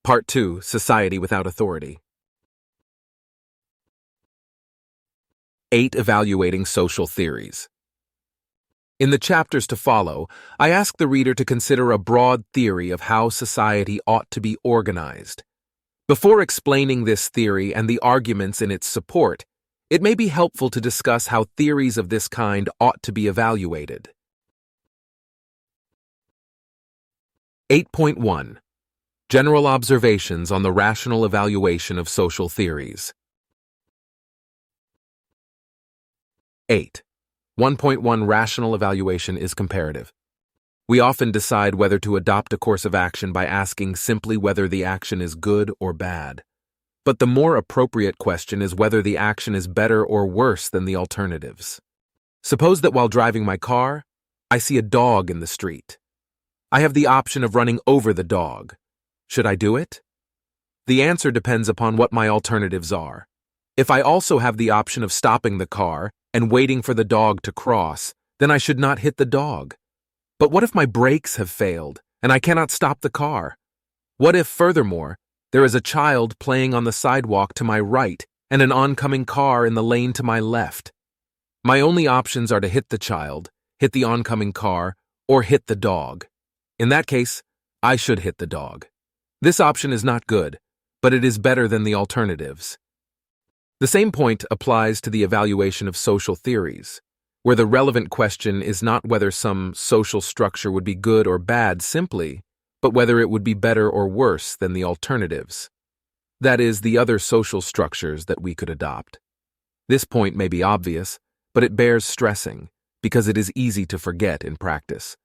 Part 2, Society Without Authority. 8. Evaluating Social Theories. In the chapters to follow, I ask the reader to consider a broad theory of how society ought to be organized. Before explaining this theory and the arguments in its support, it may be helpful to discuss how theories of this kind ought to be evaluated. 8.1. General Observations on the Rational Evaluation of Social Theories. 8. 1.1 Rational evaluation is comparative. We often decide whether to adopt a course of action by asking simply whether the action is good or bad. But the more appropriate question is whether the action is better or worse than the alternatives. Suppose that while driving my car, I see a dog in the street. I have the option of running over the dog. Should I do it? The answer depends upon what my alternatives are. If I also have the option of stopping the car and waiting for the dog to cross, then I should not hit the dog. But what if my brakes have failed and I cannot stop the car? What if, furthermore, there is a child playing on the sidewalk to my right and an oncoming car in the lane to my left? My only options are to hit the child, hit the oncoming car, or hit the dog. In that case, I should hit the dog. This option is not good, but it is better than the alternatives. The same point applies to the evaluation of social theories, where the relevant question is not whether some social structure would be good or bad simply, but whether it would be better or worse than the alternatives. That is, the other social structures that we could adopt. This point may be obvious, but it bears stressing, because it is easy to forget in practice.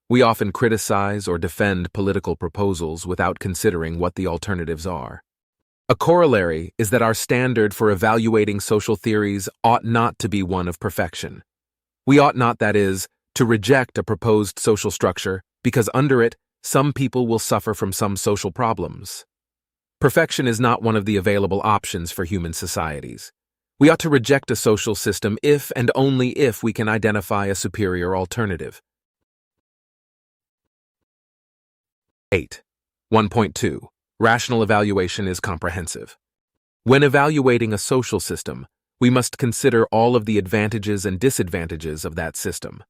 We often criticize or defend political proposals without considering what the alternatives are. A corollary is that our standard for evaluating social theories ought not to be one of perfection. We ought not, that is, to reject a proposed social structure because under it, some people will suffer from some social problems. Perfection is not one of the available options for human societies. We ought to reject a social system if and only if we can identify a superior alternative. 8. 1.2. Rational evaluation is comprehensive. When evaluating a social system, we must consider all of the advantages and disadvantages of that system.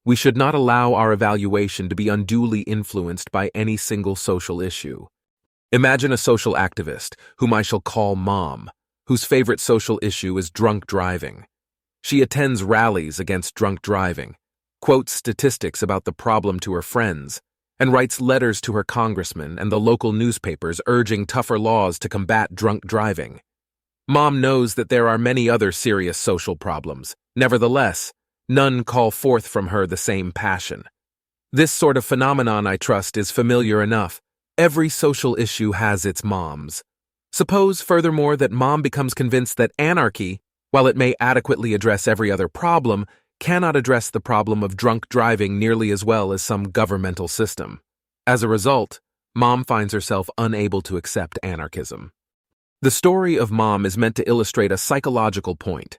We should not allow our evaluation to be unduly influenced by any single social issue. Imagine a social activist, whom I shall call Mom, whose favorite social issue is drunk driving. She attends rallies against drunk driving, quotes statistics about the problem to her friends, and writes letters to her congressman and the local newspapers urging tougher laws to combat drunk driving. Mom knows that there are many other serious social problems. Nevertheless, none call forth from her the same passion. This sort of phenomenon, I trust, is familiar enough. Every social issue has its moms. Suppose, furthermore, that Mom becomes convinced that anarchy, while it may adequately address every other problem, cannot address the problem of drunk driving nearly as well as some governmental system. As a result, Mom finds herself unable to accept anarchism. The story of Mom is meant to illustrate a psychological point.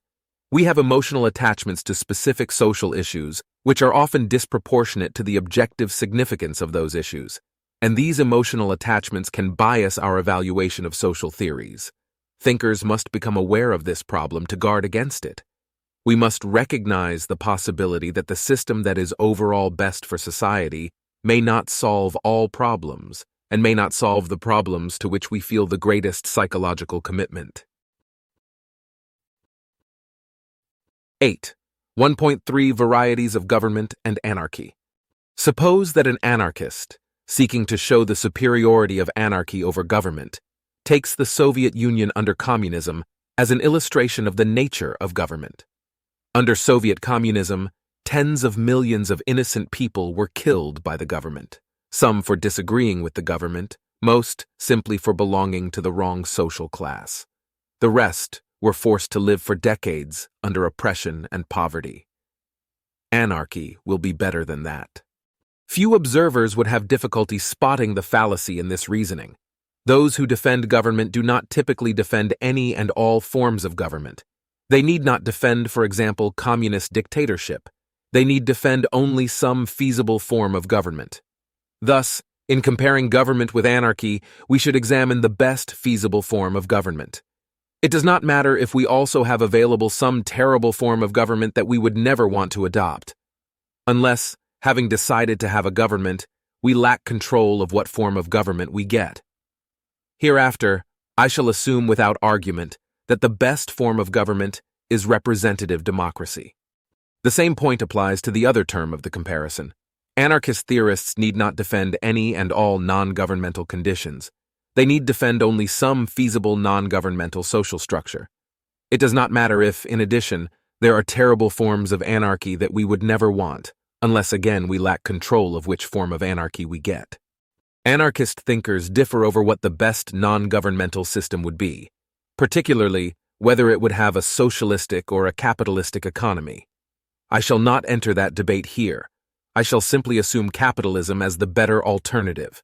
We have emotional attachments to specific social issues, which are often disproportionate to the objective significance of those issues, and these emotional attachments can bias our evaluation of social theories. Thinkers must become aware of this problem to guard against it. We must recognize the possibility that the system that is overall best for society may not solve all problems, and may not solve the problems to which we feel the greatest psychological commitment. 8. 1.3 Varieties of Government and Anarchy. Suppose that an anarchist, seeking to show the superiority of anarchy over government, takes the Soviet Union under communism as an illustration of the nature of government. Under Soviet communism, tens of millions of innocent people were killed by the government, some for disagreeing with the government, most simply for belonging to the wrong social class. The rest were forced to live for decades under oppression and poverty. Anarchy will be better than that. Few observers would have difficulty spotting the fallacy in this reasoning. Those who defend government do not typically defend any and all forms of government. They need not defend, for example, communist dictatorship. They need defend only some feasible form of government. Thus, In comparing government with anarchy, we should examine the best feasible form of government. It does not matter if we also have available some terrible form of government that we would never want to adopt. Unless, having decided to have a government, we lack control of what form of government we get. Hereafter, I shall assume without argument that the best form of government is representative democracy. The same point applies to the other term of the comparison. Anarchist theorists need not defend any and all non-governmental conditions. They need defend only some feasible non-governmental social structure. It does not matter if, in addition, there are terrible forms of anarchy that we would never want, unless again we lack control of which form of anarchy we get. Anarchist thinkers differ over what the best non-governmental system would be, particularly whether it would have a socialistic or a capitalistic economy. I shall not enter that debate here. I shall simply assume capitalism as the better alternative.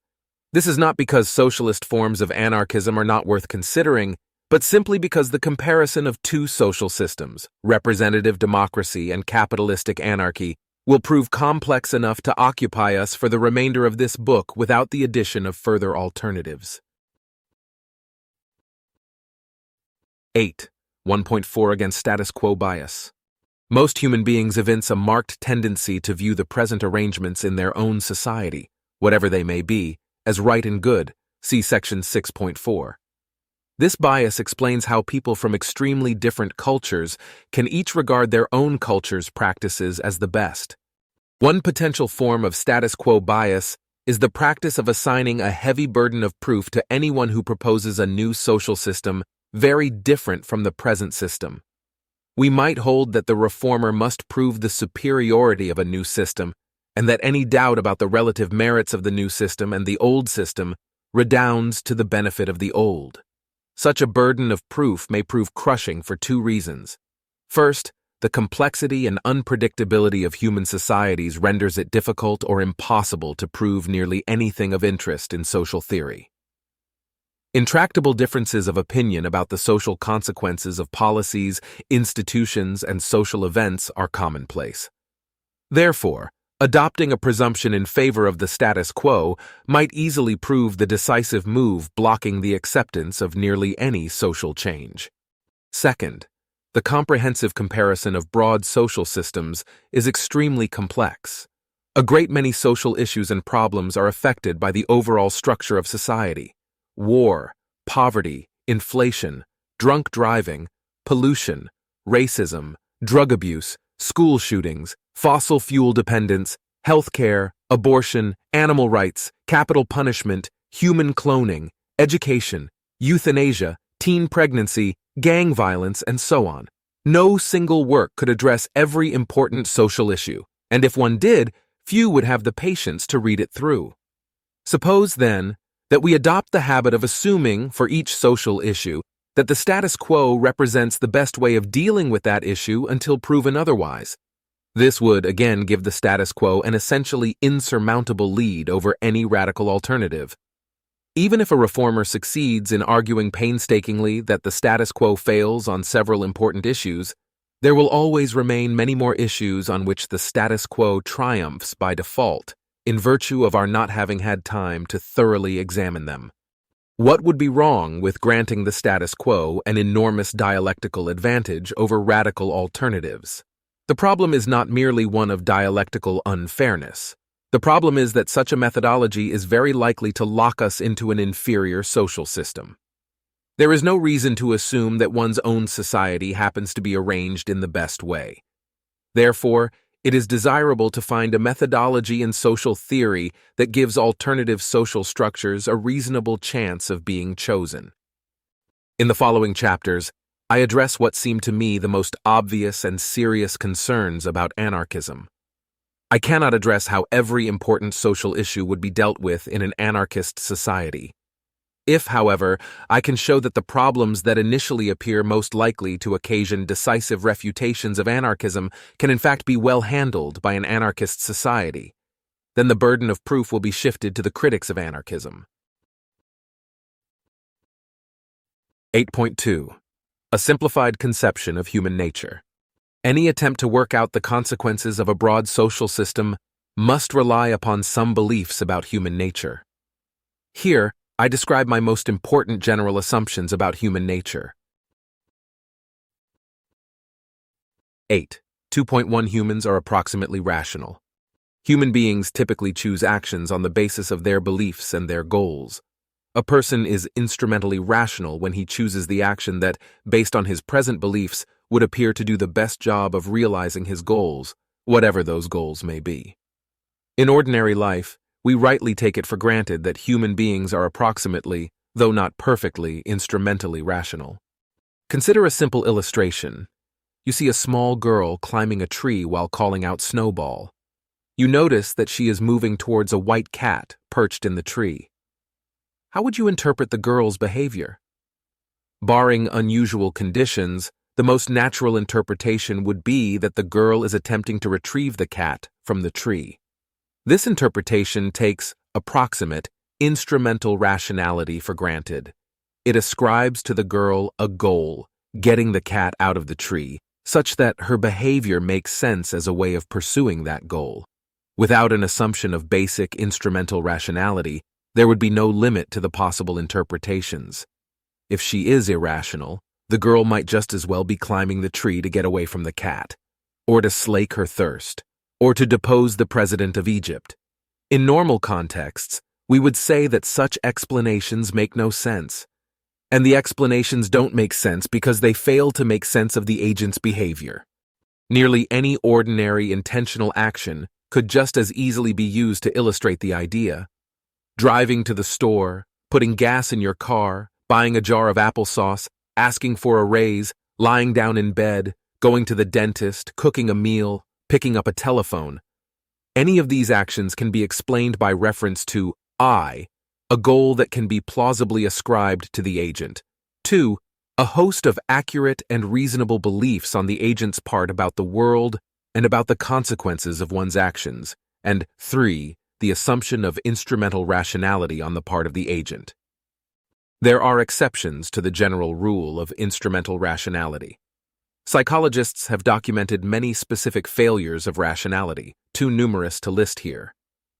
This is not because socialist forms of anarchism are not worth considering, but simply because the comparison of two social systems, representative democracy and capitalistic anarchy, will prove complex enough to occupy us for the remainder of this book without the addition of further alternatives. 8. 1.4 Against status quo bias. Most human beings evince a marked tendency to view the present arrangements in their own society, whatever they may be, as right and good, see section 6.4. This bias explains how people from extremely different cultures can each regard their own culture's practices as the best. One potential form of status quo bias is the practice of assigning a heavy burden of proof to anyone who proposes a new social system very different from the present system. We might hold that the reformer must prove the superiority of a new system, and that any doubt about the relative merits of the new system and the old system redounds to the benefit of the old. Such a burden of proof may prove crushing for two reasons. First, the complexity and unpredictability of human societies renders it difficult or impossible to prove nearly anything of interest in social theory. Intractable differences of opinion about the social consequences of policies, institutions, and social events are commonplace. Therefore, adopting a presumption in favor of the status quo might easily prove the decisive move blocking the acceptance of nearly any social change. Second, the comprehensive comparison of broad social systems is extremely complex. A great many social issues and problems are affected by the overall structure of society. War, poverty, inflation, drunk driving, pollution, racism, drug abuse, school shootings, fossil fuel dependence, healthcare, abortion, animal rights, capital punishment, human cloning, education, euthanasia, teen pregnancy, gang violence, and so on. No single work could address every important social issue, and if one did, few would have the patience to read it through. Suppose, then, that we adopt the habit of assuming, for each social issue, that the status quo represents the best way of dealing with that issue until proven otherwise. This would, again, give the status quo an essentially insurmountable lead over any radical alternative. Even if a reformer succeeds in arguing painstakingly that the status quo fails on several important issues, there will always remain many more issues on which the status quo triumphs by default, in virtue of our not having had time to thoroughly examine them. What would be wrong with granting the status quo an enormous dialectical advantage over radical alternatives? The problem is not merely one of dialectical unfairness. The problem is that such a methodology is very likely to lock us into an inferior social system. There is no reason to assume that one's own society happens to be arranged in the best way. Therefore, it is desirable to find a methodology in social theory that gives alternative social structures a reasonable chance of being chosen. In the following chapters, I address what seem to me the most obvious and serious concerns about anarchism. I cannot address how every important social issue would be dealt with in an anarchist society. If, however, I can show that the problems that initially appear most likely to occasion decisive refutations of anarchism can in fact be well handled by an anarchist society, then the burden of proof will be shifted to the critics of anarchism. 8.2. A simplified conception of human nature. Any attempt to work out the consequences of a broad social system must rely upon some beliefs about human nature. Here, I describe my most important general assumptions about human nature. 8. 2.1 Humans are approximately rational. Human beings typically choose actions on the basis of their beliefs and their goals. A person is instrumentally rational when he chooses the action that, based on his present beliefs, would appear to do the best job of realizing his goals, whatever those goals may be. In ordinary life, we rightly take it for granted that human beings are approximately, though not perfectly, instrumentally rational. Consider a simple illustration. You see a small girl climbing a tree while calling out "Snowball." You notice that she is moving towards a white cat perched in the tree. How would you interpret the girl's behavior? Barring unusual conditions, the most natural interpretation would be that the girl is attempting to retrieve the cat from the tree. This interpretation takes approximate, instrumental rationality for granted. It ascribes to the girl a goal, getting the cat out of the tree, such that her behavior makes sense as a way of pursuing that goal. Without an assumption of basic instrumental rationality, there would be no limit to the possible interpretations. If she is irrational, the girl might just as well be climbing the tree to get away from the cat, or to slake her thirst, or to depose the president of Egypt. In normal contexts, we would say that such explanations make no sense. And the explanations don't make sense because they fail to make sense of the agent's behavior. Nearly any ordinary intentional action could just as easily be used to illustrate the idea. Driving to the store, putting gas in your car, buying a jar of applesauce, asking for a raise, lying down in bed, going to the dentist, cooking a meal, picking up a telephone. Any of these actions can be explained by reference to I, a goal that can be plausibly ascribed to the agent. 2. A host of accurate and reasonable beliefs on the agent's part about the world and about the consequences of one's actions. And 3. The assumption of instrumental rationality on the part of the agent. There are exceptions to the general rule of instrumental rationality. Psychologists have documented many specific failures of rationality, too numerous to list here.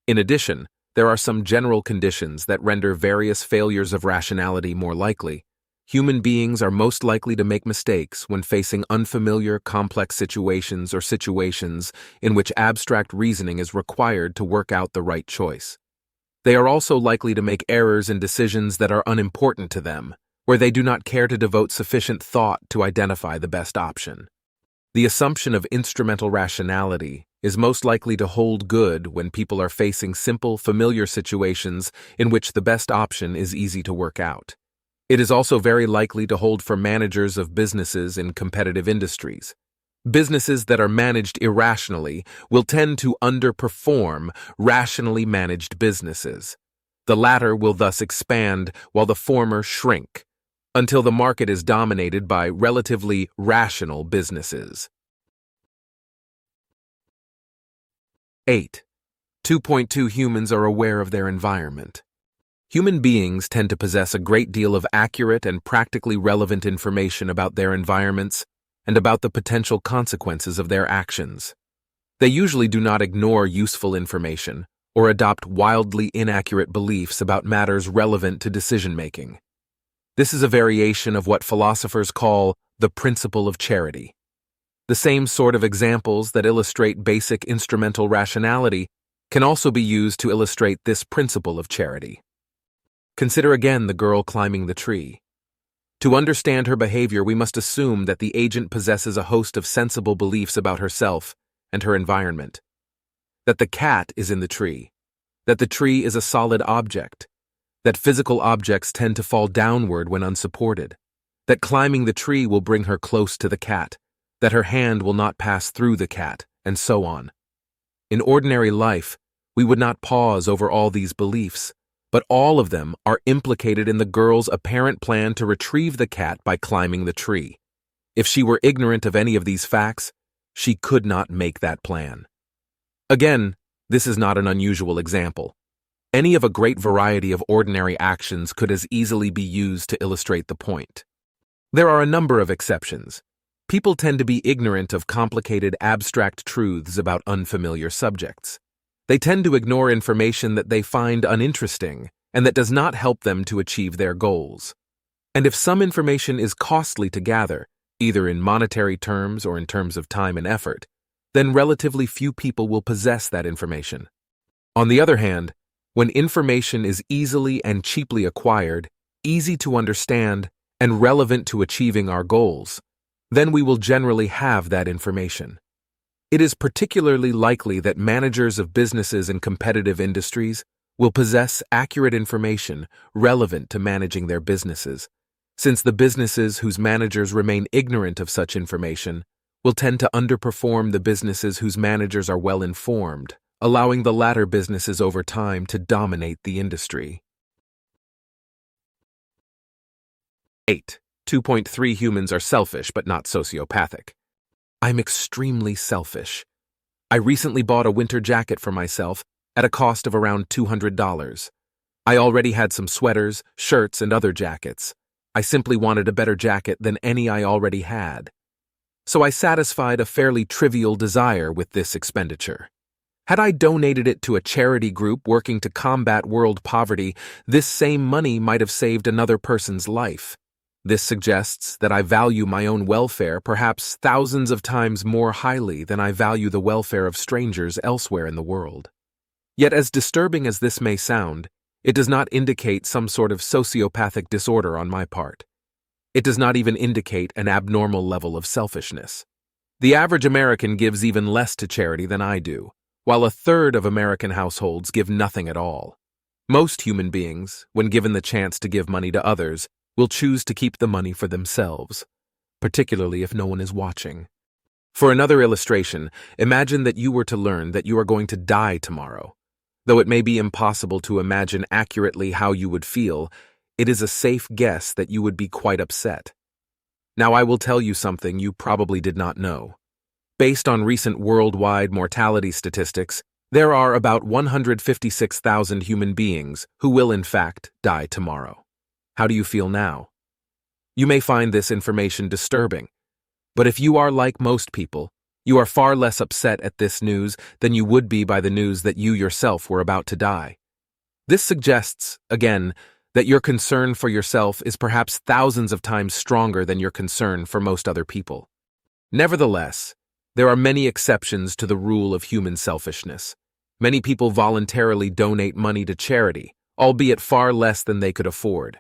In addition, there are some general conditions that render various failures of rationality more likely. Human beings are most likely to make mistakes when facing unfamiliar, complex situations or situations in which abstract reasoning is required to work out the right choice. They are also likely to make errors in decisions that are unimportant to them, where they do not care to devote sufficient thought to identify the best option. The assumption of instrumental rationality is most likely to hold good when people are facing simple, familiar situations in which the best option is easy to work out. It is also very likely to hold for managers of businesses in competitive industries. Businesses that are managed irrationally will tend to underperform rationally managed businesses. The latter will thus expand while the former shrink, until the market is dominated by relatively rational businesses. 8. 2.2 Humans are aware of their environment. Human beings tend to possess a great deal of accurate and practically relevant information about their environments and about the potential consequences of their actions. They usually do not ignore useful information or adopt wildly inaccurate beliefs about matters relevant to decision-making. This is a variation of what philosophers call the principle of charity. The same sort of examples that illustrate basic instrumental rationality can also be used to illustrate this principle of charity. Consider again the girl climbing the tree. To understand her behavior, we must assume that the agent possesses a host of sensible beliefs about herself and her environment. That the cat is in the tree. That the tree is a solid object. That physical objects tend to fall downward when unsupported. That climbing the tree will bring her close to the cat. That her hand will not pass through the cat, and so on. In ordinary life, we would not pause over all these beliefs, but all of them are implicated in the girl's apparent plan to retrieve the cat by climbing the tree. If she were ignorant of any of these facts, she could not make that plan. Again, this is not an unusual example. Any of a great variety of ordinary actions could as easily be used to illustrate the point. There are a number of exceptions. People tend to be ignorant of complicated abstract truths about unfamiliar subjects. They tend to ignore information that they find uninteresting and that does not help them to achieve their goals. And if some information is costly to gather, either in monetary terms or in terms of time and effort, then relatively few people will possess that information. On the other hand, when information is easily and cheaply acquired, easy to understand, and relevant to achieving our goals, then we will generally have that information. It is particularly likely that managers of businesses in competitive industries will possess accurate information relevant to managing their businesses, since the businesses whose managers remain ignorant of such information will tend to underperform the businesses whose managers are well informed, allowing the latter businesses over time to dominate the industry. 8. 2.3 Humans are selfish but not sociopathic. I'm extremely selfish. I recently bought a winter jacket for myself at a cost of around $200. I already had some sweaters, shirts, and other jackets. I simply wanted a better jacket than any I already had. So I satisfied a fairly trivial desire with this expenditure. Had I donated it to a charity group working to combat world poverty, this same money might have saved another person's life. This suggests that I value my own welfare perhaps thousands of times more highly than I value the welfare of strangers elsewhere in the world. Yet as disturbing as this may sound, it does not indicate some sort of sociopathic disorder on my part. It does not even indicate an abnormal level of selfishness. The average American gives even less to charity than I do, while a third of American households give nothing at all. Most human beings, when given the chance to give money to others, will choose to keep the money for themselves, particularly if no one is watching. For another illustration, imagine that you were to learn that you are going to die tomorrow. Though it may be impossible to imagine accurately how you would feel, it is a safe guess that you would be quite upset. Now I will tell you something you probably did not know. Based on recent worldwide mortality statistics, there are about 156,000 human beings who will in fact die tomorrow. How do you feel now? You may find this information disturbing, but if you are like most people, you are far less upset at this news than you would be by the news that you yourself were about to die. This suggests, again, that your concern for yourself is perhaps thousands of times stronger than your concern for most other people. Nevertheless, there are many exceptions to the rule of human selfishness. Many people voluntarily donate money to charity, albeit far less than they could afford.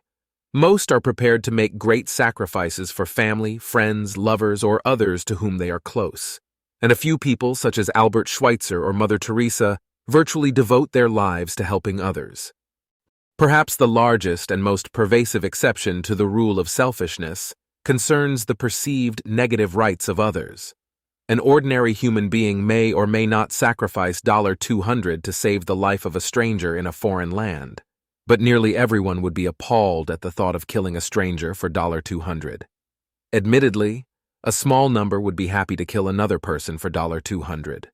Most are prepared to make great sacrifices for family, friends, lovers, or others to whom they are close. And a few people, such as Albert Schweitzer or Mother Teresa, virtually devote their lives to helping others. Perhaps the largest and most pervasive exception to the rule of selfishness concerns the perceived negative rights of others. An ordinary human being may or may not sacrifice $200 to save the life of a stranger in a foreign land, but nearly everyone would be appalled at the thought of killing a stranger for $200. Admittedly, a small number would be happy to kill another person for $200.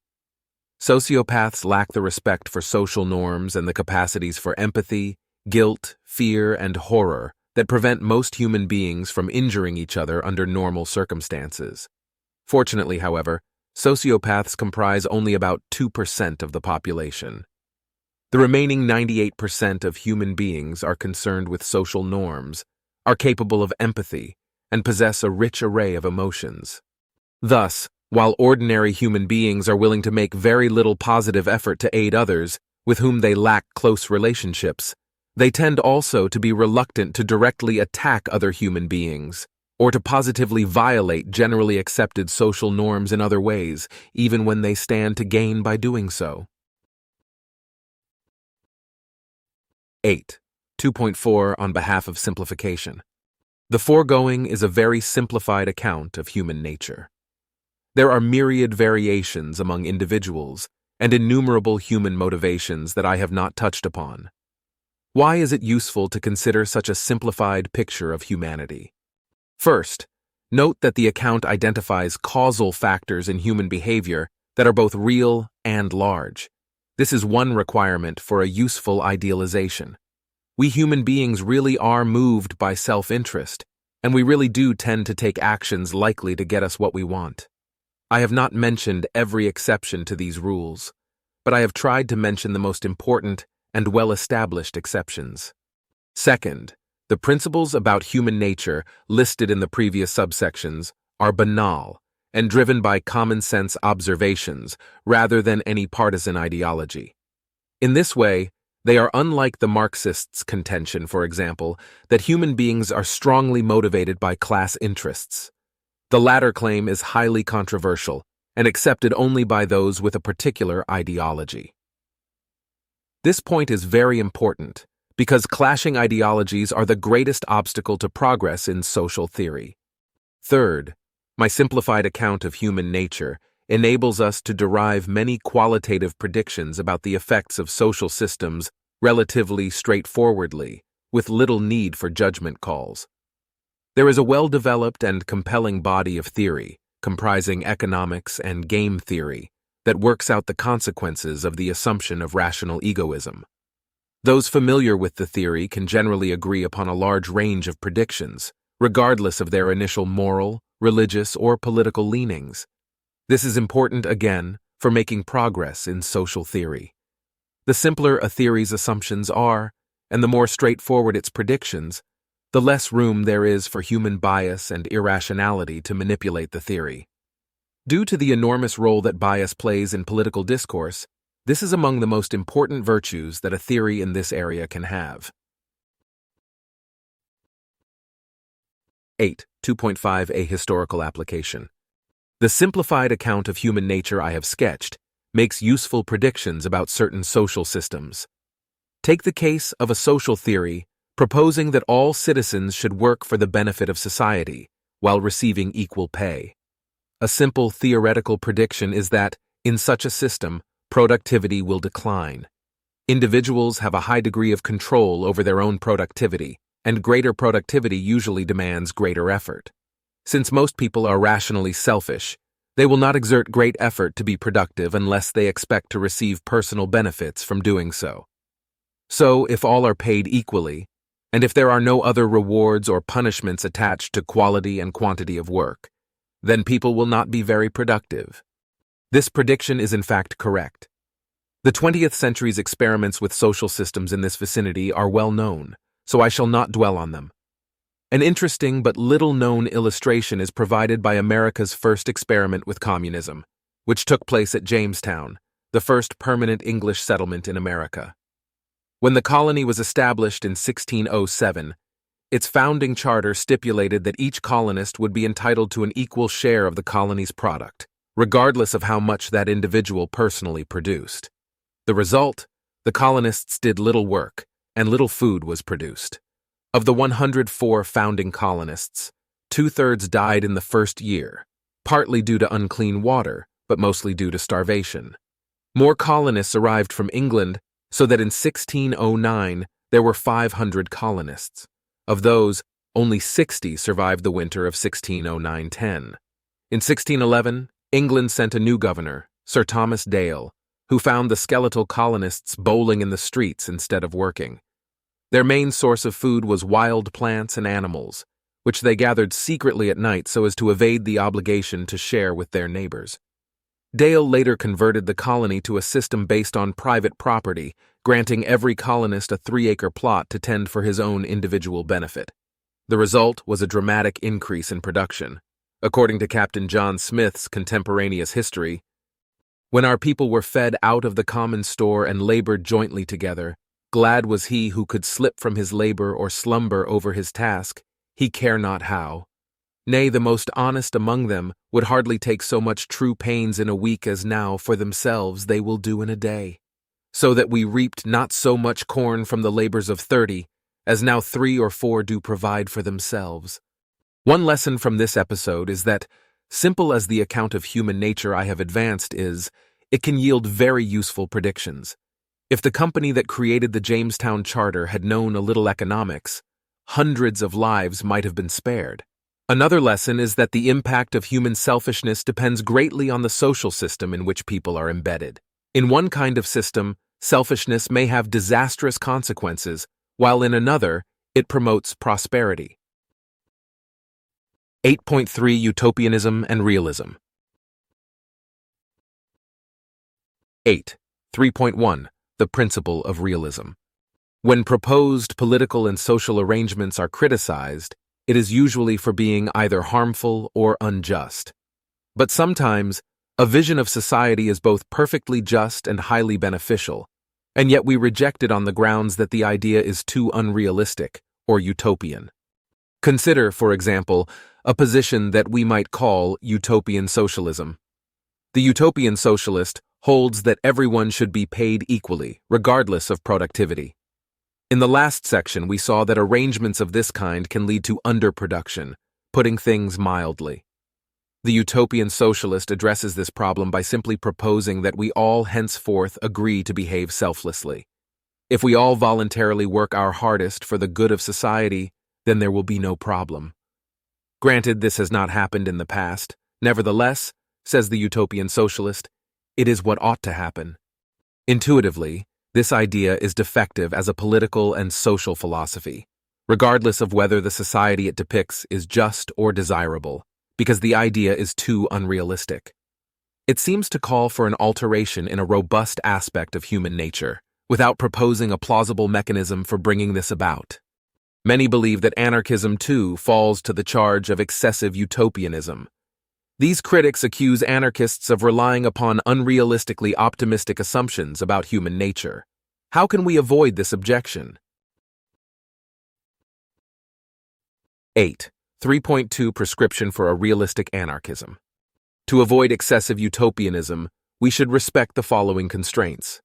Sociopaths lack the respect for social norms and the capacities for empathy, guilt, fear, and horror that prevent most human beings from injuring each other under normal circumstances. Fortunately, however, sociopaths comprise only about 2% of the population. The remaining 98% of human beings are concerned with social norms, are capable of empathy, and possess a rich array of emotions. Thus, while ordinary human beings are willing to make very little positive effort to aid others with whom they lack close relationships, they tend also to be reluctant to directly attack other human beings, or to positively violate generally accepted social norms in other ways, even when they stand to gain by doing so. 8. 2.4 On behalf of simplification. The foregoing is a very simplified account of human nature. There are myriad variations among individuals and innumerable human motivations that I have not touched upon. Why is it useful to consider such a simplified picture of humanity? First, note that the account identifies causal factors in human behavior that are both real and large. This is one requirement for a useful idealization. We human beings really are moved by self-interest, and we really do tend to take actions likely to get us what we want. I have not mentioned every exception to these rules, but I have tried to mention the most important and well-established exceptions. Second, the principles about human nature listed in the previous subsections are banal and driven by common-sense observations rather than any partisan ideology. In this way, they are unlike the Marxists' contention, for example, that human beings are strongly motivated by class interests. The latter claim is highly controversial and accepted only by those with a particular ideology. This point is very important because clashing ideologies are the greatest obstacle to progress in social theory. Third, my simplified account of human nature enables us to derive many qualitative predictions about the effects of social systems relatively straightforwardly, with little need for judgment calls. There is a well-developed and compelling body of theory, comprising economics and game theory, that works out the consequences of the assumption of rational egoism. Those familiar with the theory can generally agree upon a large range of predictions, regardless of their initial moral, religious, or political leanings. This is important, again, for making progress in social theory. The simpler a theory's assumptions are, and the more straightforward its predictions, the less room there is for human bias and irrationality to manipulate the theory. Due to the enormous role that bias plays in political discourse, this is among the most important virtues that a theory in this area can have. 8. 2.5 A historical application. The simplified account of human nature I have sketched makes useful predictions about certain social systems. Take the case of a social theory proposing that all citizens should work for the benefit of society while receiving equal pay. A simple theoretical prediction is that, in such a system, productivity will decline. Individuals have a high degree of control over their own productivity, and greater productivity usually demands greater effort. Since most people are rationally selfish, they will not exert great effort to be productive unless they expect to receive personal benefits from doing so. So, if all are paid equally, and if there are no other rewards or punishments attached to quality and quantity of work, then people will not be very productive. This prediction is in fact correct. The 20th century's experiments with social systems in this vicinity are well known, so I shall not dwell on them. An interesting but little-known illustration is provided by America's first experiment with communism, which took place at Jamestown, the first permanent English settlement in America. When the colony was established in 1607, its founding charter stipulated that each colonist would be entitled to an equal share of the colony's product, regardless of how much that individual personally produced. The result? The colonists did little work, and little food was produced. Of the 104 founding colonists, 2/3 died in the first year, partly due to unclean water, but mostly due to starvation. More colonists arrived from England, so that in 1609 there were 500 colonists. Of those, only 60 survived the winter of 1609-10. In 1611, England sent a new governor, Sir Thomas Dale, who found the skeletal colonists bowling in the streets instead of working. Their main source of food was wild plants and animals, which they gathered secretly at night so as to evade the obligation to share with their neighbors. Dale later converted the colony to a system based on private property, granting every colonist a 3-acre plot to tend for his own individual benefit. The result was a dramatic increase in production. According to Captain John Smith's contemporaneous history, when our people were fed out of the common store and labored jointly together, glad was he who could slip from his labor or slumber over his task, he care not how. Nay, the most honest among them would hardly take so much true pains in a week as now for themselves they will do in a day. So that we reaped not so much corn from the labors of 30, as now 3 or 4 do provide for themselves. One lesson from this episode is that, simple as the account of human nature I have advanced is, it can yield very useful predictions. If the company that created the Jamestown Charter had known a little economics, hundreds of lives might have been spared. Another lesson is that the impact of human selfishness depends greatly on the social system in which people are embedded. In one kind of system, selfishness may have disastrous consequences, while in another, it promotes prosperity. 8.3 Utopianism and Realism. 8. 3.1 the principle of realism. When proposed political and social arrangements are criticized, it is usually for being either harmful or unjust. But sometimes, a vision of society is both perfectly just and highly beneficial, and yet we reject it on the grounds that the idea is too unrealistic or utopian. Consider, for example, a position that we might call utopian socialism. The utopian socialist holds that everyone should be paid equally, regardless of productivity. In the last section, we saw that arrangements of this kind can lead to underproduction, putting things mildly. The utopian socialist addresses this problem by simply proposing that we all henceforth agree to behave selflessly. If we all voluntarily work our hardest for the good of society, then there will be no problem. Granted, this has not happened in the past. Nevertheless, says the utopian socialist, it is what ought to happen. Intuitively, this idea is defective as a political and social philosophy, regardless of whether the society it depicts is just or desirable, because the idea is too unrealistic. It seems to call for an alteration in a robust aspect of human nature, without proposing a plausible mechanism for bringing this about. Many believe that anarchism, too, falls to the charge of excessive utopianism. These critics accuse anarchists of relying upon unrealistically optimistic assumptions about human nature. How can we avoid this objection? 8. 3.2 Prescription for a Realistic Anarchism. To avoid excessive utopianism, we should respect the following constraints.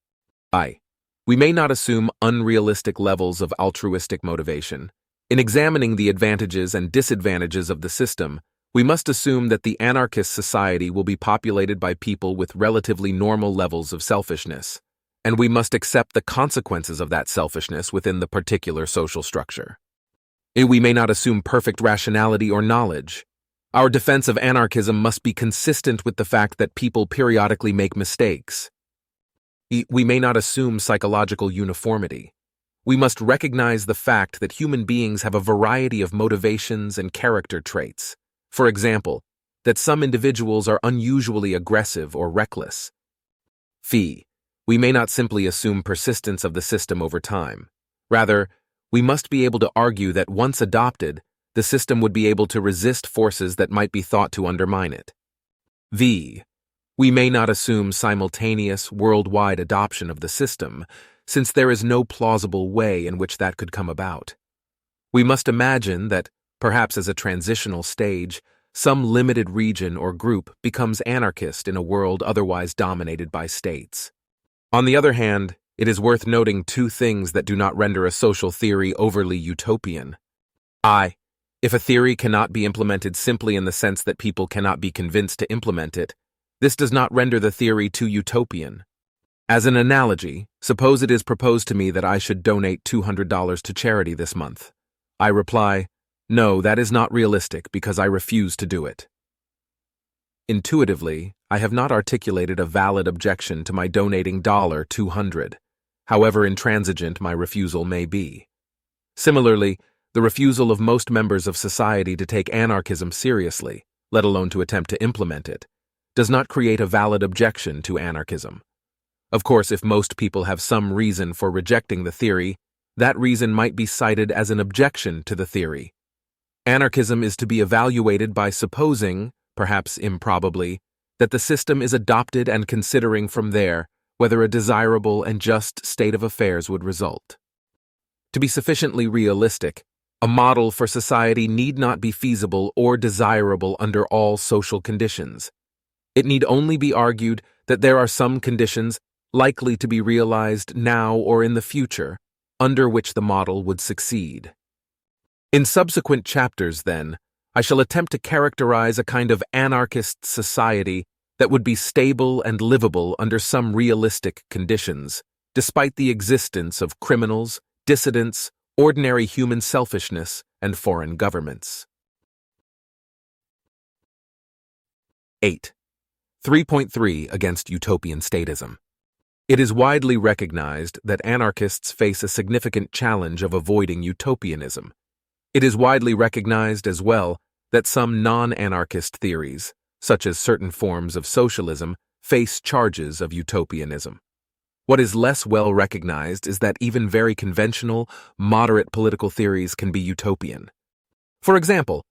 We may not assume unrealistic levels of altruistic motivation. In examining the advantages and disadvantages of the system, we must assume that the anarchist society will be populated by people with relatively normal levels of selfishness, and we must accept the consequences of that selfishness within the particular social structure. We may not assume perfect rationality or knowledge. Our defense of anarchism must be consistent with the fact that people periodically make mistakes. We may not assume psychological uniformity. We must recognize the fact that human beings have a variety of motivations and character traits. For example, that some individuals are unusually aggressive or reckless. We may not simply assume persistence of the system over time. Rather, we must be able to argue that once adopted, the system would be able to resist forces that might be thought to undermine it. We may not assume simultaneous, worldwide adoption of the system, since there is no plausible way in which that could come about. We must imagine that, perhaps as a transitional stage, some limited region or group becomes anarchist in a world otherwise dominated by states. On the other hand, it is worth noting two things that do not render a social theory overly utopian. If a theory cannot be implemented simply in the sense that people cannot be convinced to implement it, this does not render the theory too utopian. As an analogy, suppose it is proposed to me that I should donate $200 to charity this month. I reply, no, that is not realistic because I refuse to do it. Intuitively, I have not articulated a valid objection to my donating $200, however intransigent my refusal may be. Similarly, the refusal of most members of society to take anarchism seriously, let alone to attempt to implement it, does not create a valid objection to anarchism. Of course, if most people have some reason for rejecting the theory, that reason might be cited as an objection to the theory. Anarchism is to be evaluated by supposing, perhaps improbably, that the system is adopted and considering from there whether a desirable and just state of affairs would result. To be sufficiently realistic, a model for society need not be feasible or desirable under all social conditions. It need only be argued that there are some conditions likely to be realized now or in the future under which the model would succeed. In subsequent chapters, then, I shall attempt to characterize a kind of anarchist society that would be stable and livable under some realistic conditions, despite the existence of criminals, dissidents, ordinary human selfishness, and foreign governments. 8. 3.3 Against utopian statism. It is widely recognized that anarchists face a significant challenge of avoiding utopianism. It is widely recognized as well that some non-anarchist theories, such as certain forms of socialism, face charges of utopianism. What is less well recognized is that even very conventional, moderate political theories can be utopian. For example,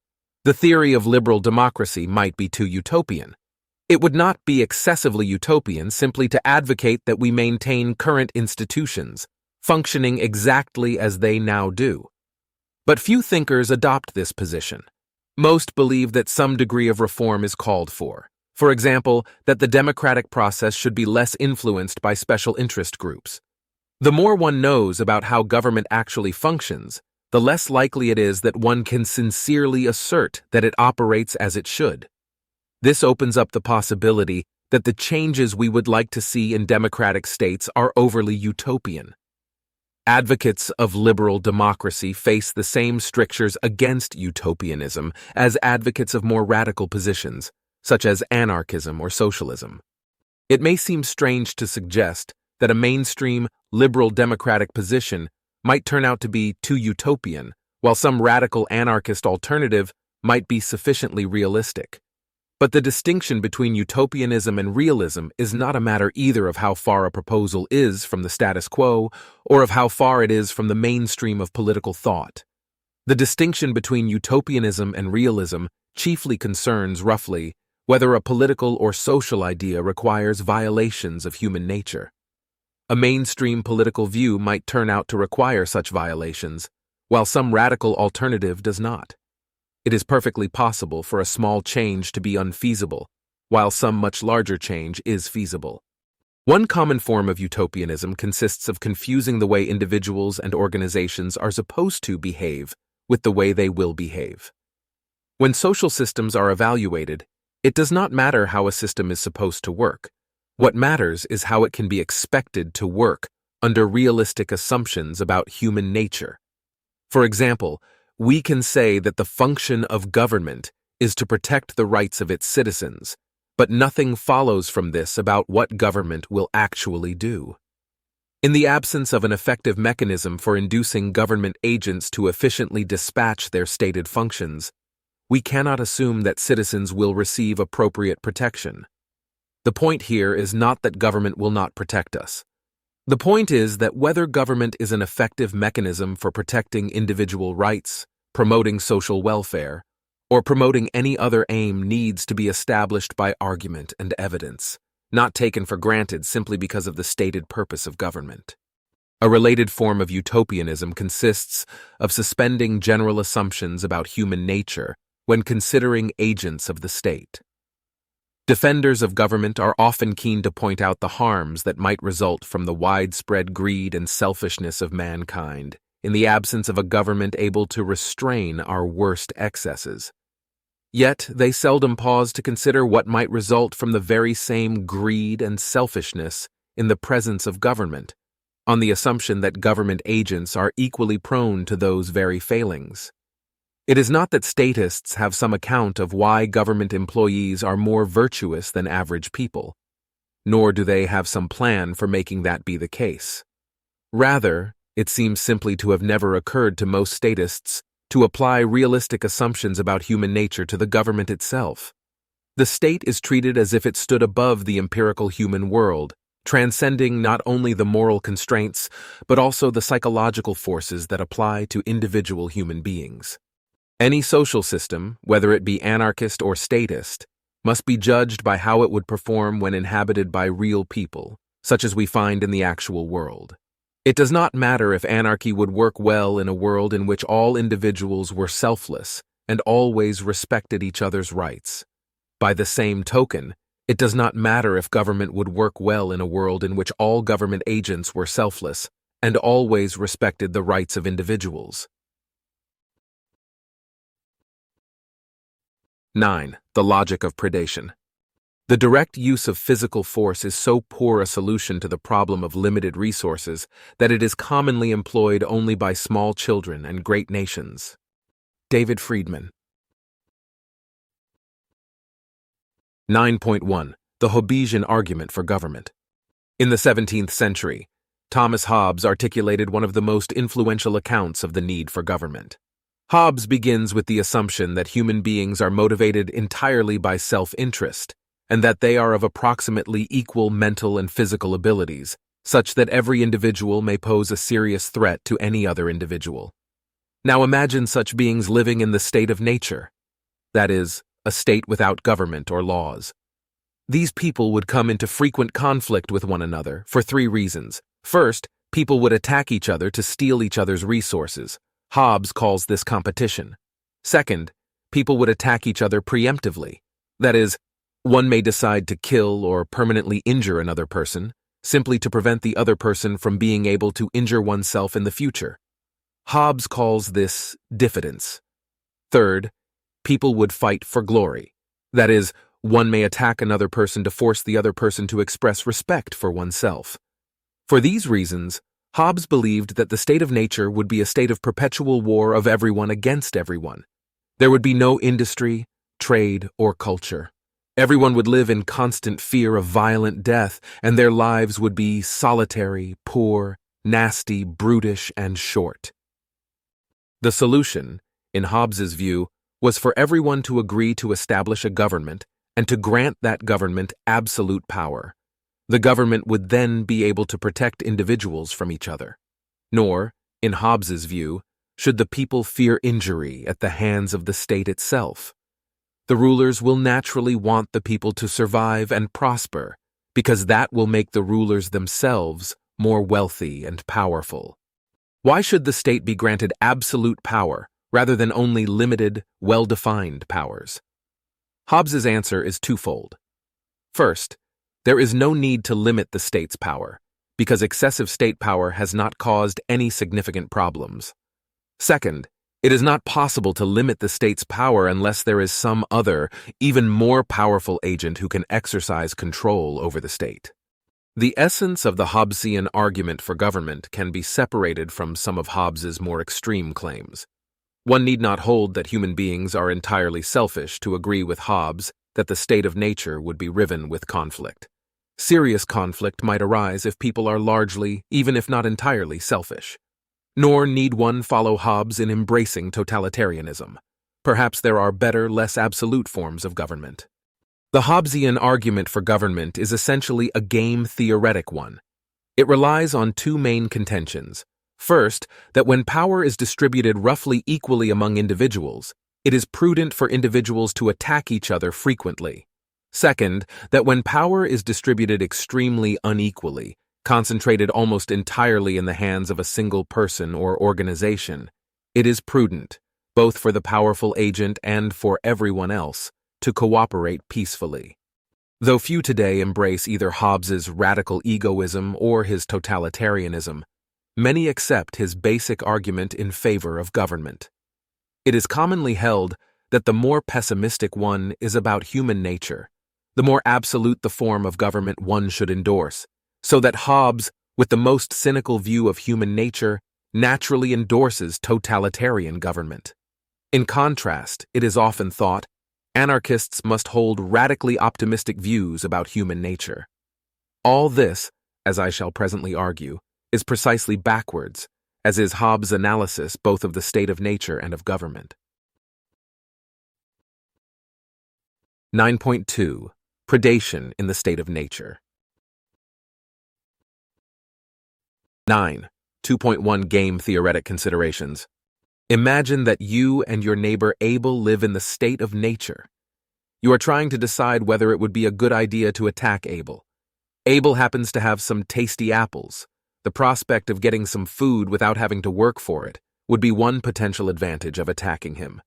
the theory of liberal democracy might be too utopian. It would not be excessively utopian simply to advocate that we maintain current institutions, functioning exactly as they now do. But few thinkers adopt this position. Most believe that some degree of reform is called for. For example, that the democratic process should be less influenced by special interest groups. The more one knows about how government actually functions, the less likely it is that one can sincerely assert that it operates as it should. This opens up the possibility that the changes we would like to see in democratic states are overly utopian. Advocates of liberal democracy face the same strictures against utopianism as advocates of more radical positions, such as anarchism or socialism. It may seem strange to suggest that a mainstream liberal democratic position might turn out to be too utopian, while some radical anarchist alternative might be sufficiently realistic. But the distinction between utopianism and realism is not a matter either of how far a proposal is from the status quo or of how far it is from the mainstream of political thought. The distinction between utopianism and realism chiefly concerns, roughly, whether a political or social idea requires violations of human nature. A mainstream political view might turn out to require such violations, while some radical alternative does not. It is perfectly possible for a small change to be unfeasible, while some much larger change is feasible. One common form of utopianism consists of confusing the way individuals and organizations are supposed to behave with the way they will behave. When social systems are evaluated, it does not matter how a system is supposed to work. What matters is how it can be expected to work under realistic assumptions about human nature. For example, we can say that the function of government is to protect the rights of its citizens, but nothing follows from this about what government will actually do. In the absence of an effective mechanism for inducing government agents to efficiently dispatch their stated functions, we cannot assume that citizens will receive appropriate protection. The point here is not that government will not protect us. The point is that whether government is an effective mechanism for protecting individual rights, promoting social welfare, or promoting any other aim needs to be established by argument and evidence, not taken for granted simply because of the stated purpose of government. A related form of utopianism consists of suspending general assumptions about human nature when considering agents of the state. Defenders of government are often keen to point out the harms that might result from the widespread greed and selfishness of mankind in the absence of a government able to restrain our worst excesses. Yet they seldom pause to consider what might result from the very same greed and selfishness in the presence of government, on the assumption that government agents are equally prone to those very failings. It is not that statists have some account of why government employees are more virtuous than average people, nor do they have some plan for making that be the case. Rather, it seems simply to have never occurred to most statists to apply realistic assumptions about human nature to the government itself. The state is treated as if it stood above the empirical human world, transcending not only the moral constraints, but also the psychological forces that apply to individual human beings. Any social system, whether it be anarchist or statist, must be judged by how it would perform when inhabited by real people, such as we find in the actual world. It does not matter if anarchy would work well in a world in which all individuals were selfless and always respected each other's rights. By the same token, it does not matter if government would work well in a world in which all government agents were selfless and always respected the rights of individuals. 9. The logic of predation. The direct use of physical force is so poor a solution to the problem of limited resources that it is commonly employed only by small children and great nations. David Friedman. 9.1. The Hobbesian argument for government. In the 17th century, Thomas Hobbes articulated one of the most influential accounts of the need for government. Hobbes begins with the assumption that human beings are motivated entirely by self-interest, and that they are of approximately equal mental and physical abilities, such that every individual may pose a serious threat to any other individual. Now imagine such beings living in the state of nature, that is, a state without government or laws. These people would come into frequent conflict with one another for three reasons. First, people would attack each other to steal each other's resources. Hobbes calls this competition. Second, people would attack each other preemptively. That is, one may decide to kill or permanently injure another person, simply to prevent the other person from being able to injure oneself in the future. Hobbes calls this diffidence. Third, people would fight for glory. That is, one may attack another person to force the other person to express respect for oneself. For these reasons, Hobbes believed that the state of nature would be a state of perpetual war of everyone against everyone. There would be no industry, trade, or culture. Everyone would live in constant fear of violent death, and their lives would be solitary, poor, nasty, brutish, and short. The solution, in Hobbes's view, was for everyone to agree to establish a government and to grant that government absolute power. The government would then be able to protect individuals from each other. Nor, in Hobbes's view, should the people fear injury at the hands of the state itself. The rulers will naturally want the people to survive and prosper, because that will make the rulers themselves more wealthy and powerful. Why should the state be granted absolute power rather than only limited, well-defined powers? Hobbes's answer is twofold. First, there is no need to limit the state's power, because excessive state power has not caused any significant problems. Second, it is not possible to limit the state's power unless there is some other, even more powerful agent who can exercise control over the state. The essence of the Hobbesian argument for government can be separated from some of Hobbes's more extreme claims. One need not hold that human beings are entirely selfish to agree with Hobbes that the state of nature would be riven with conflict. Serious conflict might arise if people are largely, even if not entirely, selfish. Nor need one follow Hobbes in embracing totalitarianism. Perhaps there are better, less absolute forms of government. The Hobbesian argument for government is essentially a game-theoretic one. It relies on two main contentions. First, that when power is distributed roughly equally among individuals, it is prudent for individuals to attack each other frequently. Second, that when power is distributed extremely unequally, concentrated almost entirely in the hands of a single person or organization, it is prudent, both for the powerful agent and for everyone else, to cooperate peacefully. Though few today embrace either Hobbes's radical egoism or his totalitarianism, many accept his basic argument in favor of government. It is commonly held that the more pessimistic one is about human nature, the more absolute the form of government one should endorse, so that Hobbes, with the most cynical view of human nature, naturally endorses totalitarian government. In contrast, it is often thought, anarchists must hold radically optimistic views about human nature. All this, as I shall presently argue, is precisely backwards, as is Hobbes' analysis both of the state of nature and of government. 9.2. Predation in the state of nature. 9. 2.1 Game theoretic considerations. Imagine that you and your neighbor Abel live in the state of nature. You are trying to decide whether it would be a good idea to attack Abel. Abel happens to have some tasty apples. The prospect of getting some food without having to work for it would be one potential advantage of attacking him.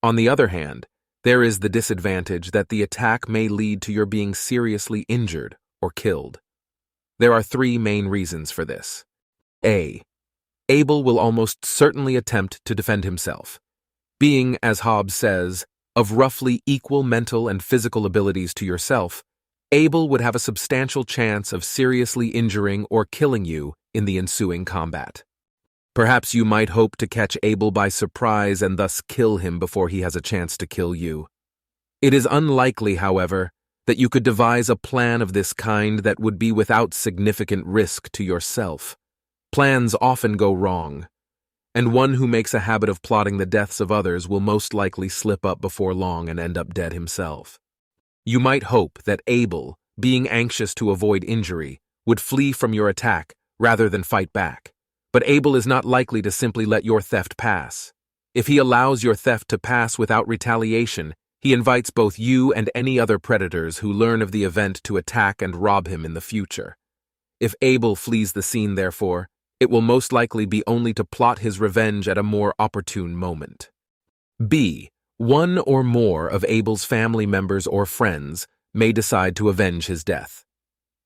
On the other hand, there is the disadvantage that the attack may lead to your being seriously injured or killed. There are three main reasons for this. A. Abel will almost certainly attempt to defend himself. Being, as Hobbes says, of roughly equal mental and physical abilities to yourself, Abel would have a substantial chance of seriously injuring or killing you in the ensuing combat. Perhaps you might hope to catch Abel by surprise and thus kill him before he has a chance to kill you. It is unlikely, however, that you could devise a plan of this kind that would be without significant risk to yourself. Plans often go wrong, and one who makes a habit of plotting the deaths of others will most likely slip up before long and end up dead himself. You might hope that Abel, being anxious to avoid injury, would flee from your attack rather than fight back. But Abel is not likely to simply let your theft pass. If he allows your theft to pass without retaliation, he invites both you and any other predators who learn of the event to attack and rob him in the future. If Abel flees the scene, therefore, it will most likely be only to plot his revenge at a more opportune moment. B. One or more of Abel's family members or friends may decide to avenge his death.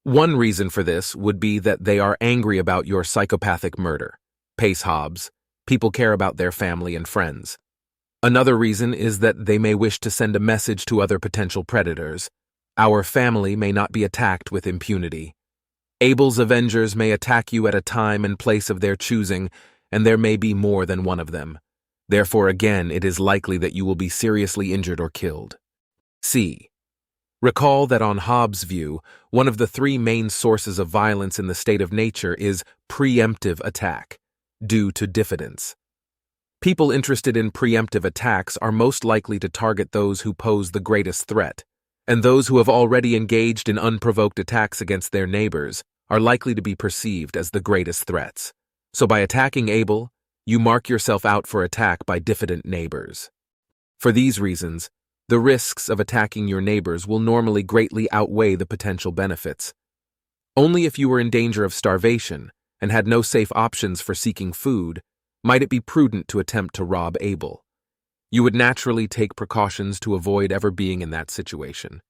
One reason for this would be that they are angry about your psychopathic murder. Pace Hobbs, people care about their family and friends. Another reason is that they may wish to send a message to other potential predators. Our family may not be attacked with impunity. Abel's avengers may attack you at a time and place of their choosing, and there may be more than one of them. Therefore, again, it is likely that you will be seriously injured or killed. C. Recall that on Hobbes' view, one of the three main sources of violence in the state of nature is preemptive attack, due to diffidence. People interested in preemptive attacks are most likely to target those who pose the greatest threat, and those who have already engaged in unprovoked attacks against their neighbors are likely to be perceived as the greatest threats. So by attacking Abel, you mark yourself out for attack by diffident neighbors. For these reasons, the risks of attacking your neighbors will normally greatly outweigh the potential benefits. Only if you were in danger of starvation and had no safe options for seeking food might it be prudent to attempt to rob Abel. You would naturally take precautions to avoid ever being in that situation.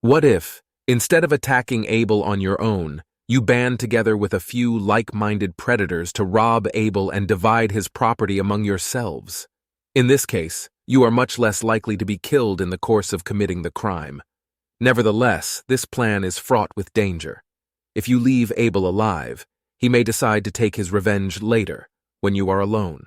What if, instead of attacking Abel on your own, you band together with a few like-minded predators to rob Abel and divide his property among yourselves? In this case, you are much less likely to be killed in the course of committing the crime. Nevertheless, this plan is fraught with danger. If you leave Abel alive, he may decide to take his revenge later, when you are alone.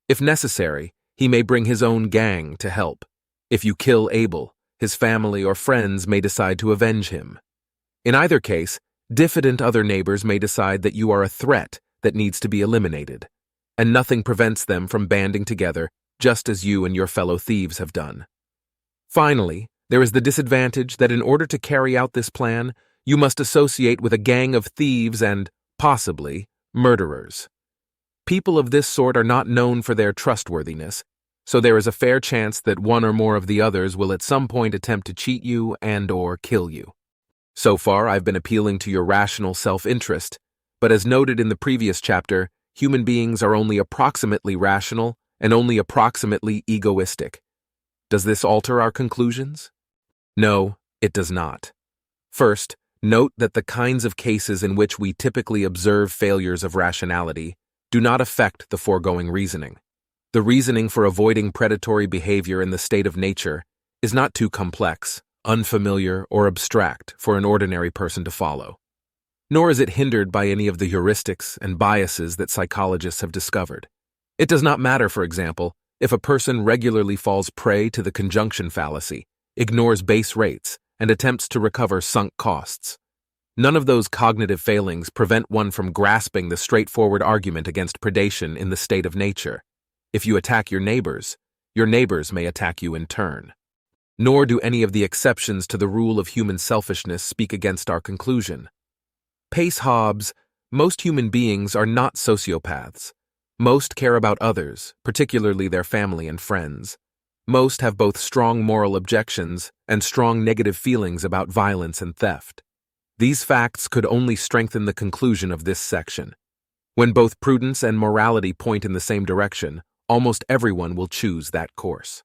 If necessary, he may bring his own gang to help. If you kill Abel, his family or friends may decide to avenge him. In either case, diffident other neighbors may decide that you are a threat that needs to be eliminated, and nothing prevents them from banding together just as you and your fellow thieves have done. Finally, there is the disadvantage that in order to carry out this plan, you must associate with a gang of thieves and, possibly, murderers. People of this sort are not known for their trustworthiness, so there is a fair chance that one or more of the others will at some point attempt to cheat you and/or kill you. So far, I've been appealing to your rational self-interest, but as noted in the previous chapter, human beings are only approximately rational and only approximately egoistic. Does this alter our conclusions? No, it does not. First, note that the kinds of cases in which we typically observe failures of rationality do not affect the foregoing reasoning. The reasoning for avoiding predatory behavior in the state of nature is not too complex, unfamiliar, or abstract for an ordinary person to follow. Nor is it hindered by any of the heuristics and biases that psychologists have discovered. It does not matter, for example, if a person regularly falls prey to the conjunction fallacy, ignores base rates, and attempts to recover sunk costs. None of those cognitive failings prevent one from grasping the straightforward argument against predation in the state of nature. If you attack your neighbors may attack you in turn. Nor do any of the exceptions to the rule of human selfishness speak against our conclusion. Pace Hobbes, most human beings are not sociopaths. Most care about others, particularly their family and friends. Most have both strong moral objections and strong negative feelings about violence and theft. These facts could only strengthen the conclusion of this section. When both prudence and morality point in the same direction, almost everyone will choose that course.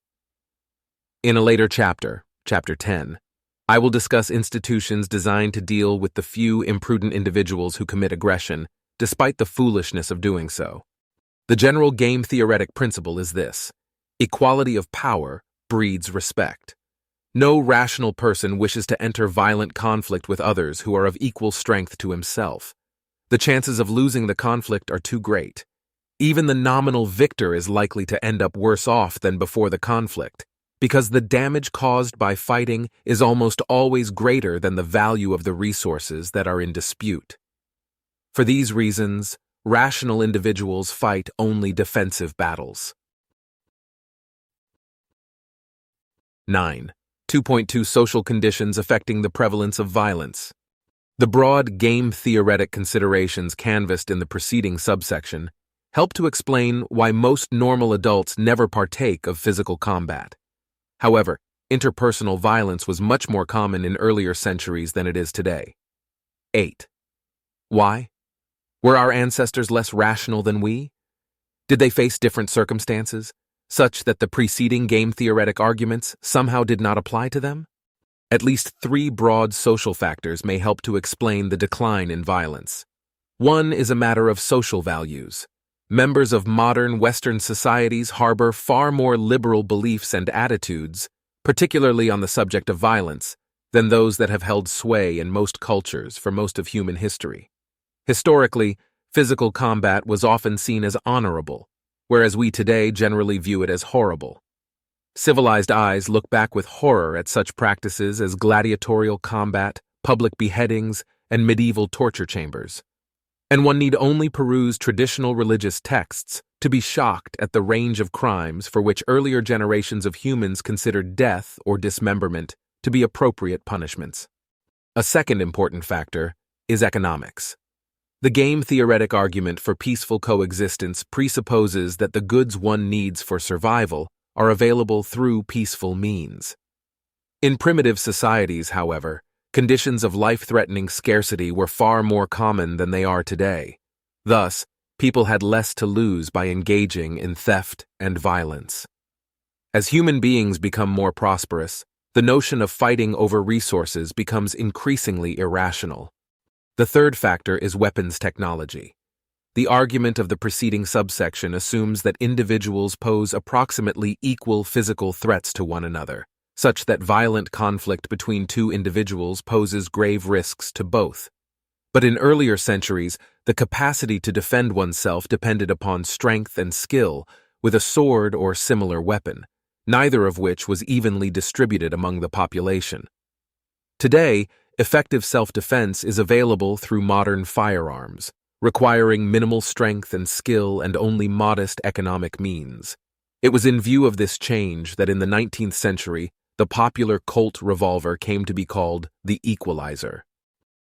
In a later chapter, Chapter 10, I will discuss institutions designed to deal with the few imprudent individuals who commit aggression, despite the foolishness of doing so. The general game-theoretic principle is this: equality of power breeds respect. No rational person wishes to enter violent conflict with others who are of equal strength to himself. The chances of losing the conflict are too great. Even the nominal victor is likely to end up worse off than before the conflict, because the damage caused by fighting is almost always greater than the value of the resources that are in dispute. For these reasons, rational individuals fight only defensive battles. 9. 2.2 Social conditions affecting the prevalence of violence. The broad game-theoretic considerations canvassed in the preceding subsection help to explain why most normal adults never partake of physical combat. However, interpersonal violence was much more common in earlier centuries than it is today. 8. Why? Were our ancestors less rational than we? Did they face different circumstances, such that the preceding game-theoretic arguments somehow did not apply to them? At least 3 broad social factors may help to explain the decline in violence. One is a matter of social values. Members of modern Western societies harbor far more liberal beliefs and attitudes, particularly on the subject of violence, than those that have held sway in most cultures for most of human history. Historically, physical combat was often seen as honorable, whereas we today generally view it as horrible. Civilized eyes look back with horror at such practices as gladiatorial combat, public beheadings, and medieval torture chambers. And one need only peruse traditional religious texts to be shocked at the range of crimes for which earlier generations of humans considered death or dismemberment to be appropriate punishments. A second important factor is economics. The game-theoretic argument for peaceful coexistence presupposes that the goods one needs for survival are available through peaceful means. In primitive societies, however, conditions of life-threatening scarcity were far more common than they are today. Thus, people had less to lose by engaging in theft and violence. As human beings become more prosperous, the notion of fighting over resources becomes increasingly irrational. The third factor is weapons technology. The argument of the preceding subsection assumes that individuals pose approximately equal physical threats to one another, such that violent conflict between 2 individuals poses grave risks to both. But in earlier centuries, the capacity to defend oneself depended upon strength and skill with a sword or similar weapon, neither of which was evenly distributed among the population. Today, effective self-defense is available through modern firearms, requiring minimal strength and skill and only modest economic means. It was in view of this change that in the 19th century, the popular Colt revolver came to be called the equalizer.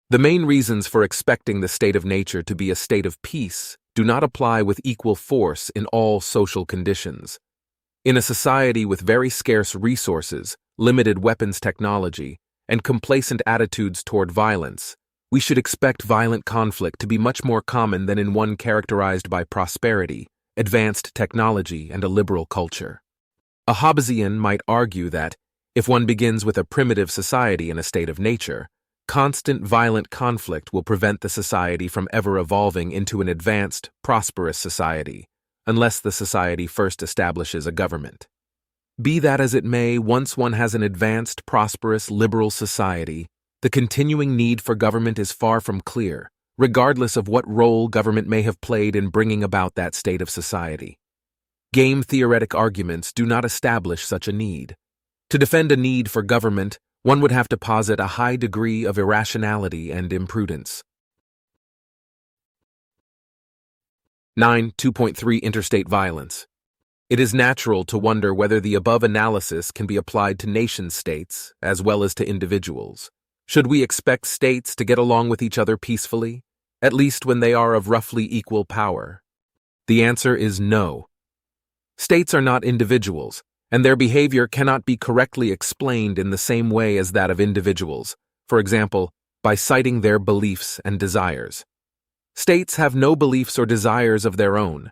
The main reasons for expecting the state of nature to be a state of peace do not apply with equal force in all social conditions. In a society with very scarce resources, limited weapons technology, and complacent attitudes toward violence, we should expect violent conflict to be much more common than in one characterized by prosperity, advanced technology, and a liberal culture. A Hobbesian might argue that, if one begins with a primitive society in a state of nature, constant violent conflict will prevent the society from ever evolving into an advanced, prosperous society, unless the society first establishes a government. Be that as it may, once one has an advanced, prosperous, liberal society, the continuing need for government is far from clear, regardless of what role government may have played in bringing about that state of society. Game-theoretic arguments do not establish such a need. To defend a need for government, one would have to posit a high degree of irrationality and imprudence. 9. 2.3 Interstate violence. It is natural to wonder whether the above analysis can be applied to nation-states as well as to individuals. Should we expect states to get along with each other peacefully, at least when they are of roughly equal power? The answer is no. States are not individuals, and their behavior cannot be correctly explained in the same way as that of individuals, for example, by citing their beliefs and desires. States have no beliefs or desires of their own.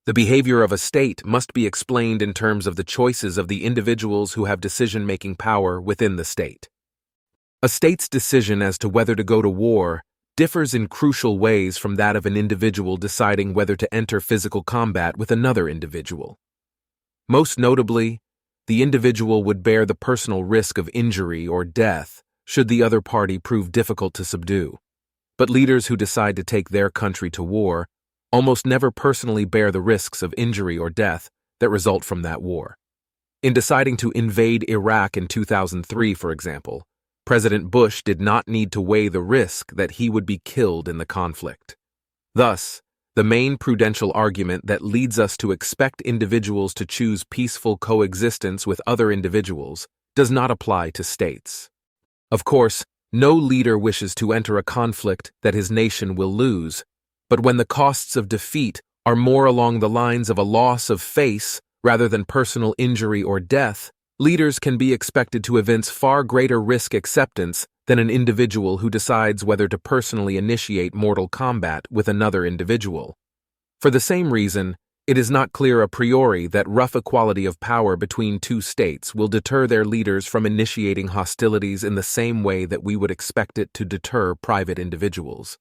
The behavior of a state must be explained in terms of the choices of the individuals who have decision-making power within the state. A state's decision as to whether to go to war differs in crucial ways from that of an individual deciding whether to enter physical combat with another individual. Most notably, the individual would bear the personal risk of injury or death should the other party prove difficult to subdue. But leaders who decide to take their country to war almost never personally bear the risks of injury or death that result from that war. In deciding to invade Iraq in 2003, for example, President Bush did not need to weigh the risk that he would be killed in the conflict. Thus, the main prudential argument that leads us to expect individuals to choose peaceful coexistence with other individuals does not apply to states. Of course, No leader wishes to enter a conflict that his nation will lose, but when the costs of defeat are more along the lines of a loss of face rather than personal injury or death, leaders can be expected to evince far greater risk acceptance than an individual who decides whether to personally initiate mortal combat with another individual. For the same reason, it is not clear a priori that rough equality of power between two states will deter their leaders from initiating hostilities in the same way that we would expect it to deter private individuals.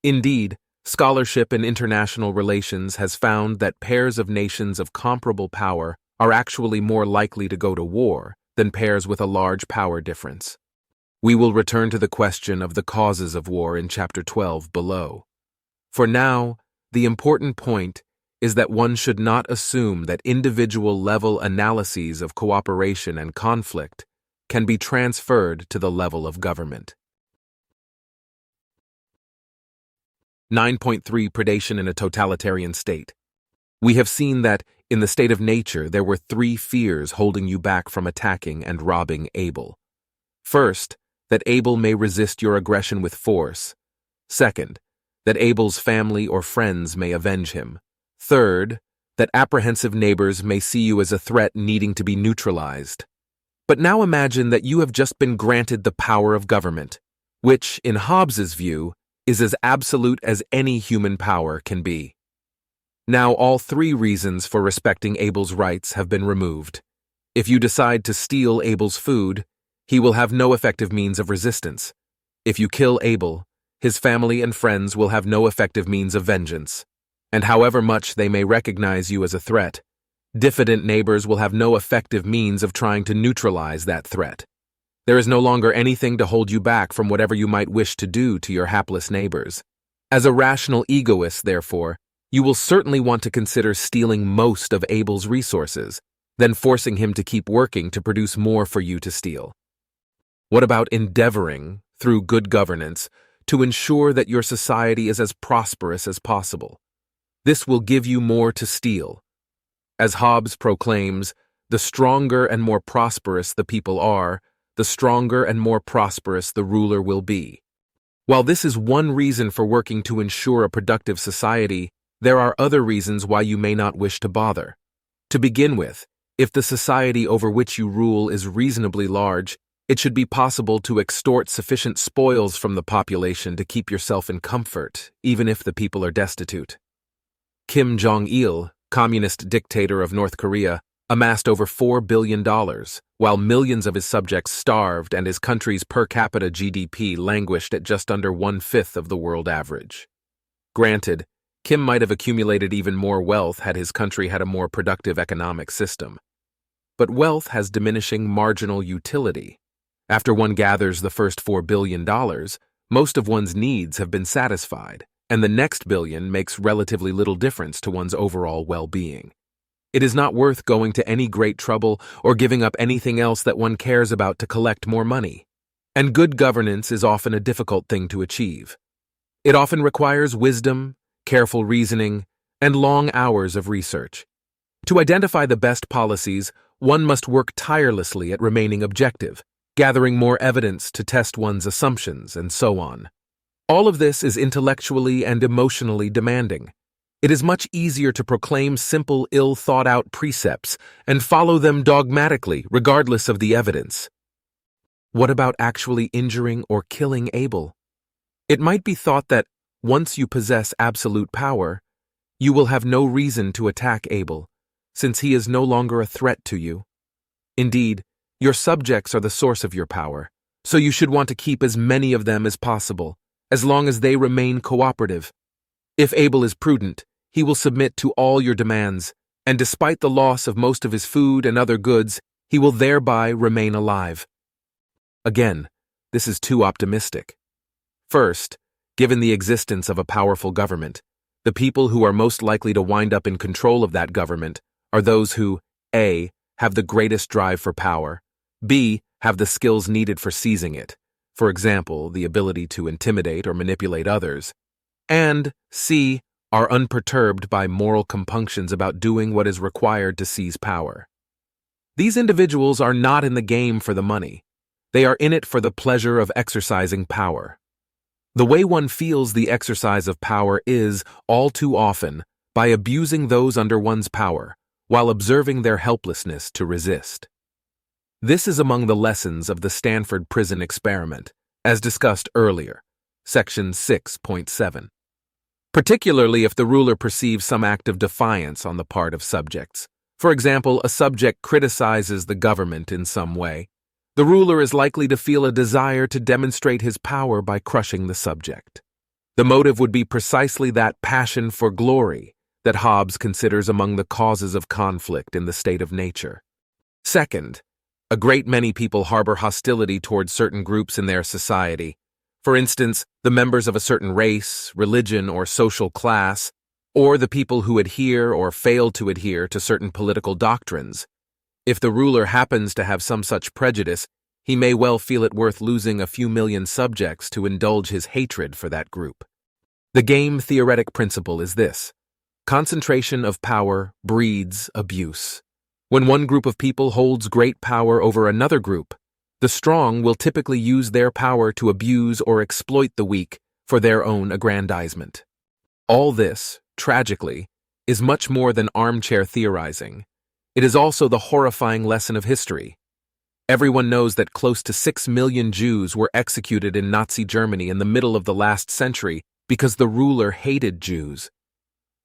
Indeed, scholarship in international relations has found that pairs of nations of comparable power are actually more likely to go to war than pairs with a large power difference. We will return to the question of the causes of war in Chapter 12 below. For now, the important point is that one should not assume that individual-level analyses of cooperation and conflict can be transferred to the level of government. 9.3 Predation in a totalitarian state. We have seen that, in the state of nature, there were three fears holding you back from attacking and robbing Abel. First, that Abel may resist your aggression with force. Second, that Abel's family or friends may avenge him. Third, that apprehensive neighbors may see you as a threat needing to be neutralized. But now imagine that you have just been granted the power of government, which, in Hobbes's view, is as absolute as any human power can be. Now all three reasons for respecting Abel's rights have been removed. If you decide to steal Abel's food, he will have no effective means of resistance. If you kill Abel, his family and friends will have no effective means of vengeance. And however much they may recognize you as a threat, diffident neighbors will have no effective means of trying to neutralize that threat. There is no longer anything to hold you back from whatever you might wish to do to your hapless neighbors. As a rational egoist, therefore, you will certainly want to consider stealing most of Abel's resources, then forcing him to keep working to produce more for you to steal. What about endeavoring, through good governance, to ensure that your society is as prosperous as possible? This will give you more to steal. As Hobbes proclaims, the stronger and more prosperous the people are, the stronger and more prosperous the ruler will be. While this is one reason for working to ensure a productive society, there are other reasons why you may not wish to bother. To begin with, if the society over which you rule is reasonably large, it should be possible to extort sufficient spoils from the population to keep yourself in comfort, even if the people are destitute. Kim Jong-il, communist dictator of North Korea, amassed over $4 billion, while millions of his subjects starved and his country's per capita GDP languished at just under 1/5 of the world average. Granted, Kim might have accumulated even more wealth had his country had a more productive economic system. But wealth has diminishing marginal utility. After one gathers the first $4 billion, most of one's needs have been satisfied, and the next billion makes relatively little difference to one's overall well-being. It is not worth going to any great trouble or giving up anything else that one cares about to collect more money. And good governance is often a difficult thing to achieve. It often requires wisdom, careful reasoning, and long hours of research. To identify the best policies, one must work tirelessly at remaining objective, gathering more evidence to test one's assumptions, and so on. All of this is intellectually and emotionally demanding. It is much easier to proclaim simple, ill-thought-out precepts and follow them dogmatically, regardless of the evidence. What about actually injuring or killing Abel? It might be thought that, once you possess absolute power, you will have no reason to attack Abel, since he is no longer a threat to you. Indeed, your subjects are the source of your power, so you should want to keep as many of them as possible, as long as they remain cooperative. If Abel is prudent, he will submit to all your demands, and despite the loss of most of his food and other goods, he will thereby remain alive. Again, this is too optimistic. First, given the existence of a powerful government, the people who are most likely to wind up in control of that government are those who, A, have the greatest drive for power, B, have the skills needed for seizing it, for example, the ability to intimidate or manipulate others, and C, are unperturbed by moral compunctions about doing what is required to seize power. These individuals are not in the game for the money. They are in it for the pleasure of exercising power. The way one feels the exercise of power is, all too often, by abusing those under one's power, while observing their helplessness to resist. This is among the lessons of the Stanford prison experiment, as discussed earlier, section 6.7. Particularly if the ruler perceives some act of defiance on the part of subjects. For example, a subject criticizes the government in some way. The ruler is likely to feel a desire to demonstrate his power by crushing the subject. The motive would be precisely that passion for glory that Hobbes considers among the causes of conflict in the state of nature. Second, a great many people harbor hostility towards certain groups in their society. For instance, the members of a certain race, religion, or social class, or the people who adhere or fail to adhere to certain political doctrines. If the ruler happens to have some such prejudice, he may well feel it worth losing a few million subjects to indulge his hatred for that group. The game theoretic principle is this: concentration of power breeds abuse. When one group of people holds great power over another group, the strong will typically use their power to abuse or exploit the weak for their own aggrandizement. All this, tragically, is much more than armchair theorizing. It is also the horrifying lesson of history. Everyone knows that close to 6 million Jews were executed in Nazi Germany in the middle of the last century because the ruler hated Jews.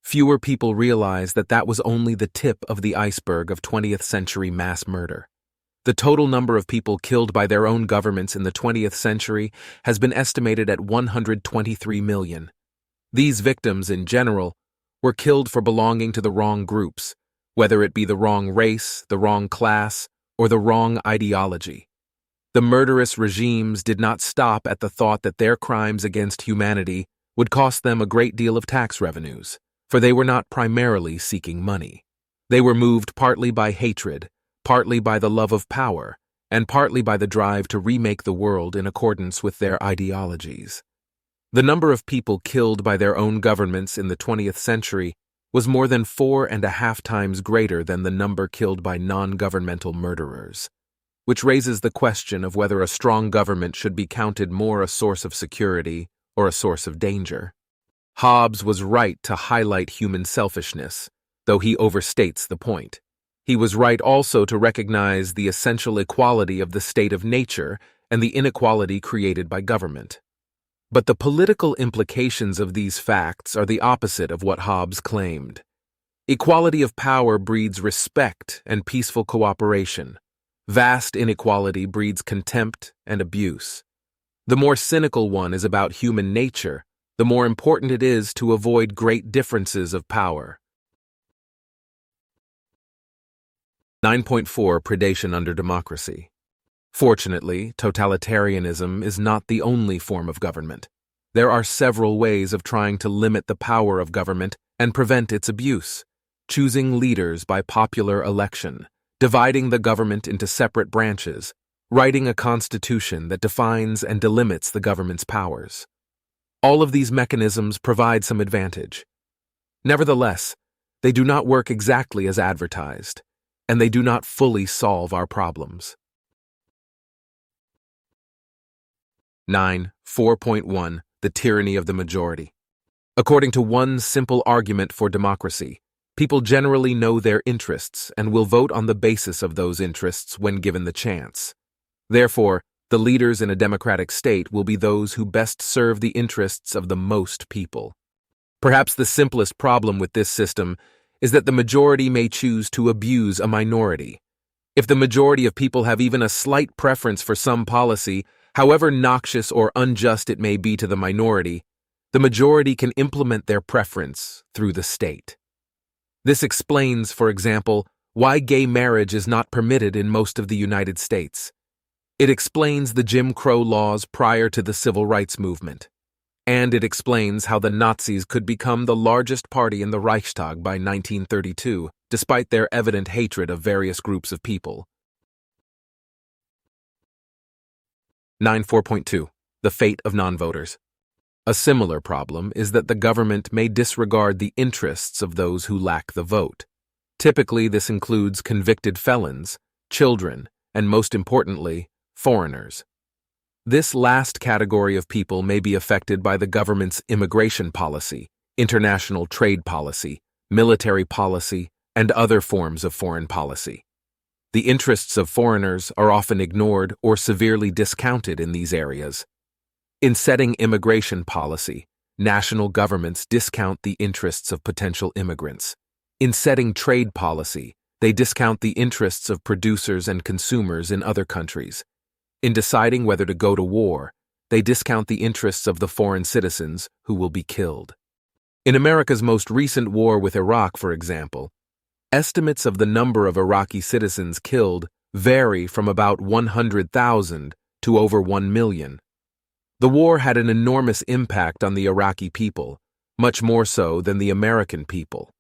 Fewer people realize that that was only the tip of the iceberg of 20th century mass murder. The total number of people killed by their own governments in the 20th century has been estimated at 123 million. These victims, in general, were killed for belonging to the wrong groups, whether it be the wrong race, the wrong class, or the wrong ideology. The murderous regimes did not stop at the thought that their crimes against humanity would cost them a great deal of tax revenues, for they were not primarily seeking money. They were moved partly by hatred, partly by the love of power, and partly by the drive to remake the world in accordance with their ideologies. The number of people killed by their own governments in the 20th century was more than 4.5 times greater than the number killed by non-governmental murderers, which raises the question of whether a strong government should be counted more a source of security or a source of danger. Hobbes was right to highlight human selfishness, though he overstates the point. He was right also to recognize the essential equality of the state of nature and the inequality created by government. But the political implications of these facts are the opposite of what Hobbes claimed. Equality of power breeds respect and peaceful cooperation. Vast inequality breeds contempt and abuse. The more cynical one is about human nature, the more important it is to avoid great differences of power. 9.4 Predation under democracy. Fortunately, totalitarianism is not the only form of government. There are several ways of trying to limit the power of government and prevent its abuse: choosing leaders by popular election, dividing the government into separate branches, writing a constitution that defines and delimits the government's powers. All of these mechanisms provide some advantage. Nevertheless, they do not work exactly as advertised, and they do not fully solve our problems. 4.1 The tyranny of the majority. According to one simple argument for democracy, people generally know their interests and will vote on the basis of those interests when given the chance. Therefore, the leaders in a democratic state will be those who best serve the interests of the most people. Perhaps the simplest problem with this system is that the majority may choose to abuse a minority. If the majority of people have even a slight preference for some policy, however noxious or unjust it may be to the majority can implement their preference through the state. This explains, for example, why gay marriage is not permitted in most of the United States. It explains the Jim Crow laws prior to the Civil Rights Movement. And it explains how the Nazis could become the largest party in the Reichstag by 1932, despite their evident hatred of various groups of people. 9.4.2 The fate of non-voters. A similar problem is that the government may disregard the interests of those who lack the vote. Typically, this includes convicted felons, children, and most importantly, Foreigners. This last category of people may be affected by the government's immigration policy, international trade policy, military policy, and other forms of foreign policy. The interests of foreigners are often ignored or severely discounted in these areas. In setting immigration policy, national governments discount the interests of potential immigrants. In setting trade policy, they discount the interests of producers and consumers in other countries. In deciding whether to go to war, they discount the interests of the foreign citizens who will be killed. In America's most recent war with Iraq, for example, estimates of the number of Iraqi citizens killed vary from about 100,000 to over 1 million. The war had an enormous impact on the Iraqi people, much more so than the American people.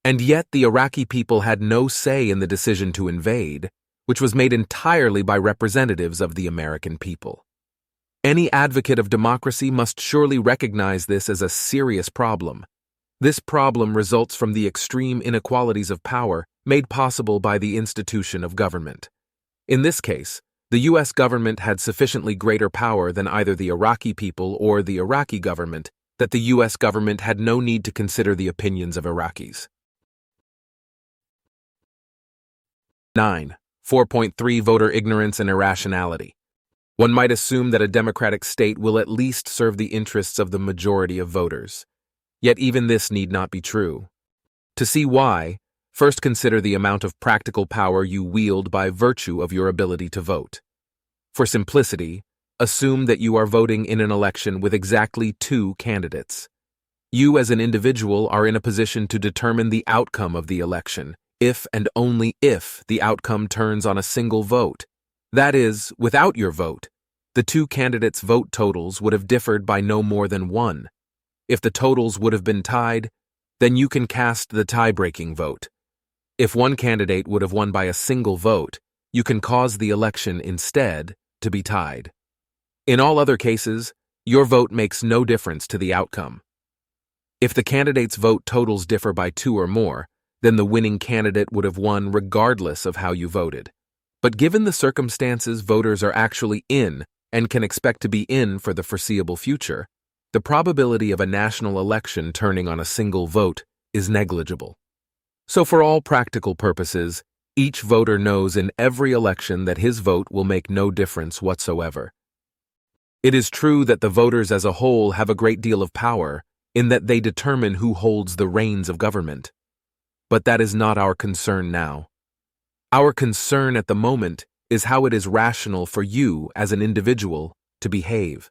And yet the Iraqi people had no say in the decision to invade, which was made entirely by representatives of the American people. Any advocate of democracy must surely recognize this as a serious problem. This problem results from the extreme inequalities of power made possible by the institution of government. In this case, the U.S. government had sufficiently greater power than either the Iraqi people or the Iraqi government that the U.S. government had no need to consider the opinions of Iraqis. 9. 4.3 Voter ignorance and irrationality. One might assume that a democratic state will at least serve the interests of the majority of voters. Yet even this need not be true. To see why, first consider the amount of practical power you wield by virtue of your ability to vote. For simplicity, assume that you are voting in an election with exactly 2 candidates. You as an individual are in a position to determine the outcome of the election, if and only if the outcome turns on a single vote. That is, without your vote, the 2 candidates' vote totals would have differed by no more than 1. If the totals would have been tied, then you can cast the tie-breaking vote. If one candidate would have won by a single vote, you can cause the election instead to be tied. In all other cases, your vote makes no difference to the outcome. If the candidate's vote totals differ by 2 or more, then the winning candidate would have won regardless of how you voted. But given the circumstances voters are actually in and can expect to be in for the foreseeable future, the probability of a national election turning on a single vote is negligible. So for all practical purposes, each voter knows in every election that his vote will make no difference whatsoever. It is true that the voters as a whole have a great deal of power in that they determine who holds the reins of government. But that is not our concern now. Our concern at the moment is how it is rational for you as an individual to behave.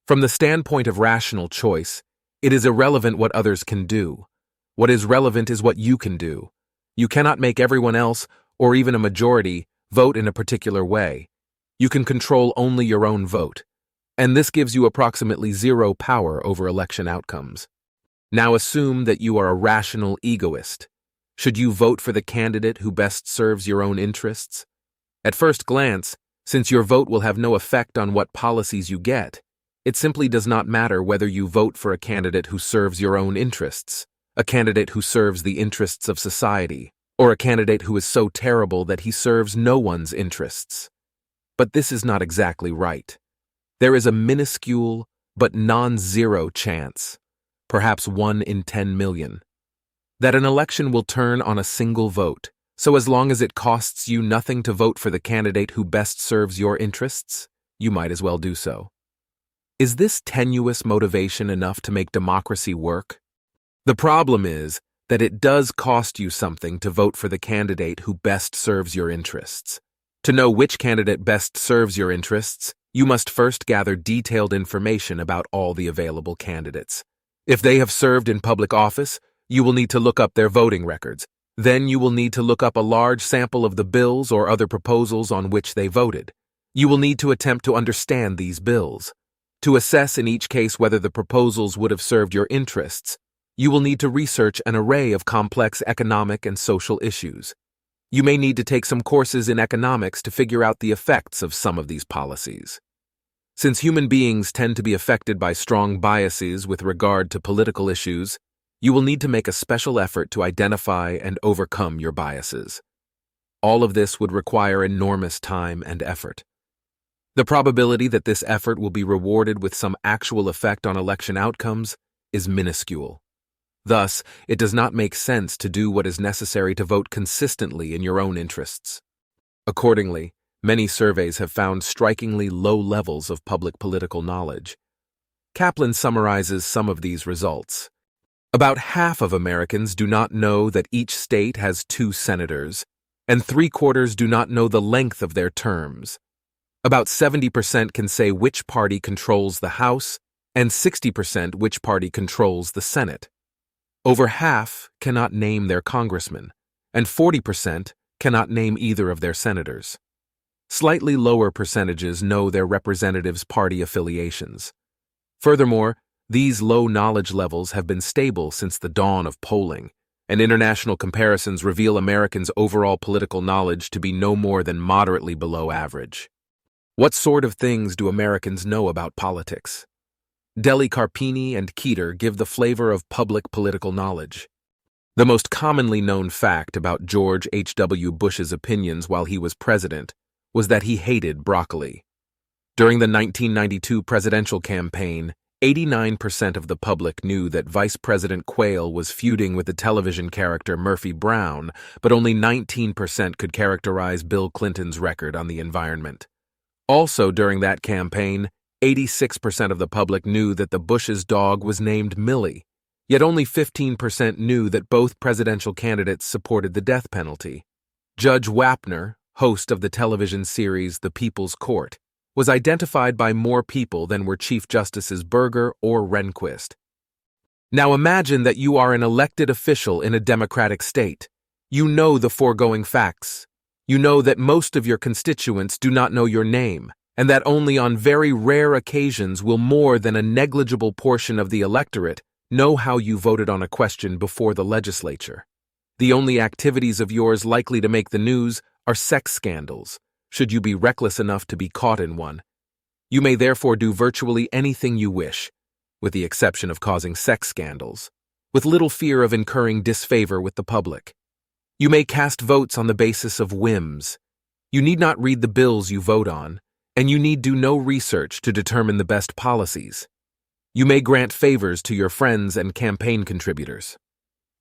From the standpoint of rational choice, it is irrelevant what others can do. What is relevant is what you can do. You cannot make everyone else, or even a majority, vote in a particular way. You can control only your own vote, and this gives you approximately 0 power over election outcomes. Now assume that you are a rational egoist. Should you vote for the candidate who best serves your own interests? At first glance, since your vote will have no effect on what policies you get, it simply does not matter whether you vote for a candidate who serves your own interests, a candidate who serves the interests of society, or a candidate who is so terrible that he serves no one's interests. But this is not exactly right. There is a minuscule but non-zero chance, perhaps 1 in 10 million, that an election will turn on a single vote. So as long as it costs you nothing to vote for the candidate who best serves your interests, you might as well do so. Is this tenuous motivation enough to make democracy work? The problem is that it does cost you something to vote for the candidate who best serves your interests. To know which candidate best serves your interests, you must first gather detailed information about all the available candidates. If they have served in public office, you will need to look up their voting records. Then you will need to look up a large sample of the bills or other proposals on which they voted. You will need to attempt to understand these bills. To assess in each case whether the proposals would have served your interests, you will need to research an array of complex economic and social issues. You may need to take some courses in economics to figure out the effects of some of these policies. Since human beings tend to be affected by strong biases with regard to political issues, you will need to make a special effort to identify and overcome your biases. All of this would require enormous time and effort. The probability that this effort will be rewarded with some actual effect on election outcomes is minuscule. Thus, it does not make sense to do what is necessary to vote consistently in your own interests. Accordingly, many surveys have found strikingly low levels of public political knowledge. Kaplan summarizes some of these results. About half of Americans do not know that each state has 2 senators, and 3/4 do not know the length of their terms. About 70% can say which party controls the House, and 60% which party controls the Senate. Over half cannot name their congressman, and 40% cannot name either of their senators. Slightly lower percentages know their representatives' party affiliations. Furthermore, these low knowledge levels have been stable since the dawn of polling, and international comparisons reveal Americans' overall political knowledge to be no more than moderately below average. What sort of things do Americans know about politics? Deli Carpini and Keeter give the flavor of public political knowledge. The most commonly known fact about George H.W. Bush's opinions while he was president was that he hated broccoli. During the 1992 presidential campaign, 89% of the public knew that Vice President Quayle was feuding with the television character Murphy Brown, but only 19% could characterize Bill Clinton's record on the environment. Also during that campaign, 86% of the public knew that the Bush's dog was named Millie, yet only 15% knew that both presidential candidates supported the death penalty. Judge Wapner, host of the television series The People's Court, was identified by more people than were Chief Justices Berger or Rehnquist. Now imagine that you are an elected official in a democratic state. You know the foregoing facts. You know that most of your constituents do not know your name, and that only on very rare occasions will more than a negligible portion of the electorate know how you voted on a question before the legislature. The only activities of yours likely to make the news are sex scandals, should you be reckless enough to be caught in one. You may therefore do virtually anything you wish, with the exception of causing sex scandals, with little fear of incurring disfavor with the public. You may cast votes on the basis of whims. You need not read the bills you vote on, and you need do no research to determine the best policies. You may grant favors to your friends and campaign contributors.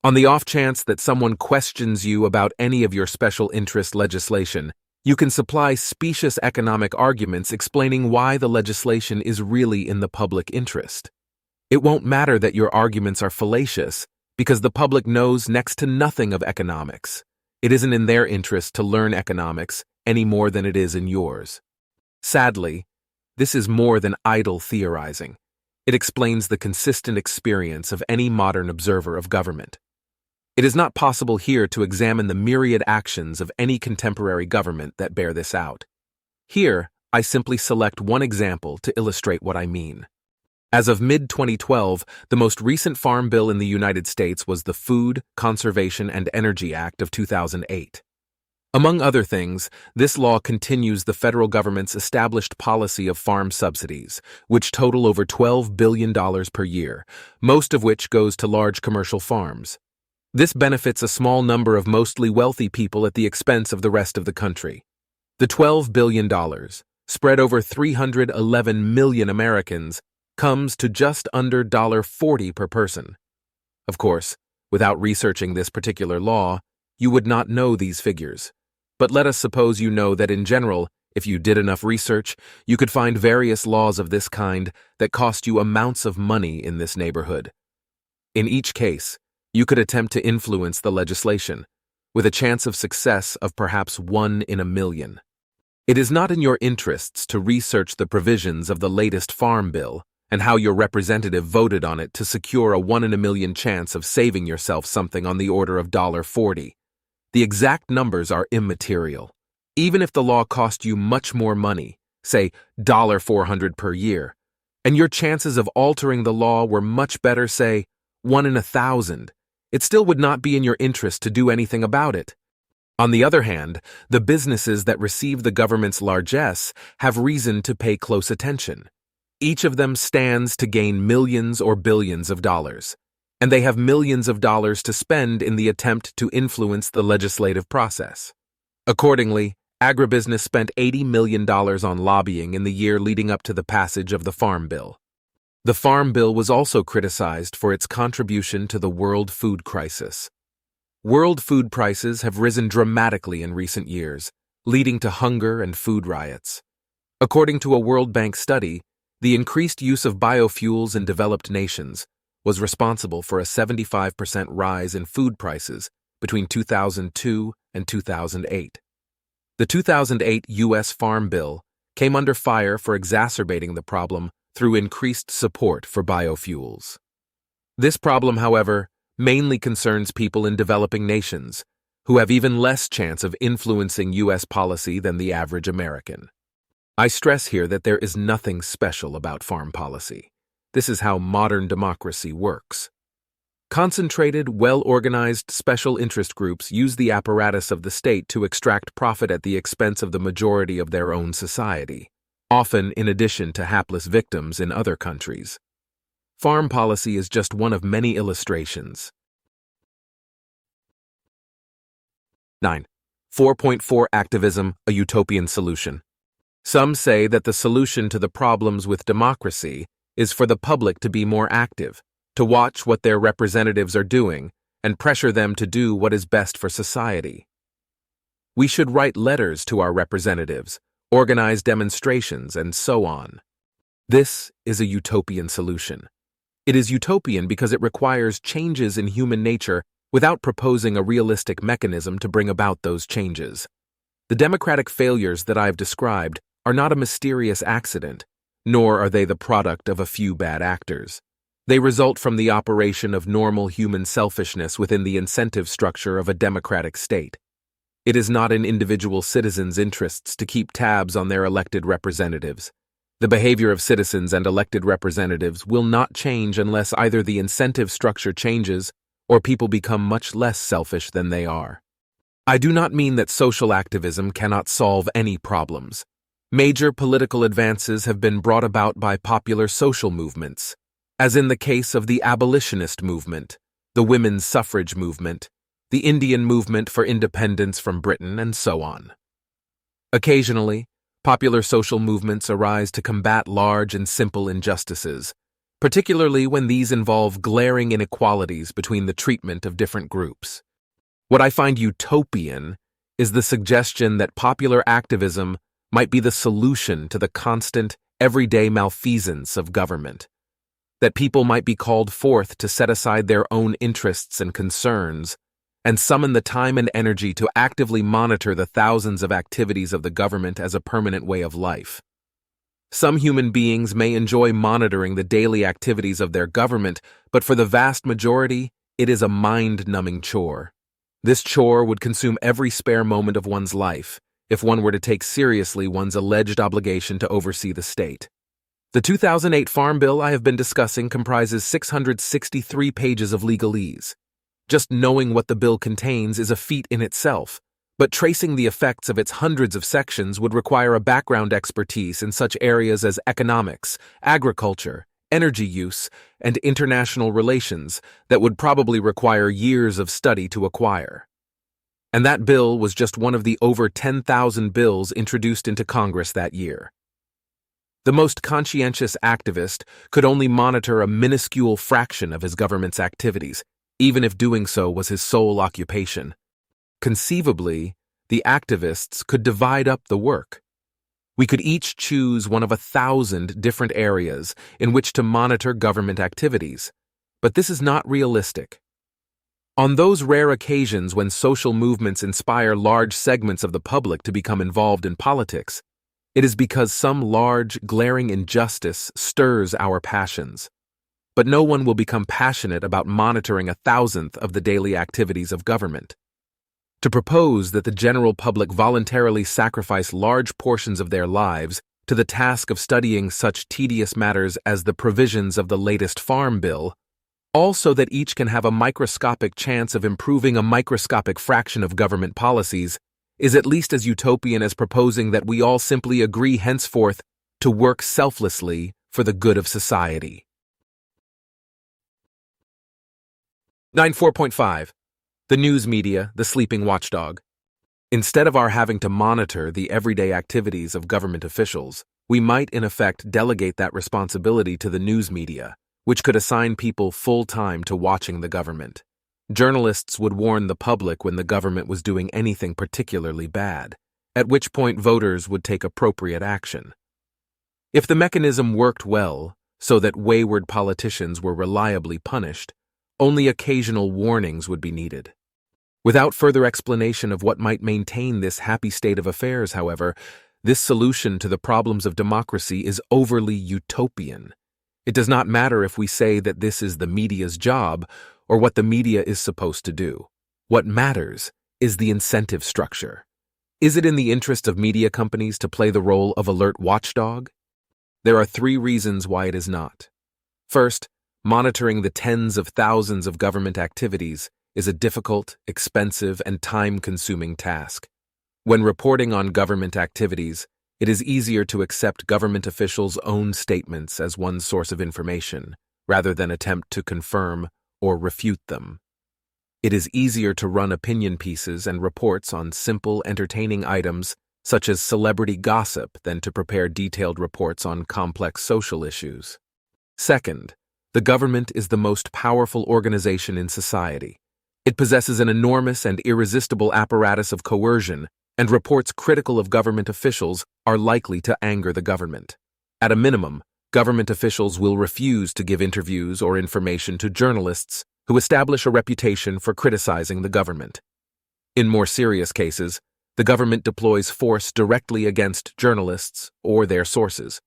On the off chance that someone questions you about any of your special interest legislation, you can supply specious economic arguments explaining why the legislation is really in the public interest. It won't matter that your arguments are fallacious, because the public knows next to nothing of economics. It isn't in their interest to learn economics any more than it is in yours. Sadly, this is more than idle theorizing. It explains the consistent experience of any modern observer of government. It is not possible here to examine the myriad actions of any contemporary government that bear this out. Here, I simply select one example to illustrate what I mean. As of mid-2012, the most recent farm bill in the United States was the Food, Conservation, and Energy Act of 2008. Among other things, this law continues the federal government's established policy of farm subsidies, which total over $12 billion per year, most of which goes to large commercial farms. This benefits a small number of mostly wealthy people at the expense of the rest of the country. The $12 billion, spread over 311 million Americans, comes to just under $1.40 per person. Of course, without researching this particular law, you would not know these figures. But let us suppose you know that in general, if you did enough research, you could find various laws of this kind that cost you amounts of money in this neighborhood. In each case, you could attempt to influence the legislation, with a chance of success of perhaps 1 in a million. It is not in your interests to research the provisions of the latest farm bill and how your representative voted on it to secure a 1 in a million chance of saving yourself something on the order of $1.40. The exact numbers are immaterial. Even if the law cost you much more money, say $400 per year, and your chances of altering the law were much better, say 1 in 1,000, it still would not be in your interest to do anything about it. On the other hand, the businesses that receive the government's largesse have reason to pay close attention. Each of them stands to gain millions or billions of dollars, and they have millions of dollars to spend in the attempt to influence the legislative process. Accordingly, Agribusiness spent $80 million on lobbying in the year leading up to the passage of the Farm Bill. The Farm Bill was also criticized for its contribution to the world food crisis. World food prices have risen dramatically in recent years, leading to hunger and food riots. According to a World Bank study, the increased use of biofuels in developed nations was responsible for a 75% rise in food prices between 2002 and 2008. The 2008 U.S. Farm Bill came under fire for exacerbating the problem through increased support for biofuels. This problem, however, mainly concerns people in developing nations, who have even less chance of influencing U.S. policy than the average American. I stress here that there is nothing special about farm policy. This is how modern democracy works. Concentrated, well-organized special interest groups use the apparatus of the state to extract profit at the expense of the majority of their own society, often in addition to hapless victims in other countries. Farm policy is just one of many illustrations. 9. 4.4 Activism, a utopian solution. Some say that the solution to the problems with democracy is for the public to be more active, to watch what their representatives are doing, and pressure them to do what is best for society. We should write letters to our representatives, organize demonstrations, and so on. This is a utopian solution. It is utopian because it requires changes in human nature without proposing a realistic mechanism to bring about those changes. The democratic failures that I've described are not a mysterious accident, nor are they the product of a few bad actors. They result from the operation of normal human selfishness within the incentive structure of a democratic state. It is not in individual citizens' interests to keep tabs on their elected representatives. The behavior of citizens and elected representatives will not change unless either the incentive structure changes or people become much less selfish than they are. I do not mean that social activism cannot solve any problems. Major political advances have been brought about by popular social movements, as in the case of the abolitionist movement, the women's suffrage movement, the Indian movement for independence from Britain, and so on. Occasionally, popular social movements arise to combat large and simple injustices, particularly when these involve glaring inequalities between the treatment of different groups. What I find utopian is the suggestion that popular activism might be the solution to the constant, everyday malfeasance of government, that people might be called forth to set aside their own interests and concerns and summon the time and energy to actively monitor the thousands of activities of the government as a permanent way of life. Some human beings may enjoy monitoring the daily activities of their government, but for the vast majority, it is a mind-numbing chore. This chore would consume every spare moment of one's life if one were to take seriously one's alleged obligation to oversee the state. The 2008 Farm Bill I have been discussing comprises 663 pages of legalese. Just knowing what the bill contains is a feat in itself, but tracing the effects of its hundreds of sections would require a background expertise in such areas as economics, agriculture, energy use, and international relations that would probably require years of study to acquire. And that bill was just one of the over 10,000 bills introduced into Congress that year. The most conscientious activist could only monitor a minuscule fraction of his government's activities, even if doing so was his sole occupation. Conceivably, the activists could divide up the work. We could each choose one of 1,000 different areas in which to monitor government activities, but this is not realistic. On those rare occasions when social movements inspire large segments of the public to become involved in politics, it is because some large, glaring injustice stirs our passions. But no one will become passionate about monitoring 1,000th of the daily activities of government. To propose that the general public voluntarily sacrifice large portions of their lives to the task of studying such tedious matters as the provisions of the latest Farm Bill, also that each can have a microscopic chance of improving a microscopic fraction of government policies, is at least as utopian as proposing that we all simply agree henceforth to work selflessly for the good of society. 9.4.5. The news media, the sleeping watchdog. Instead of our having to monitor the everyday activities of government officials, we might in effect delegate that responsibility to the news media, which could assign people full time to watching the government. Journalists would warn the public when the government was doing anything particularly bad, at which point voters would take appropriate action. If the mechanism worked well, so that wayward politicians were reliably punished, only occasional warnings would be needed. Without further explanation of what might maintain this happy state of affairs, however, this solution to the problems of democracy is overly utopian. It does not matter if we say that this is the media's job or what the media is supposed to do. What matters is the incentive structure. Is it in the interest of media companies to play the role of alert watchdog? There are 3 reasons why it is not. First, monitoring the tens of thousands of government activities is a difficult, expensive, and time-consuming task. When reporting on government activities, it is easier to accept government officials' own statements as one source of information, rather than attempt to confirm or refute them. It is easier to run opinion pieces and reports on simple, entertaining items such as celebrity gossip than to prepare detailed reports on complex social issues. Second, the government is the most powerful organization in society. It possesses an enormous and irresistible apparatus of coercion, and reports critical of government officials are likely to anger the government. At a minimum, government officials will refuse to give interviews or information to journalists who establish a reputation for criticizing the government. In more serious cases, the government deploys force directly against journalists or their sources.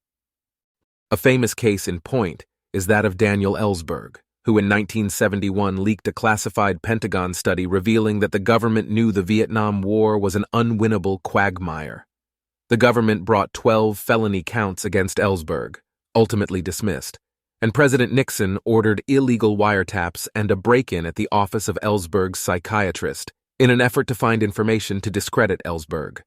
A famous case in point is that of Daniel Ellsberg, who in 1971 leaked a classified Pentagon study revealing that the government knew the Vietnam War was an unwinnable quagmire. The government brought 12 felony counts against Ellsberg, ultimately dismissed, and President Nixon ordered illegal wiretaps and a break-in at the office of Ellsberg's psychiatrist in an effort to find information to discredit Ellsberg.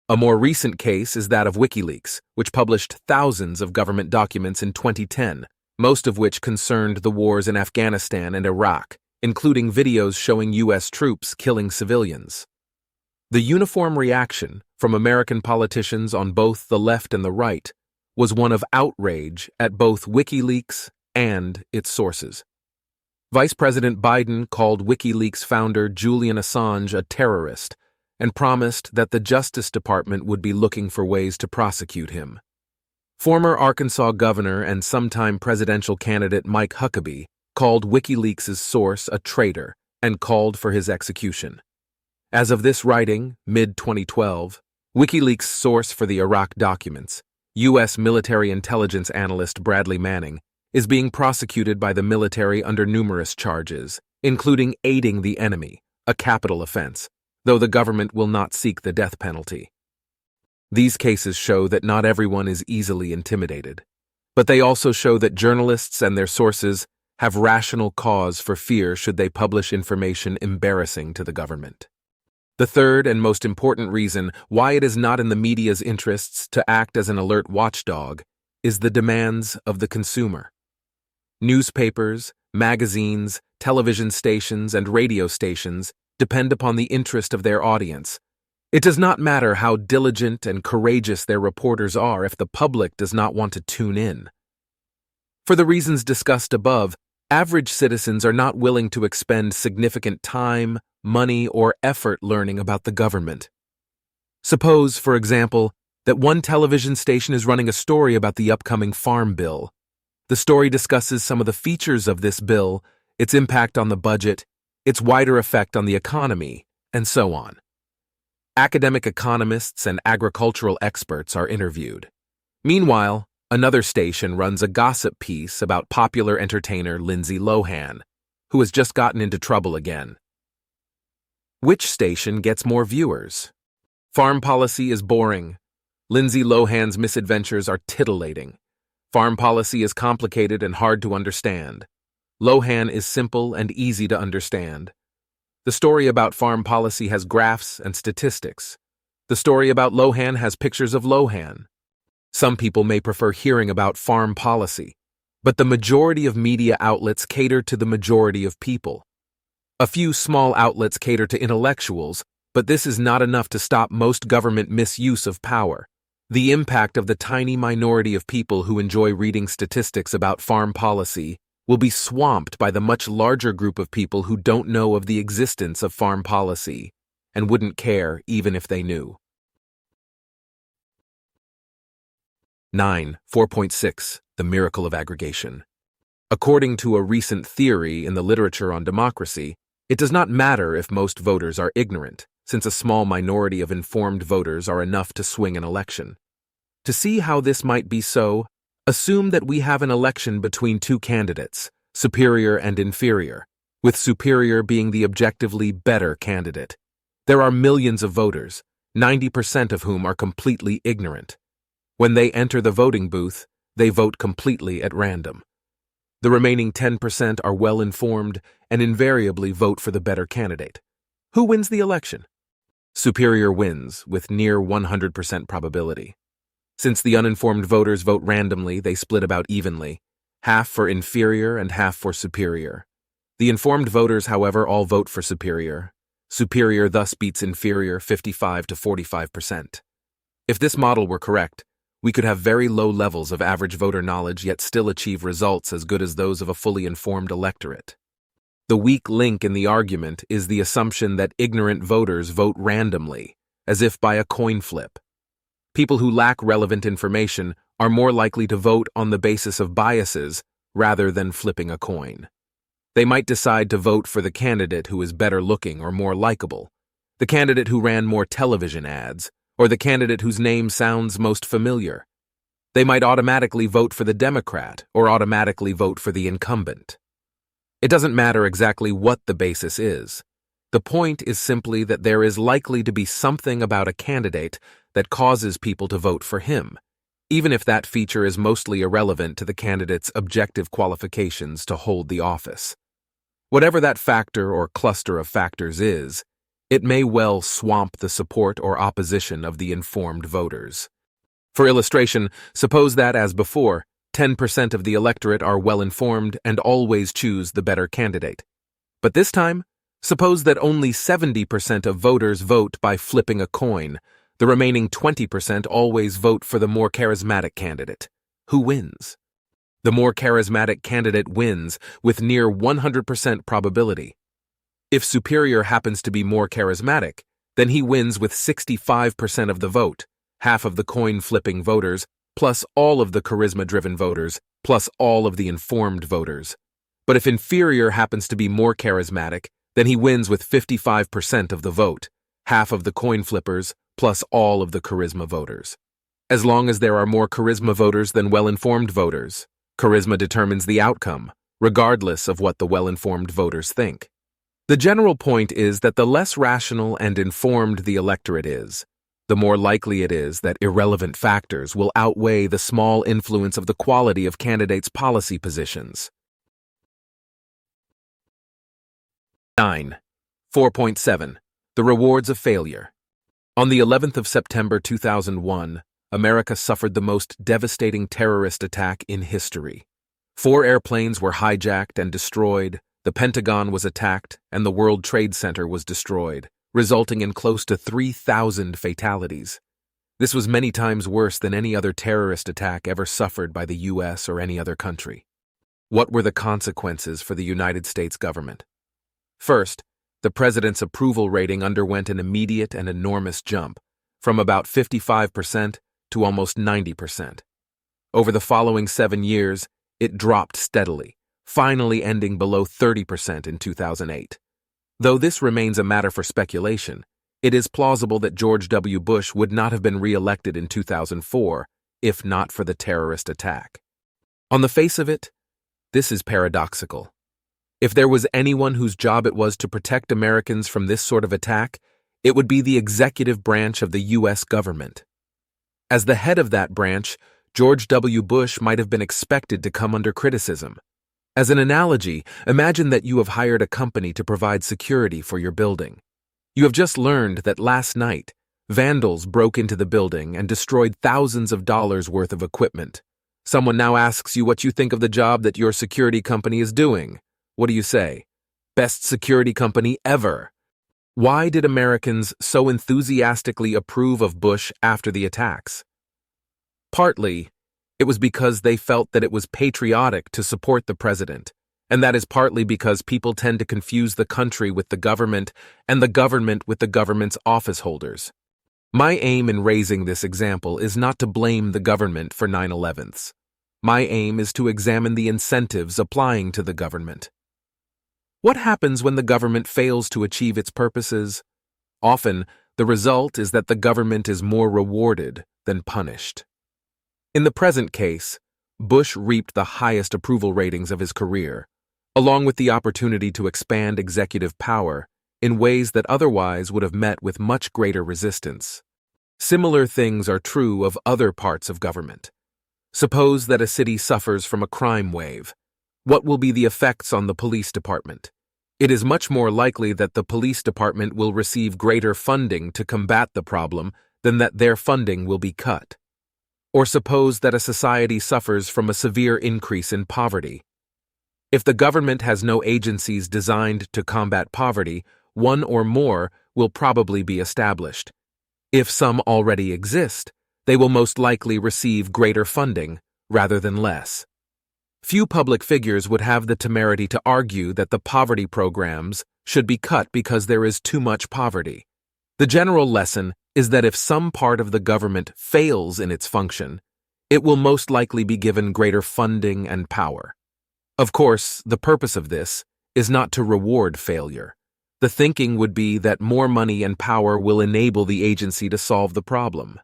A more recent case is that of WikiLeaks, which published thousands of government documents in 2010, most of which concerned the wars in Afghanistan and Iraq, including videos showing U.S. troops killing civilians. The uniform reaction from American politicians on both the left and the right was one of outrage at both WikiLeaks and its sources. Vice President Biden called WikiLeaks founder Julian Assange a terrorist and promised that the Justice Department would be looking for ways to prosecute him. Former Arkansas governor and sometime presidential candidate Mike Huckabee called WikiLeaks' source a traitor and called for his execution. As of this writing, mid-2012, WikiLeaks' source for the Iraq documents, U.S. military intelligence analyst Bradley Manning, is being prosecuted by the military under numerous charges, including aiding the enemy, a capital offense, though the government will not seek the death penalty. These cases show that not everyone is easily intimidated, but they also show that journalists and their sources have rational cause for fear should they publish information embarrassing to the government. The third and most important reason why it is not in the media's interests to act as an alert watchdog is the demands of the consumer. Newspapers, magazines, television stations, and radio stations depend upon the interest of their audience. It does not matter how diligent and courageous their reporters are if the public does not want to tune in. For the reasons discussed above, average citizens are not willing to expend significant time, money, or effort learning about the government. Suppose, for example, that one television station is running a story about the upcoming farm bill. The story discusses some of the features of this bill, its impact on the budget, its wider effect on the economy, and so on. Academic economists and agricultural experts are interviewed. Meanwhile, another station runs a gossip piece about popular entertainer Lindsay Lohan, who has just gotten into trouble again. Which station gets more viewers? Farm policy is boring. Lindsay Lohan's misadventures are titillating. Farm policy is complicated and hard to understand. Lohan is simple and easy to understand. The story about farm policy has graphs and statistics. The story about Lohan has pictures of Lohan. Some people may prefer hearing about farm policy, but the majority of media outlets cater to the majority of people. A few small outlets cater to intellectuals, But this is not enough to stop most government misuse of power. The impact of the tiny minority of people who enjoy reading statistics about farm policy will be swamped by the much larger group of people who don't know of the existence of farm policy and wouldn't care even if they knew. 4.6. The miracle of aggregation. According to a recent theory in the literature on democracy, it does not matter if most voters are ignorant, since a small minority of informed voters are enough to swing an election. To see how this might be so, assume that we have an election between two candidates, superior and inferior, with superior being the objectively better candidate. There are millions of voters, 90% of whom are completely ignorant. When they enter the voting booth, they vote completely at random. The remaining 10% are well-informed and invariably vote for the better candidate. Who wins the election? Superior wins, with near 100% probability. Since the uninformed voters vote randomly, they split about evenly, half for inferior and half for superior. The informed voters, however, all vote for superior. Superior thus beats inferior 55 to 45%. If this model were correct, we could have very low levels of average voter knowledge yet still achieve results as good as those of a fully informed electorate. The weak link in the argument is the assumption that ignorant voters vote randomly, as if by a coin flip. People who lack relevant information are more likely to vote on the basis of biases rather than flipping a coin. They might decide to vote for the candidate who is better looking or more likable, the candidate who ran more television ads, or the candidate whose name sounds most familiar. They might automatically vote for the Democrat or automatically vote for the incumbent. It doesn't matter exactly what the basis is. The point is simply that there is likely to be something about a candidate that causes people to vote for him, even if that feature is mostly irrelevant to the candidate's objective qualifications to hold the office. Whatever that factor or cluster of factors is, it may well swamp the support or opposition of the informed voters. For illustration, suppose that, as before, 10% of the electorate are well-informed and always choose the better candidate. But this time, suppose that only 70% of voters vote by flipping a coin. The remaining 20% always vote for the more charismatic candidate. Who wins? The more charismatic candidate wins with near 100% probability. If superior happens to be more charismatic, then he wins with 65% of the vote, half of the coin-flipping voters, plus all of the charisma-driven voters, plus all of the informed voters. But if inferior happens to be more charismatic, then he wins with 55% of the vote, half of the coin flippers, plus all of the charisma voters. As long as there are more charisma voters than well-informed voters, charisma determines the outcome, regardless of what the well-informed voters think. The general point is that the less rational and informed the electorate is, the more likely it is that irrelevant factors will outweigh the small influence of the quality of candidates' policy positions. 4.7. The rewards of failure. On the 11th of September 2001, America suffered the most devastating terrorist attack in history. 4 airplanes were hijacked and destroyed, the Pentagon was attacked, and the World Trade Center was destroyed, resulting in close to 3,000 fatalities. This was many times worse than any other terrorist attack ever suffered by the U.S. or any other country. What were the consequences for the United States government? First, the president's approval rating underwent an immediate and enormous jump, from about 55% to almost 90%. Over the following 7 years, it dropped steadily, finally ending below 30% in 2008. Though this remains a matter for speculation, it is plausible that George W. Bush would not have been re-elected in 2004 if not for the terrorist attack. On the face of it, this is paradoxical. If there was anyone whose job it was to protect Americans from this sort of attack, it would be the executive branch of the U.S. government. As the head of that branch, George W. Bush might have been expected to come under criticism. As an analogy, imagine that you have hired a company to provide security for your building. You have just learned that last night, vandals broke into the building and destroyed thousands of dollars worth of equipment. Someone now asks you what you think of the job that your security company is doing. What do you say? Best security company ever. Why did Americans so enthusiastically approve of Bush after the attacks? Partly, it was because they felt that it was patriotic to support the president, and that is partly because people tend to confuse the country with the government and the government with the government's office holders. My aim in raising this example is not to blame the government for 9/11s. My aim is to examine the incentives applying to the government. What happens when the government fails to achieve its purposes? Often, the result is that the government is more rewarded than punished. In the present case, Bush reaped the highest approval ratings of his career, along with the opportunity to expand executive power in ways that otherwise would have met with much greater resistance. Similar things are true of other parts of government. Suppose that a city suffers from a crime wave. What will be the effects on the police department? It is much more likely that the police department will receive greater funding to combat the problem than that their funding will be cut. Or suppose that a society suffers from a severe increase in poverty. If the government has no agencies designed to combat poverty, one or more will probably be established. If some already exist, they will most likely receive greater funding rather than less. Few public figures would have the temerity to argue that the poverty programs should be cut because there is too much poverty. The general lesson is that if some part of the government fails in its function, it will most likely be given greater funding and power. Of course, the purpose of this is not to reward failure. The thinking would be that more money and power will enable the agency to solve the problem.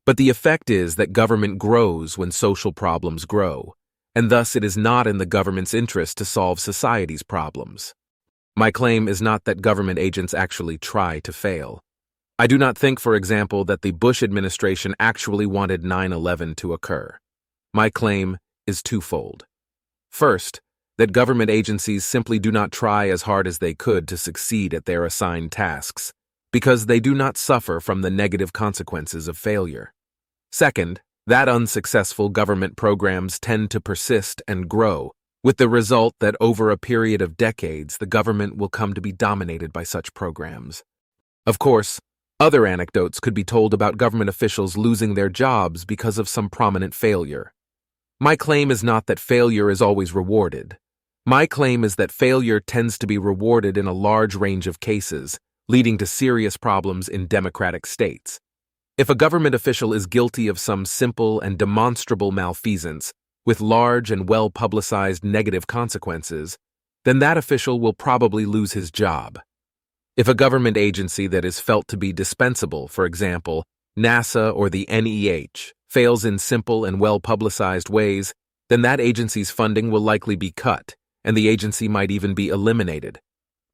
But the effect is that government grows when social problems grow, and thus it is not in the government's interest to solve society's problems. My claim is not that government agents actually try to fail. I do not think, for example, that the Bush administration actually wanted 9/11 to occur. My claim is twofold. First, that government agencies simply do not try as hard as they could to succeed at their assigned tasks, because they do not suffer from the negative consequences of failure. Second, that unsuccessful government programs tend to persist and grow, with the result that over a period of decades the government will come to be dominated by such programs. Of course, other anecdotes could be told about government officials losing their jobs because of some prominent failure. My claim is not that failure is always rewarded. My claim is that failure tends to be rewarded in a large range of cases, leading to serious problems in democratic states. If a government official is guilty of some simple and demonstrable malfeasance, with large and well-publicized negative consequences, then that official will probably lose his job. If a government agency that is felt to be dispensable, for example, NASA or the NEH, fails in simple and well-publicized ways, then that agency's funding will likely be cut, and the agency might even be eliminated.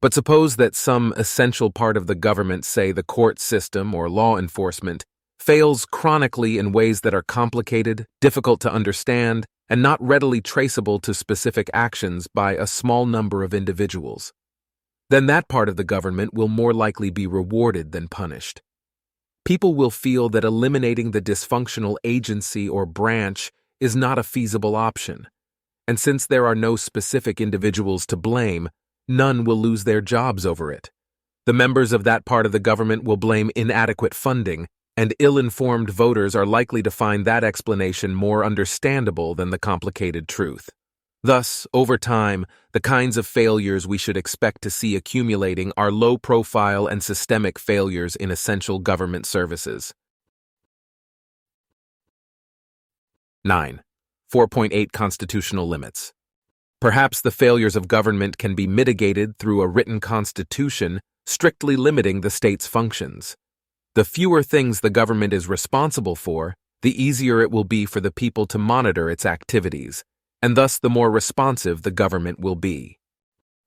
But suppose that some essential part of the government, say the court system or law enforcement, fails chronically in ways that are complicated, difficult to understand, and not readily traceable to specific actions by a small number of individuals. Then that part of the government will more likely be rewarded than punished. People will feel that eliminating the dysfunctional agency or branch is not a feasible option, and since there are no specific individuals to blame, none will lose their jobs over it. The members of that part of the government will blame inadequate funding, and ill-informed voters are likely to find that explanation more understandable than the complicated truth. Thus, over time, the kinds of failures we should expect to see accumulating are low-profile and systemic failures in essential government services. 9. 4.8 Constitutional limits. Perhaps the failures of government can be mitigated through a written constitution strictly limiting the state's functions. The fewer things the government is responsible for, the easier it will be for the people to monitor its activities, and thus the more responsive the government will be.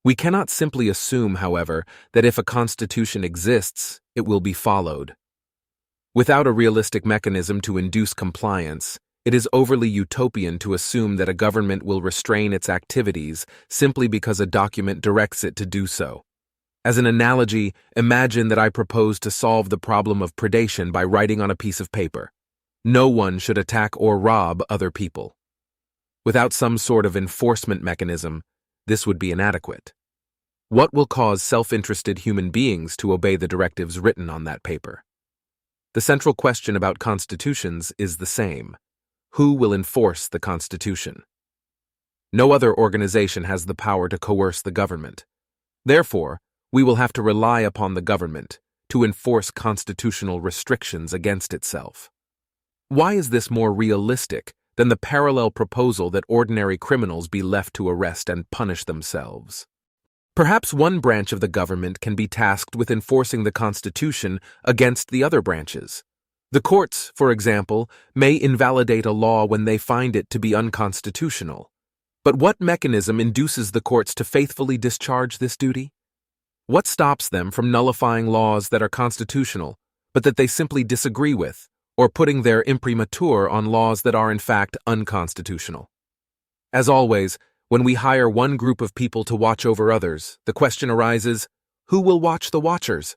We cannot simply assume, however, that if a constitution exists, it will be followed. Without a realistic mechanism to induce compliance, it is overly utopian to assume that a government will restrain its activities simply because a document directs it to do so. As an analogy, imagine that I propose to solve the problem of predation by writing on a piece of paper. No one should attack or rob other people. Without some sort of enforcement mechanism, this would be inadequate. What will cause self-interested human beings to obey the directives written on that paper? The central question about constitutions is the same. Who will enforce the Constitution? No other organization has the power to coerce the government. Therefore, we will have to rely upon the government to enforce constitutional restrictions against itself. Why is this more realistic than the parallel proposal that ordinary criminals be left to arrest and punish themselves? Perhaps one branch of the government can be tasked with enforcing the Constitution against the other branches. The courts, for example, may invalidate a law when they find it to be unconstitutional. But what mechanism induces the courts to faithfully discharge this duty? What stops them from nullifying laws that are constitutional, but that they simply disagree with, or putting their imprimatur on laws that are in fact unconstitutional? As always, when we hire one group of people to watch over others, the question arises, who will watch the watchers?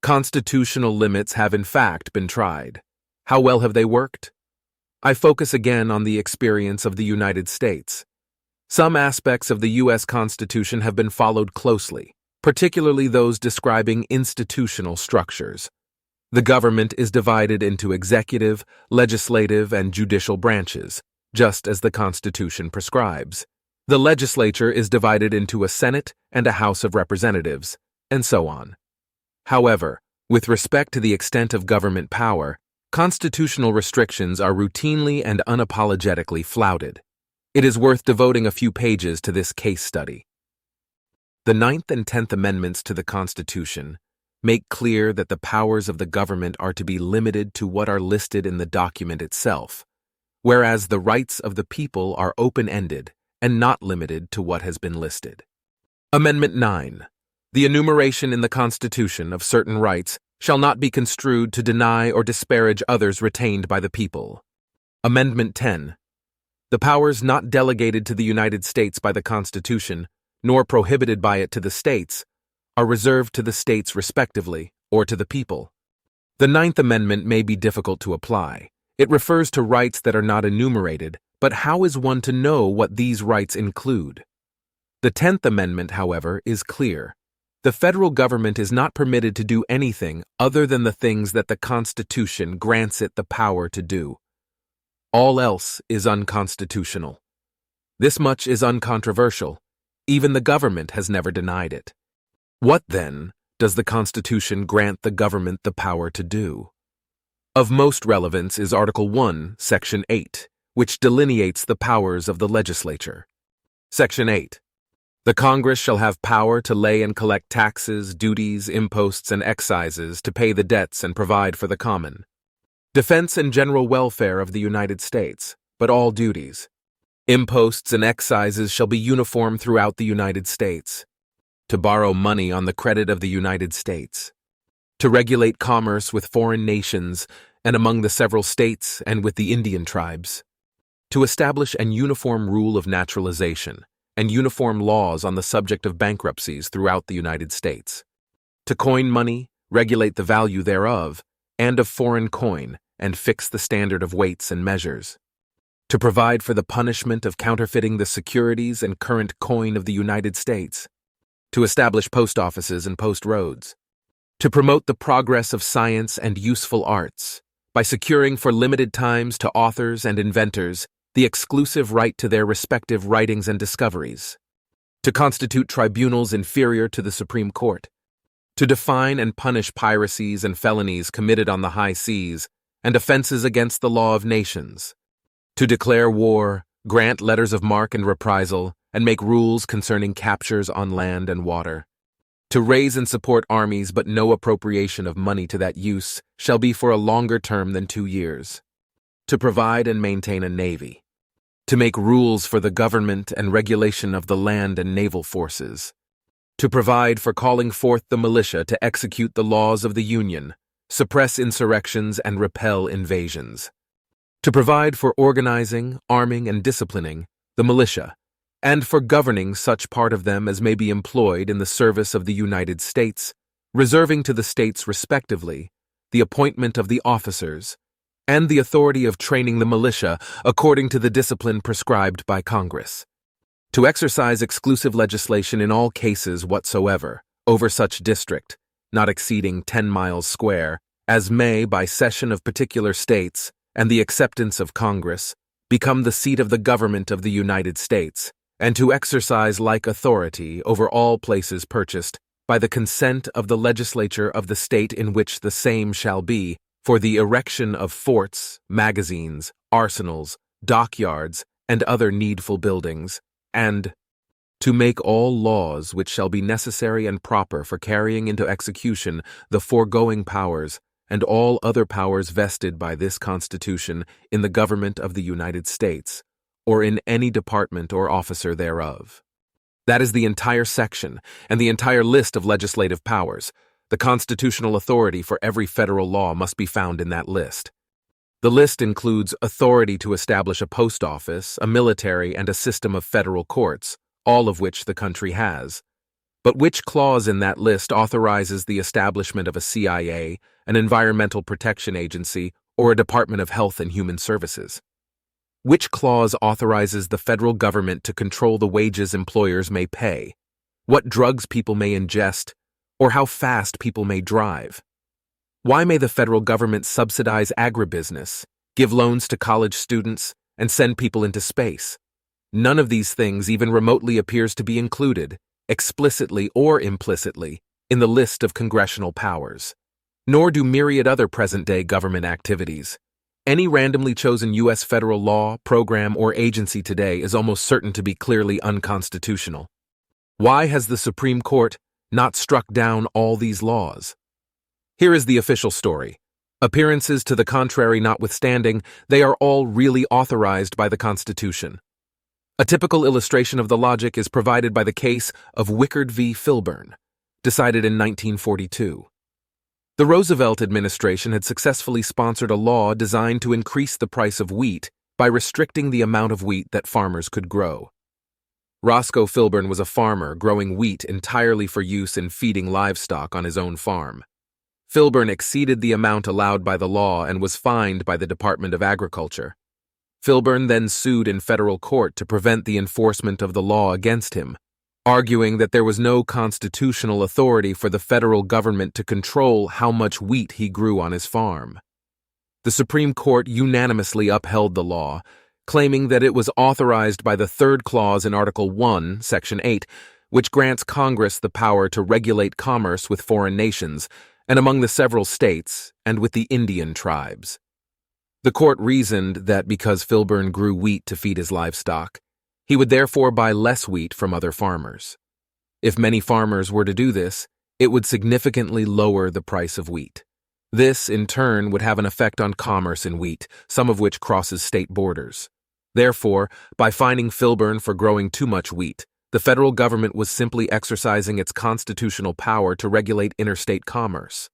Constitutional limits have in fact been tried. How well have they worked? I focus again on the experience of the United States. Some aspects of the U.S. Constitution have been followed closely, particularly those describing institutional structures. The government is divided into executive, legislative, and judicial branches, just as the Constitution prescribes. The legislature is divided into a Senate and a House of Representatives, and so on. However, with respect to the extent of government power, constitutional restrictions are routinely and unapologetically flouted. It is worth devoting a few pages to this case study. The 9th and 10th Amendments to the Constitution make clear that the powers of the government are to be limited to what are listed in the document itself, whereas the rights of the people are open-ended and not limited to what has been listed. Amendment 9. The enumeration in the Constitution of certain rights shall not be construed to deny or disparage others retained by the people. Amendment 10. The powers not delegated to the United States by the Constitution, nor prohibited by it to the states, are reserved to the states respectively, or to the people. The 9th Amendment may be difficult to apply. It refers to rights that are not enumerated, but how is one to know what these rights include? The 10th Amendment, however, is clear. The federal government is not permitted to do anything other than the things that the Constitution grants it the power to do. All else is unconstitutional. This much is uncontroversial. Even the government has never denied it. What, then, does the Constitution grant the government the power to do? Of most relevance is Article 1, Section 8, which delineates the powers of the legislature. Section 8. The Congress shall have power to lay and collect taxes, duties, imposts, and excises to pay the debts and provide for the common. Defense and general welfare of the United States, but all duties. Imposts and excises shall be uniform throughout the United States. To borrow money on the credit of the United States. To regulate commerce with foreign nations and among the several states and with the Indian tribes. To establish an uniform rule of naturalization and uniform laws on the subject of bankruptcies throughout the United States. To coin money, regulate the value thereof, and of foreign coin, and fix the standard of weights and measures. To provide for the punishment of counterfeiting the securities and current coin of the United States. To establish post offices and post roads. To promote the progress of science and useful arts, by securing for limited times to authors and inventors the exclusive right to their respective writings and discoveries. To constitute tribunals inferior to the Supreme Court. To define and punish piracies and felonies committed on the high seas and offenses against the law of nations. To declare war, grant letters of marque and reprisal, and make rules concerning captures on land and water. To raise and support armies, but no appropriation of money to that use shall be for a longer term than 2 years. To provide and maintain a navy. To make rules for the government and regulation of the land and naval forces. To provide for calling forth the militia to execute the laws of the Union, suppress insurrections, and repel invasions. To provide for organizing, arming, and disciplining the militia, and for governing such part of them as may be employed in the service of the United States, reserving to the states respectively the appointment of the officers, and the authority of training the militia according to the discipline prescribed by Congress. To exercise exclusive legislation in all cases whatsoever, over such district, not exceeding 10 miles square, as may, by cession of particular states, and the acceptance of Congress, become the seat of the government of the United States, and to exercise like authority over all places purchased, by the consent of the legislature of the state in which the same shall be, for the erection of forts, magazines, arsenals, dockyards, and other needful buildings, and to make all laws which shall be necessary and proper for carrying into execution the foregoing powers, and all other powers vested by this Constitution in the government of the United States, or in any department or officer thereof. That is the entire section and the entire list of legislative powers. The constitutional authority for every federal law must be found in that list. The list includes authority to establish a post office, a military, and a system of federal courts, all of which the country has. But which clause in that list authorizes the establishment of a CIA, an Environmental Protection Agency, or a Department of Health and Human Services? Which clause authorizes the federal government to control the wages employers may pay, what drugs people may ingest, or how fast people may drive? Why may the federal government subsidize agribusiness, give loans to college students, and send people into space? None of these things even remotely appears to be included, explicitly or implicitly, in the list of congressional powers. Nor do myriad other present-day government activities. Any randomly chosen U.S. federal law, program, or agency today is almost certain to be clearly unconstitutional. Why has the Supreme Court not struck down all these laws? Here is the official story. Appearances to the contrary notwithstanding, they are all really authorized by the Constitution. A typical illustration of the logic is provided by the case of Wickard v. Filburn, decided in 1942. The Roosevelt administration had successfully sponsored a law designed to increase the price of wheat by restricting the amount of wheat that farmers could grow. Roscoe Filburn was a farmer growing wheat entirely for use in feeding livestock on his own farm. Filburn exceeded the amount allowed by the law and was fined by the Department of Agriculture. Filburn then sued in federal court to prevent the enforcement of the law against him, arguing that there was no constitutional authority for the federal government to control how much wheat he grew on his farm. The Supreme Court unanimously upheld the law, claiming that it was authorized by the third clause in Article 1, Section 8, which grants Congress the power to regulate commerce with foreign nations and among the several states and with the Indian tribes. The court reasoned that because Filburn grew wheat to feed his livestock, he would therefore buy less wheat from other farmers. If many farmers were to do this, it would significantly lower the price of wheat. This, in turn, would have an effect on commerce in wheat, some of which crosses state borders. Therefore, by fining Filburn for growing too much wheat, the federal government was simply exercising its constitutional power to regulate interstate commerce.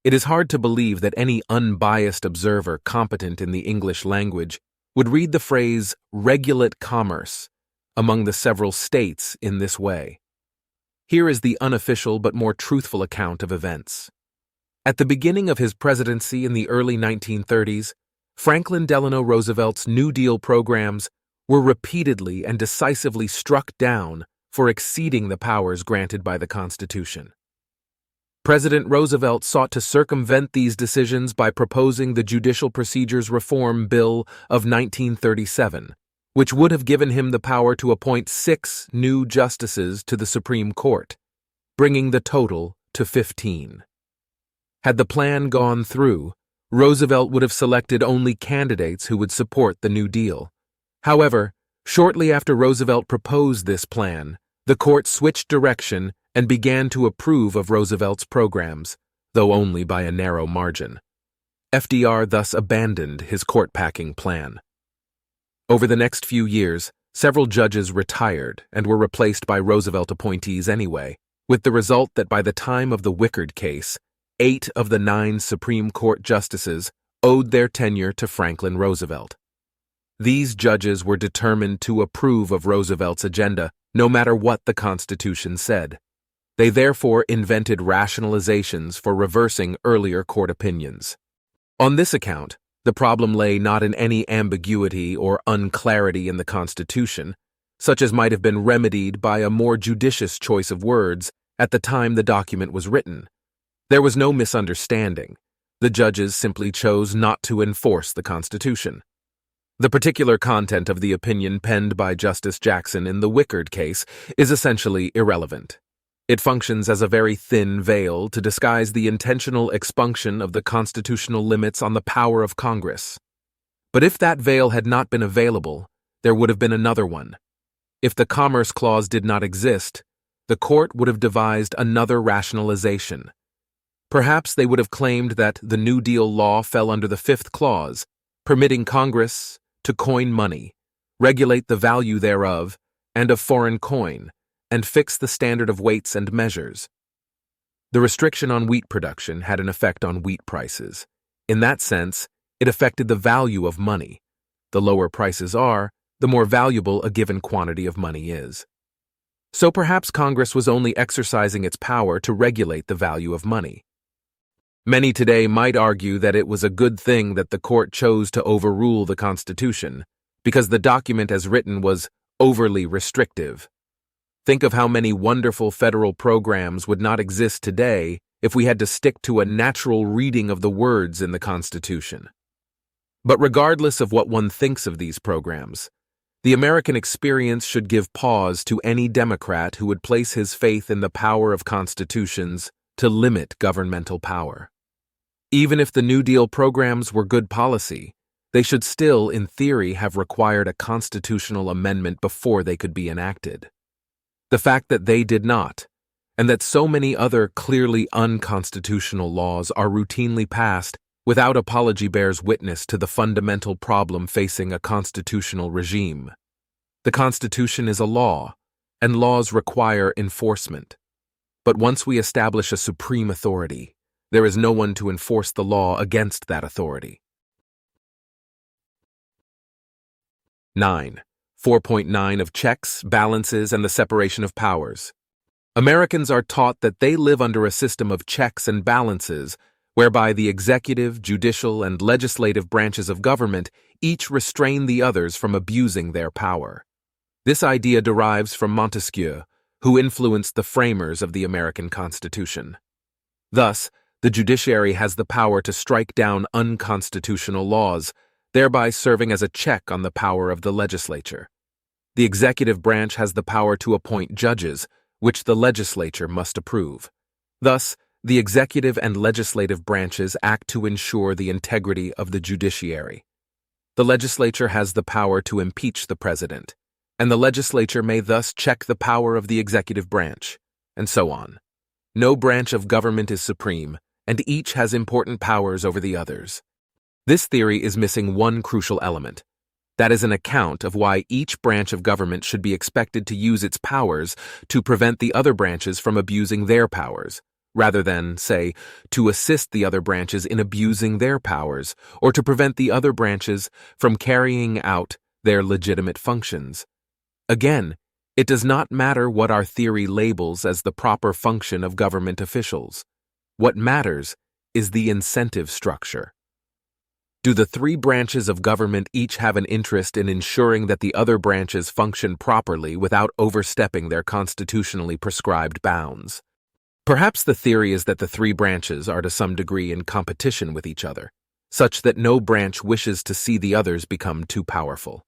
It is hard to believe that any unbiased observer competent in the English language would read the phrase "regulate commerce" among the several states in this way. Here is the unofficial but more truthful account of events. At the beginning of his presidency in the early 1930s, Franklin Delano Roosevelt's New Deal programs were repeatedly and decisively struck down for exceeding the powers granted by the Constitution. President Roosevelt sought to circumvent these decisions by proposing the Judicial Procedures Reform Bill of 1937, which would have given him the power to appoint 6 new justices to the Supreme Court, bringing the total to 15. Had the plan gone through, Roosevelt would have selected only candidates who would support the New Deal. However, shortly after Roosevelt proposed this plan, the court switched direction and began to approve of Roosevelt's programs, though only by a narrow margin. FDR thus abandoned his court-packing plan. Over the next few years, several judges retired and were replaced by Roosevelt appointees anyway, with the result that by the time of the Wickard case, 8 of the 9 Supreme Court justices owed their tenure to Franklin Roosevelt. These judges were determined to approve of Roosevelt's agenda, no matter what the Constitution said. They therefore invented rationalizations for reversing earlier court opinions. On this account, the problem lay not in any ambiguity or unclarity in the Constitution, such as might have been remedied by a more judicious choice of words at the time the document was written. There was no misunderstanding. The judges simply chose not to enforce the Constitution. The particular content of the opinion penned by Justice Jackson in the Wickard case is essentially irrelevant. It functions as a very thin veil to disguise the intentional expunction of the constitutional limits on the power of Congress. But if that veil had not been available, there would have been another one. If the Commerce Clause did not exist, the court would have devised another rationalization. Perhaps they would have claimed that the New Deal law fell under the Fifth Clause, permitting Congress to coin money, regulate the value thereof and of foreign coin, and fix the standard of weights and measures. The restriction on wheat production had an effect on wheat prices. In that sense, it affected the value of money. The lower prices are, the more valuable a given quantity of money is. So perhaps Congress was only exercising its power to regulate the value of money. Many today might argue that it was a good thing that the court chose to overrule the Constitution, because the document as written was overly restrictive. Think of how many wonderful federal programs would not exist today if we had to stick to a natural reading of the words in the Constitution. But regardless of what one thinks of these programs, the American experience should give pause to any Democrat who would place his faith in the power of constitutions to limit governmental power. Even if the New Deal programs were good policy, they should still, in theory, have required a constitutional amendment before they could be enacted. The fact that they did not, and that so many other clearly unconstitutional laws are routinely passed without apology bears witness to the fundamental problem facing a constitutional regime. The Constitution is a law, and laws require enforcement. But once we establish a supreme authority, there is no one to enforce the law against that authority. 9. 4.9 of checks, balances, and the separation of powers. Americans are taught that they live under a system of checks and balances whereby the executive, judicial, and legislative branches of government each restrain the others from abusing their power. This idea derives from Montesquieu, who influenced the framers of the American Constitution. Thus, the judiciary has the power to strike down unconstitutional laws, thereby serving as a check on the power of the legislature. The executive branch has the power to appoint judges, which the legislature must approve. Thus, the executive and legislative branches act to ensure the integrity of the judiciary. The legislature has the power to impeach the president, and the legislature may thus check the power of the executive branch, and so on. No branch of government is supreme, and each has important powers over the others. This theory is missing one crucial element. That is an account of why each branch of government should be expected to use its powers to prevent the other branches from abusing their powers, rather than, say, to assist the other branches in abusing their powers, or to prevent the other branches from carrying out their legitimate functions. Again, it does not matter what our theory labels as the proper function of government officials. What matters is the incentive structure. Do the three branches of government each have an interest in ensuring that the other branches function properly without overstepping their constitutionally prescribed bounds? Perhaps the theory is that the three branches are to some degree in competition with each other, such that no branch wishes to see the others become too powerful.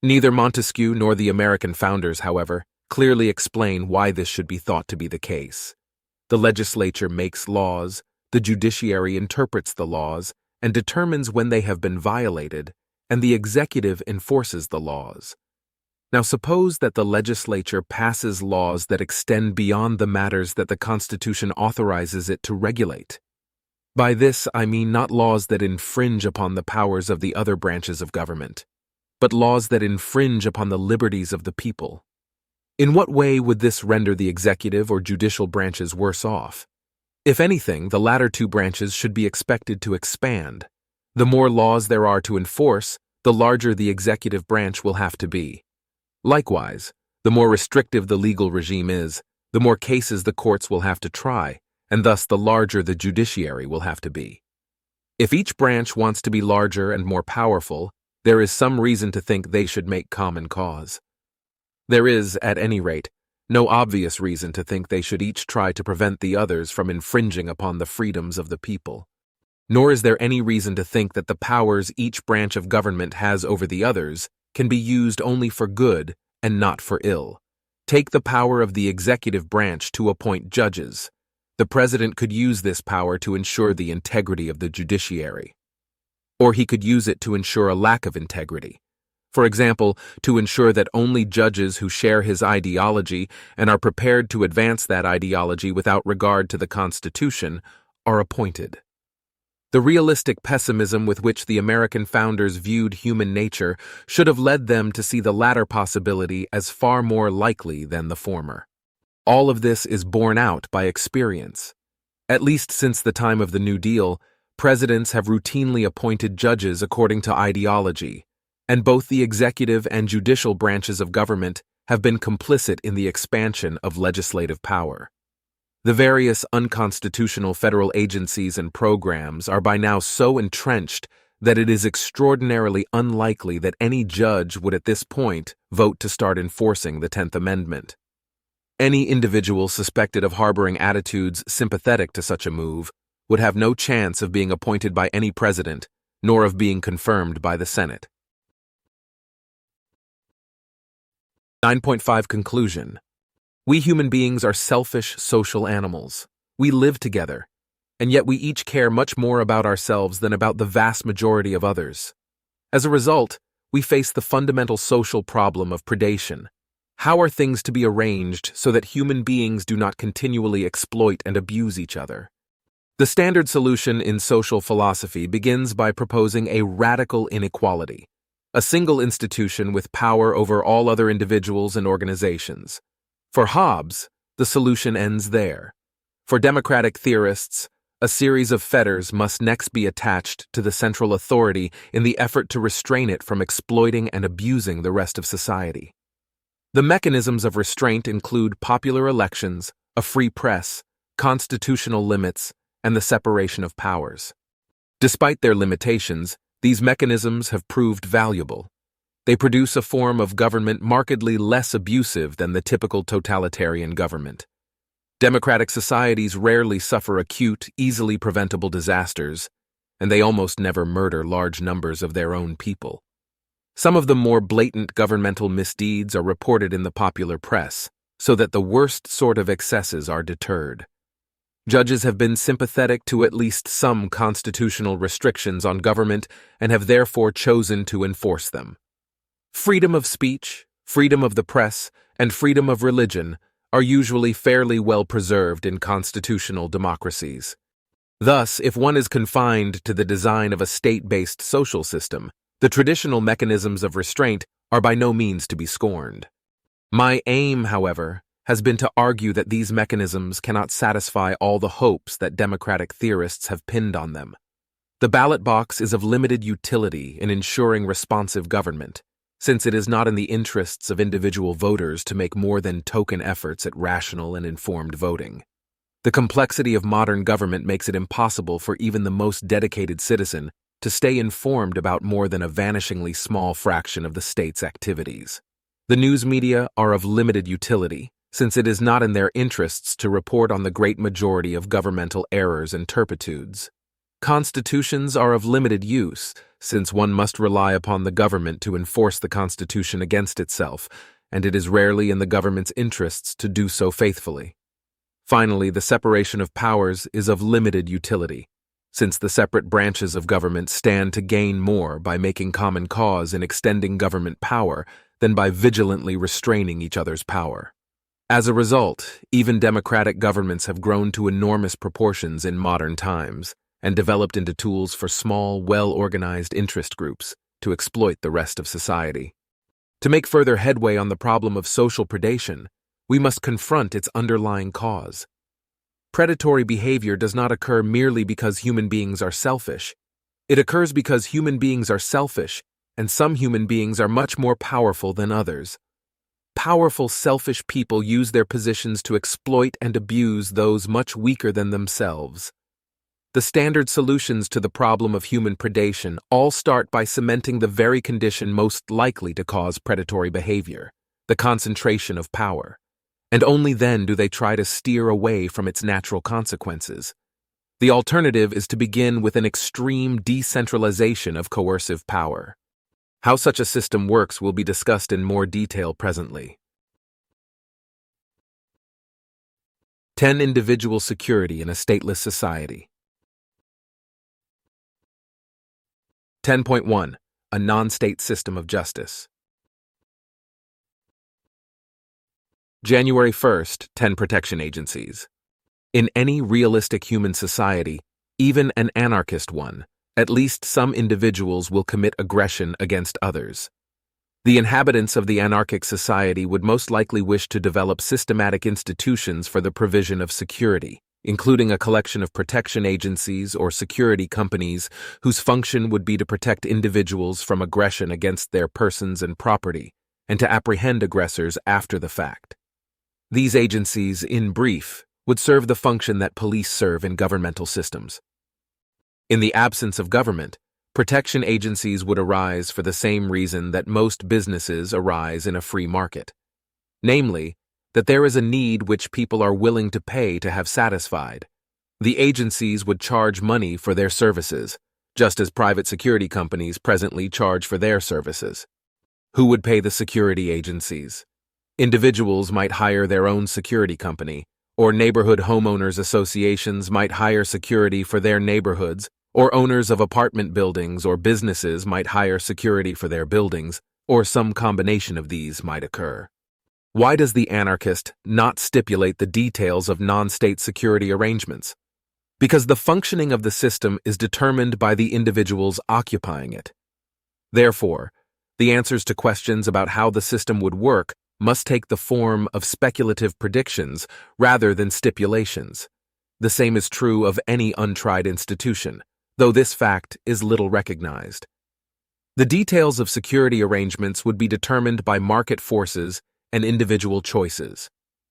Neither Montesquieu nor the American founders, however, clearly explain why this should be thought to be the case. The legislature makes laws, the judiciary interprets the laws, and determines when they have been violated, and the executive enforces the laws. Now suppose that the legislature passes laws that extend beyond the matters that the Constitution authorizes it to regulate. By this I mean not laws that infringe upon the powers of the other branches of government, but laws that infringe upon the liberties of the people. In what way would this render the executive or judicial branches worse off? If anything, the latter two branches should be expected to expand. The more laws there are to enforce, the larger the executive branch will have to be. Likewise, the more restrictive the legal regime is, the more cases the courts will have to try, and thus the larger the judiciary will have to be. If each branch wants to be larger and more powerful, there is some reason to think they should make common cause. There is, at any rate, no obvious reason to think they should each try to prevent the others from infringing upon the freedoms of the people. Nor is there any reason to think that the powers each branch of government has over the others can be used only for good and not for ill. Take the power of the executive branch to appoint judges. The president could use this power to ensure the integrity of the judiciary. Or he could use it to ensure a lack of integrity. For example, to ensure that only judges who share his ideology and are prepared to advance that ideology without regard to the Constitution are appointed. The realistic pessimism with which the American founders viewed human nature should have led them to see the latter possibility as far more likely than the former. All of this is borne out by experience. At least since the time of the New Deal, presidents have routinely appointed judges according to ideology, and both the executive and judicial branches of government have been complicit in the expansion of legislative power. The various unconstitutional federal agencies and programs are by now so entrenched that it is extraordinarily unlikely that any judge would at this point vote to start enforcing the 10th Amendment. Any individual suspected of harboring attitudes sympathetic to such a move would have no chance of being appointed by any president, nor of being confirmed by the Senate. 9.5 Conclusion. We human beings are selfish social animals. We live together, and yet we each care much more about ourselves than about the vast majority of others. As a result, we face the fundamental social problem of predation. How are things to be arranged so that human beings do not continually exploit and abuse each other? The standard solution in social philosophy begins by proposing a radical inequality, a single institution with power over all other individuals and organizations. For Hobbes, the solution ends there. For democratic theorists, a series of fetters must next be attached to the central authority in the effort to restrain it from exploiting and abusing the rest of society. The mechanisms of restraint include popular elections, a free press, constitutional limits, and the separation of powers. Despite their limitations, these mechanisms have proved valuable. They produce a form of government markedly less abusive than the typical totalitarian government. Democratic societies rarely suffer acute, easily preventable disasters, and they almost never murder large numbers of their own people. Some of the more blatant governmental misdeeds are reported in the popular press, so that the worst sort of excesses are deterred. Judges have been sympathetic to at least some constitutional restrictions on government and have therefore chosen to enforce them. Freedom of speech, freedom of the press, and freedom of religion are usually fairly well preserved in constitutional democracies. Thus, if one is confined to the design of a state-based social system, the traditional mechanisms of restraint are by no means to be scorned. My aim, however, has been to argue that these mechanisms cannot satisfy all the hopes that democratic theorists have pinned on them. The ballot box is of limited utility in ensuring responsive government, since it is not in the interests of individual voters to make more than token efforts at rational and informed voting. The complexity of modern government makes it impossible for even the most dedicated citizen to stay informed about more than a vanishingly small fraction of the state's activities. The news media are of limited utility, since it is not in their interests to report on the great majority of governmental errors and turpitudes. Constitutions are of limited use, since one must rely upon the government to enforce the Constitution against itself, and it is rarely in the government's interests to do so faithfully. Finally, the separation of powers is of limited utility, since the separate branches of government stand to gain more by making common cause in extending government power than by vigilantly restraining each other's power. As a result, even democratic governments have grown to enormous proportions in modern times, and developed into tools for small, well-organized interest groups to exploit the rest of society. To make further headway on the problem of social predation, we must confront its underlying cause. Predatory behavior does not occur merely because human beings are selfish. It occurs because human beings are selfish, and some human beings are much more powerful than others. Powerful, selfish people use their positions to exploit and abuse those much weaker than themselves. The standard solutions to the problem of human predation all start by cementing the very condition most likely to cause predatory behavior: the concentration of power, and only then do they try to steer away from its natural consequences. The alternative is to begin with an extreme decentralization of coercive power. How such a system works will be discussed in more detail presently. 10. Individual security in a stateless society. 10.1. A non-state system of justice. January 1st, 10 protection agencies. In any realistic human society, even an anarchist one, at least some individuals will commit aggression against others. The inhabitants of the anarchic society would most likely wish to develop systematic institutions for the provision of security, including a collection of protection agencies or security companies whose function would be to protect individuals from aggression against their persons and property, and to apprehend aggressors after the fact. These agencies, in brief, would serve the function that police serve in governmental systems. In the absence of government, protection agencies would arise for the same reason that most businesses arise in a free market, namely, that there is a need which people are willing to pay to have satisfied. The agencies would charge money for their services, just as private security companies presently charge for their services. Who would pay the security agencies? Individuals might hire their own security company, or neighborhood homeowners associations might hire security for their neighborhoods, or owners of apartment buildings or businesses might hire security for their buildings, or some combination of these might occur. Why does the anarchist not stipulate the details of non-state security arrangements? Because the functioning of the system is determined by the individuals occupying it. Therefore, the answers to questions about how the system would work must take the form of speculative predictions rather than stipulations. The same is true of any untried institution, though this fact is little recognized. The details of security arrangements would be determined by market forces and individual choices.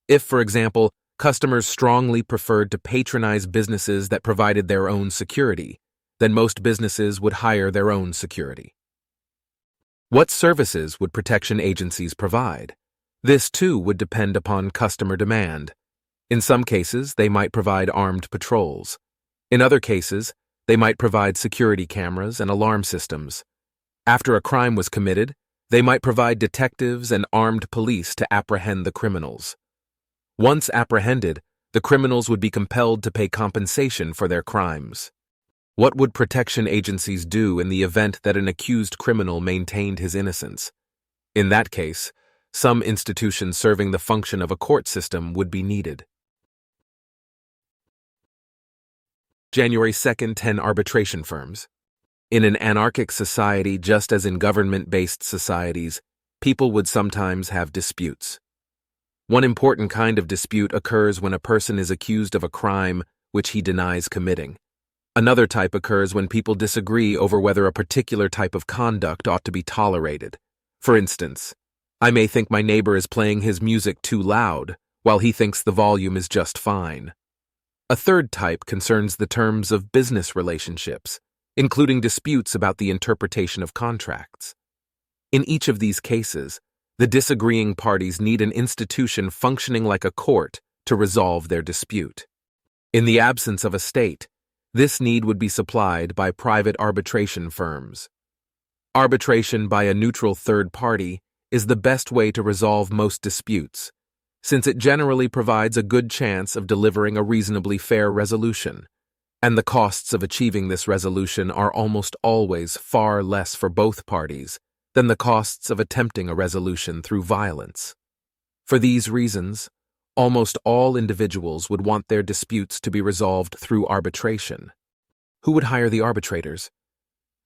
If, for example, customers strongly preferred to patronize businesses that provided their own security, then most businesses would hire their own security. What services would protection agencies provide? This, too, would depend upon customer demand. In some cases, they might provide armed patrols. In other cases, they might provide security cameras and alarm systems. After a crime was committed, they might provide detectives and armed police to apprehend the criminals. Once apprehended, the criminals would be compelled to pay compensation for their crimes. What would protection agencies do in the event that an accused criminal maintained his innocence? In that case, some institution serving the function of a court system would be needed. January 2nd, 10 arbitration firms. In an anarchic society, just as in government-based societies, people would sometimes have disputes. One important kind of dispute occurs when a person is accused of a crime which he denies committing. Another type occurs when people disagree over whether a particular type of conduct ought to be tolerated. For instance, I may think my neighbor is playing his music too loud, while he thinks the volume is just fine. A third type concerns the terms of business relationships, including disputes about the interpretation of contracts. In each of these cases, the disagreeing parties need an institution functioning like a court to resolve their dispute. In the absence of a state, this need would be supplied by private arbitration firms. Arbitration by a neutral third party is the best way to resolve most disputes, since it generally provides a good chance of delivering a reasonably fair resolution, and the costs of achieving this resolution are almost always far less for both parties than the costs of attempting a resolution through violence. For these reasons, almost all individuals would want their disputes to be resolved through arbitration. Who would hire the arbitrators?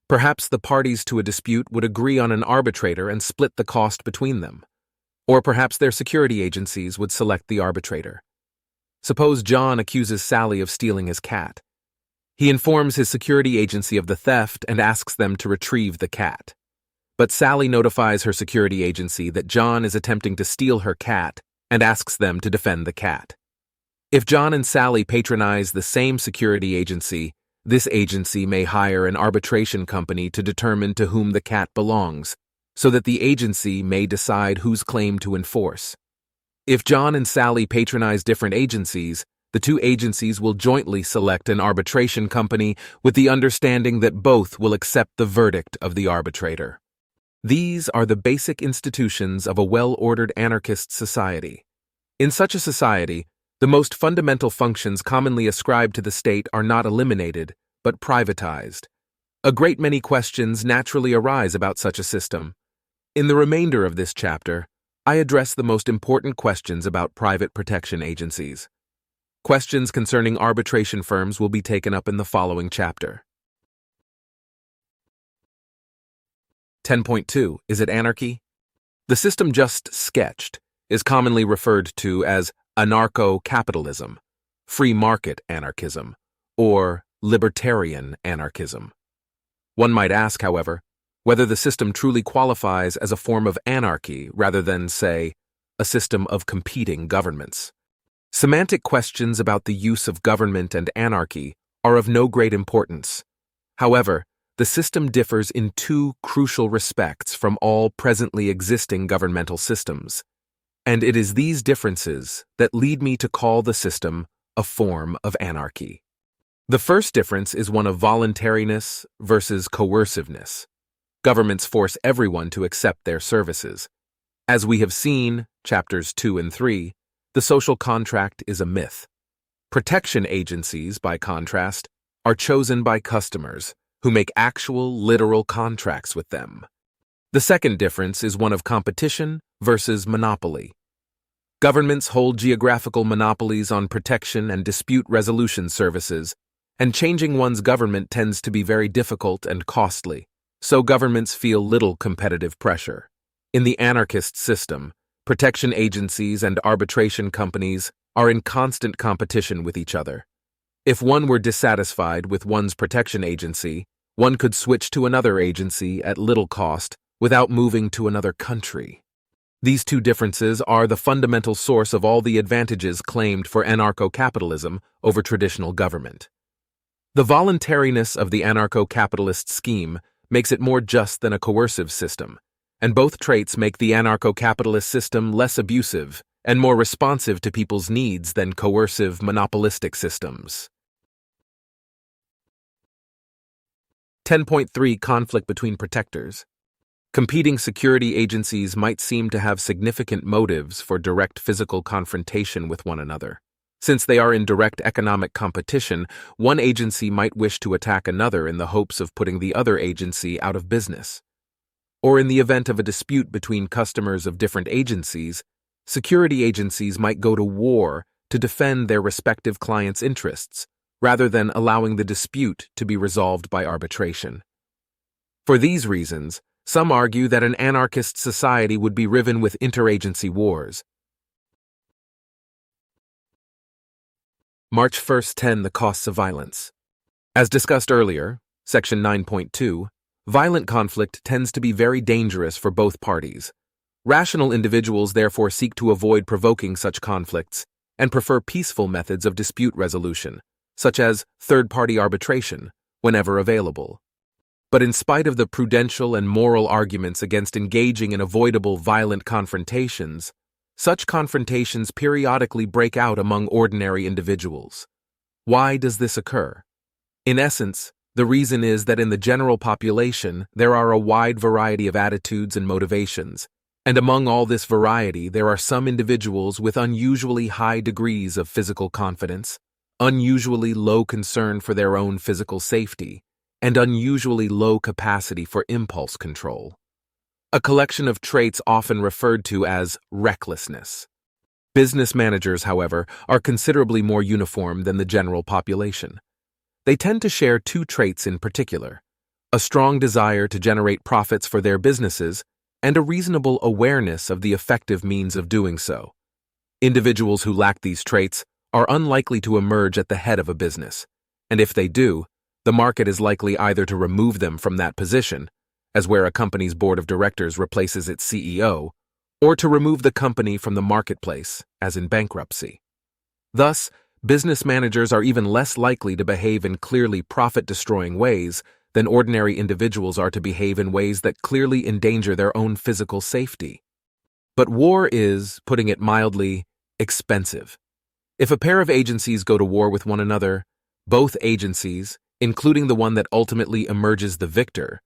Perhaps the parties to a dispute would agree on an arbitrator and split the cost between them. Or perhaps their security agencies would select the arbitrator. Suppose John accuses Sally of stealing his cat. He informs his security agency of the theft and asks them to retrieve the cat. But Sally notifies her security agency that John is attempting to steal her cat and asks them to defend the cat. If John and Sally patronize the same security agency, this agency may hire an arbitration company to determine to whom the cat belongs, so that the agency may decide whose claim to enforce. If John and Sally patronize different agencies, the two agencies will jointly select an arbitration company with the understanding that both will accept the verdict of the arbitrator. These are the basic institutions of a well-ordered anarchist society. In such a society, the most fundamental functions commonly ascribed to the state are not eliminated, but privatized. A great many questions naturally arise about such a system. In the remainder of this chapter, I address the most important questions about private protection agencies. Questions concerning arbitration firms will be taken up in the following chapter. 10.2 Is it anarchy? The system just sketched is commonly referred to as anarcho-capitalism, free market anarchism, or libertarian anarchism. One might ask, however, whether the system truly qualifies as a form of anarchy rather than, say, a system of competing governments. Semantic questions about the use of government and anarchy are of no great importance. However, the system differs in two crucial respects from all presently existing governmental systems, and it is these differences that lead me to call the system a form of anarchy. The first difference is one of voluntariness versus coerciveness. Governments force everyone to accept their services. As we have seen, chapters 2 and 3, the social contract is a myth. Protection agencies, by contrast, are chosen by customers who make actual, literal contracts with them. The second difference is one of competition versus monopoly. Governments hold geographical monopolies on protection and dispute resolution services, and changing one's government tends to be very difficult and costly, so governments feel little competitive pressure. In the anarchist system, protection agencies and arbitration companies are in constant competition with each other. If one were dissatisfied with one's protection agency, one could switch to another agency at little cost without moving to another country. These two differences are the fundamental source of all the advantages claimed for anarcho-capitalism over traditional government. The voluntariness of the anarcho-capitalist scheme makes it more just than a coercive system, and both traits make the anarcho-capitalist system less abusive and more responsive to people's needs than coercive, monopolistic systems. 10.3 Conflict between protectors. Competing security agencies might seem to have significant motives for direct physical confrontation with one another. Since they are in direct economic competition, one agency might wish to attack another in the hopes of putting the other agency out of business. Or in the event of a dispute between customers of different agencies, security agencies might go to war to defend their respective clients' interests, rather than allowing the dispute to be resolved by arbitration. For these reasons, some argue that an anarchist society would be riven with interagency wars. March 1, 10 The costs of violence. As discussed earlier, section 9.2, violent conflict tends to be very dangerous for both parties. Rational individuals therefore seek to avoid provoking such conflicts and prefer peaceful methods of dispute resolution, such as third-party arbitration, whenever available. But in spite of the prudential and moral arguments against engaging in avoidable violent confrontations, such confrontations periodically break out among ordinary individuals. Why does this occur? In essence, the reason is that in the general population there are a wide variety of attitudes and motivations, and among all this variety there are some individuals with unusually high degrees of physical confidence, unusually low concern for their own physical safety, and unusually low capacity for impulse control. A collection of traits often referred to as recklessness. Business managers, however, are considerably more uniform than the general population. They tend to share two traits in particular: a strong desire to generate profits for their businesses and a reasonable awareness of the effective means of doing so. Individuals who lack these traits are unlikely to emerge at the head of a business, and if they do, the market is likely either to remove them from that position, as where a company's board of directors replaces its CEO, or to remove the company from the marketplace, as in bankruptcy. Thus, business managers are even less likely to behave in clearly profit-destroying ways then ordinary individuals are to behave in ways that clearly endanger their own physical safety. But war is, putting it mildly, expensive. If a pair of agencies go to war with one another, both agencies, including the one that ultimately emerges the victor,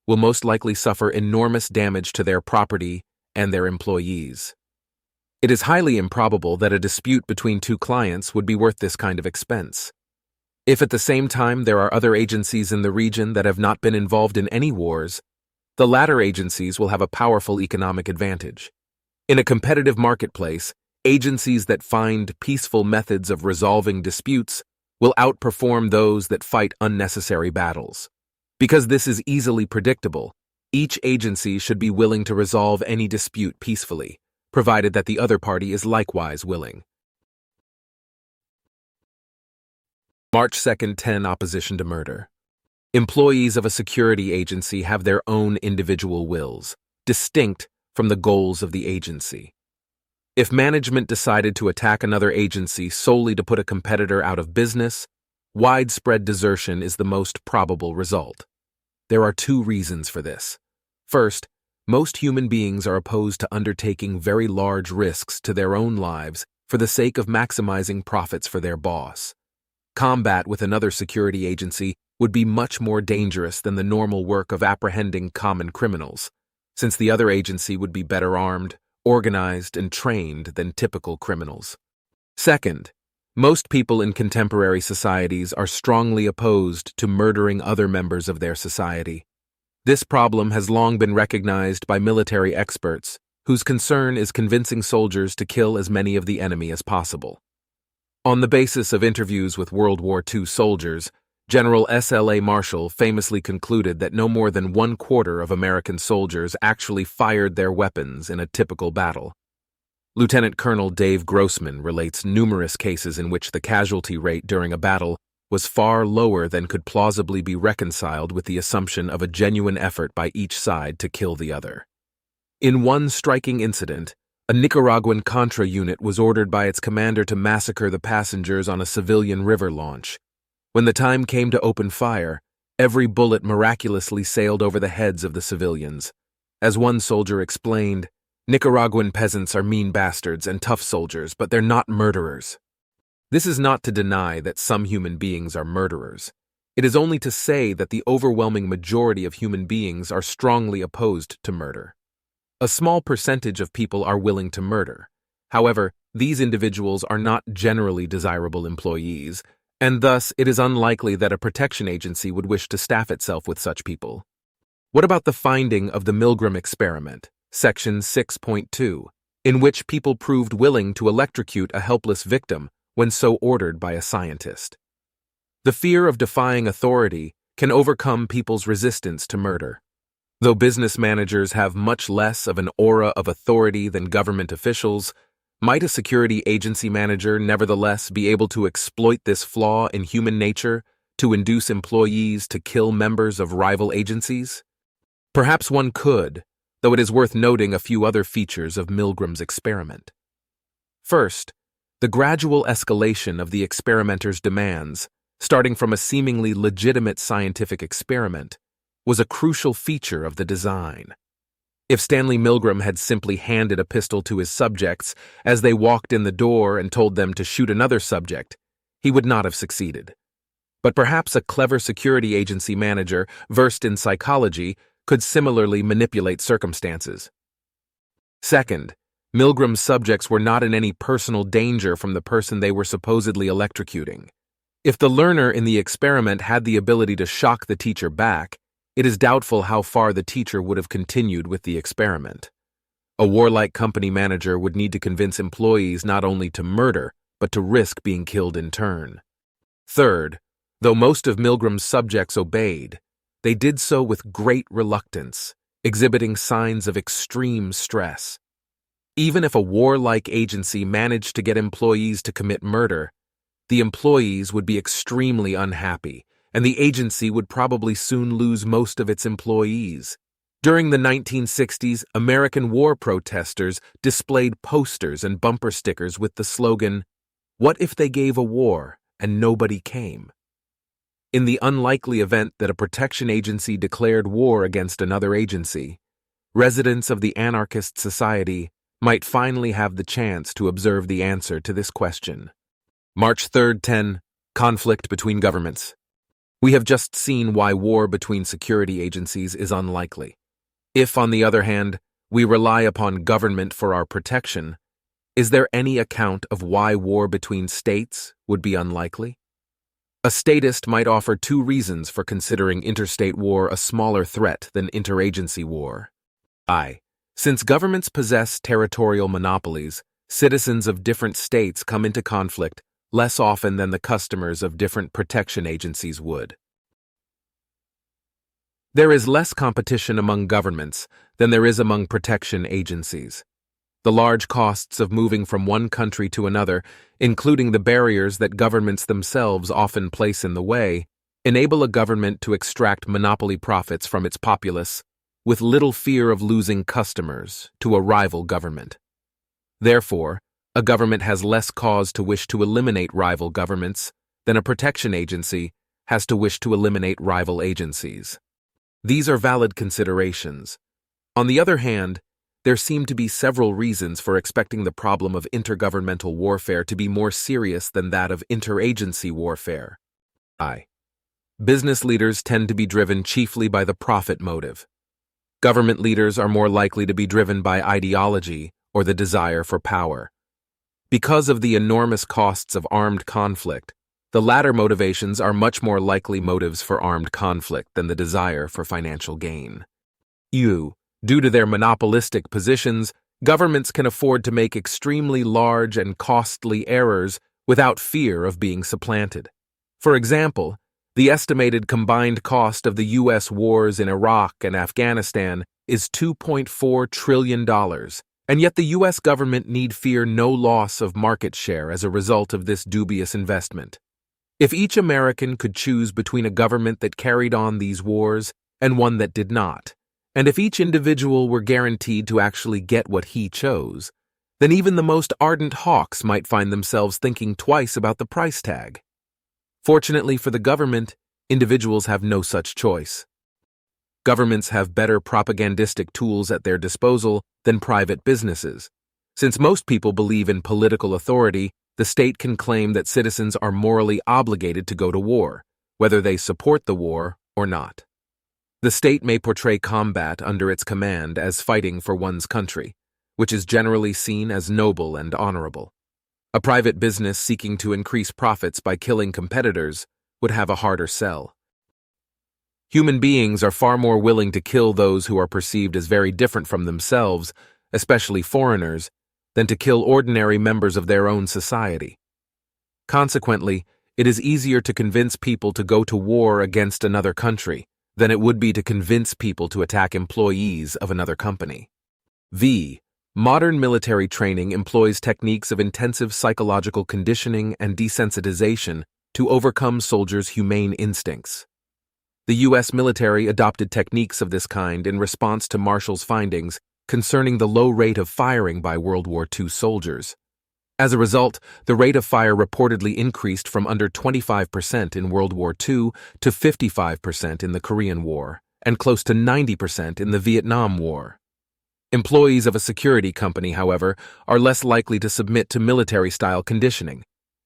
will most likely suffer enormous damage to their property and their employees. It is highly improbable that a dispute between two clients would be worth this kind of expense. If at the same time there are other agencies in the region that have not been involved in any wars, the latter agencies will have a powerful economic advantage. In a competitive marketplace, agencies that find peaceful methods of resolving disputes will outperform those that fight unnecessary battles. Because this is easily predictable, each agency should be willing to resolve any dispute peacefully, provided that the other party is likewise willing. March 2nd, 10 Opposition to murder. Employees of a security agency have their own individual wills, distinct from the goals of the agency. If management decided to attack another agency solely to put a competitor out of business, widespread desertion is the most probable result. There are two reasons for this. First, most human beings are opposed to undertaking very large risks to their own lives for the sake of maximizing profits for their boss. Combat with another security agency would be much more dangerous than the normal work of apprehending common criminals, since the other agency would be better armed, organized, and trained than typical criminals. Second, most people in contemporary societies are strongly opposed to murdering other members of their society. This problem has long been recognized by military experts, whose concern is convincing soldiers to kill as many of the enemy as possible. On the basis of interviews with World War II soldiers, General S.L.A. Marshall famously concluded that no more than 1/4 of American soldiers actually fired their weapons in a typical battle. Lieutenant Colonel Dave Grossman relates numerous cases in which the casualty rate during a battle was far lower than could plausibly be reconciled with the assumption of a genuine effort by each side to kill the other. In one striking incident, a Nicaraguan Contra unit was ordered by its commander to massacre the passengers on a civilian river launch. When the time came to open fire, every bullet miraculously sailed over the heads of the civilians. As one soldier explained, Nicaraguan peasants are mean bastards and tough soldiers, but they're not murderers. This is not to deny that some human beings are murderers. It is only to say that the overwhelming majority of human beings are strongly opposed to murder. A small percentage of people are willing to murder. However, these individuals are not generally desirable employees, and thus it is unlikely that a protection agency would wish to staff itself with such people. What about the finding of the Milgram experiment, Section 6.2, in which people proved willing to electrocute a helpless victim when so ordered by a scientist? The fear of defying authority can overcome people's resistance to murder. Though business managers have much less of an aura of authority than government officials, might a security agency manager nevertheless be able to exploit this flaw in human nature to induce employees to kill members of rival agencies? Perhaps one could, though it is worth noting a few other features of Milgram's experiment. First, the gradual escalation of the experimenter's demands, starting from a seemingly legitimate scientific experiment, was a crucial feature of the design. If Stanley Milgram had simply handed a pistol to his subjects as they walked in the door and told them to shoot another subject, he would not have succeeded. But perhaps a clever security agency manager versed in psychology could similarly manipulate circumstances. Second, Milgram's subjects were not in any personal danger from the person they were supposedly electrocuting. If the learner in the experiment had the ability to shock the teacher back, it is doubtful how far the teacher would have continued with the experiment. A warlike company manager would need to convince employees not only to murder, but to risk being killed in turn. Third, though most of Milgram's subjects obeyed, they did so with great reluctance, exhibiting signs of extreme stress. Even if a warlike agency managed to get employees to commit murder, the employees would be extremely unhappy, and the agency would probably soon lose most of its employees. During the 1960s, American war protesters displayed posters and bumper stickers with the slogan, "What if they gave a war and nobody came?" In the unlikely event that a protection agency declared war against another agency, residents of the anarchist society might finally have the chance to observe the answer to this question. March 3rd, 10. Conflict between governments. We have just seen why war between security agencies is unlikely. If, on the other hand, we rely upon government for our protection, is there any account of why war between states would be unlikely? A statist might offer two reasons for considering interstate war a smaller threat than interagency war. Since governments possess territorial monopolies, citizens of different states come into conflict less often than the customers of different protection agencies would. There is less competition among governments than there is among protection agencies. The large costs of moving from one country to another, including the barriers that governments themselves often place in the way, enable a government to extract monopoly profits from its populace with little fear of losing customers to a rival government. Therefore, a government has less cause to wish to eliminate rival governments than a protection agency has to wish to eliminate rival agencies. These are valid considerations. On the other hand, there seem to be several reasons for expecting the problem of intergovernmental warfare to be more serious than that of interagency warfare. Business leaders tend to be driven chiefly by the profit motive. Government leaders are more likely to be driven by ideology or the desire for power. Because of the enormous costs of armed conflict, the latter motivations are much more likely motives for armed conflict than the desire for financial gain. Due to their monopolistic positions, governments can afford to make extremely large and costly errors without fear of being supplanted. For example, the estimated combined cost of the U.S. wars in Iraq and Afghanistan is $2.4 trillion, and yet the U.S. government need fear no loss of market share as a result of this dubious investment. If each American could choose between a government that carried on these wars and one that did not, and if each individual were guaranteed to actually get what he chose, then even the most ardent hawks might find themselves thinking twice about the price tag. Fortunately for the government, individuals have no such choice. Governments have better propagandistic tools at their disposal than private businesses. Since most people believe in political authority, the state can claim that citizens are morally obligated to go to war, whether they support the war or not. The state may portray combat under its command as fighting for one's country, which is generally seen as noble and honorable. A private business seeking to increase profits by killing competitors would have a harder sell. Human beings are far more willing to kill those who are perceived as very different from themselves, especially foreigners, than to kill ordinary members of their own society. Consequently, it is easier to convince people to go to war against another country than it would be to convince people to attack employees of another company. Modern military training employs techniques of intensive psychological conditioning and desensitization to overcome soldiers' humane instincts. The U.S. military adopted techniques of this kind in response to Marshall's findings concerning the low rate of firing by World War II soldiers. As a result, the rate of fire reportedly increased from under 25% in World War II to 55% in the Korean War, and close to 90% in the Vietnam War. Employees of a security company, however, are less likely to submit to military-style conditioning,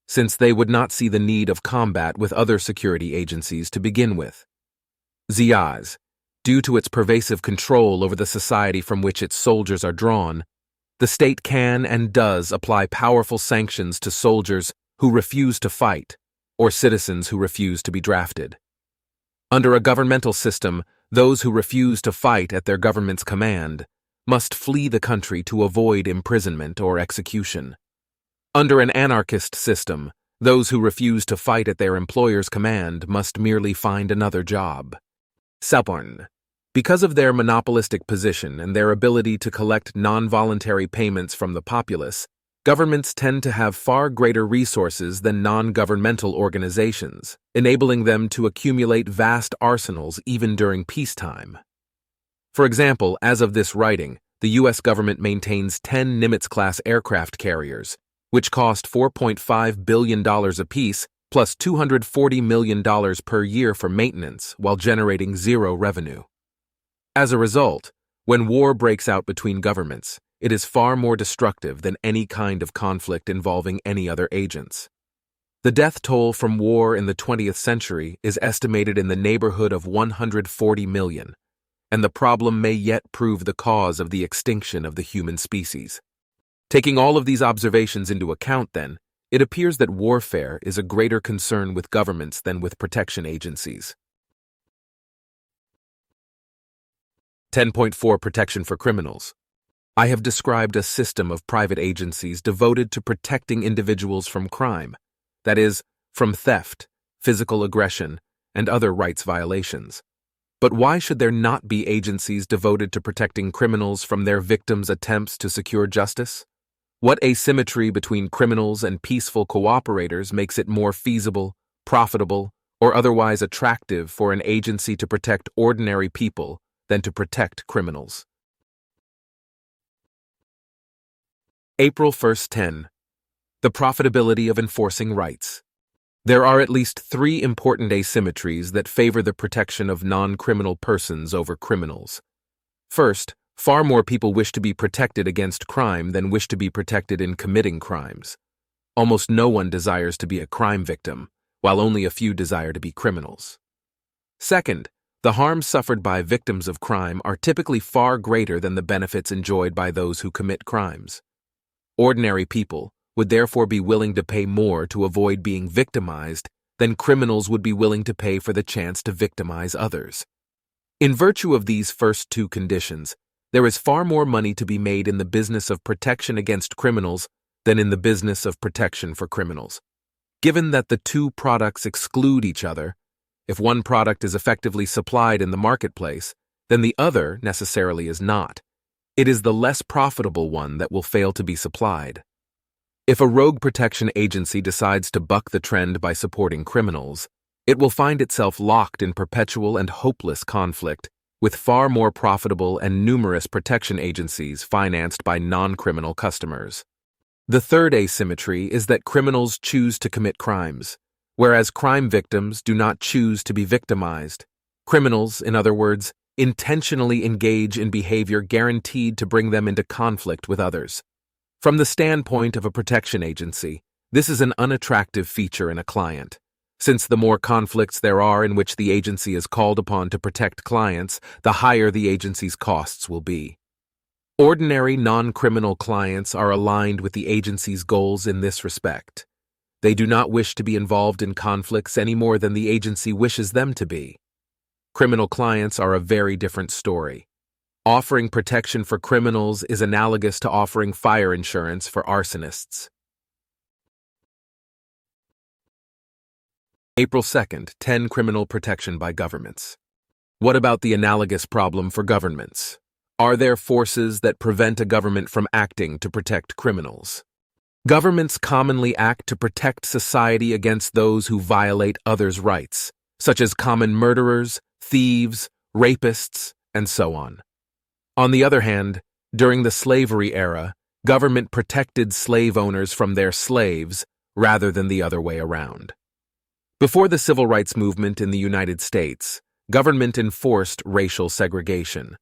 since they would not see the need of combat with other security agencies to begin with. Due to its pervasive control over the society from which its soldiers are drawn, the state can and does apply powerful sanctions to soldiers who refuse to fight or citizens who refuse to be drafted. Under a governmental system, those who refuse to fight at their government's command must flee the country to avoid imprisonment or execution. Under an anarchist system, those who refuse to fight at their employer's command must merely find another job. Because of their monopolistic position and their ability to collect non-voluntary payments from the populace, governments tend to have far greater resources than non-governmental organizations, enabling them to accumulate vast arsenals even during peacetime. For example, as of this writing, the U.S. government maintains 10 Nimitz-class aircraft carriers, which cost $4.5 billion apiece, plus $240 million per year for maintenance while generating zero revenue. As a result, when war breaks out between governments, it is far more destructive than any kind of conflict involving any other agents. The death toll from war in the 20th century is estimated in the neighborhood of 140 million, and the problem may yet prove the cause of the extinction of the human species. Taking all of these observations into account, then, it appears that warfare is a greater concern with governments than with protection agencies. 10.4 Protection for criminals. I have described a system of private agencies devoted to protecting individuals from crime, that is, from theft, physical aggression, and other rights violations. But why should there not be agencies devoted to protecting criminals from their victims' attempts to secure justice? What asymmetry between criminals and peaceful cooperators makes it more feasible, profitable, or otherwise attractive for an agency to protect ordinary people than to protect criminals? April 1st, 10. The profitability of enforcing rights. There are at least three important asymmetries that favor the protection of non-criminal persons over criminals. First, far more people wish to be protected against crime than wish to be protected in committing crimes. Almost no one desires to be a crime victim, while only a few desire to be criminals. Second, the harms suffered by victims of crime are typically far greater than the benefits enjoyed by those who commit crimes. Ordinary people would therefore be willing to pay more to avoid being victimized than criminals would be willing to pay for the chance to victimize others. In virtue of these first two conditions, there is far more money to be made in the business of protection against criminals than in the business of protection for criminals. Given that the two products exclude each other, if one product is effectively supplied in the marketplace, then the other necessarily is not. It is the less profitable one that will fail to be supplied. If a rogue protection agency decides to buck the trend by supporting criminals, it will find itself locked in perpetual and hopeless conflict with far more profitable and numerous protection agencies financed by non-criminal customers. The third asymmetry is that criminals choose to commit crimes, whereas crime victims do not choose to be victimized. Criminals, in other words, intentionally engage in behavior guaranteed to bring them into conflict with others. From the standpoint of a protection agency, this is an unattractive feature in a client, since the more conflicts there are in which the agency is called upon to protect clients, the higher the agency's costs will be. Ordinary non-criminal clients are aligned with the agency's goals in this respect. They do not wish to be involved in conflicts any more than the agency wishes them to be. Criminal clients are a very different story. Offering protection for criminals is analogous to offering fire insurance for arsonists. April 2nd, 10 Criminal protection by governments. What about the analogous problem for governments? Are there forces that prevent a government from acting to protect criminals? Governments commonly act to protect society against those who violate others' rights, such as common murderers, thieves, rapists, and so on. On the other hand, during the slavery era, government protected slave owners from their slaves rather than the other way around. Before the civil rights movement in the United States, government enforced racial segregation.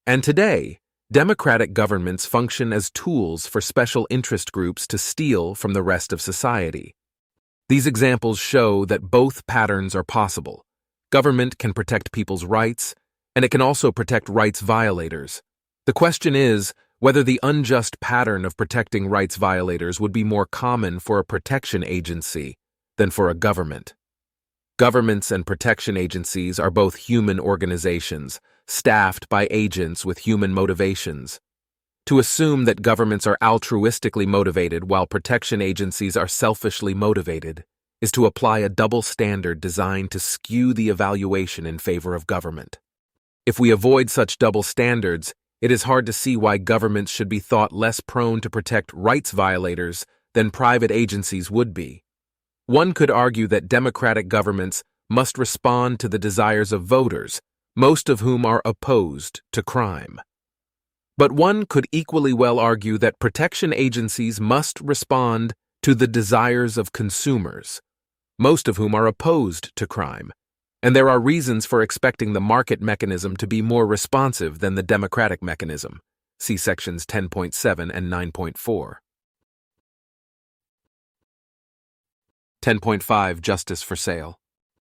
And today, democratic governments function as tools for special interest groups to steal from the rest of society. These examples show that both patterns are possible. Government can protect people's rights, and it can also protect rights violators. The question is whether the unjust pattern of protecting rights violators would be more common for a protection agency than for a government. Governments and protection agencies are both human organizations, staffed by agents with human motivations. To assume that governments are altruistically motivated while protection agencies are selfishly motivated is to apply a double standard designed to skew the evaluation in favor of government. If we avoid such double standards, it is hard to see why governments should be thought less prone to protect rights violators than private agencies would be. One could argue that democratic governments must respond to the desires of voters, most of whom are opposed to crime. But one could equally well argue that protection agencies must respond to the desires of consumers, most of whom are opposed to crime, and there are reasons for expecting the market mechanism to be more responsive than the democratic mechanism. See sections 10.7 and 9.4. 10.5 Justice for Sale.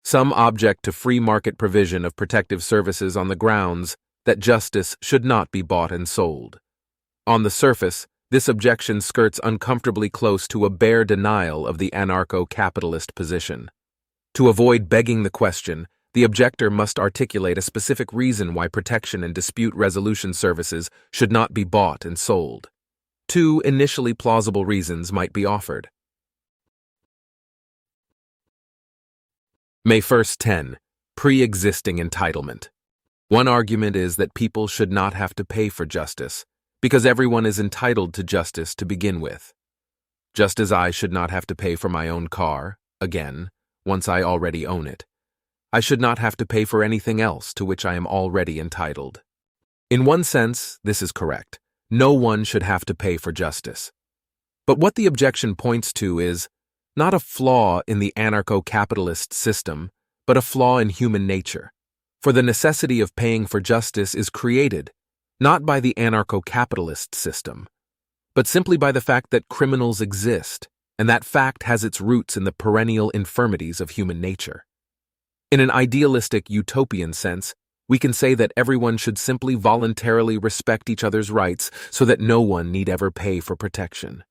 Some object to free market provision of protective services on the grounds that justice should not be bought and sold. On the surface, this objection skirts uncomfortably close to a bare denial of the anarcho-capitalist position. To avoid begging the question, the objector must articulate a specific reason why protection and dispute resolution services should not be bought and sold. Two initially plausible reasons might be offered. May 1st 10. Pre-existing entitlement. One argument is that people should not have to pay for justice, because everyone is entitled to justice to begin with. Just as I should not have to pay for my own car, again, once I already own it, I should not have to pay for anything else to which I am already entitled. In one sense, this is correct. No one should have to pay for justice. But what the objection points to is not a flaw in the anarcho-capitalist system, but a flaw in human nature. For the necessity of paying for justice is created, not by the anarcho-capitalist system, but simply by the fact that criminals exist, and that fact has its roots in the perennial infirmities of human nature. In an idealistic utopian sense, we can say that everyone should simply voluntarily respect each other's rights so that no one need ever pay for protection.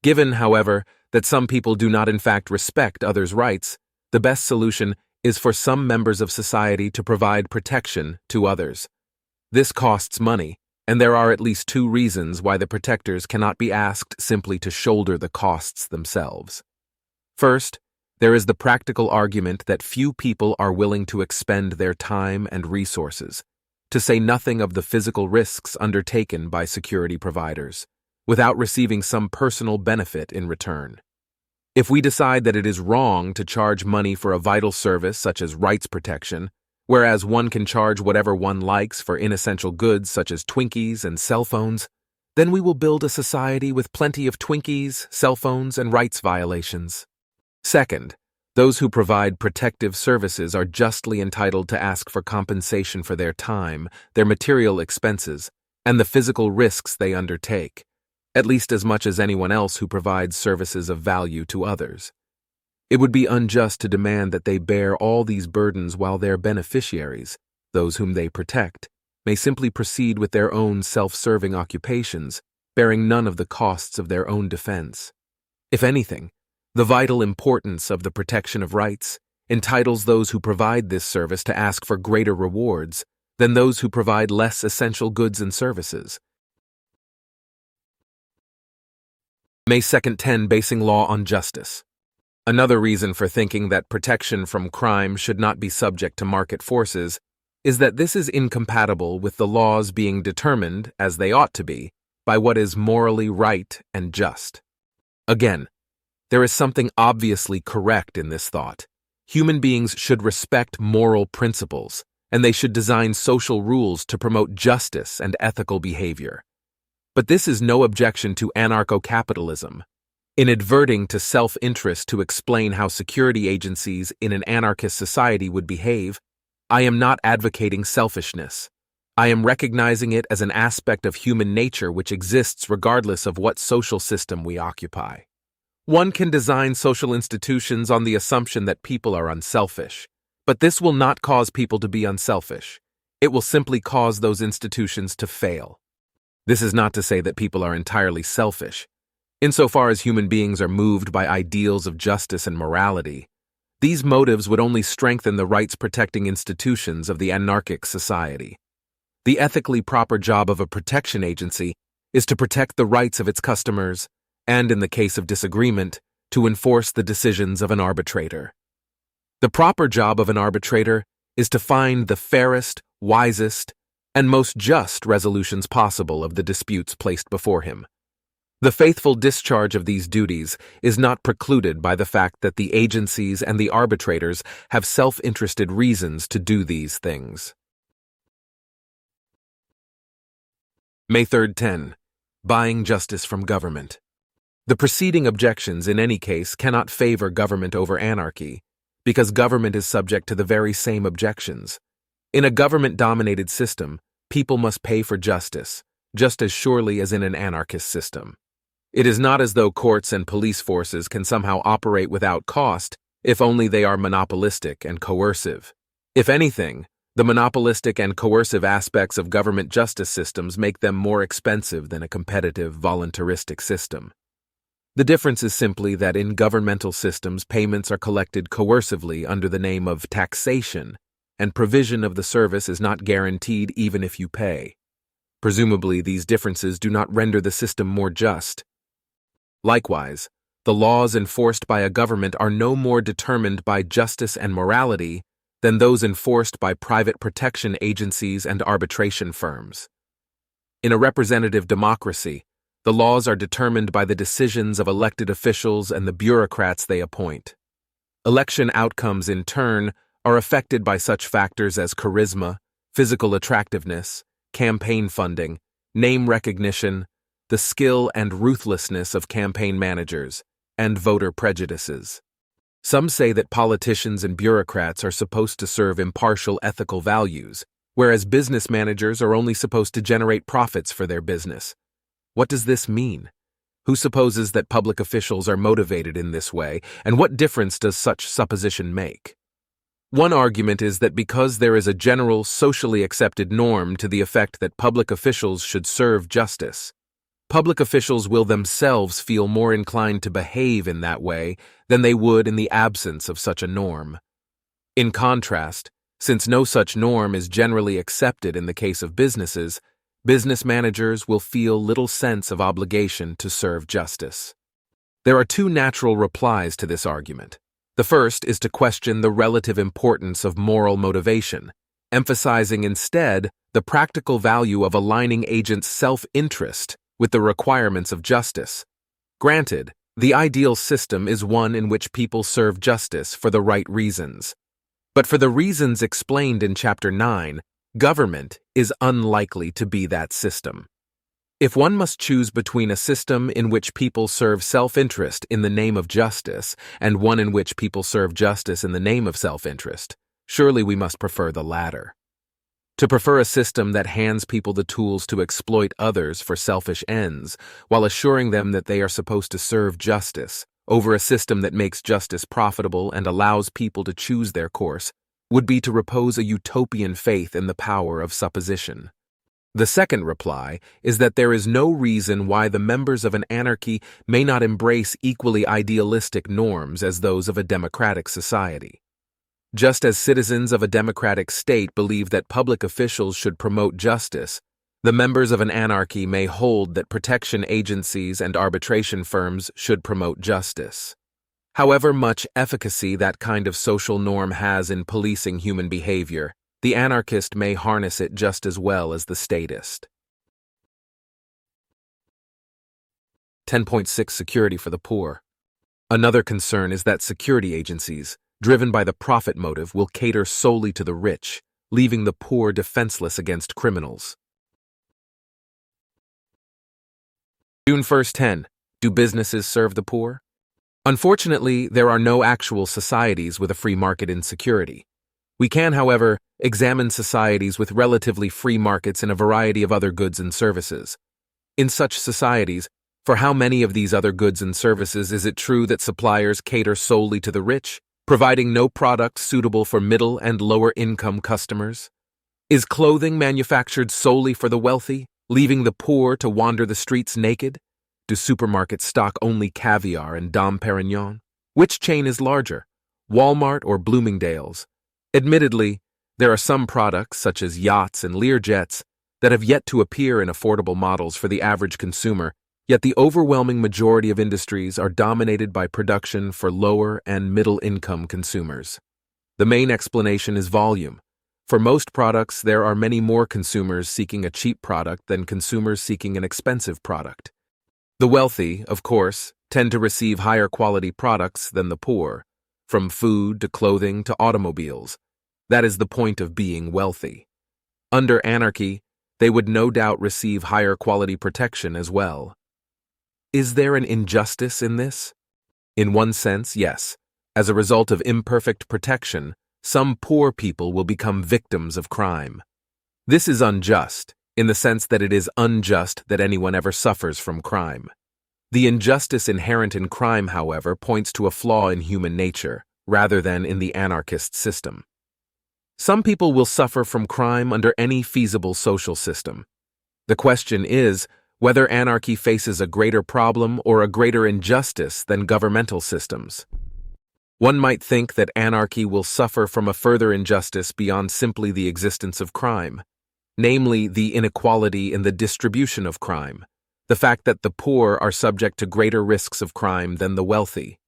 Given, however, that some people do not in fact respect others' rights, the best solution is for some members of society to provide protection to others. This costs money, and there are at least two reasons why the protectors cannot be asked simply to shoulder the costs themselves. First, there is the practical argument that few people are willing to expend their time and resources, to say nothing of the physical risks undertaken by security providers, without receiving some personal benefit in return. If we decide that it is wrong to charge money for a vital service such as rights protection, whereas one can charge whatever one likes for inessential goods such as Twinkies and cell phones, then we will build a society with plenty of Twinkies, cell phones, and rights violations. Second, those who provide protective services are justly entitled to ask for compensation for their time, their material expenses, and the physical risks they undertake, at least as much as anyone else who provides services of value to others. It would be unjust to demand that they bear all these burdens while their beneficiaries, those whom they protect, may simply proceed with their own self-serving occupations, bearing none of the costs of their own defense. If anything, the vital importance of the protection of rights entitles those who provide this service to ask for greater rewards than those who provide less essential goods and services. May 2nd 10 Basing law on justice. Another reason for thinking that protection from crime should not be subject to market forces is that this is incompatible with the laws being determined, as they ought to be, by what is morally right and just. Again, there is something obviously correct in this thought. Human beings should respect moral principles, and they should design social rules to promote justice and ethical behavior. But this is no objection to anarcho-capitalism. In adverting to self-interest to explain how security agencies in an anarchist society would behave, I am not advocating selfishness. I am recognizing it as an aspect of human nature which exists regardless of what social system we occupy. One can design social institutions on the assumption that people are unselfish, but this will not cause people to be unselfish. It will simply cause those institutions to fail. This is not to say that people are entirely selfish. Insofar as human beings are moved by ideals of justice and morality, these motives would only strengthen the rights-protecting institutions of the anarchic society. The ethically proper job of a protection agency is to protect the rights of its customers and, in the case of disagreement, to enforce the decisions of an arbitrator. The proper job of an arbitrator is to find the fairest, wisest, and most just resolutions possible of the disputes placed before him. The faithful discharge of these duties is not precluded by the fact that the agencies and the arbitrators have self-interested reasons to do these things. May 3rd 10. Buying justice from government. The preceding objections, in any case, cannot favor government over anarchy, because government is subject to the very same objections. In a government-dominated system, people must pay for justice, just as surely as in an anarchist system. It is not as though courts and police forces can somehow operate without cost, if only they are monopolistic and coercive. If anything, the monopolistic and coercive aspects of government justice systems make them more expensive than a competitive, voluntaristic system. The difference is simply that in governmental systems, payments are collected coercively under the name of taxation, and provision of the service is not guaranteed even if you pay. Presumably, these differences do not render the system more just. Likewise, the laws enforced by a government are no more determined by justice and morality than those enforced by private protection agencies and arbitration firms. In a representative democracy, the laws are determined by the decisions of elected officials and the bureaucrats they appoint. Election outcomes, in turn, are affected by such factors as charisma, physical attractiveness, campaign funding, name recognition, the skill and ruthlessness of campaign managers, and voter prejudices. Some say that politicians and bureaucrats are supposed to serve impartial ethical values, whereas business managers are only supposed to generate profits for their business. What does this mean? Who supposes that public officials are motivated in this way, and what difference does such supposition make? One argument is that because there is a general, socially accepted norm to the effect that public officials should serve justice, public officials will themselves feel more inclined to behave in that way than they would in the absence of such a norm. In contrast, since no such norm is generally accepted in the case of businesses, business managers will feel little sense of obligation to serve justice. There are two natural replies to this argument. The first is to question the relative importance of moral motivation, emphasizing instead the practical value of aligning agents' self-interest with the requirements of justice. Granted, the ideal system is one in which people serve justice for the right reasons. But for the reasons explained in Chapter 9, government is unlikely to be that system. If one must choose between a system in which people serve self-interest in the name of justice and one in which people serve justice in the name of self-interest, surely we must prefer the latter. To prefer a system that hands people the tools to exploit others for selfish ends, while assuring them that they are supposed to serve justice, over a system that makes justice profitable and allows people to choose their course, would be to repose a utopian faith in the power of supposition. The second reply is that there is no reason why the members of an anarchy may not embrace equally idealistic norms as those of a democratic society. Just as citizens of a democratic state believe that public officials should promote justice, the members of an anarchy may hold that protection agencies and arbitration firms should promote justice. However much efficacy that kind of social norm has in policing human behavior, the anarchist may harness it just as well as the statist. 10.6 Security for the poor. Another concern is that security agencies, driven by the profit motive, will cater solely to the rich, leaving the poor defenseless against criminals. June 1st, 10. Do businesses serve the poor? Unfortunately, there are no actual societies with a free market in security. We can, however, examine societies with relatively free markets in a variety of other goods and services. In such societies, for how many of these other goods and services is it true that suppliers cater solely to the rich, providing no products suitable for middle and lower income customers? Is clothing manufactured solely for the wealthy, leaving the poor to wander the streets naked? Do supermarkets stock only caviar and Dom Perignon? Which chain is larger, Walmart or Bloomingdale's? Admittedly, there are some products, such as yachts and Learjets, that have yet to appear in affordable models for the average consumer, yet the overwhelming majority of industries are dominated by production for lower and middle-income consumers. The main explanation is volume. For most products, there are many more consumers seeking a cheap product than consumers seeking an expensive product. The wealthy, of course, tend to receive higher quality products than the poor, from food to clothing to automobiles. That is the point of being wealthy. Under anarchy, they would no doubt receive higher quality protection as well. Is there an injustice in this? In one sense, yes. As a result of imperfect protection, some poor people will become victims of crime. This is unjust, in the sense that it is unjust that anyone ever suffers from crime. The injustice inherent in crime, however, points to a flaw in human nature, rather than in the anarchist system. Some people will suffer from crime under any feasible social system. The question is whether anarchy faces a greater problem or a greater injustice than governmental systems. One might think that anarchy will suffer from a further injustice beyond simply the existence of crime, namely the inequality in the distribution of crime, the fact that the poor are subject to greater risks of crime than the wealthy.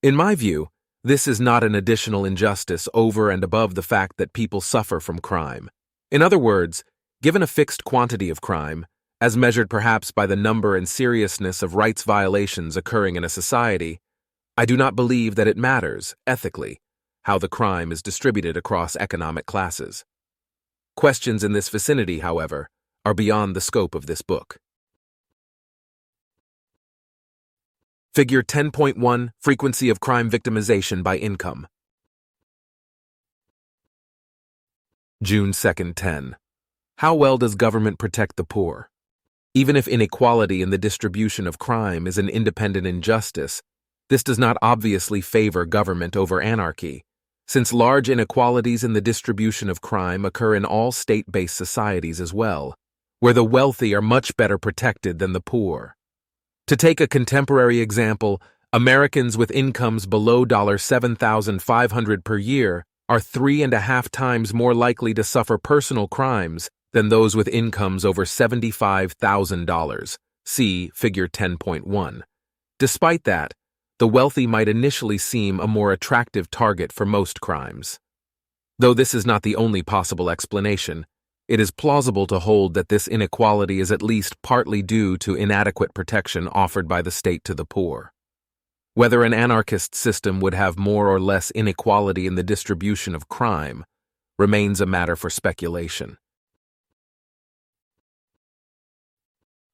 In my view, this is not an additional injustice over and above the fact that people suffer from crime. In other words, given a fixed quantity of crime, as measured perhaps by the number and seriousness of rights violations occurring in a society, I do not believe that it matters, ethically, how the crime is distributed across economic classes. Questions in this vicinity, however, are beyond the scope of this book. Figure 10.1 Frequency of Crime Victimization by Income. June 2nd, 10. How well does government protect the poor? Even if inequality in the distribution of crime is an independent injustice, this does not obviously favor government over anarchy, since large inequalities in the distribution of crime occur in all state-based societies as well, where the wealthy are much better protected than the poor. To take a contemporary example, Americans with incomes below $7,500 per year are 3.5 times more likely to suffer personal crimes than those with incomes over $75,000. See Figure 10.1. Despite that, the wealthy might initially seem a more attractive target for most crimes. Though this is not the only possible explanation, it is plausible to hold that this inequality is at least partly due to inadequate protection offered by the state to the poor. Whether an anarchist system would have more or less inequality in the distribution of crime remains a matter for speculation.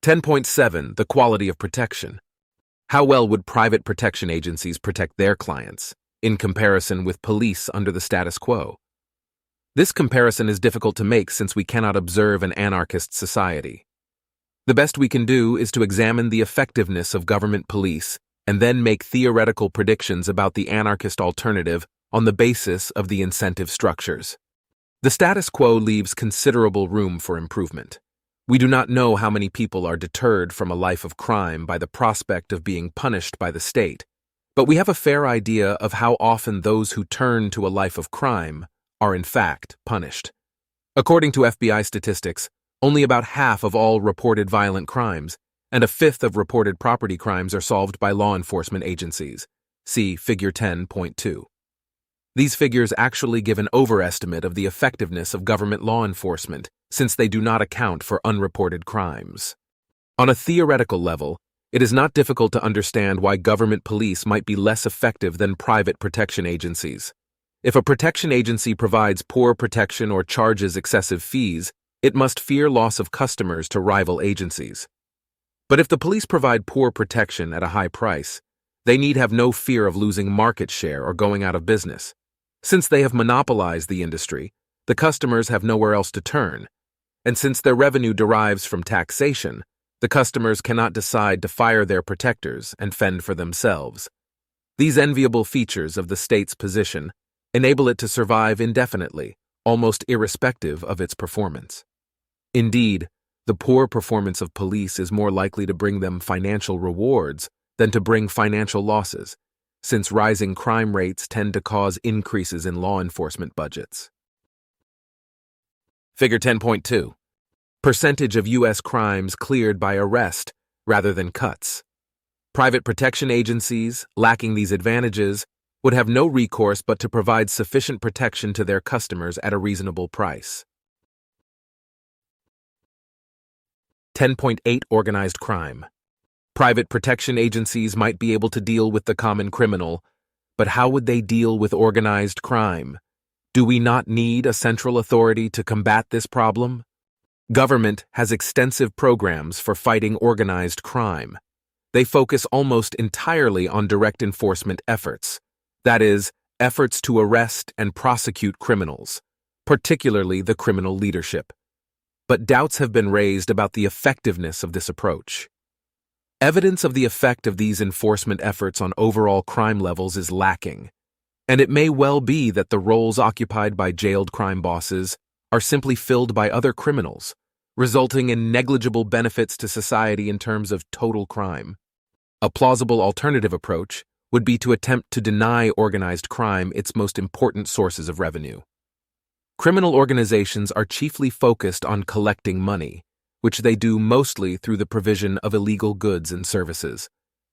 10.7 The Quality of Protection. How well would private protection agencies protect their clients, in comparison with police under the status quo? This comparison is difficult to make since we cannot observe an anarchist society. The best we can do is to examine the effectiveness of government police and then make theoretical predictions about the anarchist alternative on the basis of the incentive structures. The status quo leaves considerable room for improvement. We do not know how many people are deterred from a life of crime by the prospect of being punished by the state, but we have a fair idea of how often those who turn to a life of crime are in fact punished. According to FBI statistics, only about half of all reported violent crimes and a fifth of reported property crimes are solved by law enforcement agencies. See Figure 10.2. These figures actually give an overestimate of the effectiveness of government law enforcement, since they do not account for unreported crimes. On a theoretical level, it is not difficult to understand why government police might be less effective than private protection agencies. If a protection agency provides poor protection or charges excessive fees, it must fear loss of customers to rival agencies. But if the police provide poor protection at a high price, they need have no fear of losing market share or going out of business. Since they have monopolized the industry, the customers have nowhere else to turn, and since their revenue derives from taxation, the customers cannot decide to fire their protectors and fend for themselves. These enviable features of the state's position enable it to survive indefinitely, almost irrespective of its performance. Indeed, the poor performance of police is more likely to bring them financial rewards than to bring financial losses, since rising crime rates tend to cause increases in law enforcement budgets. Figure 10.2. Percentage of U.S. crimes cleared by arrest rather than cuts. Private protection agencies, lacking these advantages, would have no recourse but to provide sufficient protection to their customers at a reasonable price. 10.8 Organized crime. Private protection agencies might be able to deal with the common criminal, but how would they deal with organized crime? Do we not need a central authority to combat this problem? Government has extensive programs for fighting organized crime. They focus almost entirely on direct enforcement efforts, that is, efforts to arrest and prosecute criminals, particularly the criminal leadership. But doubts have been raised about the effectiveness of this approach. Evidence of the effect of these enforcement efforts on overall crime levels is lacking, and it may well be that the roles occupied by jailed crime bosses are simply filled by other criminals, resulting in negligible benefits to society in terms of total crime. A plausible alternative approach would be to attempt to deny organized crime its most important sources of revenue. Criminal organizations are chiefly focused on collecting money, which they do mostly through the provision of illegal goods and services.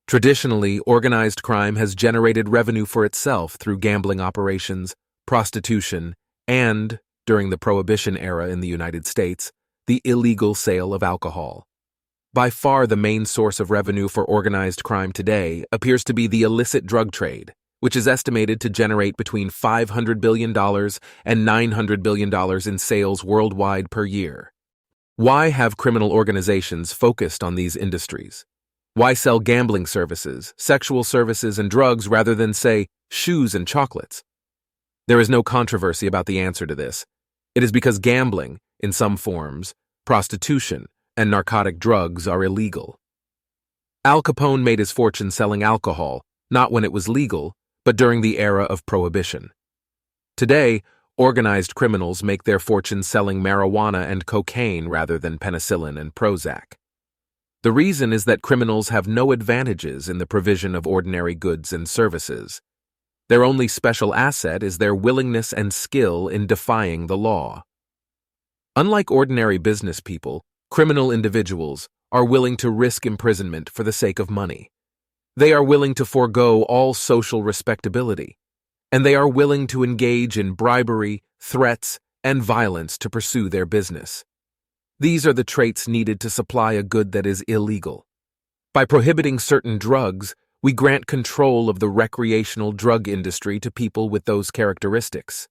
Traditionally, organized crime has generated revenue for itself through gambling operations, prostitution, and, during the Prohibition era in the United States, the illegal sale of alcohol. By far the main source of revenue for organized crime today appears to be the illicit drug trade, which is estimated to generate between $500 billion and $900 billion in sales worldwide per year. Why have criminal organizations focused on these industries? Why sell gambling services, sexual services, and drugs rather than, say, shoes and chocolates? There is no controversy about the answer to this. It is because gambling, in some forms, prostitution, and narcotic drugs are illegal. Al Capone made his fortune selling alcohol, not when it was legal, but during the era of Prohibition. Today, organized criminals make their fortune selling marijuana and cocaine rather than penicillin and Prozac. The reason is that criminals have no advantages in the provision of ordinary goods and services. Their only special asset is their willingness and skill in defying the law. Unlike ordinary business people, criminal individuals are willing to risk imprisonment for the sake of money. They are willing to forego all social respectability, and they are willing to engage in bribery, threats, and violence to pursue their business. These are the traits needed to supply a good that is illegal. By prohibiting certain drugs, we grant control of the recreational drug industry to people with those characteristics.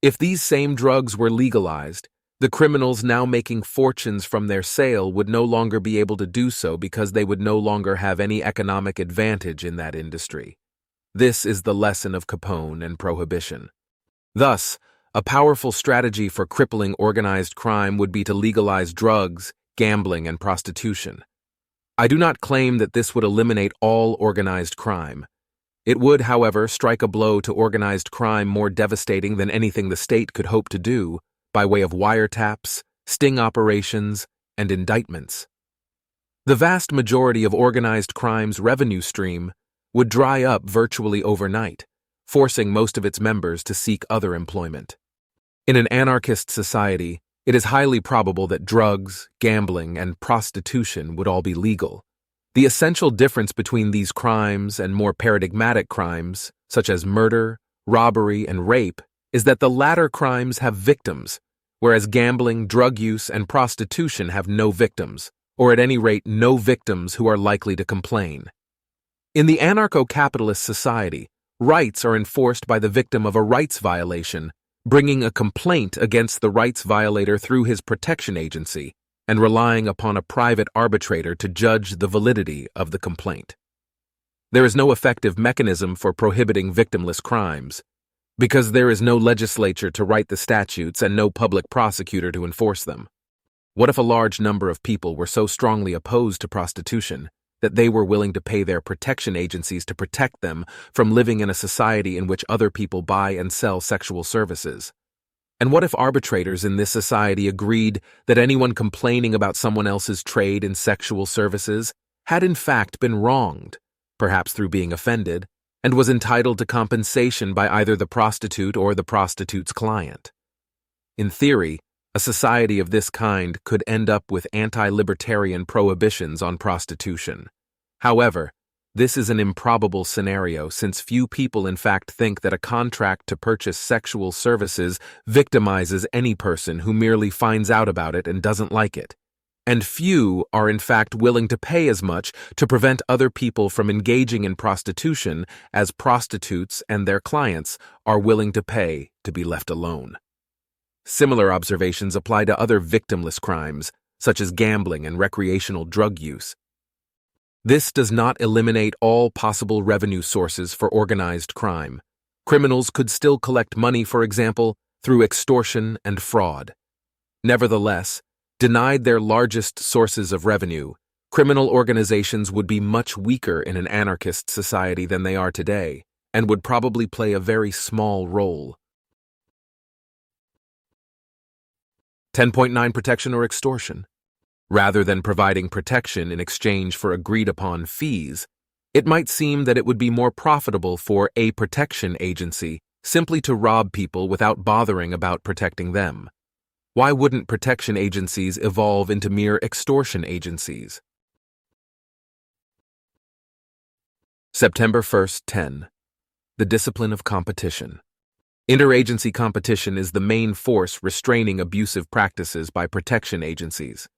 If these same drugs were legalized, the criminals now making fortunes from their sale would no longer be able to do so because they would no longer have any economic advantage in that industry. This is the lesson of Capone and Prohibition. Thus, a powerful strategy for crippling organized crime would be to legalize drugs, gambling, and prostitution. I do not claim that this would eliminate all organized crime. It would, however, strike a blow to organized crime more devastating than anything the state could hope to do, by way of wiretaps, sting operations, and indictments. The vast majority of organized crime's revenue stream would dry up virtually overnight, forcing most of its members to seek other employment. In an anarchist society, it is highly probable that drugs, gambling, and prostitution would all be legal. The essential difference between these crimes and more paradigmatic crimes, such as murder, robbery, and rape, is that the latter crimes have victims, whereas gambling, drug use, and prostitution have no victims, or at any rate no victims who are likely to complain. In the anarcho-capitalist society, rights are enforced by the victim of a rights violation, bringing a complaint against the rights violator through his protection agency, and relying upon a private arbitrator to judge the validity of the complaint. There is no effective mechanism for prohibiting victimless crimes, because there is no legislature to write the statutes and no public prosecutor to enforce them. What if a large number of people were so strongly opposed to prostitution that they were willing to pay their protection agencies to protect them from living in a society in which other people buy and sell sexual services? And what if arbitrators in this society agreed that anyone complaining about someone else's trade in sexual services had in fact been wronged, perhaps through being offended, and was entitled to compensation by either the prostitute or the prostitute's client? In theory, a society of this kind could end up with anti-libertarian prohibitions on prostitution. However, this is an improbable scenario since few people in fact think that a contract to purchase sexual services victimizes any person who merely finds out about it and doesn't like it. And few are in fact willing to pay as much to prevent other people from engaging in prostitution as prostitutes and their clients are willing to pay to be left alone. Similar observations apply to other victimless crimes, such as gambling and recreational drug use. This does not eliminate all possible revenue sources for organized crime. Criminals could still collect money, for example, through extortion and fraud. Nevertheless, denied their largest sources of revenue, criminal organizations would be much weaker in an anarchist society than they are today, and would probably play a very small role. 10.9 Protection or extortion. Rather than providing protection in exchange for agreed-upon fees, it might seem that it would be more profitable for a protection agency simply to rob people without bothering about protecting them. Why wouldn't protection agencies evolve into mere extortion agencies? September 1st, 10. The discipline of competition. Interagency competition is the main force restraining abusive practices by protection agencies.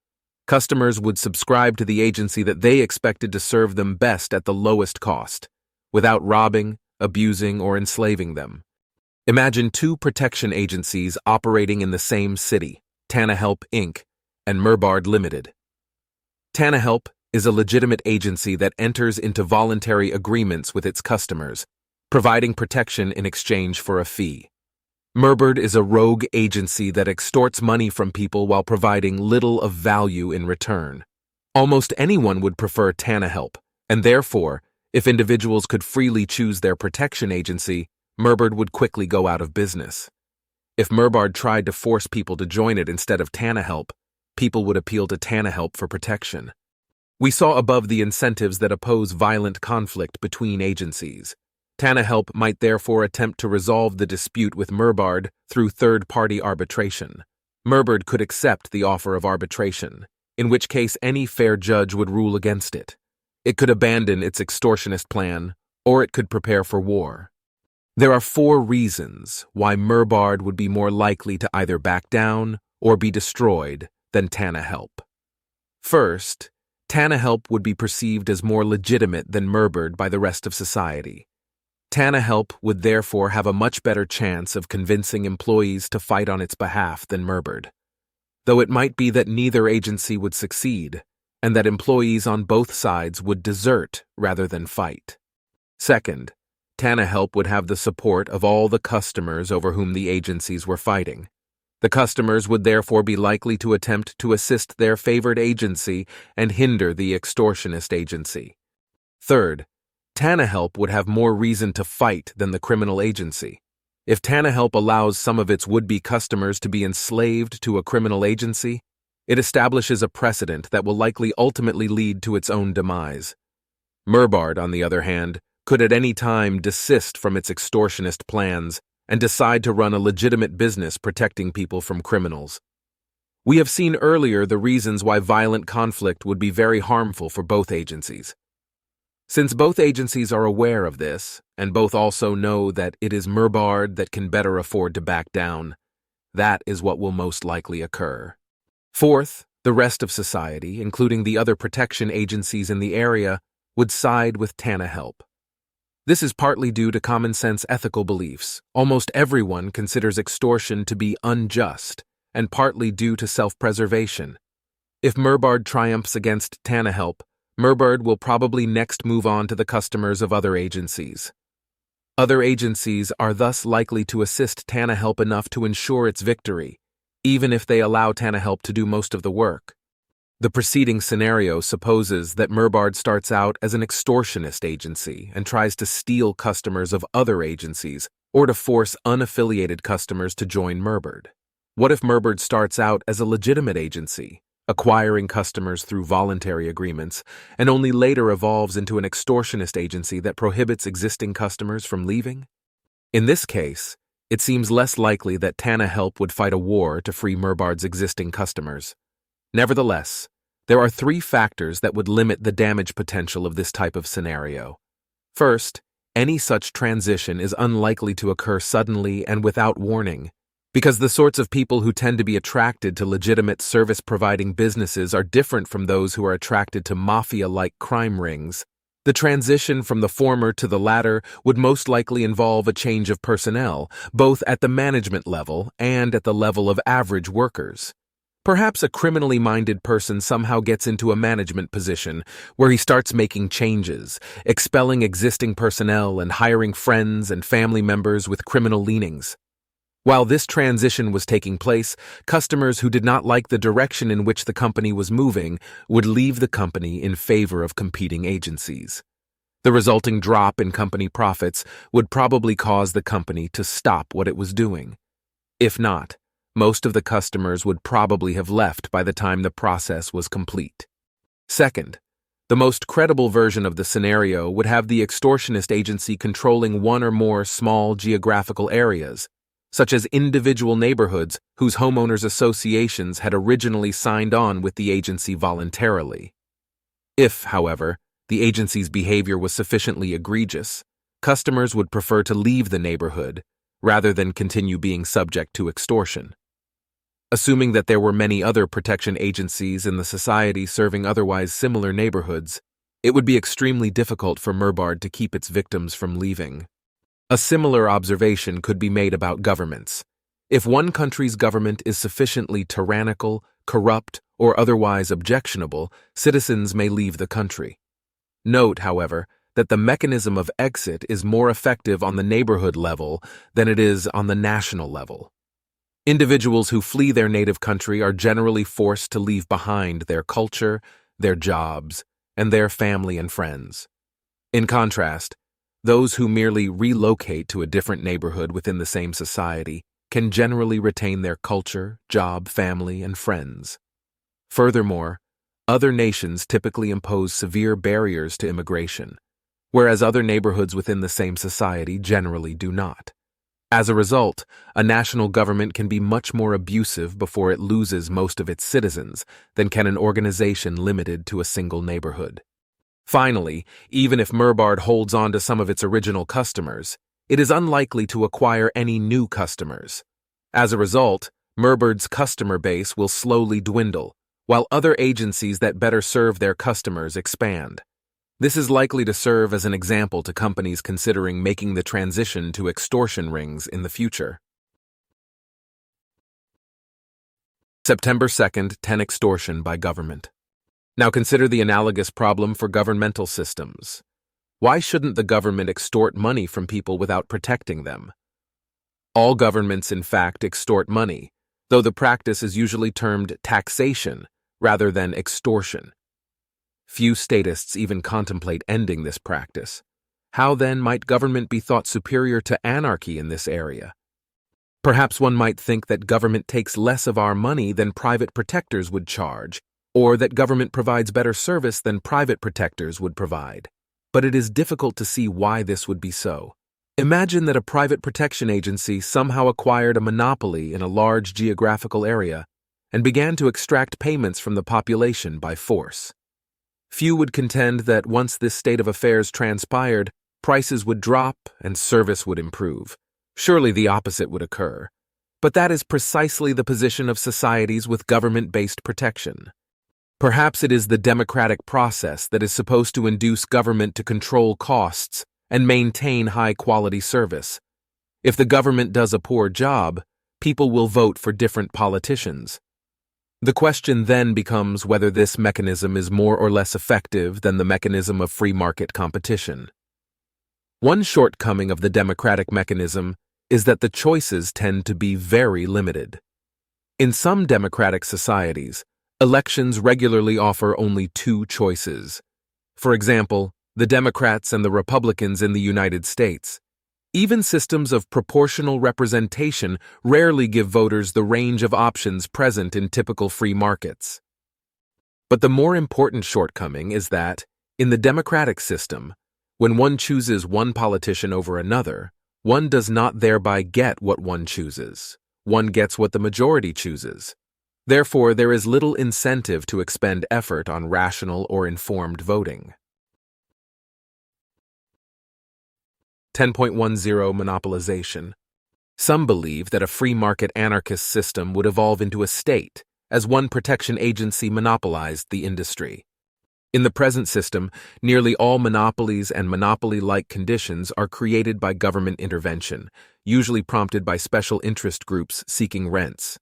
Customers would subscribe to the agency that they expected to serve them best at the lowest cost, without robbing, abusing, or enslaving them. Imagine two protection agencies operating in the same city, TanaHelp Inc. and Merbard Limited. TanaHelp is a legitimate agency that enters into voluntary agreements with its customers, providing protection in exchange for a fee. Merbard is a rogue agency that extorts money from people while providing little of value in return. Almost anyone would prefer TanaHelp, and therefore, if individuals could freely choose their protection agency, Merbard would quickly go out of business. If Merbard tried to force people to join it instead of TanaHelp, people would appeal to TanaHelp for protection. We saw above the incentives that oppose violent conflict between agencies. TanaHelp might therefore attempt to resolve the dispute with Merbard through third-party arbitration. Merbard could accept the offer of arbitration, in which case any fair judge would rule against it. It could abandon its extortionist plan, or it could prepare for war. There are 4 reasons why Merbard would be more likely to either back down or be destroyed than TanaHelp. First, TanaHelp would be perceived as more legitimate than Merbard by the rest of society. TanaHelp would therefore have a much better chance of convincing employees to fight on its behalf than Merbard, though it might be that neither agency would succeed, and that employees on both sides would desert rather than fight. Second, TanaHelp would have the support of all the customers over whom the agencies were fighting. The customers would therefore be likely to attempt to assist their favored agency and hinder the extortionist agency. Third, TanaHelp would have more reason to fight than the criminal agency. If TanaHelp allows some of its would-be customers to be enslaved to a criminal agency, it establishes a precedent that will likely ultimately lead to its own demise. Merbard, on the other hand, could at any time desist from its extortionist plans and decide to run a legitimate business protecting people from criminals. We have seen earlier the reasons why violent conflict would be very harmful for both agencies. Since both agencies are aware of this, and both also know that it is Merbard that can better afford to back down, that is what will most likely occur. Fourth, the rest of society, including the other protection agencies in the area, would side with TanaHelp. This is partly due to common-sense ethical beliefs. Almost everyone considers extortion to be unjust, and partly due to self-preservation. If Merbard triumphs against TanaHelp, Merbard will probably next move on to the customers of other agencies. Other agencies are thus likely to assist TanaHelp enough to ensure its victory, even if they allow TanaHelp to do most of the work. The preceding scenario supposes that Merbard starts out as an extortionist agency and tries to steal customers of other agencies or to force unaffiliated customers to join Merbard. What if Merbard starts out as a legitimate agency, acquiring customers through voluntary agreements, and only later evolves into an extortionist agency that prohibits existing customers from leaving? In this case, it seems less likely that TanaHelp would fight a war to free Merbard's existing customers. Nevertheless, there are 3 factors that would limit the damage potential of this type of scenario. First, any such transition is unlikely to occur suddenly and without warning, because the sorts of people who tend to be attracted to legitimate service-providing businesses are different from those who are attracted to mafia-like crime rings. The transition from the former to the latter would most likely involve a change of personnel, both at the management level and at the level of average workers. Perhaps a criminally minded person somehow gets into a management position where he starts making changes, expelling existing personnel and hiring friends and family members with criminal leanings. While this transition was taking place, customers who did not like the direction in which the company was moving would leave the company in favor of competing agencies. The resulting drop in company profits would probably cause the company to stop what it was doing. If not, most of the customers would probably have left by the time the process was complete. Second, the most credible version of the scenario would have the extortionist agency controlling one or more small geographical areas, such as individual neighborhoods whose homeowners associations had originally signed on with the agency voluntarily. If, however, the agency's behavior was sufficiently egregious, customers would prefer to leave the neighborhood rather than continue being subject to extortion. Assuming that there were many other protection agencies in the society serving otherwise similar neighborhoods, it would be extremely difficult for Merbard to keep its victims from leaving. A similar observation could be made about governments. If one country's government is sufficiently tyrannical, corrupt, or otherwise objectionable, citizens may leave the country. Note, however, that the mechanism of exit is more effective on the neighborhood level than it is on the national level. Individuals who flee their native country are generally forced to leave behind their culture, their jobs, and their family and friends. In contrast, those who merely relocate to a different neighborhood within the same society can generally retain their culture, job, family, and friends. Furthermore, other nations typically impose severe barriers to immigration, whereas other neighborhoods within the same society generally do not. As a result, a national government can be much more abusive before it loses most of its citizens than can an organization limited to a single neighborhood. Finally, even if Merbard holds on to some of its original customers, it is unlikely to acquire any new customers. As a result, Merbard's customer base will slowly dwindle, while other agencies that better serve their customers expand. This is likely to serve as an example to companies considering making the transition to extortion rings in the future. September 2nd, 10 Extortion by government. Now consider the analogous problem for governmental systems. Why shouldn't the government extort money from people without protecting them? All governments, in fact, extort money, though the practice is usually termed taxation rather than extortion. Few statists even contemplate ending this practice. How then might government be thought superior to anarchy in this area? Perhaps one might think that government takes less of our money than private protectors would charge, or that government provides better service than private protectors would provide. But it is difficult to see why this would be so. Imagine that a private protection agency somehow acquired a monopoly in a large geographical area and began to extract payments from the population by force. Few would contend that once this state of affairs transpired, prices would drop and service would improve. Surely the opposite would occur. But that is precisely the position of societies with government-based protection. Perhaps it is the democratic process that is supposed to induce government to control costs and maintain high-quality service. If the government does a poor job, people will vote for different politicians. The question then becomes whether this mechanism is more or less effective than the mechanism of free market competition. One shortcoming of the democratic mechanism is that the choices tend to be very limited. In some democratic societies, elections regularly offer only two choices. For example, the Democrats and the Republicans in the United States. Even systems of proportional representation rarely give voters the range of options present in typical free markets. But the more important shortcoming is that, in the democratic system, when one chooses one politician over another, one does not thereby get what one chooses. One gets what the majority chooses. Therefore, there is little incentive to expend effort on rational or informed voting. 10.10 Monopolization. Some believe that a free market anarchist system would evolve into a state, as one protection agency monopolized the industry. In the present system, nearly all monopolies and monopoly-like conditions are created by government intervention, usually prompted by special interest groups seeking rents.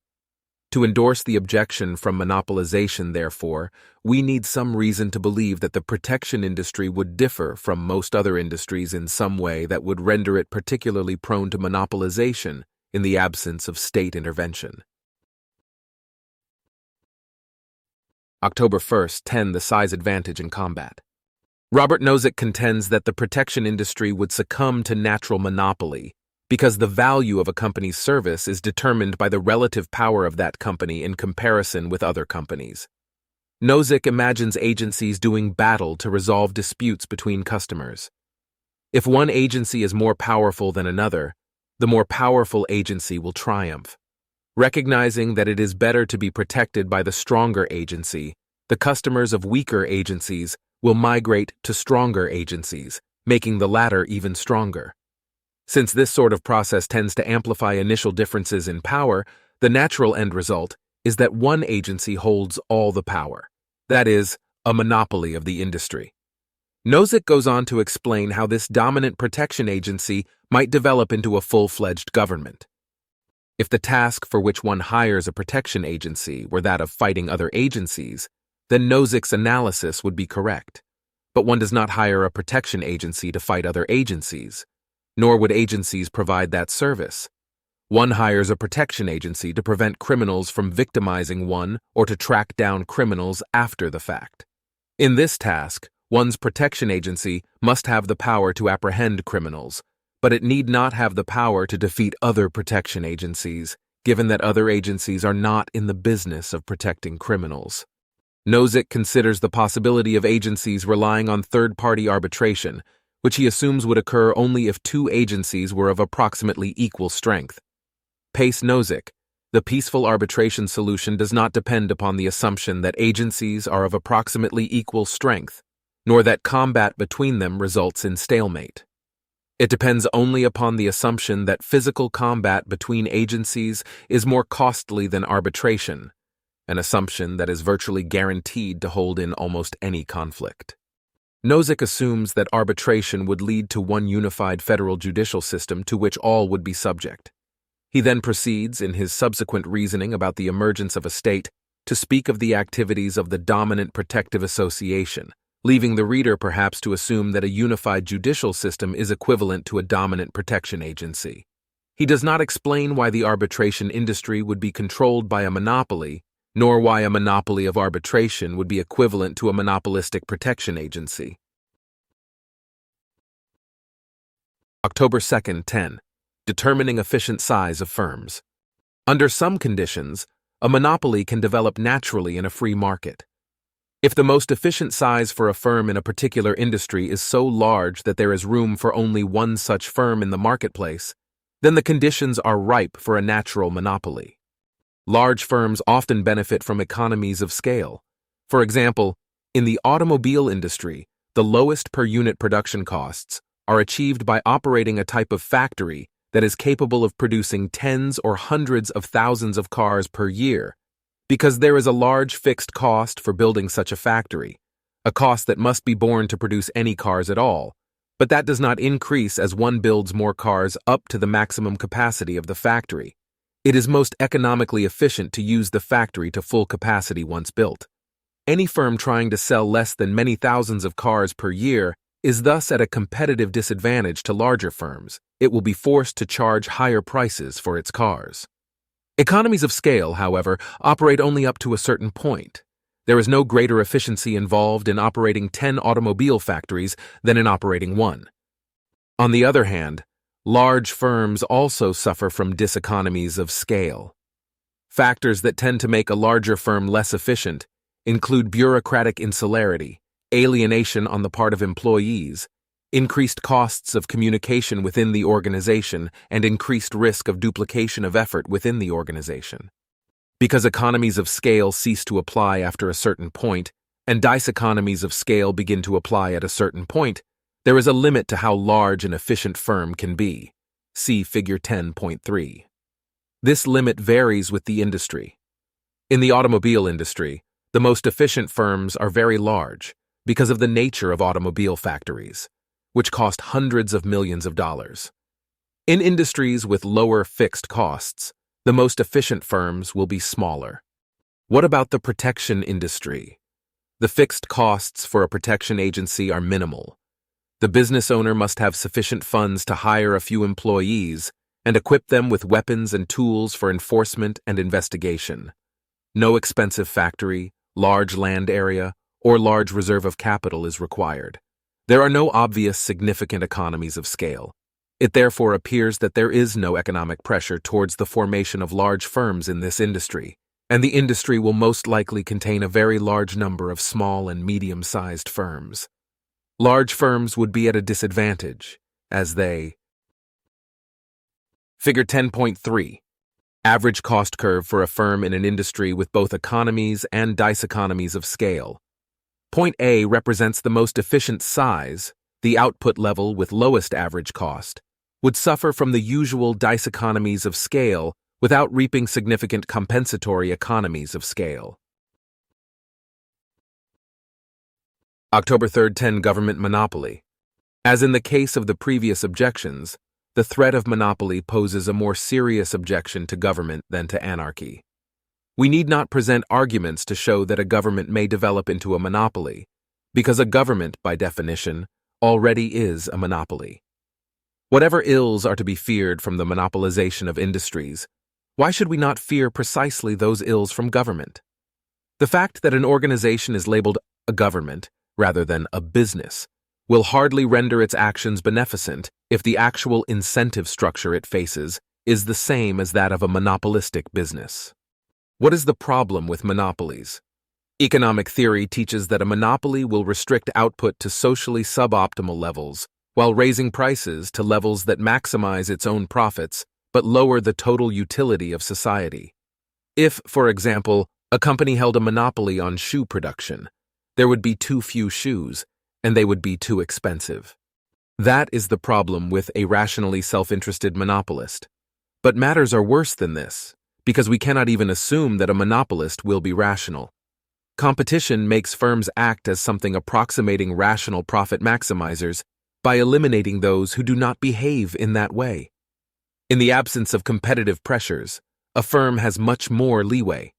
To endorse the objection from monopolization, therefore, we need some reason to believe that the protection industry would differ from most other industries in some way that would render it particularly prone to monopolization in the absence of state intervention. October 1st, 10. The size advantage in combat. Robert Nozick contends that the protection industry would succumb to natural monopoly because the value of a company's service is determined by the relative power of that company in comparison with other companies. Nozick imagines agencies doing battle to resolve disputes between customers. If one agency is more powerful than another, the more powerful agency will triumph. Recognizing that it is better to be protected by the stronger agency, the customers of weaker agencies will migrate to stronger agencies, making the latter even stronger. Since this sort of process tends to amplify initial differences in power, the natural end result is that one agency holds all the power. That is, a monopoly of the industry. Nozick goes on to explain how this dominant protection agency might develop into a full-fledged government. If the task for which one hires a protection agency were that of fighting other agencies, then Nozick's analysis would be correct. But one does not hire a protection agency to fight other agencies, nor would agencies provide that service. One hires a protection agency to prevent criminals from victimizing one or to track down criminals after the fact. In this task, one's protection agency must have the power to apprehend criminals, but it need not have the power to defeat other protection agencies, given that other agencies are not in the business of protecting criminals. Nozick considers the possibility of agencies relying on third-party arbitration, which he assumes would occur only if two agencies were of approximately equal strength. Pace Nozick, the peaceful arbitration solution does not depend upon the assumption that agencies are of approximately equal strength, nor that combat between them results in stalemate. It depends only upon the assumption that physical combat between agencies is more costly than arbitration, an assumption that is virtually guaranteed to hold in almost any conflict. Nozick assumes that arbitration would lead to one unified federal judicial system to which all would be subject. He then proceeds, in his subsequent reasoning about the emergence of a state, to speak of the activities of the dominant protective association, leaving the reader perhaps to assume that a unified judicial system is equivalent to a dominant protection agency. He does not explain why the arbitration industry would be controlled by a monopoly, nor why a monopoly of arbitration would be equivalent to a monopolistic protection agency. October 2nd, 10. Determining efficient size of firms. Under some conditions, a monopoly can develop naturally in a free market. If the most efficient size for a firm in a particular industry is so large that there is room for only one such firm in the marketplace, then the conditions are ripe for a natural monopoly. Large firms often benefit from economies of scale. For example, in the automobile industry, the lowest per-unit production costs are achieved by operating a type of factory that is capable of producing tens or hundreds of thousands of cars per year, because there is a large fixed cost for building such a factory, a cost that must be borne to produce any cars at all, but that does not increase as one builds more cars up to the maximum capacity of the factory. It is most economically efficient to use the factory to full capacity once built. Any firm trying to sell less than many thousands of cars per year is thus at a competitive disadvantage to larger firms. It will be forced to charge higher prices for its cars. Economies of scale, however, operate only up to a certain point. There is no greater efficiency involved in operating 10 automobile factories than in operating one. On the other hand, large firms also suffer from diseconomies of scale. Factors that tend to make a larger firm less efficient include bureaucratic insularity, alienation on the part of employees, increased costs of communication within the organization, and increased risk of duplication of effort within the organization. Because economies of scale cease to apply after a certain point, and diseconomies of scale begin to apply at a certain point, there is a limit to how large an efficient firm can be. See Figure 10.3. This limit varies with the industry. In the automobile industry, the most efficient firms are very large because of the nature of automobile factories, which cost hundreds of millions of dollars. In industries with lower fixed costs, The most efficient firms will be smaller. What about the protection industry? The fixed costs for a protection agency are minimal. The business owner must have sufficient funds to hire a few employees and equip them with weapons and tools for enforcement and investigation. No expensive factory, large land area, or large reserve of capital is required. There are no obvious significant economies of scale. It therefore appears that there is no economic pressure towards the formation of large firms in this industry, and the industry will most likely contain a very large number of small and medium-sized firms. Large firms would be at a disadvantage, as they... Figure 10.3. Average cost curve for a firm in an industry with both economies and diseconomies of scale. Point A represents the most efficient size, the output level with lowest average cost, would suffer from the usual diseconomies of scale without reaping significant compensatory economies of scale. October 3, 10 Government monopoly. As in the case of the previous objections, the threat of monopoly poses a more serious objection to government than to anarchy. We need not present arguments to show that a government may develop into a monopoly, because a government, by definition, already is a monopoly. Whatever ills are to be feared from the monopolization of industries, why should we not fear precisely those ills from government? The fact that an organization is labeled a government, rather than a business, will hardly render its actions beneficent if the actual incentive structure it faces is the same as that of a monopolistic business. What is the problem with monopolies? Economic theory teaches that a monopoly will restrict output to socially suboptimal levels while raising prices to levels that maximize its own profits but lower the total utility of society. If, for example, a company held a monopoly on shoe production, there would be too few shoes, and they would be too expensive. That is the problem with a rationally self-interested monopolist. But matters are worse than this, because we cannot even assume that a monopolist will be rational. Competition makes firms act as something approximating rational profit maximizers by eliminating those who do not behave in that way. In the absence of competitive pressures, a firm has much more leeway.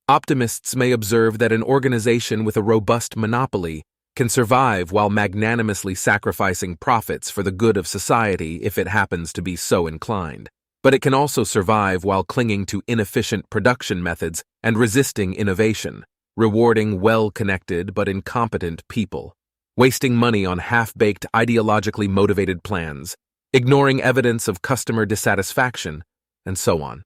Optimists may observe that an organization with a robust monopoly can survive while magnanimously sacrificing profits for the good of society if it happens to be so inclined. But it can also survive while clinging to inefficient production methods and resisting innovation, rewarding well-connected but incompetent people, wasting money on half-baked ideologically motivated plans, ignoring evidence of customer dissatisfaction, and so on.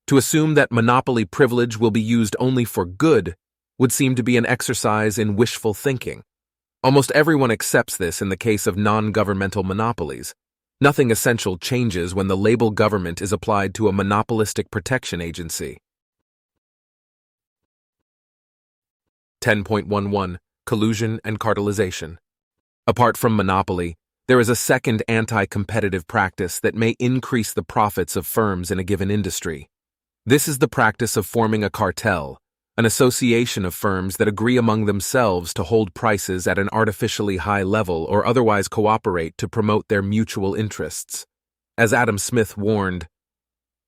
To assume that monopoly privilege will be used only for good would seem to be an exercise in wishful thinking. Almost everyone accepts this in the case of non-governmental monopolies. Nothing essential changes when the label government is applied to a monopolistic protection agency. 10.11 Collusion and Cartelization. Apart from monopoly, there is a second anti-competitive practice that may increase the profits of firms in a given industry. This is the practice of forming a cartel, an association of firms that agree among themselves to hold prices at an artificially high level or otherwise cooperate to promote their mutual interests. As Adam Smith warned,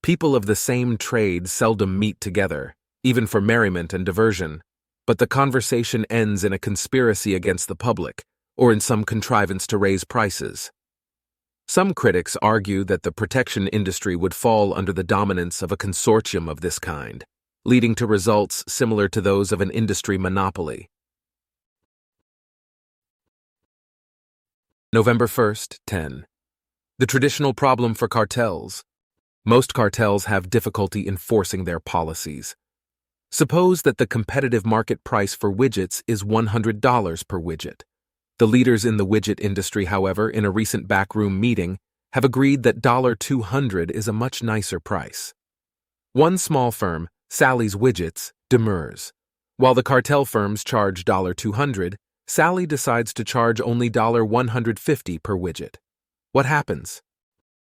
people of the same trade seldom meet together, even for merriment and diversion, but the conversation ends in a conspiracy against the public or in some contrivance to raise prices. Some critics argue that the protection industry would fall under the dominance of a consortium of this kind, leading to results similar to those of an industry monopoly. November 1st, 10. The traditional problem for cartels. Most cartels have difficulty enforcing their policies. Suppose that the competitive market price for widgets is $100 per widget. The leaders in the widget industry, however, in a recent backroom meeting, have agreed that $200 is a much nicer price. One small firm, Sally's Widgets, demurs. While the cartel firms charge $200, Sally decides to charge only $150 per widget. What happens?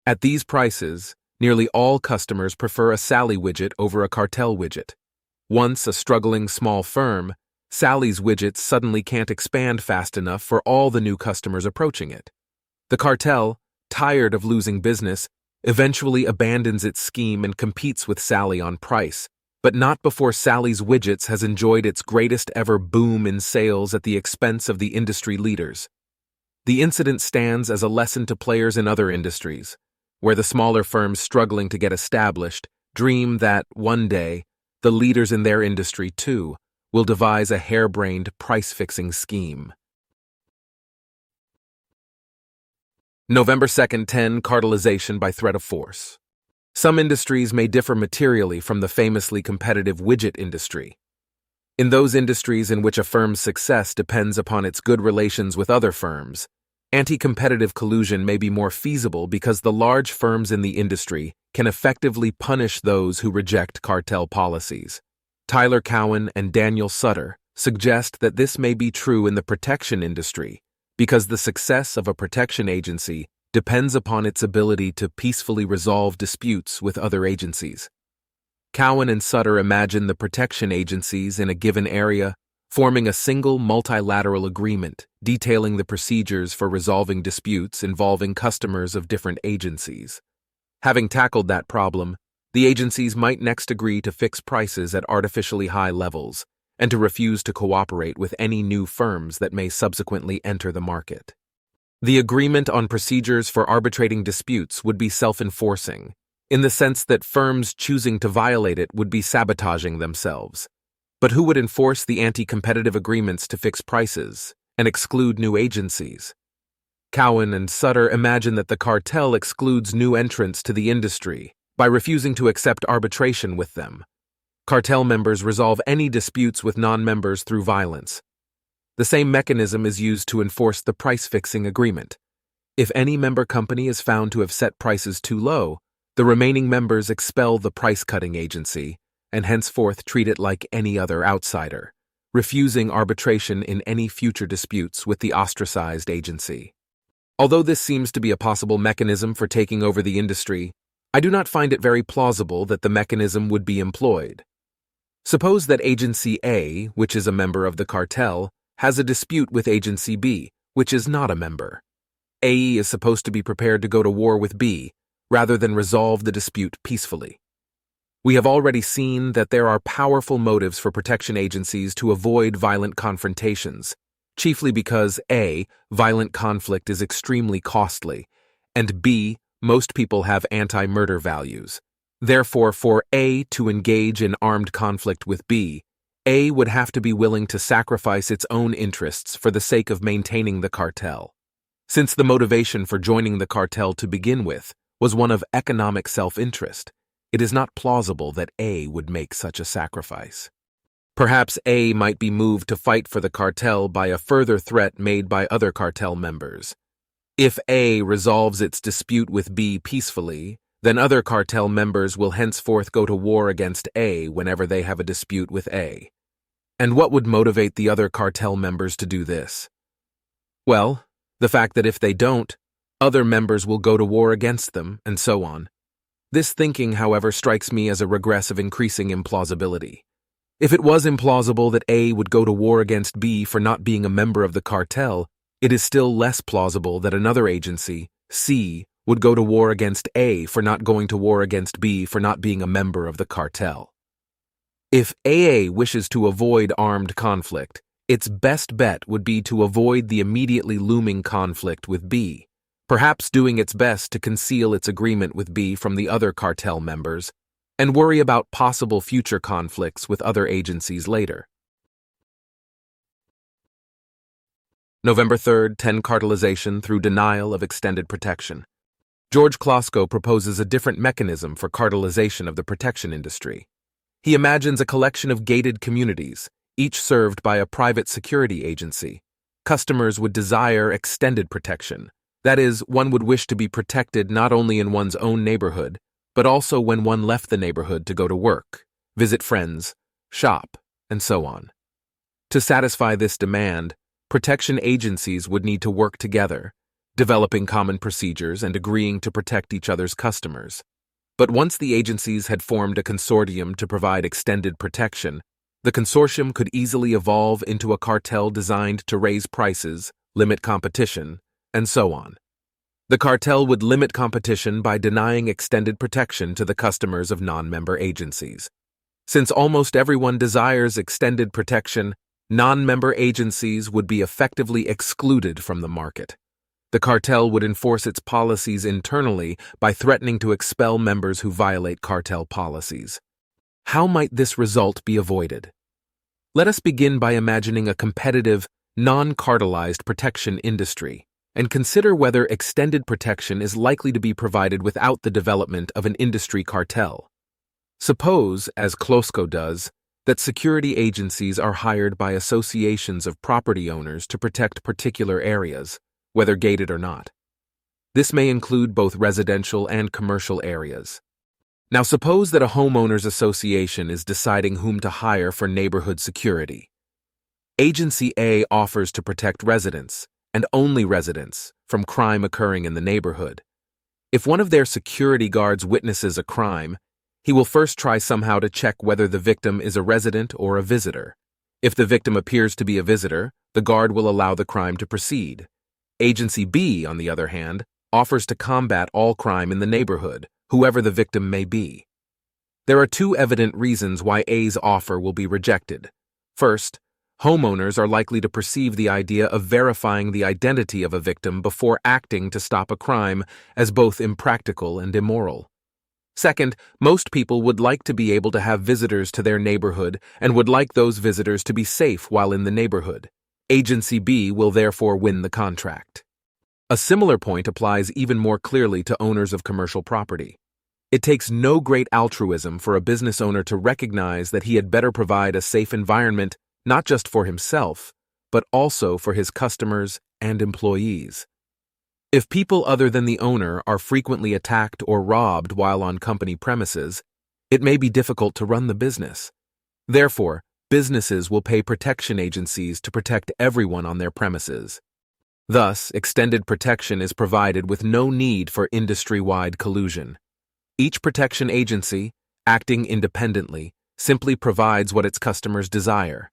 At these prices, nearly all customers prefer a Sally widget over a cartel widget. Once a struggling small firm, Sally's Widgets suddenly can't expand fast enough for all the new customers approaching it. The cartel, tired of losing business, eventually abandons its scheme and competes with Sally on price, but not before Sally's Widgets has enjoyed its greatest ever boom in sales at the expense of the industry leaders. The incident stands as a lesson to players in other industries, where the smaller firms struggling to get established dream that, one day, the leaders in their industry, too, will devise a harebrained price-fixing scheme. November 2nd, 10. Cartelization by threat of force. Some industries may differ materially from the famously competitive widget industry. In those industries in which a firm's success depends upon its good relations with other firms, anti-competitive collusion may be more feasible because the large firms in the industry can effectively punish those who reject cartel policies. Tyler Cowen and Daniel Sutter suggest that this may be true in the protection industry because the success of a protection agency depends upon its ability to peacefully resolve disputes with other agencies. Cowen and Sutter imagine the protection agencies in a given area forming a single multilateral agreement detailing the procedures for resolving disputes involving customers of different agencies. Having tackled that problem, the agencies might next agree to fix prices at artificially high levels and to refuse to cooperate with any new firms that may subsequently enter the market. The agreement on procedures for arbitrating disputes would be self-enforcing, in the sense that firms choosing to violate it would be sabotaging themselves. But who would enforce the anti-competitive agreements to fix prices and exclude new agencies? Cowen and Sutter imagine that the cartel excludes new entrants to the industry by refusing to accept arbitration with them. Cartel members resolve any disputes with non-members through violence. The same mechanism is used to enforce the price-fixing agreement. If any member company is found to have set prices too low, the remaining members expel the price-cutting agency and henceforth treat it like any other outsider, refusing arbitration in any future disputes with the ostracized agency. Although this seems to be a possible mechanism for taking over the industry, I do not find it very plausible that the mechanism would be employed. Suppose that Agency A, which is a member of the cartel, has a dispute with Agency B, which is not a member. A is supposed to be prepared to go to war with B, rather than resolve the dispute peacefully. We have already seen that there are powerful motives for protection agencies to avoid violent confrontations, chiefly because A, violent conflict is extremely costly, and B, most people have anti-murder values. Therefore, for A to engage in armed conflict with B, A would have to be willing to sacrifice its own interests for the sake of maintaining the cartel. Since the motivation for joining the cartel to begin with was one of economic self-interest, it is not plausible that A would make such a sacrifice. Perhaps A might be moved to fight for the cartel by a further threat made by other cartel members. If A resolves its dispute with B peacefully, then other cartel members will henceforth go to war against A whenever they have a dispute with A. And what would motivate the other cartel members to do this? Well, the fact that if they don't, other members will go to war against them, and so on. This thinking, however, strikes me as a regress of increasing implausibility. If it was implausible that A would go to war against B for not being a member of the cartel, it is still less plausible that another agency, C, would go to war against A for not going to war against B for not being a member of the cartel. If AA wishes to avoid armed conflict, its best bet would be to avoid the immediately looming conflict with B, perhaps doing its best to conceal its agreement with B from the other cartel members, and worry about possible future conflicts with other agencies later. November 3rd, 10. Cartelization through denial of extended protection. George Klosko proposes a different mechanism for cartelization of the protection industry. He imagines a collection of gated communities, each served by a private security agency. Customers would desire extended protection. That is, one would wish to be protected not only in one's own neighborhood, but also when one left the neighborhood to go to work, visit friends, shop, and so on. To satisfy this demand, protection agencies would need to work together, developing common procedures and agreeing to protect each other's customers. But once the agencies had formed a consortium to provide extended protection, the consortium could easily evolve into a cartel designed to raise prices, limit competition, and so on. The cartel would limit competition by denying extended protection to the customers of non-member agencies. Since almost everyone desires extended protection, non-member agencies would be effectively excluded from the market. The cartel would enforce its policies internally by threatening to expel members who violate cartel policies. How might this result be avoided? Let us begin by imagining a competitive, non-cartelized protection industry, and consider whether extended protection is likely to be provided without the development of an industry cartel. Suppose, as Closco does, that security agencies are hired by associations of property owners to protect particular areas, whether gated or not. This may include both residential and commercial areas. Now suppose that a homeowners association is deciding whom to hire for neighborhood security. Agency A offers to protect residents, and only residents, from crime occurring in the neighborhood. If one of their security guards witnesses a crime, he will first try somehow to check whether the victim is a resident or a visitor. If the victim appears to be a visitor, the guard will allow the crime to proceed. Agency B, on the other hand, offers to combat all crime in the neighborhood, whoever the victim may be. There are two evident reasons why A's offer will be rejected. First, homeowners are likely to perceive the idea of verifying the identity of a victim before acting to stop a crime as both impractical and immoral. Second, most people would like to be able to have visitors to their neighborhood and would like those visitors to be safe while in the neighborhood. Agency B will therefore win the contract. A similar point applies even more clearly to owners of commercial property. It takes no great altruism for a business owner to recognize that he had better provide a safe environment not just for himself, but also for his customers and employees. If people other than the owner are frequently attacked or robbed while on company premises, it may be difficult to run the business. Therefore, businesses will pay protection agencies to protect everyone on their premises. Thus, extended protection is provided with no need for industry-wide collusion. Each protection agency, acting independently, simply provides what its customers desire.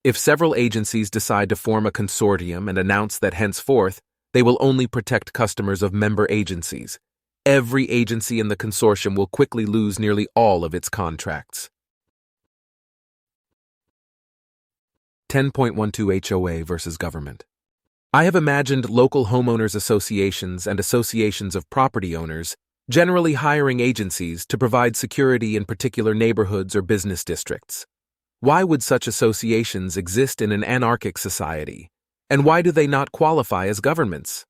If several agencies decide to form a consortium and announce that henceforth they will only protect customers of member agencies, every agency in the consortium will quickly lose nearly all of its contracts. 10.12 HOA versus government. I have imagined local homeowners associations and associations of property owners generally hiring agencies to provide security in particular neighborhoods or business districts. Why would such associations exist in an anarchic society? And why do they not qualify as governments?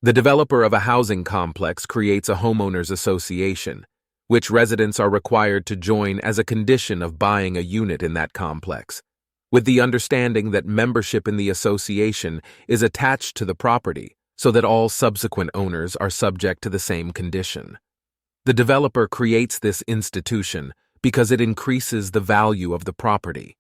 The developer of a housing complex creates a homeowners association, which residents are required to join as a condition of buying a unit in that complex, with the understanding that membership in the association is attached to the property so that all subsequent owners are subject to the same condition. The developer creates this institution because it increases the value of the property.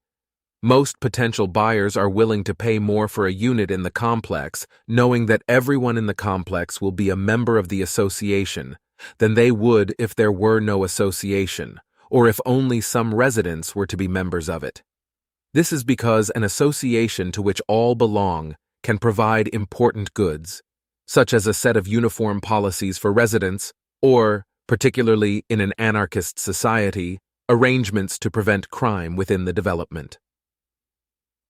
Most potential buyers are willing to pay more for a unit in the complex, knowing that everyone in the complex will be a member of the association, than they would if there were no association, or if only some residents were to be members of it. This is because an association to which all belong can provide important goods, such as a set of uniform policies for residents, or, particularly in an anarchist society, arrangements to prevent crime within the development.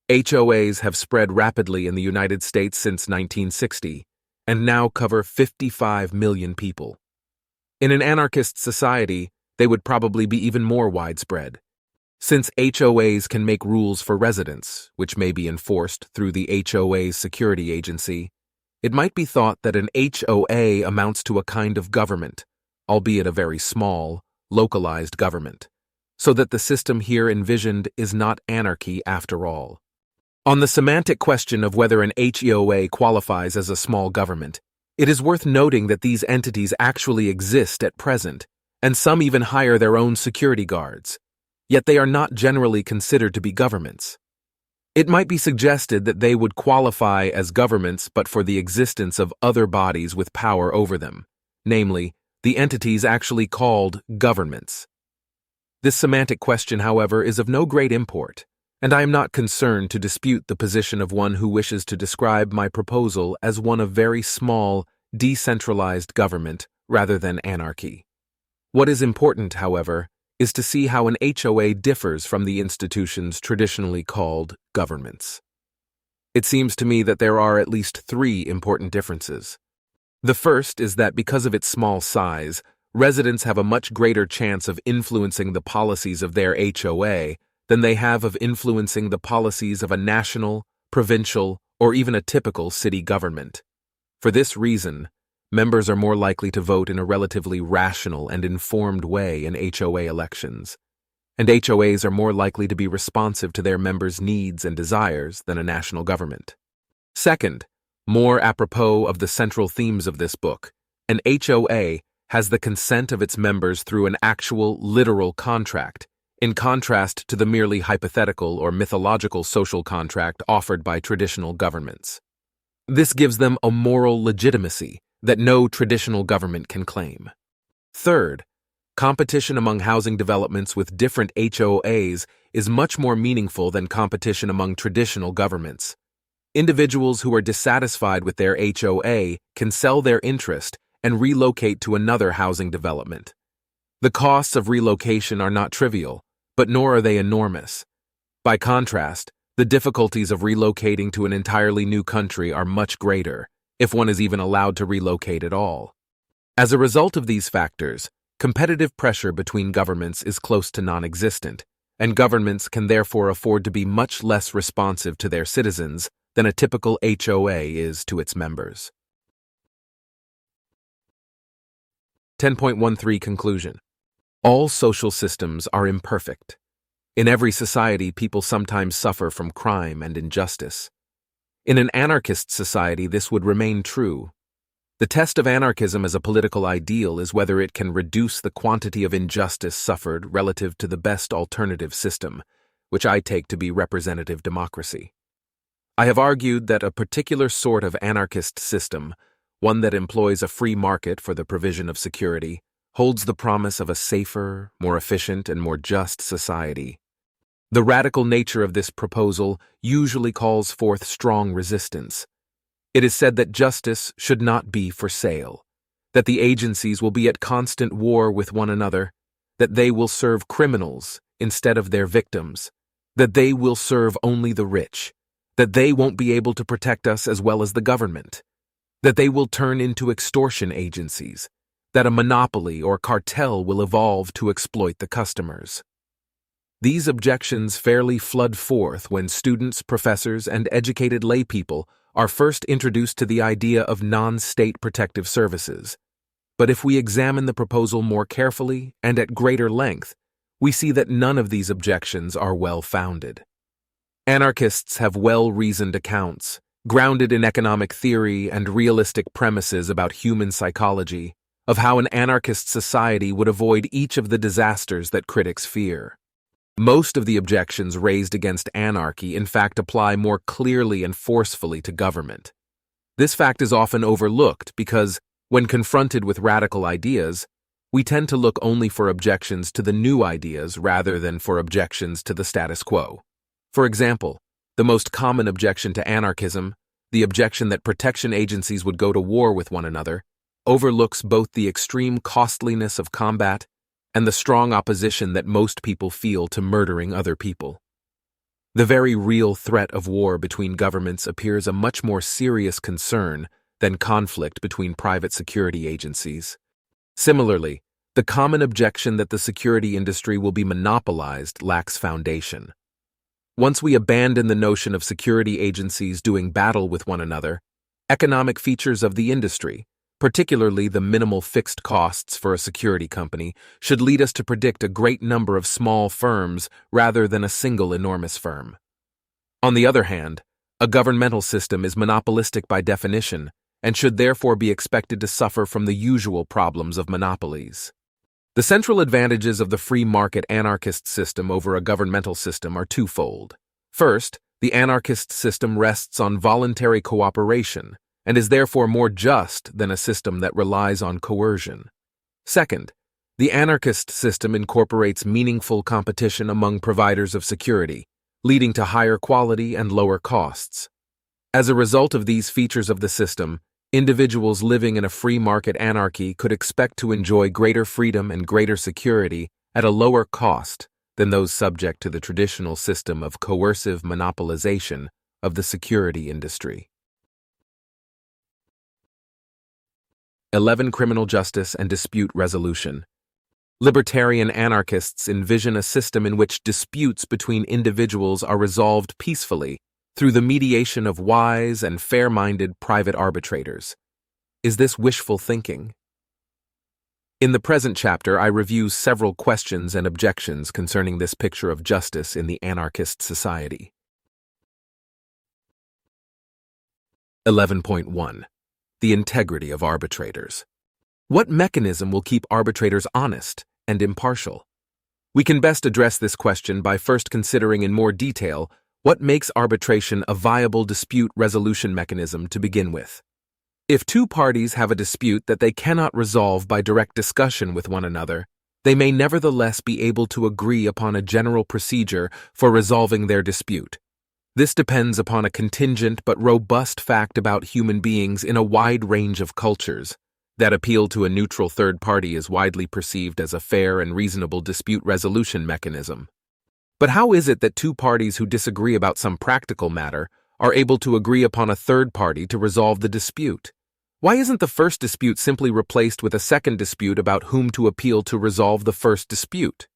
HOAs have spread rapidly in the United States since 1960 and now cover 55 million people. In an anarchist society, they would probably be even more widespread. Since HOAs can make rules for residents, which may be enforced through the HOA's security agency, it might be thought that an HOA amounts to a kind of government, albeit a very small, localized government, so that the system here envisioned is not anarchy after all. On the semantic question of whether an HOA qualifies as a small government, it is worth noting that these entities actually exist at present, and some even hire their own security guards, yet they are not generally considered to be governments. It might be suggested that they would qualify as governments but for the existence of other bodies with power over them, namely, the entities actually called governments. This semantic question, however, is of no great import, and I am not concerned to dispute the position of one who wishes to describe my proposal as one of very small, decentralized government rather than anarchy. What is important, however, is to see how an HOA differs from the institutions traditionally called governments. It seems to me that there are at least three important differences. The first is that because of its small size, residents have a much greater chance of influencing the policies of their HOA than they have of influencing the policies of a national, provincial, or even a typical city government. For this reason, members are more likely to vote in a relatively rational and informed way in HOA elections, and HOAs are more likely to be responsive to their members' needs and desires than a national government. Second, more apropos of the central themes of this book, an HOA has the consent of its members through an actual, literal contract, in contrast to the merely hypothetical or mythological social contract offered by traditional governments. This gives them a moral legitimacy that no traditional government can claim. Third, competition among housing developments with different HOAs is much more meaningful than competition among traditional governments. Individuals who are dissatisfied with their HOA can sell their interest and relocate to another housing development. The costs of relocation are not trivial, but nor are they enormous. By contrast, the difficulties of relocating to an entirely new country are much greater, if one is even allowed to relocate at all. As a result of these factors, competitive pressure between governments is close to non-existent, and governments can therefore afford to be much less responsive to their citizens than a typical HOA is to its members. 10.13 Conclusion. All social systems are imperfect. In every society, people sometimes suffer from crime and injustice. In an anarchist society, this would remain true. The test of anarchism as a political ideal is whether it can reduce the quantity of injustice suffered relative to the best alternative system, which I take to be representative democracy. I have argued that a particular sort of anarchist system, one that employs a free market for the provision of security, holds the promise of a safer, more efficient, and more just society. The radical nature of this proposal usually calls forth strong resistance. It is said that justice should not be for sale, that the agencies will be at constant war with one another, that they will serve criminals instead of their victims, that they will serve only the rich, that they won't be able to protect us as well as the government, that they will turn into extortion agencies, that a monopoly or cartel will evolve to exploit the customers. These objections fairly flood forth when students, professors, and educated laypeople are first introduced to the idea of non-state protective services. But if we examine the proposal more carefully and at greater length, we see that none of these objections are well-founded. Anarchists have well-reasoned accounts, grounded in economic theory and realistic premises about human psychology, of how an anarchist society would avoid each of the disasters that critics fear. Most of the objections raised against anarchy, in fact, apply more clearly and forcefully to government. This fact is often overlooked because, when confronted with radical ideas, we tend to look only for objections to the new ideas rather than for objections to the status quo. For example, the most common objection to anarchism, the objection that protection agencies would go to war with one another, overlooks both the extreme costliness of combat and the strong opposition that most people feel to murdering other people. The very real threat of war between governments appears a much more serious concern than conflict between private security agencies. Similarly, the common objection that the security industry will be monopolized lacks foundation. Once we abandon the notion of security agencies doing battle with one another, economic features of the industry, particularly the minimal fixed costs for a security company, should lead us to predict a great number of small firms rather than a single enormous firm. On the other hand, a governmental system is monopolistic by definition and should therefore be expected to suffer from the usual problems of monopolies. The central advantages of the free market anarchist system over a governmental system are twofold. First, the anarchist system rests on voluntary cooperation and is therefore more just than a system that relies on coercion. Second, the anarchist system incorporates meaningful competition among providers of security, leading to higher quality and lower costs. As a result of these features of the system, Individuals living in a free market anarchy could expect to enjoy greater freedom and greater security at a lower cost than those subject to the traditional system of coercive monopolization of the security industry. 11. Criminal justice and dispute resolution. Libertarian anarchists envision a system in which disputes between individuals are resolved peacefully through the mediation of wise and fair-minded private arbitrators. Is this wishful thinking? In the present chapter, I review several questions and objections concerning this picture of justice in the anarchist society. 11.1. The integrity of arbitrators. What mechanism will keep arbitrators honest and impartial? We can best address this question by first considering in more detail what makes arbitration a viable dispute resolution mechanism to begin with. If two parties have a dispute that they cannot resolve by direct discussion with one another, they may nevertheless be able to agree upon a general procedure for resolving their dispute. This depends upon a contingent but robust fact about human beings in a wide range of cultures. That appeal to a neutral third party is widely perceived as a fair and reasonable dispute resolution mechanism. But how is it that two parties who disagree about some practical matter are able to agree upon a third party to resolve the dispute? Why isn't the first dispute simply replaced with a second dispute about whom to appeal to resolve the first dispute?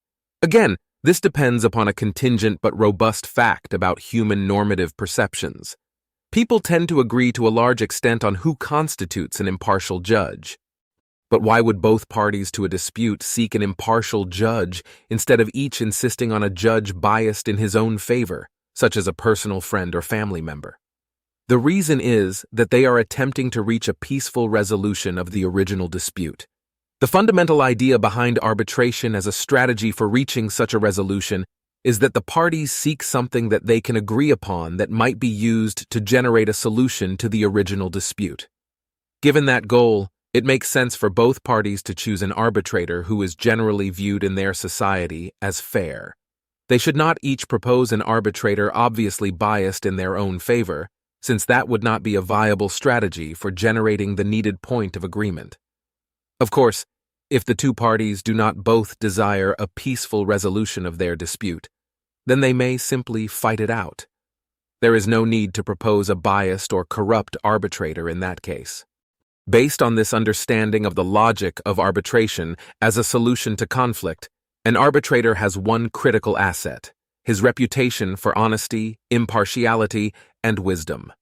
Again, this depends upon a contingent but robust fact about human normative perceptions. People tend to agree to a large extent on who constitutes an impartial judge. But why would both parties to a dispute seek an impartial judge instead of each insisting on a judge biased in his own favor, such as a personal friend or family member? The reason is that they are attempting to reach a peaceful resolution of the original dispute. The fundamental idea behind arbitration as a strategy for reaching such a resolution is that the parties seek something that they can agree upon that might be used to generate a solution to the original dispute. Given that goal, it makes sense for both parties to choose an arbitrator who is generally viewed in their society as fair. They should not each propose an arbitrator obviously biased in their own favor, since that would not be a viable strategy for generating the needed point of agreement. Of course, if the two parties do not both desire a peaceful resolution of their dispute, then they may simply fight it out. There is no need to propose a biased or corrupt arbitrator in that case. Based on this understanding of the logic of arbitration as a solution to conflict, an arbitrator has one critical asset: his reputation for honesty, impartiality, and wisdom.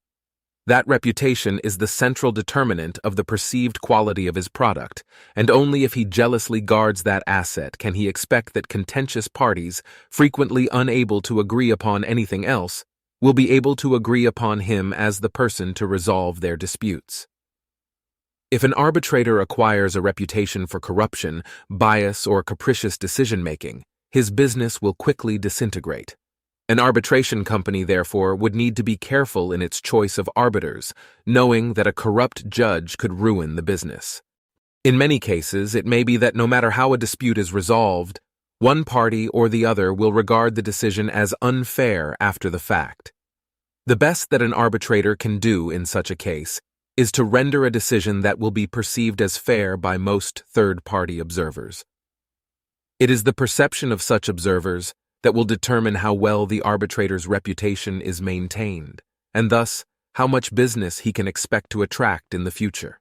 That reputation is the central determinant of the perceived quality of his product, and only if he jealously guards that asset can he expect that contentious parties, frequently unable to agree upon anything else, will be able to agree upon him as the person to resolve their disputes. If an arbitrator acquires a reputation for corruption, bias, or capricious decision-making, his business will quickly disintegrate. An arbitration company, therefore, would need to be careful in its choice of arbiters, knowing that a corrupt judge could ruin the business. In many cases, it may be that no matter how a dispute is resolved, one party or the other will regard the decision as unfair after the fact. The best that an arbitrator can do in such a case is to render a decision that will be perceived as fair by most third-party observers. It is the perception of such observers that will determine how well the arbitrator's reputation is maintained, and thus how much business he can expect to attract in the future.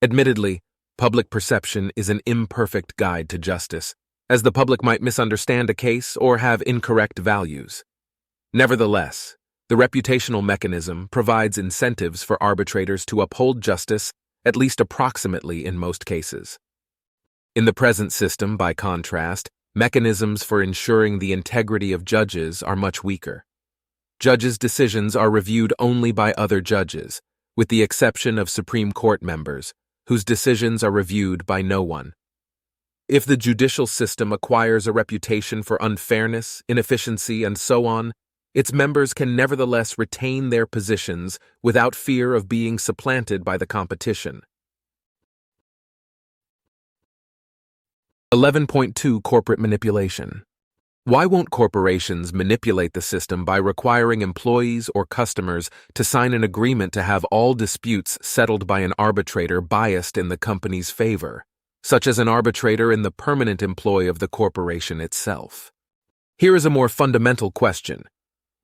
Admittedly, public perception is an imperfect guide to justice, as the public might misunderstand a case or have incorrect values. Nevertheless, the reputational mechanism provides incentives for arbitrators to uphold justice, at least approximately in most cases. In the present system, by contrast, mechanisms for ensuring the integrity of judges are much weaker. Judges' decisions are reviewed only by other judges, with the exception of Supreme Court members, whose decisions are reviewed by no one. If the judicial system acquires a reputation for unfairness, inefficiency, and so on, its members can nevertheless retain their positions without fear of being supplanted by the competition. 11.2 Corporate manipulation. Why won't corporations manipulate the system by requiring employees or customers to sign an agreement to have all disputes settled by an arbitrator biased in the company's favor, such as an arbitrator in the permanent employ of the corporation itself? Here is a more fundamental question.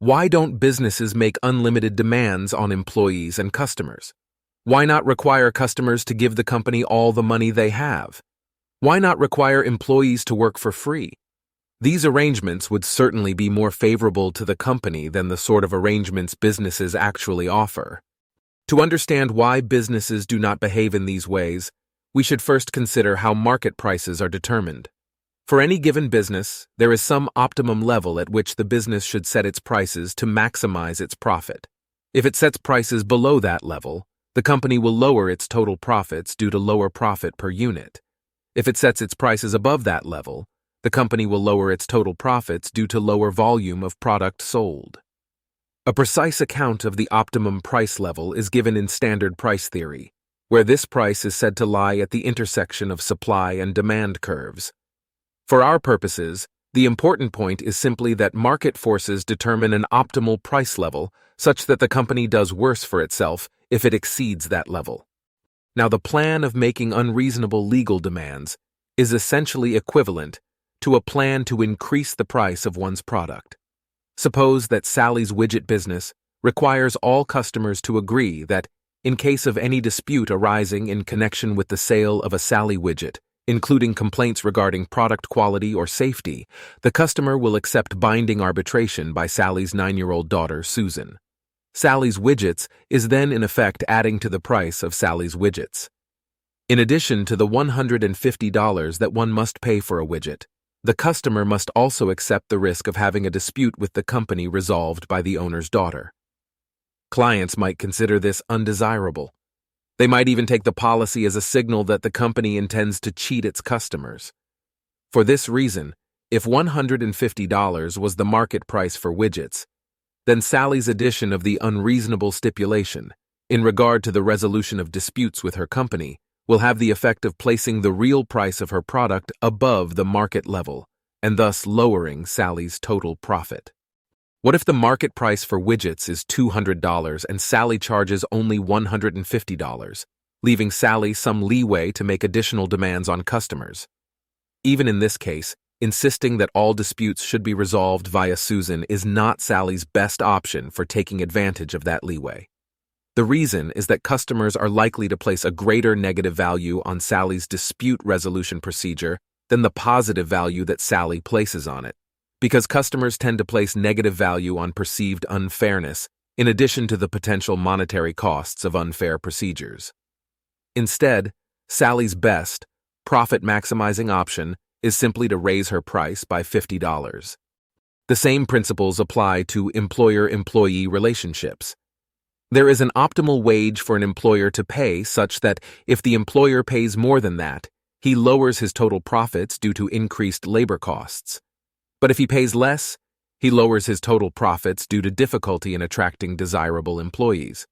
Why don't businesses make unlimited demands on employees and customers? Why not require customers to give the company all the money they have? Why not require employees to work for free? These arrangements would certainly be more favorable to the company than the sort of arrangements businesses actually offer. To understand why businesses do not behave in these ways, we should first consider how market prices are determined. For any given business, there is some optimum level at which the business should set its prices to maximize its profit. If it sets prices below that level, the company will lower its total profits due to lower profit per unit. If it sets its prices above that level, the company will lower its total profits due to lower volume of product sold. A precise account of the optimum price level is given in standard price theory, where this price is said to lie at the intersection of supply and demand curves. For our purposes, the important point is simply that market forces determine an optimal price level such that the company does worse for itself if it exceeds that level. Now, the plan of making unreasonable legal demands is essentially equivalent to a plan to increase the price of one's product. Suppose that Sally's widget business requires all customers to agree that, in case of any dispute arising in connection with the sale of a Sally widget, including complaints regarding product quality or safety, the customer will accept binding arbitration by Sally's 9-year-old daughter, Susan. Sally's widgets is then in effect adding to the price of Sally's widgets. In addition to the $150 that one must pay for a widget, the customer must also accept the risk of having a dispute with the company resolved by the owner's daughter. Clients might consider this undesirable. They might even take the policy as a signal that the company intends to cheat its customers. For this reason, if $150 was the market price for widgets, then Sally's addition of the unreasonable stipulation, in regard to the resolution of disputes with her company, will have the effect of placing the real price of her product above the market level, and thus lowering Sally's total profit. What if the market price for widgets is $200 and Sally charges only $150, leaving Sally some leeway to make additional demands on customers? Even in this case, insisting that all disputes should be resolved via Susan is not Sally's best option for taking advantage of that leeway. The reason is that customers are likely to place a greater negative value on Sally's dispute resolution procedure than the positive value that Sally places on it, because customers tend to place negative value on perceived unfairness in addition to the potential monetary costs of unfair procedures. Instead, Sally's best, profit-maximizing option is simply to raise her price by $50. The same principles apply to employer-employee relationships. There is an optimal wage for an employer to pay such that if the employer pays more than that, he lowers his total profits due to increased labor costs. But if he pays less, he lowers his total profits due to difficulty in attracting desirable employees.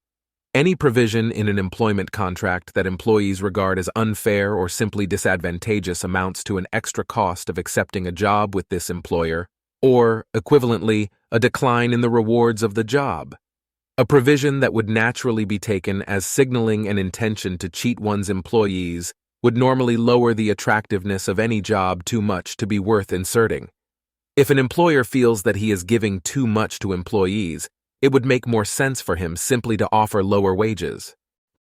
Any provision in an employment contract that employees regard as unfair or simply disadvantageous amounts to an extra cost of accepting a job with this employer, or, equivalently, a decline in the rewards of the job. A provision that would naturally be taken as signaling an intention to cheat one's employees would normally lower the attractiveness of any job too much to be worth inserting. If an employer feels that he is giving too much to employees, it would make more sense for him simply to offer lower wages.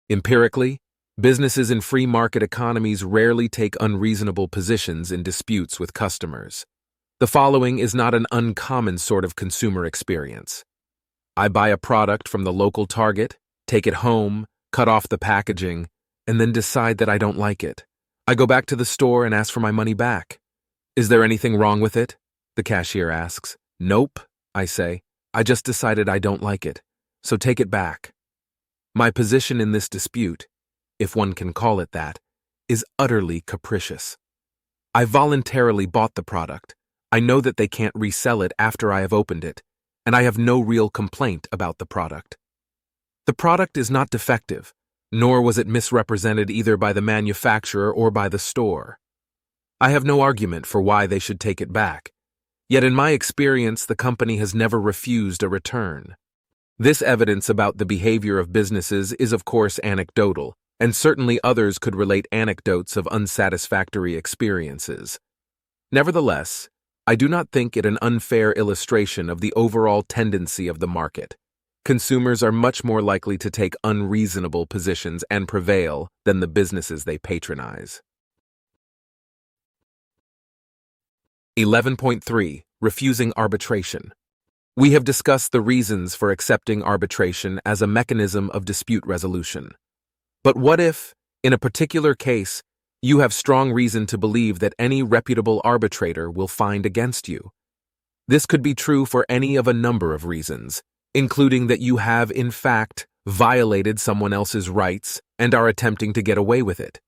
Empirically, businesses in free market economies rarely take unreasonable positions in disputes with customers. The following is not an uncommon sort of consumer experience. I buy a product from the local Target, take it home, cut off the packaging, and then decide that I don't like it. I go back to the store and ask for my money back. Is there anything wrong with it? The cashier asks. Nope, I say. I just decided I don't like it, so take it back. My position in this dispute, if one can call it that, is utterly capricious. I voluntarily bought the product. I know that they can't resell it after I have opened it, and I have no real complaint about the product. The product is not defective, nor was it misrepresented either by the manufacturer or by the store. I have no argument for why they should take it back. Yet in my experience, the company has never refused a return. This evidence about the behavior of businesses is of course anecdotal, and certainly others could relate anecdotes of unsatisfactory experiences. Nevertheless, I do not think it an unfair illustration of the overall tendency of the market. Consumers are much more likely to take unreasonable positions and prevail than the businesses they patronize. 11.3. Refusing arbitration. We have discussed the reasons for accepting arbitration as a mechanism of dispute resolution. But what if, in a particular case, you have strong reason to believe that any reputable arbitrator will find against you? This could be true for any of a number of reasons, including that you have, in fact, violated someone else's rights and are attempting to get away with it.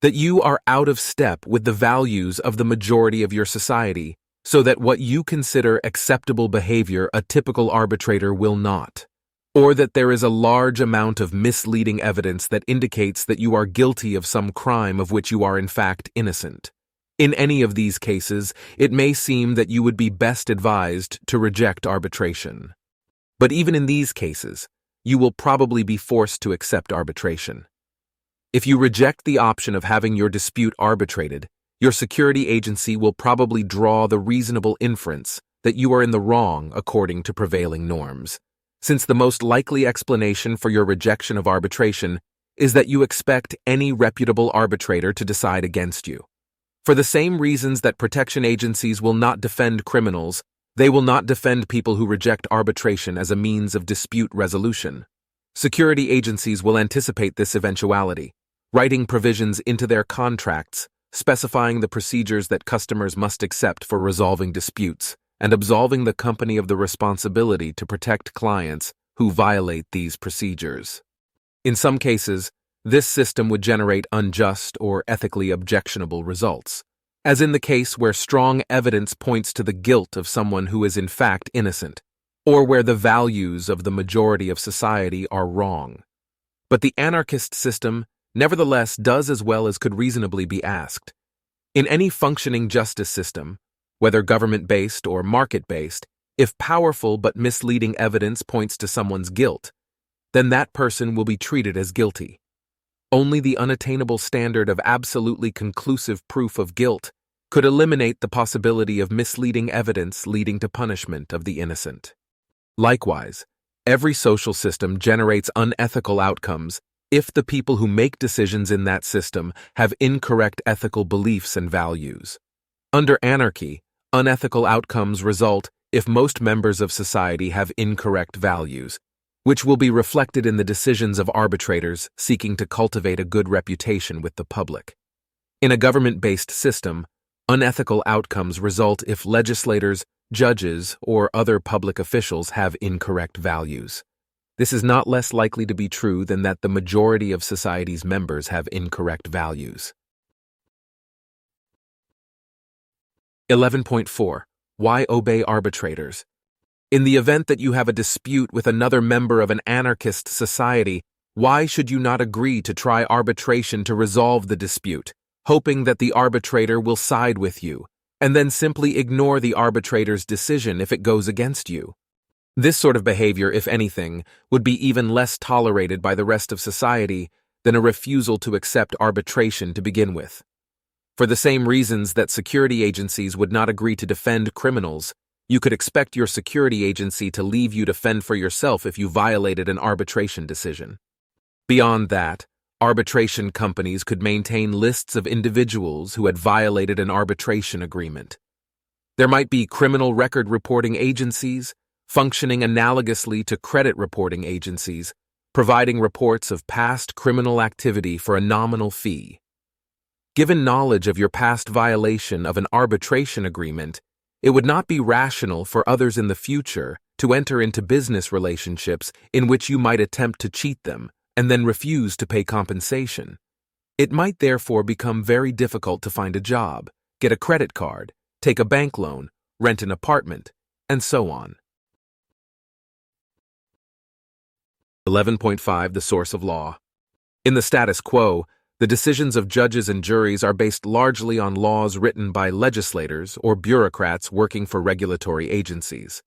That you are out of step with the values of the majority of your society, so that what you consider acceptable behavior a typical arbitrator will not. Or that there is a large amount of misleading evidence that indicates that you are guilty of some crime of which you are in fact innocent. In any of these cases, it may seem that you would be best advised to reject arbitration. But even in these cases, you will probably be forced to accept arbitration. If you reject the option of having your dispute arbitrated, your security agency will probably draw the reasonable inference that you are in the wrong according to prevailing norms, since the most likely explanation for your rejection of arbitration is that you expect any reputable arbitrator to decide against you. For the same reasons that protection agencies will not defend criminals, they will not defend people who reject arbitration as a means of dispute resolution. Security agencies will anticipate this eventuality, writing provisions into their contracts specifying the procedures that customers must accept for resolving disputes and absolving the company of the responsibility to protect clients who violate these procedures. In some cases, this system would generate unjust or ethically objectionable results, as in the case where strong evidence points to the guilt of someone who is in fact innocent, or where the values of the majority of society are wrong. But the anarchist system nevertheless does as well as could reasonably be asked. In any functioning justice system, whether government-based or market-based, if powerful but misleading evidence points to someone's guilt, then that person will be treated as guilty. Only the unattainable standard of absolutely conclusive proof of guilt could eliminate the possibility of misleading evidence leading to punishment of the innocent. Likewise, every social system generates unethical outcomes if the people who make decisions in that system have incorrect ethical beliefs and values. Under anarchy, unethical outcomes result if most members of society have incorrect values, which will be reflected in the decisions of arbitrators seeking to cultivate a good reputation with the public. In a government-based system, unethical outcomes result if legislators, judges, or other public officials have incorrect values. This is not less likely to be true than that the majority of society's members have incorrect values. 11.4. Why obey arbitrators? In the event that you have a dispute with another member of an anarchist society, why should you not agree to try arbitration to resolve the dispute, hoping that the arbitrator will side with you, and then simply ignore the arbitrator's decision if it goes against you? This sort of behavior, if anything, would be even less tolerated by the rest of society than a refusal to accept arbitration to begin with. For the same reasons that security agencies would not agree to defend criminals, you could expect your security agency to leave you to fend for yourself if you violated an arbitration decision. Beyond that, arbitration companies could maintain lists of individuals who had violated an arbitration agreement. There might be criminal record reporting agencies, functioning analogously to credit reporting agencies, providing reports of past criminal activity for a nominal fee. Given knowledge of your past violation of an arbitration agreement, it would not be rational for others in the future to enter into business relationships in which you might attempt to cheat them and then refuse to pay compensation. It might therefore become very difficult to find a job, get a credit card, take a bank loan, rent an apartment, and so on. 11.5. The source of law. In the status quo, the decisions of judges and juries are based largely on laws written by legislators or bureaucrats working for regulatory agencies.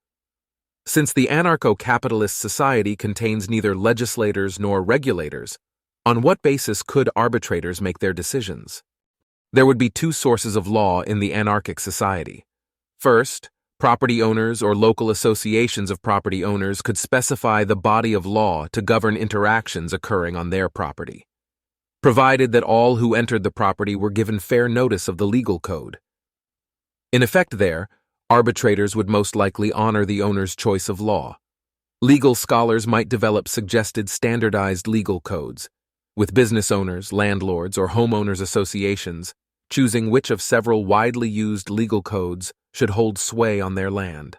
Since the anarcho-capitalist society contains neither legislators nor regulators, on what basis could arbitrators make their decisions? There would be two sources of law in the anarchic society. First, property owners or local associations of property owners could specify the body of law to govern interactions occurring on their property, provided that all who entered the property were given fair notice of the legal code. In effect there, arbitrators would most likely honor the owner's choice of law. Legal scholars might develop suggested standardized legal codes, with business owners, landlords, or homeowners associations choosing which of several widely used legal codes should hold sway on their land.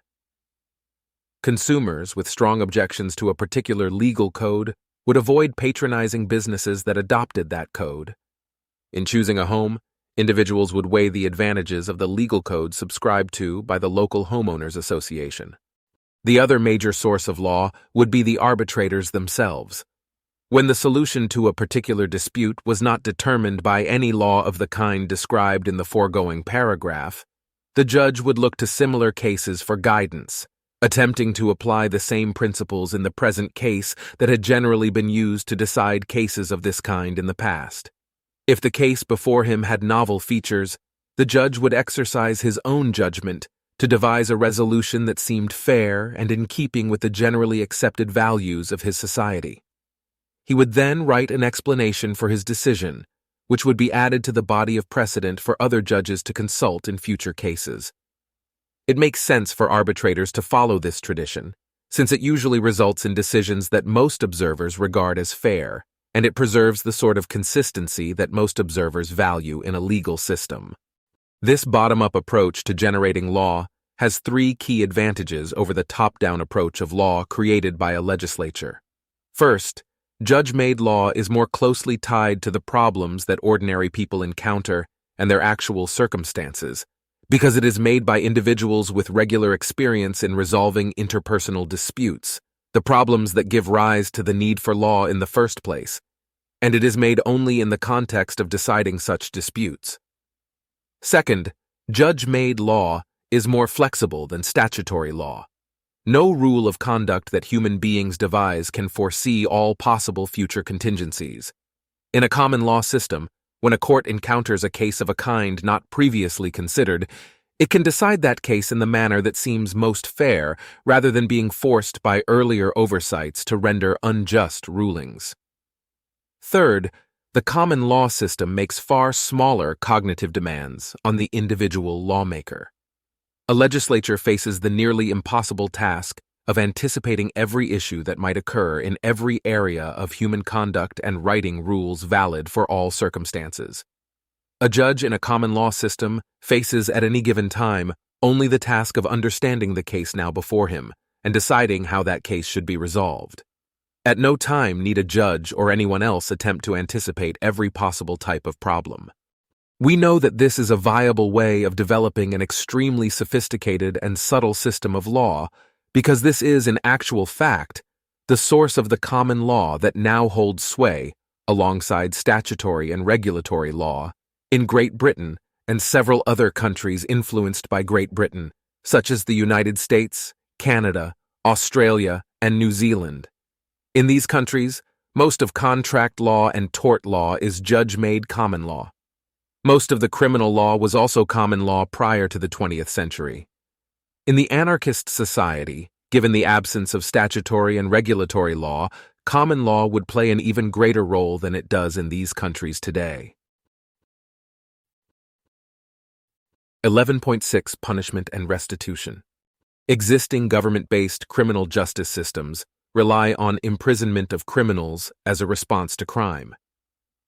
Consumers with strong objections to a particular legal code would avoid patronizing businesses that adopted that code. In choosing a home, individuals would weigh the advantages of the legal code subscribed to by the local homeowners association. The other major source of law would be the arbitrators themselves. When the solution to a particular dispute was not determined by any law of the kind described in the foregoing paragraph, the judge would look to similar cases for guidance, attempting to apply the same principles in the present case that had generally been used to decide cases of this kind in the past. If the case before him had novel features, the judge would exercise his own judgment to devise a resolution that seemed fair and in keeping with the generally accepted values of his society. He would then write an explanation for his decision, which would be added to the body of precedent for other judges to consult in future cases. It makes sense for arbitrators to follow this tradition, since it usually results in decisions that most observers regard as fair, and it preserves the sort of consistency that most observers value in a legal system. This bottom-up approach to generating law has three key advantages over the top-down approach of law created by a legislature. First, judge-made law is more closely tied to the problems that ordinary people encounter and their actual circumstances, because it is made by individuals with regular experience in resolving interpersonal disputes, the problems that give rise to the need for law in the first place, and it is made only in the context of deciding such disputes. Second, judge-made law is more flexible than statutory law. No rule of conduct that human beings devise can foresee all possible future contingencies. In a common law system, when a court encounters a case of a kind not previously considered, it can decide that case in the manner that seems most fair rather than being forced by earlier oversights to render unjust rulings. Third, the common law system makes far smaller cognitive demands on the individual lawmaker. A legislature faces the nearly impossible task of anticipating every issue that might occur in every area of human conduct and writing rules valid for all circumstances. A judge in a common law system faces at any given time only the task of understanding the case now before him and deciding how that case should be resolved. At no time need a judge or anyone else attempt to anticipate every possible type of problem. We know that this is a viable way of developing an extremely sophisticated and subtle system of law because this is, in actual fact, the source of the common law that now holds sway, alongside statutory and regulatory law, in Great Britain and several other countries influenced by Great Britain, such as the United States, Canada, Australia, and New Zealand. In these countries, most of contract law and tort law is judge-made common law. Most of the criminal law was also common law prior to the 20th century. In the anarchist society, given the absence of statutory and regulatory law, common law would play an even greater role than it does in these countries today. 11.6 Punishment and Restitution. Existing government-based criminal justice systems rely on imprisonment of criminals as a response to crime.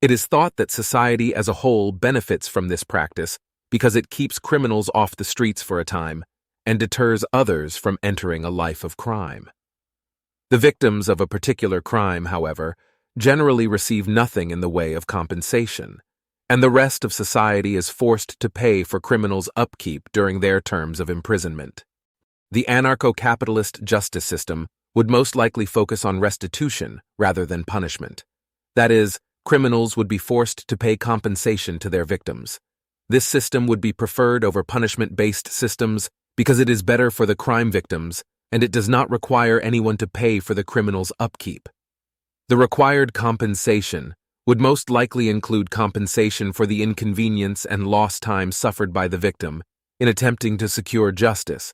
It is thought that society as a whole benefits from this practice because it keeps criminals off the streets for a time and deters others from entering a life of crime. The victims of a particular crime, however, generally receive nothing in the way of compensation, and the rest of society is forced to pay for criminals' upkeep during their terms of imprisonment. The anarcho-capitalist justice system would most likely focus on restitution rather than punishment. That is, criminals would be forced to pay compensation to their victims. This system would be preferred over punishment-based systems because it is better for the crime victims and it does not require anyone to pay for the criminal's upkeep. The required compensation would most likely include compensation for the inconvenience and lost time suffered by the victim in attempting to secure justice,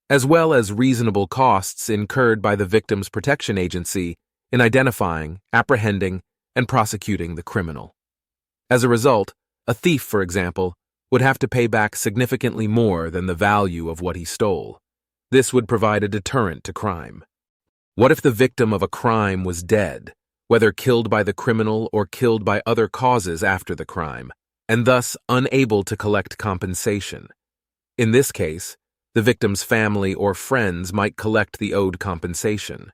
as well as reasonable costs incurred by the victim's protection agency in identifying, apprehending, and prosecuting the criminal. As a result, a thief, for example, would have to pay back significantly more than the value of what he stole. This would provide a deterrent to crime. What if the victim of a crime was dead, whether killed by the criminal or killed by other causes after the crime, and thus unable to collect compensation? In this case, the victim's family or friends might collect the owed compensation.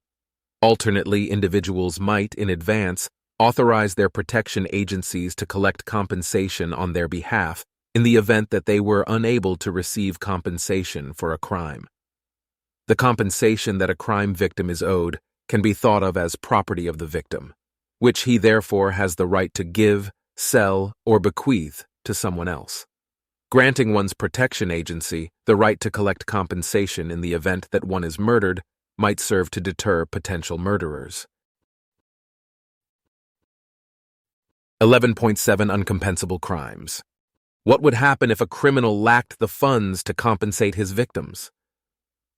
Alternately, individuals might, in advance, authorize their protection agencies to collect compensation on their behalf in the event that they were unable to receive compensation for a crime. The compensation that a crime victim is owed can be thought of as property of the victim, which he therefore has the right to give, sell, or bequeath to someone else. Granting one's protection agency the right to collect compensation in the event that one is murdered might serve to deter potential murderers. 11.7 Uncompensable crimes. What would happen if a criminal lacked the funds to compensate his victims?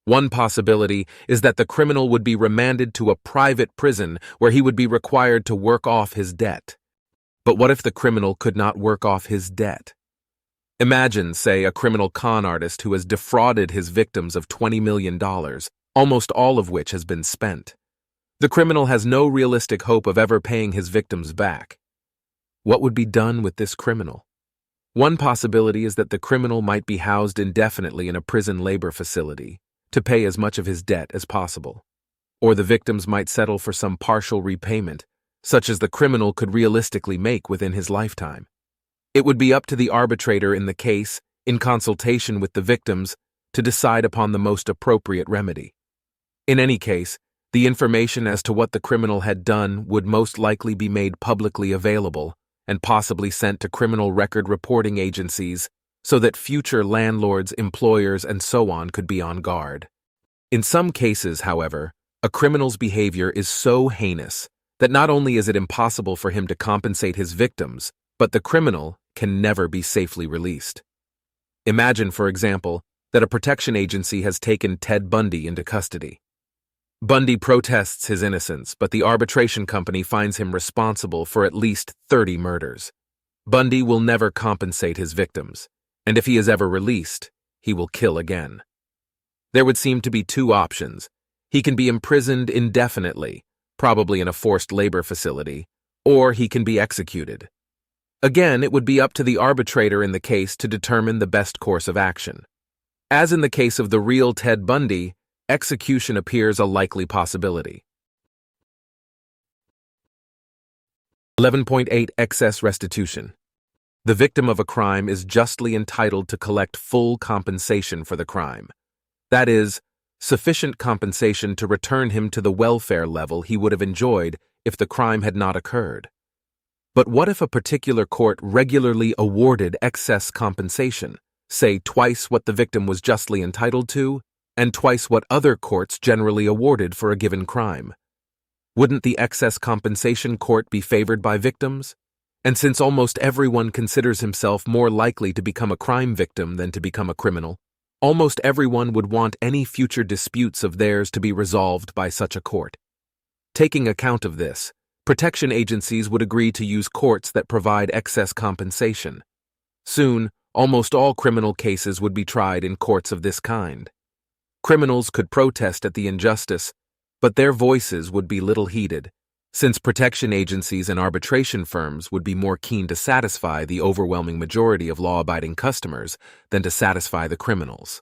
One possibility is that the criminal would be remanded to a private prison where he would be required to work off his debt. But what if the criminal could not work off his debt? Imagine, say, a criminal con artist who has defrauded his victims of $20 million, almost all of which has been spent. The criminal has no realistic hope of ever paying his victims back. What would be done with this criminal? One possibility is that the criminal might be housed indefinitely in a prison labor facility to pay as much of his debt as possible. Or the victims might settle for some partial repayment, such as the criminal could realistically make within his lifetime. It would be up to the arbitrator in the case, in consultation with the victims, to decide upon the most appropriate remedy. In any case, the information as to what the criminal had done would most likely be made publicly available and possibly sent to criminal record reporting agencies so that future landlords, employers, and so on could be on guard. In some cases, however, a criminal's behavior is so heinous that not only is it impossible for him to compensate his victims, but the criminal can never be safely released. Imagine, for example, that a protection agency has taken Ted Bundy into custody. Bundy protests his innocence, but the arbitration company finds him responsible for at least 30 murders. Bundy will never compensate his victims, and if he is ever released, he will kill again. There would seem to be two options. He can be imprisoned indefinitely, probably in a forced labor facility, or he can be executed. Again, it would be up to the arbitrator in the case to determine the best course of action. As in the case of the real Ted Bundy, execution appears a likely possibility. 11.8 Excess restitution. The victim of a crime is justly entitled to collect full compensation for the crime. That is, sufficient compensation to return him to the welfare level he would have enjoyed if the crime had not occurred. But what if a particular court regularly awarded excess compensation, say twice what the victim was justly entitled to, and twice what other courts generally awarded for a given crime? Wouldn't the excess compensation court be favored by victims? And since almost everyone considers himself more likely to become a crime victim than to become a criminal, almost everyone would want any future disputes of theirs to be resolved by such a court. Taking account of this, protection agencies would agree to use courts that provide excess compensation. Soon, almost all criminal cases would be tried in courts of this kind. Criminals could protest at the injustice, but their voices would be little heeded, since protection agencies and arbitration firms would be more keen to satisfy the overwhelming majority of law-abiding customers than to satisfy the criminals.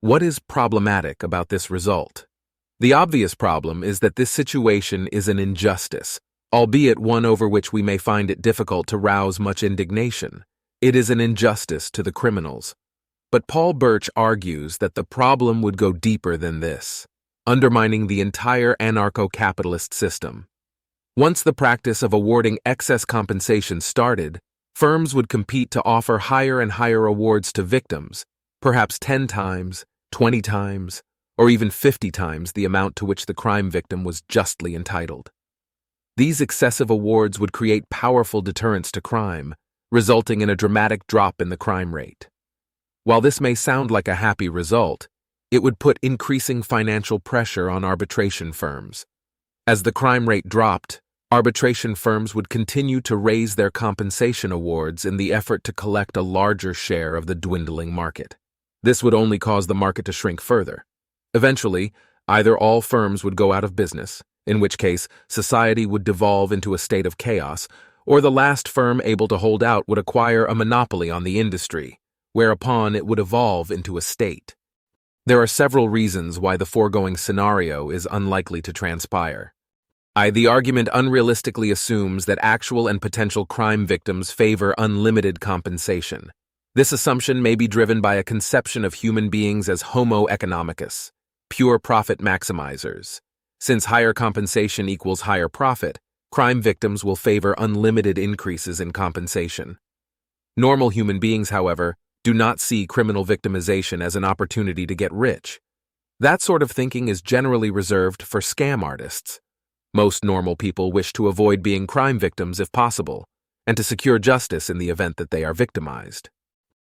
What is problematic about this result? The obvious problem is that this situation is an injustice, albeit one over which we may find it difficult to rouse much indignation. It is an injustice to the criminals. But Paul Birch argues that the problem would go deeper than this, undermining the entire anarcho-capitalist system. Once the practice of awarding excess compensation started, firms would compete to offer higher and higher awards to victims, perhaps 10 times, 20 times, or even 50 times the amount to which the crime victim was justly entitled. These excessive awards would create powerful deterrents to crime, resulting in a dramatic drop in the crime rate. While this may sound like a happy result, it would put increasing financial pressure on arbitration firms. As the crime rate dropped, arbitration firms would continue to raise their compensation awards in the effort to collect a larger share of the dwindling market. This would only cause the market to shrink further. Eventually, either all firms would go out of business, in which case society would devolve into a state of chaos, or the last firm able to hold out would acquire a monopoly on the industry, whereupon it would evolve into a state. There are several reasons why the foregoing scenario is unlikely to transpire. The argument unrealistically assumes that actual and potential crime victims favor unlimited compensation. This assumption may be driven by a conception of human beings as homo economicus, pure profit maximizers. Since higher compensation equals higher profit, crime victims will favor unlimited increases in compensation. Normal human beings, however, do not see criminal victimization as an opportunity to get rich. That sort of thinking is generally reserved for scam artists. Most normal people wish to avoid being crime victims if possible, and to secure justice in the event that they are victimized.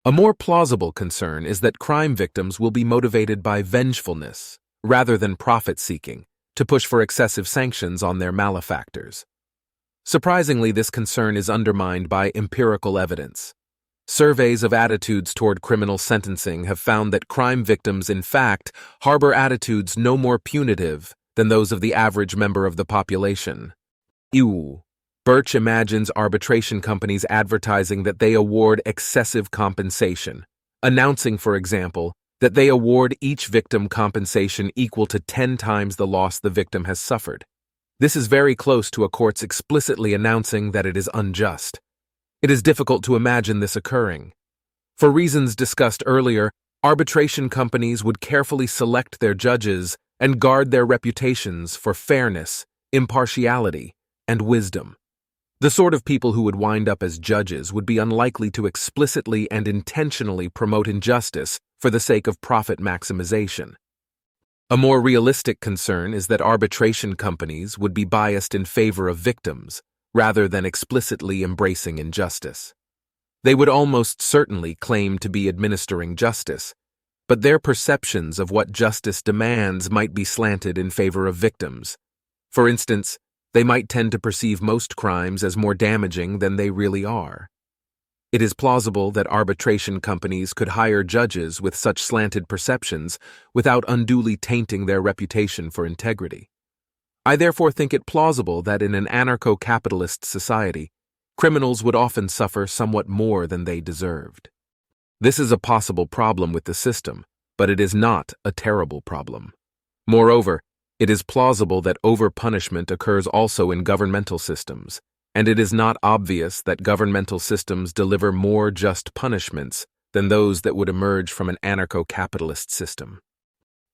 A more plausible concern is that crime victims will be motivated by vengefulness, rather than profit-seeking, to push for excessive sanctions on their malefactors. Surprisingly, this concern is undermined by empirical evidence. Surveys of attitudes toward criminal sentencing have found that crime victims, in fact, harbor attitudes no more punitive than those of the average member of the population. Birch imagines arbitration companies advertising that they award excessive compensation, announcing, for example, that they award each victim compensation equal to 10 times the loss the victim has suffered. This is very close to a court's explicitly announcing that it is unjust. It is difficult to imagine this occurring. For reasons discussed earlier, arbitration companies would carefully select their judges and guard their reputations for fairness, impartiality, and wisdom. The sort of people who would wind up as judges would be unlikely to explicitly and intentionally promote injustice for the sake of profit maximization. A more realistic concern is that arbitration companies would be biased in favor of victims, rather than explicitly embracing injustice. They would almost certainly claim to be administering justice, but their perceptions of what justice demands might be slanted in favor of victims. For instance, they might tend to perceive most crimes as more damaging than they really are. It is plausible that arbitration companies could hire judges with such slanted perceptions without unduly tainting their reputation for integrity. I therefore think it plausible that in an anarcho-capitalist society, criminals would often suffer somewhat more than they deserved. This is a possible problem with the system, but it is not a terrible problem. Moreover, it is plausible that over-punishment occurs also in governmental systems, and it is not obvious that governmental systems deliver more just punishments than those that would emerge from an anarcho-capitalist system.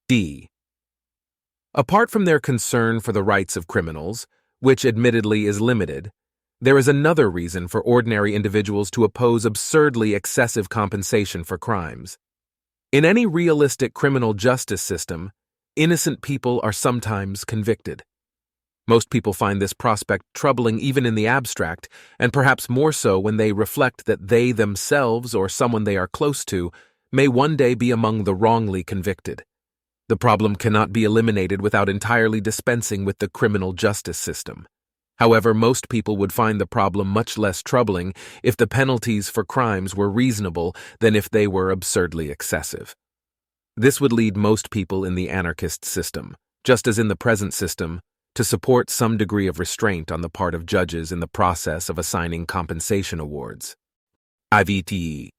D. Apart from their concern for the rights of criminals, which admittedly is limited, there is another reason for ordinary individuals to oppose absurdly excessive compensation for crimes. In any realistic criminal justice system, innocent people are sometimes convicted. Most people find this prospect troubling even in the abstract, and perhaps more so when they reflect that they themselves or someone they are close to may one day be among the wrongly convicted. The problem cannot be eliminated without entirely dispensing with the criminal justice system. However, most people would find the problem much less troubling if the penalties for crimes were reasonable than if they were absurdly excessive. This would lead most people in the anarchist system, just as in the present system, to support some degree of restraint on the part of judges in the process of assigning compensation awards. IVTE.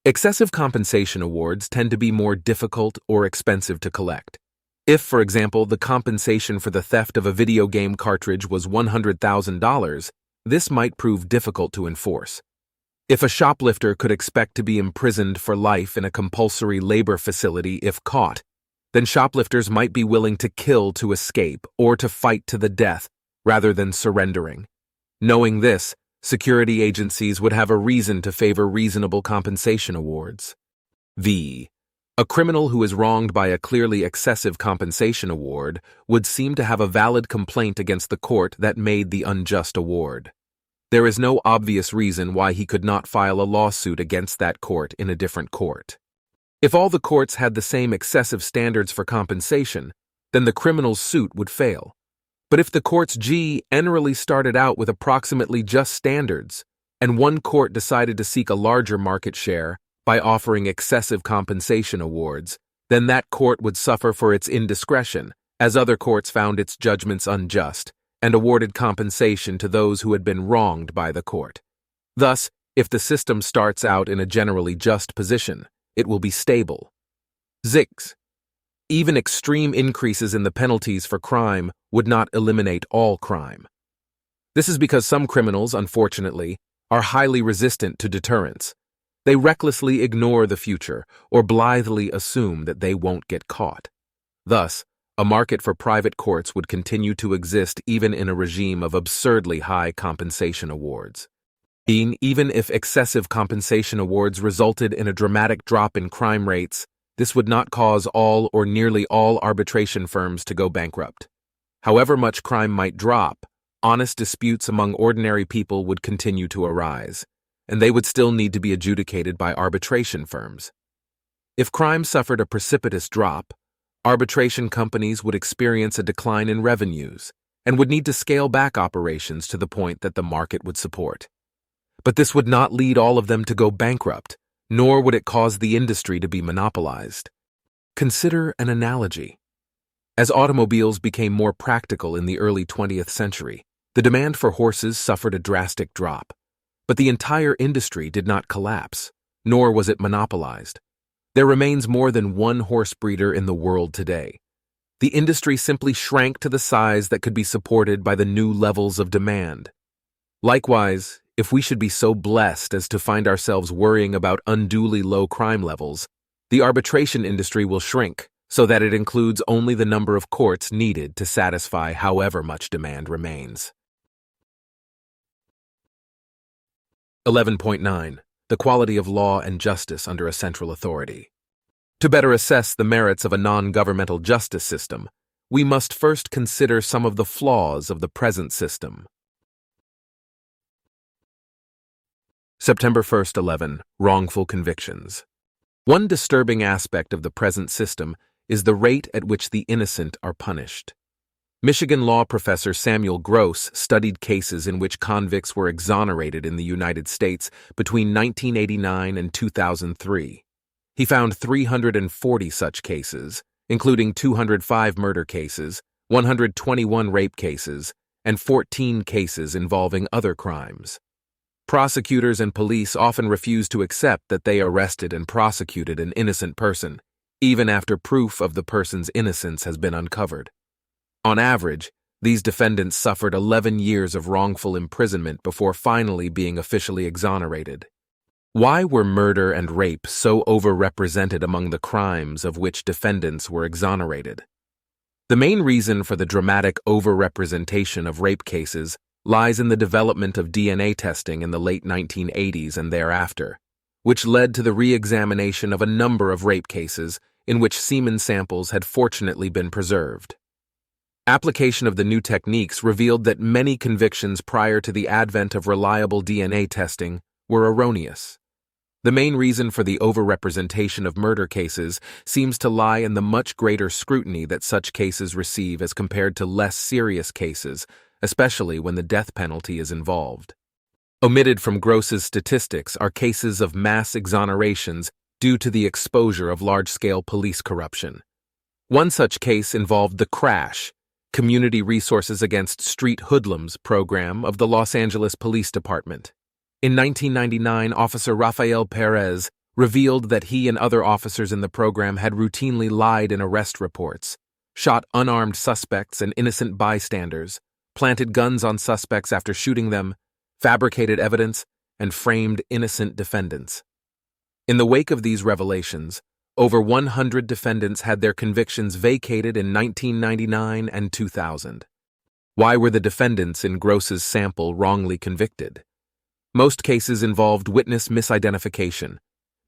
Excessive compensation awards tend to be more difficult or expensive to collect. If, for example, the compensation for the theft of a video game cartridge was $100,000, this might prove difficult to enforce. If a shoplifter could expect to be imprisoned for life in a compulsory labor facility if caught, then shoplifters might be willing to kill to escape or to fight to the death rather than surrendering. Knowing this, security agencies would have a reason to favor reasonable compensation awards. A criminal who is wronged by a clearly excessive compensation award would seem to have a valid complaint against the court that made the unjust award. There is no obvious reason why he could not file a lawsuit against that court in a different court. If all the courts had the same excessive standards for compensation, then the criminal's suit would fail. But if the courts generally started out with approximately just standards, and one court decided to seek a larger market share by offering excessive compensation awards, then that court would suffer for its indiscretion, as other courts found its judgments unjust and awarded compensation to those who had been wronged by the court. Thus, if the system starts out in a generally just position, it will be stable. Even extreme increases in the penalties for crime would not eliminate all crime. This is because some criminals, unfortunately, are highly resistant to deterrence. They recklessly ignore the future or blithely assume that they won't get caught. Thus, a market for private courts would continue to exist even in a regime of absurdly high compensation awards. Even if excessive compensation awards resulted in a dramatic drop in crime rates, this would not cause all or nearly all arbitration firms to go bankrupt. However much crime might drop, honest disputes among ordinary people would continue to arise, and they would still need to be adjudicated by arbitration firms. If crime suffered a precipitous drop, arbitration companies would experience a decline in revenues and would need to scale back operations to the point that the market would support. But this would not lead all of them to go bankrupt, nor would it cause the industry to be monopolized. Consider an analogy. As automobiles became more practical in the early 20th century, the demand for horses suffered a drastic drop. But the entire industry did not collapse, nor was it monopolized. There remains more than one horse breeder in the world today. The industry simply shrank to the size that could be supported by the new levels of demand. Likewise, if we should be so blessed as to find ourselves worrying about unduly low crime levels, the arbitration industry will shrink so that it includes only the number of courts needed to satisfy however much demand remains. 11.9. The quality of law and justice under a central authority. To better assess the merits of a non-governmental justice system, we must first consider some of the flaws of the present system. September 1st, 11. Wrongful convictions. One disturbing aspect of the present system is the rate at which the innocent are punished. Michigan law professor Samuel Gross studied cases in which convicts were exonerated in the United States between 1989 and 2003. He found 340 such cases, including 205 murder cases, 121 rape cases, and 14 cases involving other crimes. Prosecutors and police often refuse to accept that they arrested and prosecuted an innocent person, even after proof of the person's innocence has been uncovered. On average, these defendants suffered 11 years of wrongful imprisonment before finally being officially exonerated. Why were murder and rape so overrepresented among the crimes of which defendants were exonerated? The main reason for the dramatic overrepresentation of rape cases lies in the development of DNA testing in the late 1980s and thereafter, which led to the re-examination of a number of rape cases in which semen samples had fortunately been preserved. Application of the new techniques revealed that many convictions prior to the advent of reliable DNA testing were erroneous. The main reason for the overrepresentation of murder cases seems to lie in the much greater scrutiny that such cases receive as compared to less serious cases, especially when the death penalty is involved. Omitted from Gross's statistics are cases of mass exonerations due to the exposure of large-scale police corruption. One such case involved the CRASH, Community Resources Against Street Hoodlums program of the Los Angeles Police Department. In 1999, Officer Rafael Perez revealed that he and other officers in the program had routinely lied in arrest reports, shot unarmed suspects and innocent bystanders, planted guns on suspects after shooting them, fabricated evidence, and framed innocent defendants. In the wake of these revelations, over 100 defendants had their convictions vacated in 1999 and 2000. Why were the defendants in Gross's sample wrongly convicted? Most cases involved witness misidentification.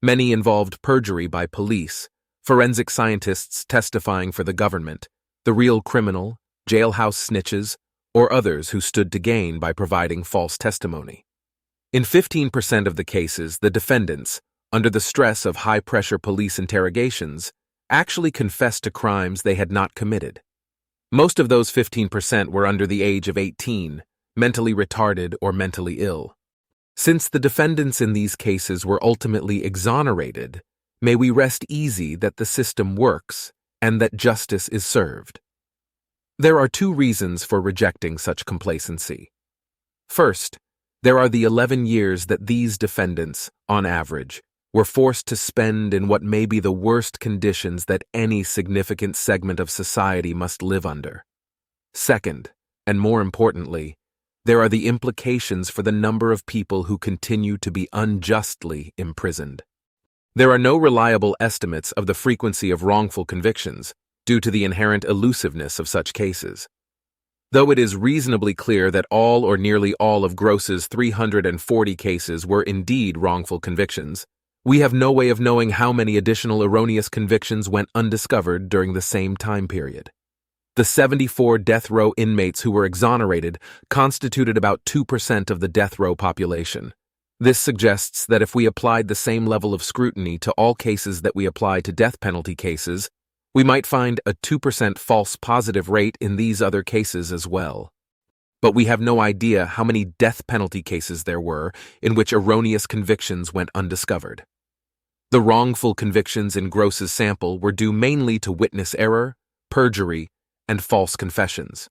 Many involved perjury by police, forensic scientists testifying for the government, the real criminal, jailhouse snitches, or others who stood to gain by providing false testimony. In 15% of the cases, the defendants, under the stress of high-pressure police interrogations, actually confessed to crimes they had not committed. Most of those 15% were under the age of 18, mentally retarded or mentally ill. Since the defendants in these cases were ultimately exonerated, may we rest easy that the system works and that justice is served. There are two reasons for rejecting such complacency. First, there are the 11 years that these defendants, on average, were forced to spend in what may be the worst conditions that any significant segment of society must live under. Second, and more importantly, there are the implications for the number of people who continue to be unjustly imprisoned. There are no reliable estimates of the frequency of wrongful convictions due to the inherent elusiveness of such cases. Though it is reasonably clear that all or nearly all of Gross's 340 cases were indeed wrongful convictions, we have no way of knowing how many additional erroneous convictions went undiscovered during the same time period. The 74 death row inmates who were exonerated constituted about 2% of the death row population. This suggests that if we applied the same level of scrutiny to all cases that we apply to death penalty cases, we might find a 2% false positive rate in these other cases as well. But we have no idea how many death penalty cases there were in which erroneous convictions went undiscovered. The wrongful convictions in Gross's sample were due mainly to witness error, perjury, and false confessions.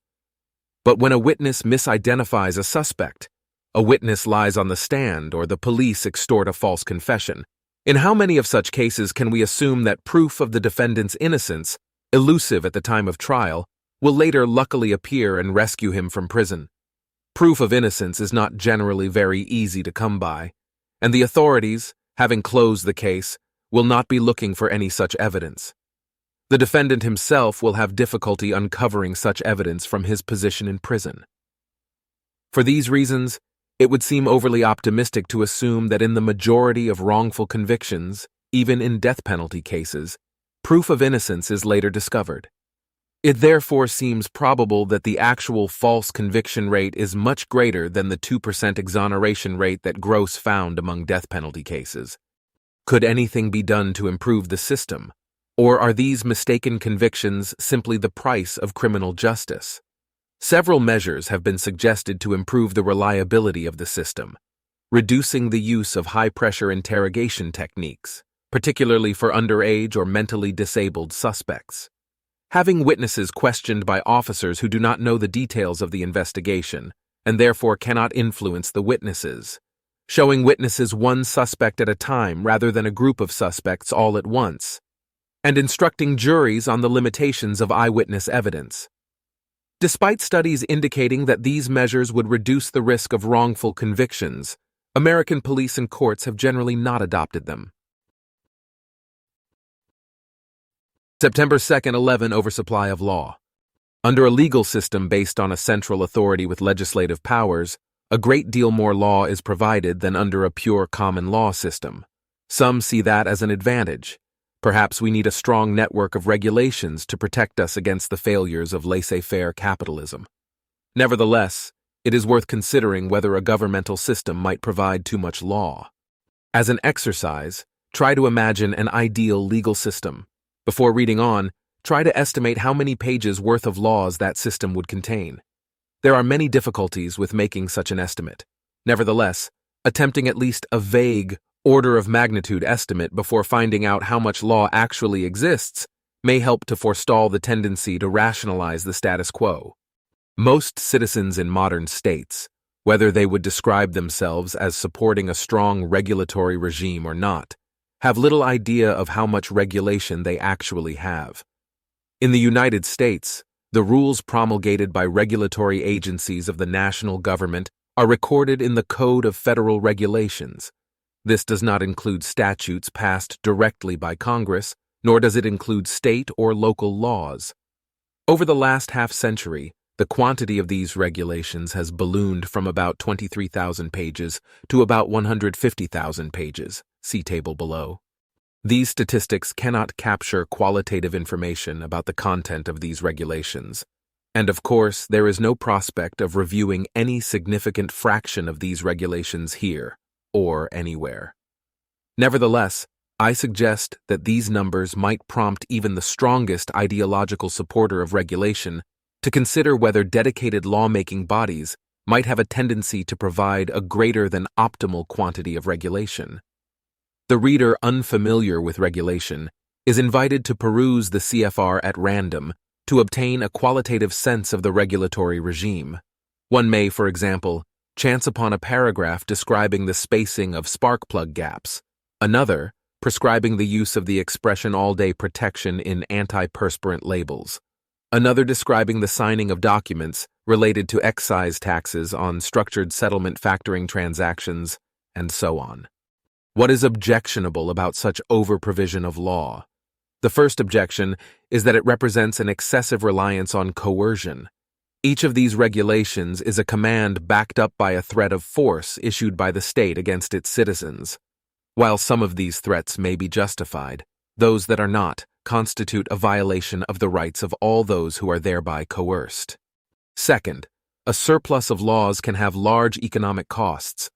But when a witness misidentifies a suspect, a witness lies on the stand, or the police extort a false confession, in how many of such cases can we assume that proof of the defendant's innocence, elusive at the time of trial, will later luckily appear and rescue him from prison? Proof of innocence is not generally very easy to come by, and the authorities, having closed the case, will not be looking for any such evidence. The defendant himself will have difficulty uncovering such evidence from his position in prison. For these reasons, it would seem overly optimistic to assume that in the majority of wrongful convictions, even in death penalty cases, proof of innocence is later discovered. It therefore seems probable that the actual false conviction rate is much greater than the 2% exoneration rate that Gross found among death penalty cases. Could anything be done to improve the system? Or are these mistaken convictions simply the price of criminal justice? Several measures have been suggested to improve the reliability of the system, reducing the use of high-pressure interrogation techniques, particularly for underage or mentally disabled suspects. Having witnesses questioned by officers who do not know the details of the investigation and therefore cannot influence the witnesses. Showing witnesses one suspect at a time rather than a group of suspects all at once. And instructing juries on the limitations of eyewitness evidence. Despite studies indicating that these measures would reduce the risk of wrongful convictions, American police and courts have generally not adopted them. September 2nd, 11 Oversupply of law. Under a legal system based on a central authority with legislative powers, a great deal more law is provided than under a pure common law system. Some see that as an advantage. Perhaps we need a strong network of regulations to protect us against the failures of laissez-faire capitalism. Nevertheless, it is worth considering whether a governmental system might provide too much law. As an exercise, try to imagine an ideal legal system. Before reading on, try to estimate how many pages worth of laws that system would contain. There are many difficulties with making such an estimate. Nevertheless, attempting at least a vague, order of magnitude estimate before finding out how much law actually exists may help to forestall the tendency to rationalize the status quo. Most citizens in modern states, whether they would describe themselves as supporting a strong regulatory regime or not, have little idea of how much regulation they actually have. In the United States, the rules promulgated by regulatory agencies of the national government are recorded in the Code of Federal Regulations. This does not include statutes passed directly by Congress, nor does it include state or local laws. Over the last half-century, The quantity of these regulations has ballooned from about 23,000 pages to about 150,000 pages. See table below. These statistics cannot capture qualitative information about the content of these regulations. And of course, there is no prospect of reviewing any significant fraction of these regulations here or anywhere. Nevertheless, I suggest that these numbers might prompt even the strongest ideological supporter of regulation to consider whether dedicated lawmaking bodies might have a tendency to provide a greater than optimal quantity of regulation. The reader unfamiliar with regulation is invited to peruse the CFR at random to obtain a qualitative sense of the regulatory regime. One may, for example, chance upon a paragraph describing the spacing of spark plug gaps, another prescribing the use of the expression all-day protection in antiperspirant labels, another describing the signing of documents related to excise taxes on structured settlement factoring transactions, and so on. What is objectionable about such over-provision of law? The first objection is that it represents an excessive reliance on coercion. Each of these regulations is a command backed up by a threat of force issued by the state against its citizens. While some of these threats may be justified, those that are not constitute a violation of the rights of all those who are thereby coerced. Second, a surplus of laws can have large economic costs.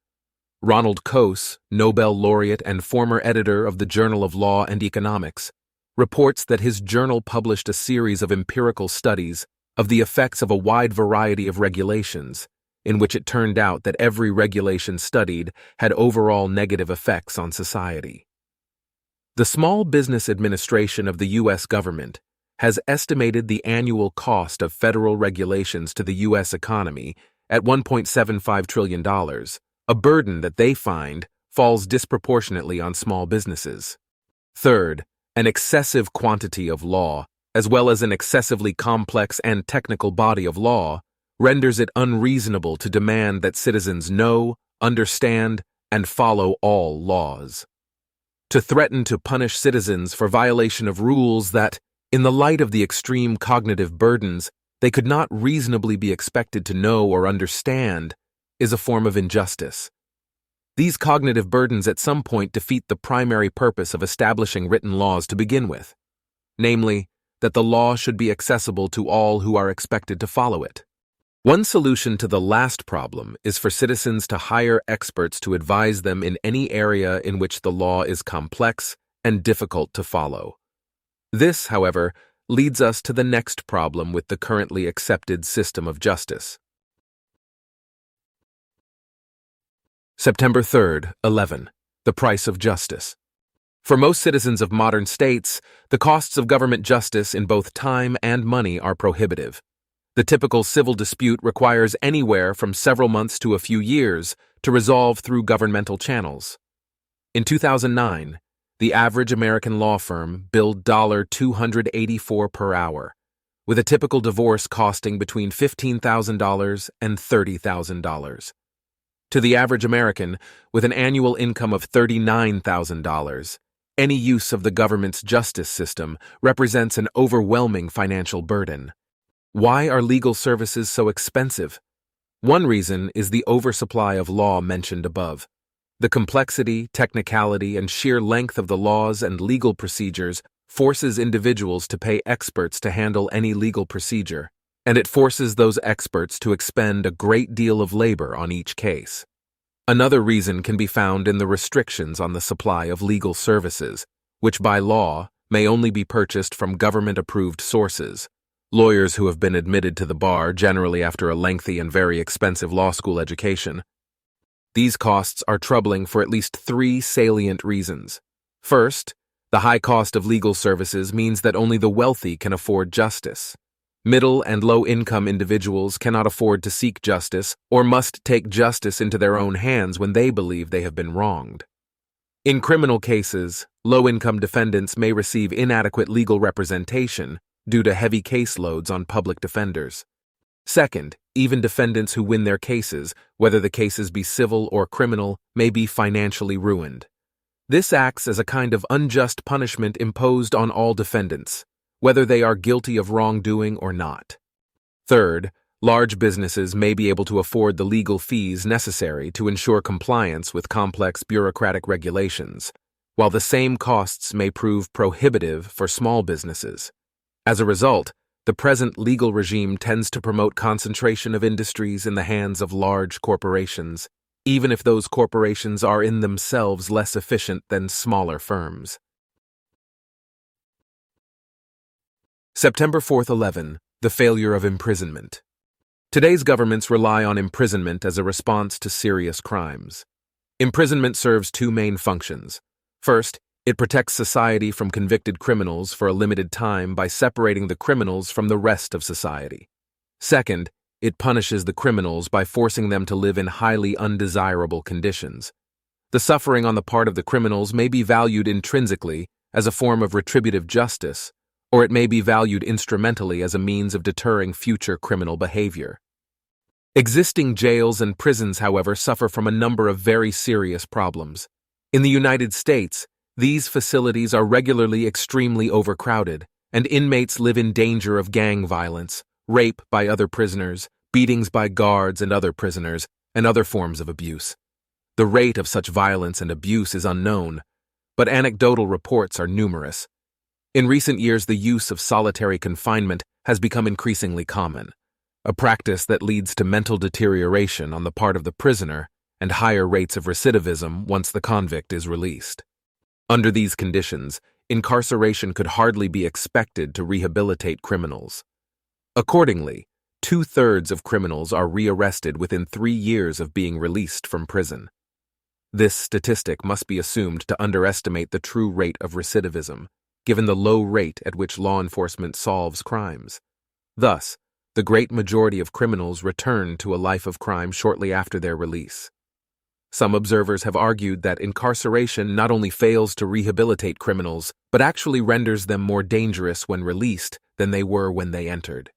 Ronald Coase, Nobel laureate and former editor of the Journal of Law and Economics, reports that his journal published a series of empirical studies of the effects of a wide variety of regulations, in which it turned out that every regulation studied had overall negative effects on society. The Small Business Administration of the U.S. government has estimated the annual cost of federal regulations to the U.S. economy at $1.75 trillion, a burden that they find falls disproportionately on small businesses. Third, an excessive quantity of law, as well as an excessively complex and technical body of law, renders it unreasonable to demand that citizens know, understand, and follow all laws. To threaten to punish citizens for violation of rules that, in the light of the extreme cognitive burdens, they could not reasonably be expected to know or understand, is a form of injustice. These cognitive burdens at some point defeat the primary purpose of establishing written laws to begin with, namely, that the law should be accessible to all who are expected to follow it. One solution to the last problem is for citizens to hire experts to advise them in any area in which the law is complex and difficult to follow. This, however, leads us to the next problem with the currently accepted system of justice. September 3rd, 11. The price of justice. For most citizens of modern states, the costs of government justice in both time and money are prohibitive. The typical civil dispute requires anywhere from several months to a few years to resolve through governmental channels. In 2009, the average American law firm billed $284 per hour, with a typical divorce costing between $15,000 and $30,000. To the average American, with an annual income of $39,000, any use of the government's justice system represents an overwhelming financial burden. Why are legal services so expensive? One reason is the oversupply of law mentioned above. The complexity, technicality, and sheer length of the laws and legal procedures forces individuals to pay experts to handle any legal procedure, and it forces those experts to expend a great deal of labor on each case. Another reason can be found in the restrictions on the supply of legal services, which by law may only be purchased from government-approved sources. Lawyers who have been admitted to the bar generally after a lengthy and very expensive law school education. These costs are troubling for at least three salient reasons. First, the high cost of legal services means that only the wealthy can afford justice. Middle and low-income individuals cannot afford to seek justice or must take justice into their own hands when they believe they have been wronged. In criminal cases, low-income defendants may receive inadequate legal representation due to heavy caseloads on public defenders. Second, even defendants who win their cases, whether the cases be civil or criminal, may be financially ruined. This acts as a kind of unjust punishment imposed on all defendants, whether they are guilty of wrongdoing or not. Third, Large businesses may be able to afford the legal fees necessary to ensure compliance with complex bureaucratic regulations, while the same costs may prove prohibitive for small businesses. As a result, the present legal regime tends to promote concentration of industries in the hands of large corporations, even if those corporations are in themselves less efficient than smaller firms. September 4th, 11. The failure of imprisonment. Today's governments rely on imprisonment as a response to serious crimes. Imprisonment serves two main functions. First, it protects society from convicted criminals for a limited time by separating the criminals from the rest of society. Second, it punishes the criminals by forcing them to live in highly undesirable conditions. The suffering on the part of the criminals may be valued intrinsically as a form of retributive justice, or it may be valued instrumentally as a means of deterring future criminal behavior. Existing jails and prisons, however, suffer from a number of very serious problems. In the United States, these facilities are regularly extremely overcrowded, and inmates live in danger of gang violence, rape by other prisoners, beatings by guards and other prisoners, and other forms of abuse. The rate of such violence and abuse is unknown, but anecdotal reports are numerous. In recent years, the use of solitary confinement has become increasingly common, a practice that leads to mental deterioration on the part of the prisoner and higher rates of recidivism once the convict is released. Under these conditions, incarceration could hardly be expected to rehabilitate criminals. Accordingly, 2/3 of criminals are rearrested within 3 years of being released from prison. This statistic must be assumed to underestimate the true rate of recidivism, given the low rate at which law enforcement solves crimes. Thus, the great majority of criminals return to a life of crime shortly after their release. Some observers have argued that incarceration not only fails to rehabilitate criminals, but actually renders them more dangerous when released than they were when they entered.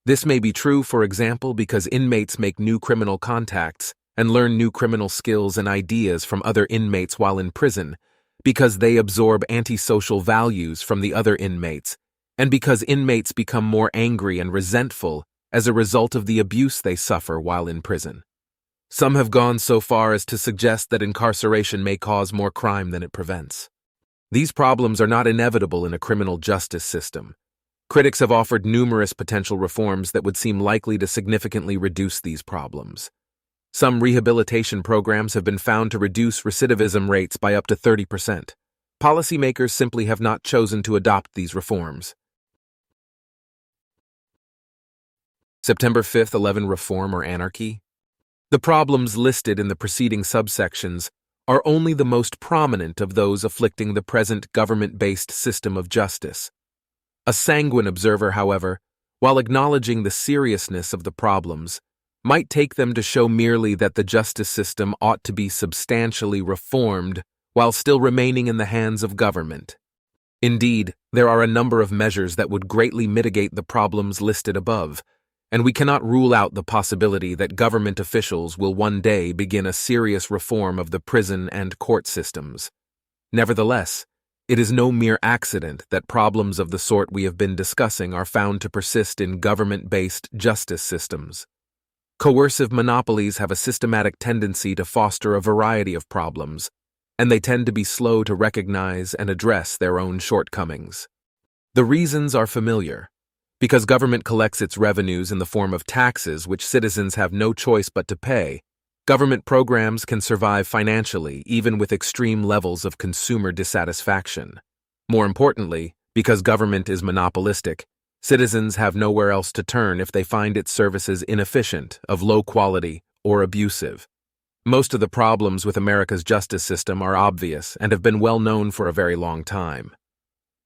This may be true, for example, because inmates make new criminal contacts and learn new criminal skills and ideas from other inmates while in prison, because they absorb antisocial values from the other inmates, and because inmates become more angry and resentful as a result of the abuse they suffer while in prison. Some have gone so far as to suggest that incarceration may cause more crime than it prevents. These problems are not inevitable in a criminal justice system. Critics have offered numerous potential reforms that would seem likely to significantly reduce these problems. Some rehabilitation programs have been found to reduce recidivism rates by up to 30%. Policymakers simply have not chosen to adopt these reforms. September 5th, 11. Reform or anarchy? The problems listed in the preceding subsections are only the most prominent of those afflicting the present government-based system of justice. A sanguine observer, however, while acknowledging the seriousness of the problems, might take them to show merely that the justice system ought to be substantially reformed while still remaining in the hands of government. Indeed, there are a number of measures that would greatly mitigate the problems listed above, and we cannot rule out the possibility that government officials will one day begin a serious reform of the prison and court systems. Nevertheless, it is no mere accident that problems of the sort we have been discussing are found to persist in government-based justice systems. Coercive monopolies have a systematic tendency to foster a variety of problems, and they tend to be slow to recognize and address their own shortcomings. The reasons are familiar. Because government collects its revenues in the form of taxes which citizens have no choice but to pay, government programs can survive financially even with extreme levels of consumer dissatisfaction. More importantly, because government is monopolistic, citizens have nowhere else to turn if they find its services inefficient, of low quality, or abusive. Most of the problems with America's justice system are obvious and have been well known for a very long time.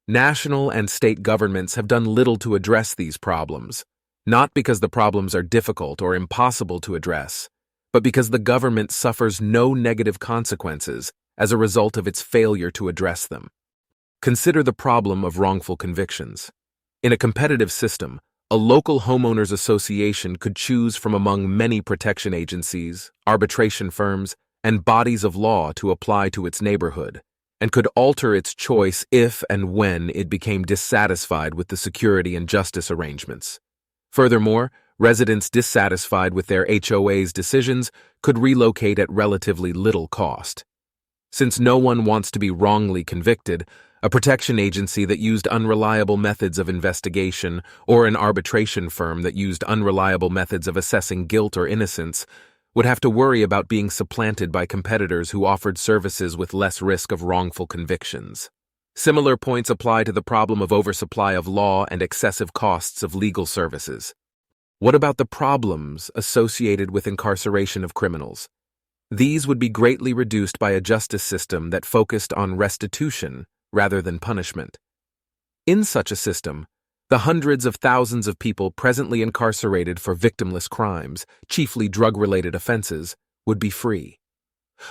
National and state governments have done little to address these problems, not because the problems are difficult or impossible to address, but because the government suffers no negative consequences as a result of its failure to address them. Consider the problem of wrongful convictions. In a competitive system, a local homeowners association could choose from among many protection agencies, arbitration firms, and bodies of law to apply to its neighborhood, and could alter its choice if and when it became dissatisfied with the security and justice arrangements. Furthermore, Residents dissatisfied with their HOA's decisions could relocate at relatively little cost. Since no one wants to be wrongly convicted, a protection agency that used unreliable methods of investigation or an arbitration firm that used unreliable methods of assessing guilt or innocence would have to worry about being supplanted by competitors who offered services with less risk of wrongful convictions. Similar points apply to the problem of oversupply of law and excessive costs of legal services. What about the problems associated with incarceration of criminals? These would be greatly reduced by a justice system that focused on restitution rather than punishment. In such a system, the hundreds of thousands of people presently incarcerated for victimless crimes, chiefly drug-related offenses, would be free.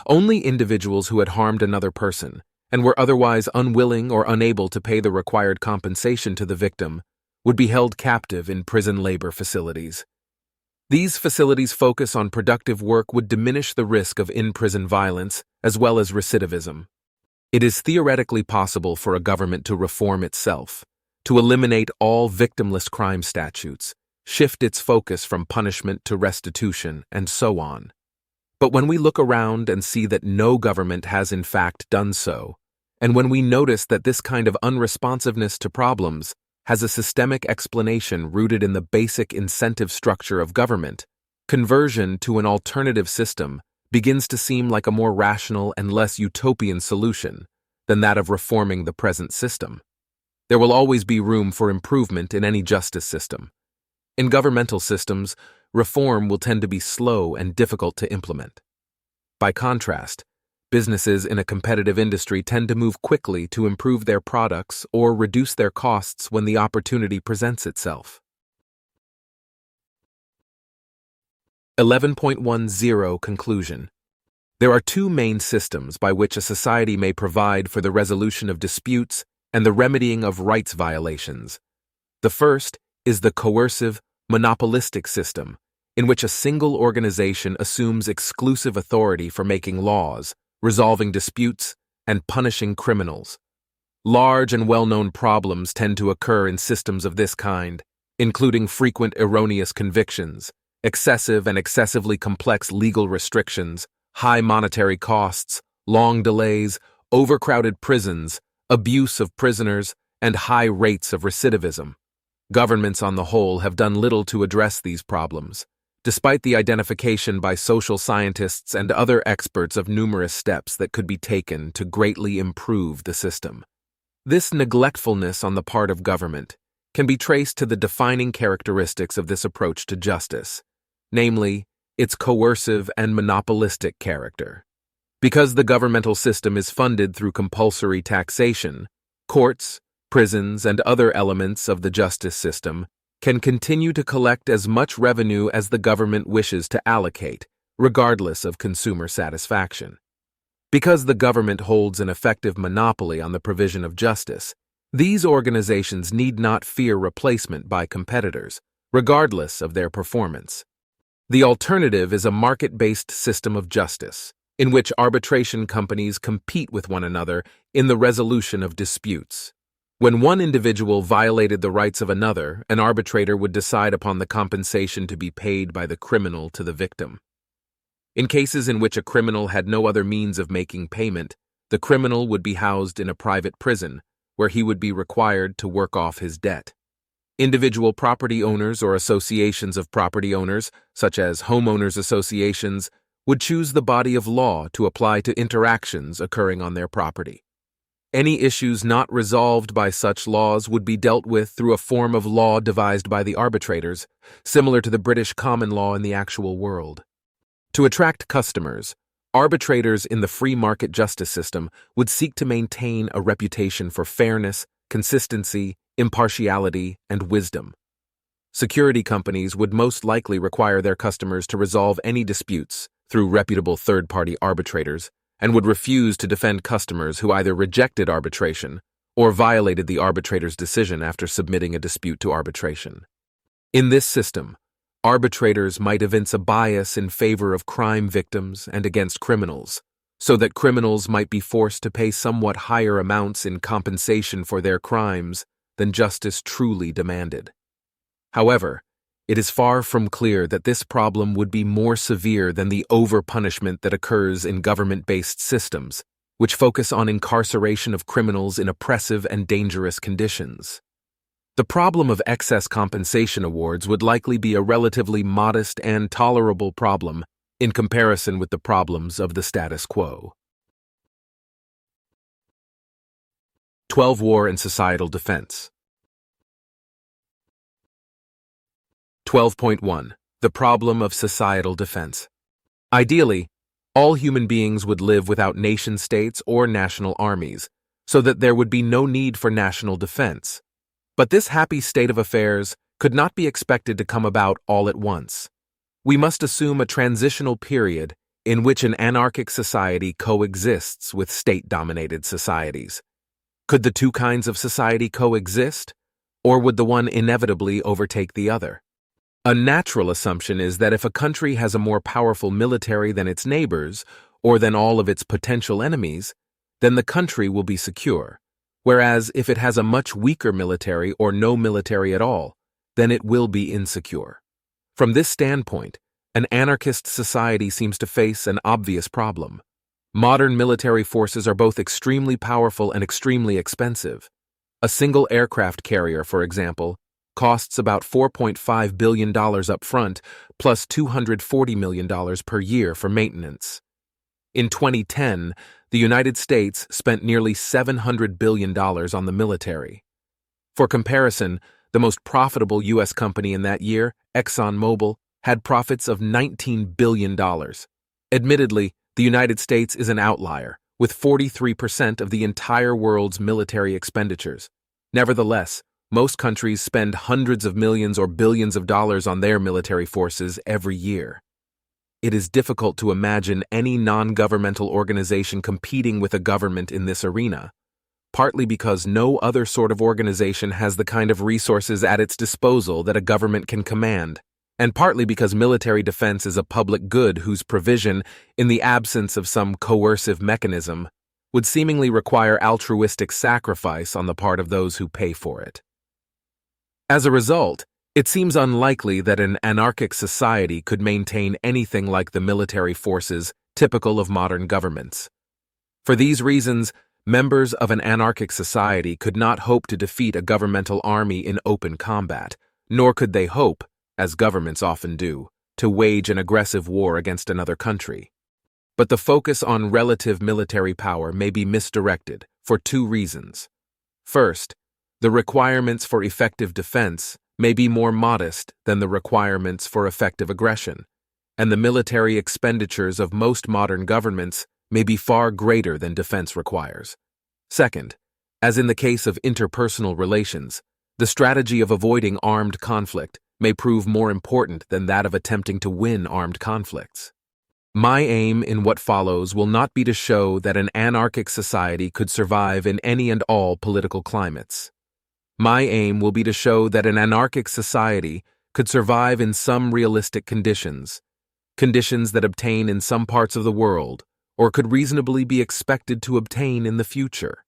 Only individuals who had harmed another person and were otherwise unwilling or unable to pay the required compensation to the victim would be held captive in prison labor facilities. These facilities' focus on productive work would diminish the risk of in-prison violence as well as recidivism. It is theoretically possible for a government to reform itself, to eliminate all victimless crime statutes, shift its focus from punishment to restitution, and so on. But when we look around and see that no government has in fact done so, and when we notice that this kind of unresponsiveness to problems has a systemic explanation rooted in the basic incentive structure of government, conversion to an alternative system begins to seem like a more rational and less utopian solution than that of reforming the present system. There will always be room for improvement in any justice system. In governmental systems, reform will tend to be slow and difficult to implement. By contrast, businesses in a competitive industry tend to move quickly to improve their products or reduce their costs when the opportunity presents itself. 11.10 Conclusion. There are two main systems by which a society may provide for the resolution of disputes and the remedying of rights violations. The first is the coercive, monopolistic system, in which a single organization assumes exclusive authority for making laws, resolving disputes, and punishing criminals. Large and well-known problems tend to occur in systems of this kind, including frequent erroneous convictions, excessive and excessively complex legal restrictions, high monetary costs, long delays, overcrowded prisons, abuse of prisoners, and high rates of recidivism. Governments on the whole have done little to address these problems, despite the identification by social scientists and other experts of numerous steps that could be taken to greatly improve the system. This neglectfulness on the part of government can be traced to the defining characteristics of this approach to justice, namely, its coercive and monopolistic character. Because the governmental system is funded through compulsory taxation, courts, prisons, and other elements of the justice system can continue to collect as much revenue as the government wishes to allocate, regardless of consumer satisfaction. Because the government holds an effective monopoly on the provision of justice, these organizations need not fear replacement by competitors, regardless of their performance. The alternative is a market-based system of justice, in which arbitration companies compete with one another in the resolution of disputes. When one individual violated the rights of another, an arbitrator would decide upon the compensation to be paid by the criminal to the victim. In cases in which a criminal had no other means of making payment, the criminal would be housed in a private prison, where he would be required to work off his debt. Individual property owners or associations of property owners, such as homeowners associations, would choose the body of law to apply to interactions occurring on their property. Any issues not resolved by such laws would be dealt with through a form of law devised by the arbitrators, similar to the British common law in the actual world. To attract customers, arbitrators in the free market justice system would seek to maintain a reputation for fairness, consistency, impartiality, and wisdom. Security companies would most likely require their customers to resolve any disputes through reputable third-party arbitrators and would refuse to defend customers who either rejected arbitration or violated the arbitrator's decision after submitting a dispute to arbitration. In this system, arbitrators might evince a bias in favor of crime victims and against criminals, so that criminals might be forced to pay somewhat higher amounts in compensation for their crimes than justice truly demanded. However, it is far from clear that this problem would be more severe than the over-punishment that occurs in government-based systems, which focus on incarceration of criminals in oppressive and dangerous conditions. The problem of excess compensation awards would likely be a relatively modest and tolerable problem in comparison with the problems of the status quo. 12. War and societal defense. 12.1. The problem of societal defense. Ideally, all human beings would live without nation-states or national armies, so that there would be no need for national defense. But this happy state of affairs could not be expected to come about all at once. We must assume a transitional period in which an anarchic society coexists with state-dominated societies. Could the two kinds of society coexist, or would the one inevitably overtake the other? A natural assumption is that if a country has a more powerful military than its neighbors, or than all of its potential enemies, then the country will be secure, whereas if it has a much weaker military or no military at all, then it will be insecure. From this standpoint, an anarchist society seems to face an obvious problem. Modern military forces are both extremely powerful and extremely expensive. A single aircraft carrier, for example, costs about $4.5 billion up front, plus $240 million per year for maintenance. In 2010, the United States spent nearly $700 billion on the military. For comparison, the most profitable U.S. company in that year, ExxonMobil, had profits of $19 billion. Admittedly, the United States is an outlier, with 43% of the entire world's military expenditures. Nevertheless, most countries spend hundreds of millions or billions of dollars on their military forces every year. It is difficult to imagine any non-governmental organization competing with a government in this arena, partly because no other sort of organization has the kind of resources at its disposal that a government can command, and partly because military defense is a public good whose provision, in the absence of some coercive mechanism, would seemingly require altruistic sacrifice on the part of those who pay for it. As a result, it seems unlikely that an anarchic society could maintain anything like the military forces typical of modern governments. For these reasons, members of an anarchic society could not hope to defeat a governmental army in open combat, nor could they hope, as governments often do, to wage an aggressive war against another country. But the focus on relative military power may be misdirected for two reasons. First, the requirements for effective defense may be more modest than the requirements for effective aggression, and the military expenditures of most modern governments may be far greater than defense requires. Second, as in the case of interpersonal relations, the strategy of avoiding armed conflict may prove more important than that of attempting to win armed conflicts. My aim in what follows will not be to show that an anarchic society could survive in any and all political climates. My aim will be to show that an anarchic society could survive in some realistic conditions, conditions that obtain in some parts of the world, or could reasonably be expected to obtain in the future.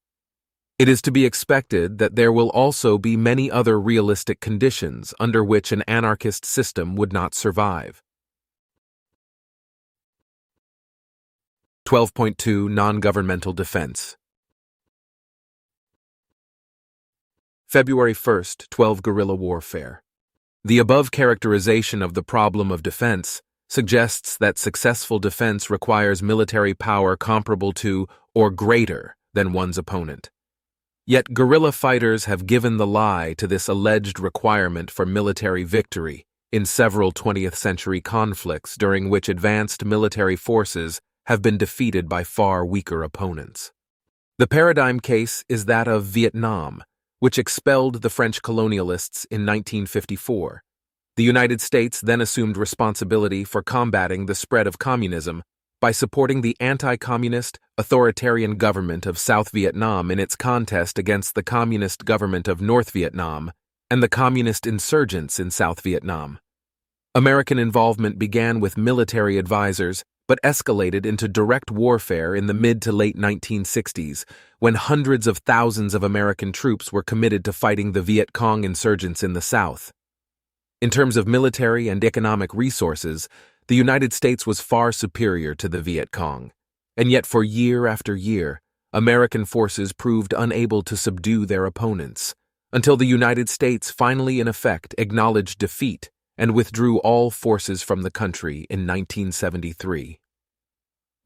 It is to be expected that there will also be many other realistic conditions under which an anarchist system would not survive. 12.2 Non-Governmental Defense. February 1st, 12 Guerrilla Warfare. The above characterization of the problem of defense suggests that successful defense requires military power comparable to or greater than one's opponent. Yet guerrilla fighters have given the lie to this alleged requirement for military victory in several 20th century conflicts during which advanced military forces have been defeated by far weaker opponents. The paradigm case is that of Vietnam, which expelled the French colonialists in 1954. The United States then assumed responsibility for combating the spread of communism by supporting the anti-communist, authoritarian government of South Vietnam in its contest against the communist government of North Vietnam and the communist insurgents in South Vietnam. American involvement began with military advisors but escalated into direct warfare in the mid to late 1960s, when hundreds of thousands of American troops were committed to fighting the Viet Cong insurgents in the South. In terms of military and economic resources, the United States was far superior to the Viet Cong, and yet for year after year, American forces proved unable to subdue their opponents, until the United States finally in effect acknowledged defeat and withdrew all forces from the country in 1973.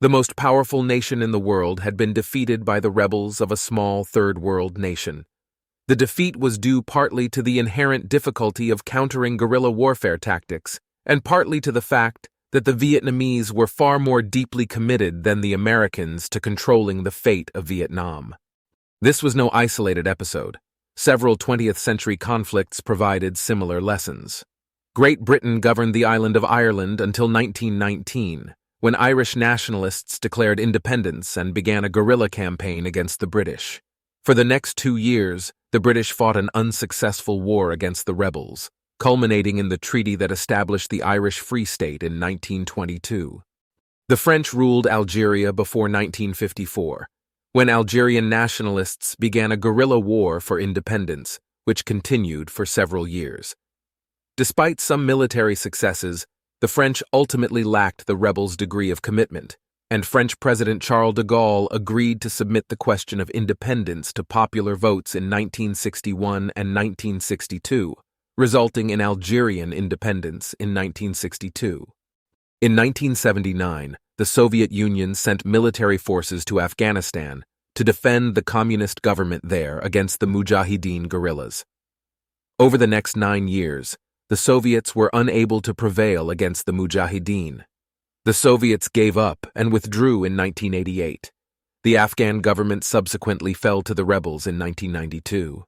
The most powerful nation in the world had been defeated by the rebels of a small third world nation. The defeat was due partly to the inherent difficulty of countering guerrilla warfare tactics, and partly to the fact that the Vietnamese were far more deeply committed than the Americans to controlling the fate of Vietnam. This was no isolated episode. Several 20th century conflicts provided similar lessons. Great Britain governed the island of Ireland until 1919, when Irish nationalists declared independence and began a guerrilla campaign against the British. For the next 2 years, the British fought an unsuccessful war against the rebels, culminating in the treaty that established the Irish Free State in 1922. The French ruled Algeria before 1954, when Algerian nationalists began a guerrilla war for independence, which continued for several years. Despite some military successes, the French ultimately lacked the rebels' degree of commitment, and French President Charles de Gaulle agreed to submit the question of independence to popular votes in 1961 and 1962, resulting in Algerian independence in 1962. In 1979, the Soviet Union sent military forces to Afghanistan to defend the communist government there against the Mujahideen guerrillas. Over the next 9 years, the Soviets were unable to prevail against the Mujahideen. The Soviets gave up and withdrew in 1988. The Afghan government subsequently fell to the rebels in 1992.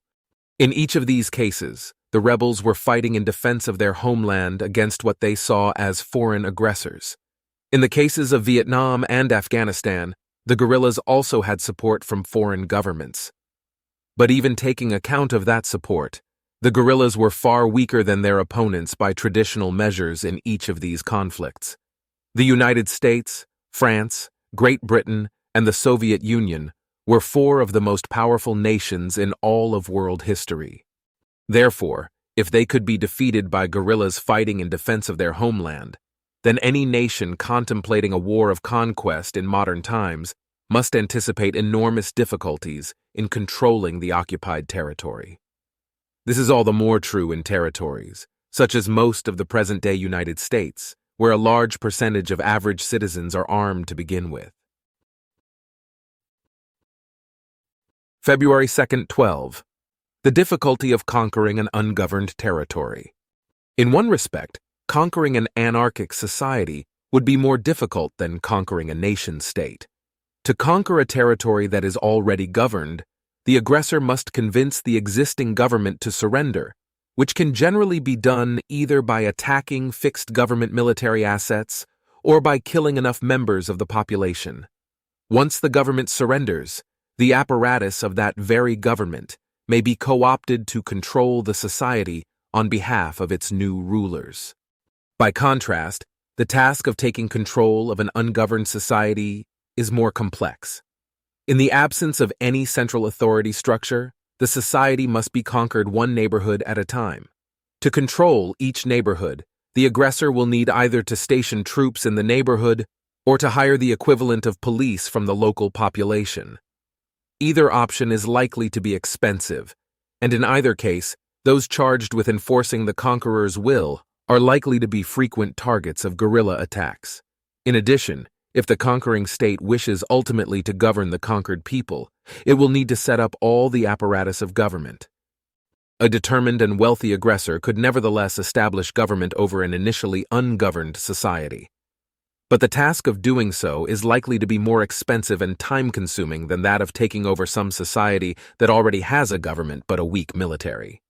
In each of these cases, the rebels were fighting in defense of their homeland against what they saw as foreign aggressors. In the cases of Vietnam and Afghanistan, the guerrillas also had support from foreign governments. But even taking account of that support, the guerrillas were far weaker than their opponents by traditional measures in each of these conflicts. The United States, France, Great Britain, and the Soviet Union were 4 of the most powerful nations in all of world history. Therefore, if they could be defeated by guerrillas fighting in defense of their homeland, then any nation contemplating a war of conquest in modern times must anticipate enormous difficulties in controlling the occupied territory. This is all the more true in territories, such as most of the present-day United States, where a large percentage of average citizens are armed to begin with. February 2nd, 12. The difficulty of conquering an ungoverned territory. In one respect, conquering an anarchic society would be more difficult than conquering a nation-state. To conquer a territory that is already governed, the aggressor must convince the existing government to surrender, which can generally be done either by attacking fixed government military assets or by killing enough members of the population. Once the government surrenders, the apparatus of that very government may be co-opted to control the society on behalf of its new rulers. By contrast, the task of taking control of an ungoverned society is more complex. In the absence of any central authority structure, the society must be conquered one neighborhood at a time. To control each neighborhood, the aggressor will need either to station troops in the neighborhood or to hire the equivalent of police from the local population. Either option is likely to be expensive, and in either case, those charged with enforcing the conqueror's will are likely to be frequent targets of guerrilla attacks. In addition, if the conquering state wishes ultimately to govern the conquered people, it will need to set up all the apparatus of government. A determined and wealthy aggressor could nevertheless establish government over an initially ungoverned society. But the task of doing so is likely to be more expensive and time-consuming than that of taking over some society that already has a government but a weak military.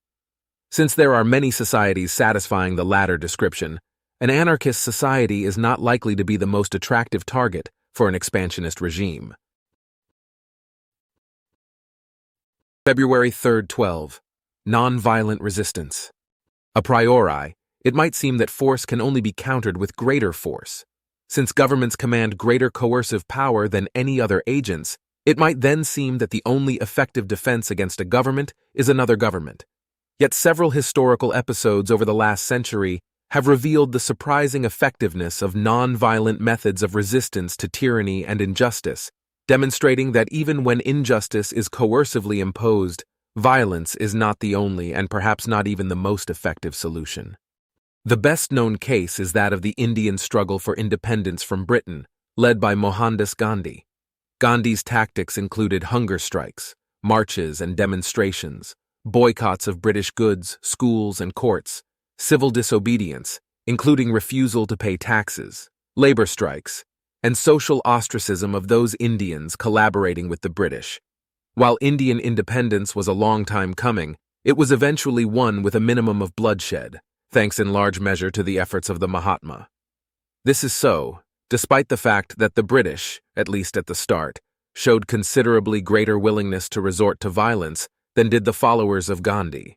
Since there are many societies satisfying the latter description, an anarchist society is not likely to be the most attractive target for an expansionist regime. February 3rd, 12. Nonviolent resistance. A priori, it might seem that force can only be countered with greater force. Since governments command greater coercive power than any other agents, it might then seem that the only effective defense against a government is another government. Yet several historical episodes over the last century have revealed the surprising effectiveness of non-violent methods of resistance to tyranny and injustice, demonstrating that even when injustice is coercively imposed, violence is not the only and perhaps not even the most effective solution. The best-known case is that of the Indian struggle for independence from Britain, led by Mohandas Gandhi. Gandhi's tactics included hunger strikes, marches and demonstrations, boycotts of British goods, schools, and courts, civil disobedience, including refusal to pay taxes, labor strikes, and social ostracism of those Indians collaborating with the British. While Indian independence was a long time coming, it was eventually won with a minimum of bloodshed, thanks in large measure to the efforts of the Mahatma. This is so, despite the fact that the British, at least at the start, showed considerably greater willingness to resort to violence than did the followers of Gandhi.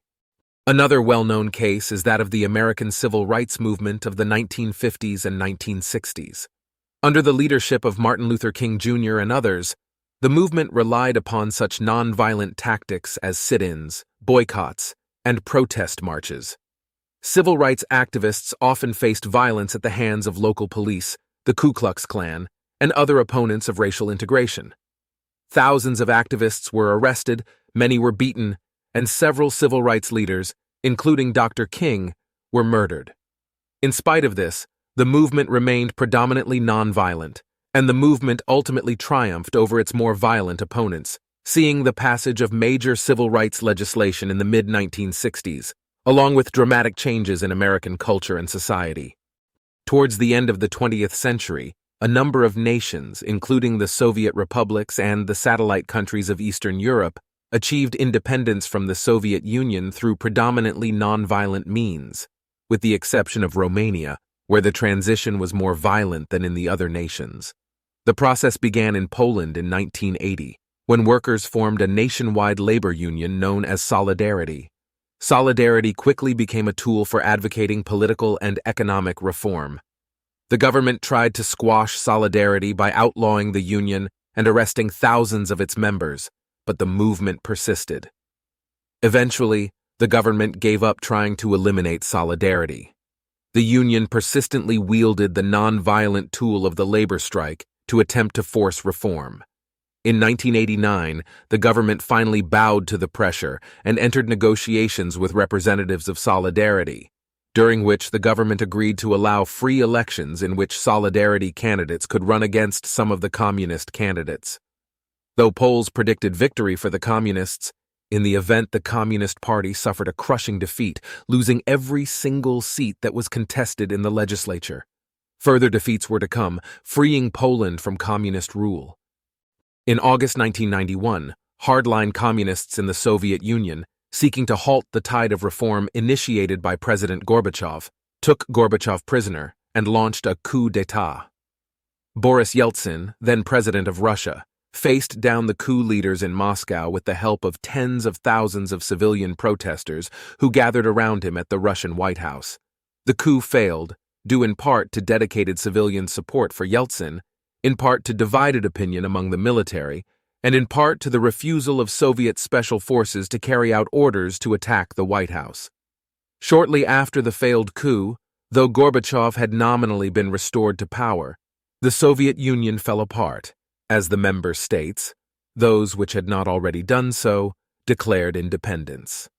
Another well-known case is that of the American civil rights movement of the 1950s and 1960s. Under the leadership of Martin Luther King Jr. and others, the movement relied upon such non-violent tactics as sit-ins, boycotts, and protest marches. Civil rights activists often faced violence at the hands of local police, the Ku Klux Klan, and other opponents of racial integration. Thousands of activists were arrested, many were beaten, and several civil rights leaders, including Dr. King, were murdered. In spite of this, the movement remained predominantly nonviolent, and the movement ultimately triumphed over its more violent opponents, seeing the passage of major civil rights legislation in the mid-1960s, along with dramatic changes in American culture and society. Towards the end of the 20th century, a number of nations, including the Soviet republics and the satellite countries of Eastern Europe, achieved independence from the Soviet Union through predominantly nonviolent means, with the exception of Romania, where the transition was more violent than in the other nations. The process began in Poland in 1980, when workers formed a nationwide labor union known as Solidarity. Solidarity quickly became a tool for advocating political and economic reform. The government tried to squash Solidarity by outlawing the union and arresting thousands of its members, but the movement persisted. Eventually, the government gave up trying to eliminate Solidarity. The union persistently wielded the non-violent tool of the labor strike to attempt to force reform. In 1989, the government finally bowed to the pressure and entered negotiations with representatives of Solidarity, during which the government agreed to allow free elections in which Solidarity candidates could run against some of the communist candidates. Though polls predicted victory for the communists, in the event the Communist Party suffered a crushing defeat, losing every single seat that was contested in the legislature. Further defeats were to come, freeing Poland from communist rule. In August 1991, hardline communists in the Soviet Union, seeking to halt the tide of reform initiated by President Gorbachev, took Gorbachev prisoner and launched a coup d'état. Boris Yeltsin, then president of Russia, faced down the coup leaders in Moscow with the help of tens of thousands of civilian protesters who gathered around him at the Russian White House. The coup failed, due in part to dedicated civilian support for Yeltsin, in part to divided opinion among the military, and in part to the refusal of Soviet special forces to carry out orders to attack the White House. Shortly after the failed coup, though Gorbachev had nominally been restored to power, the Soviet Union fell apart, as the member states, those which had not already done so, declared independence.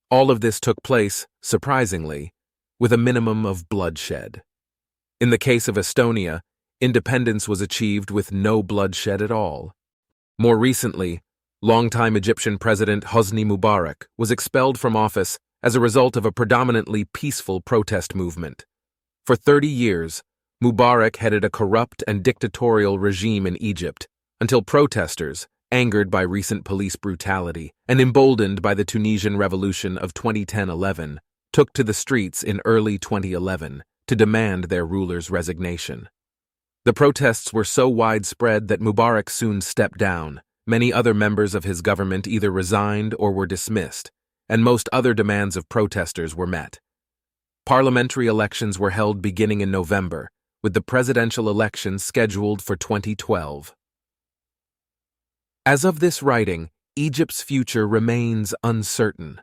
All of this took place, surprisingly, with a minimum of bloodshed. In the case of Estonia, independence was achieved with no bloodshed at all. More recently, longtime Egyptian President Hosni Mubarak was expelled from office as a result of a predominantly peaceful protest movement. For 30 years, Mubarak headed a corrupt and dictatorial regime in Egypt until protesters, angered by recent police brutality and emboldened by the Tunisian Revolution of 2010-11, took to the streets in early 2011 to demand their ruler's resignation. The protests were so widespread that Mubarak soon stepped down. Many other members of his government either resigned or were dismissed, and most other demands of protesters were met. Parliamentary elections were held beginning in November, with the presidential election scheduled for 2012. As of this writing, Egypt's future remains uncertain.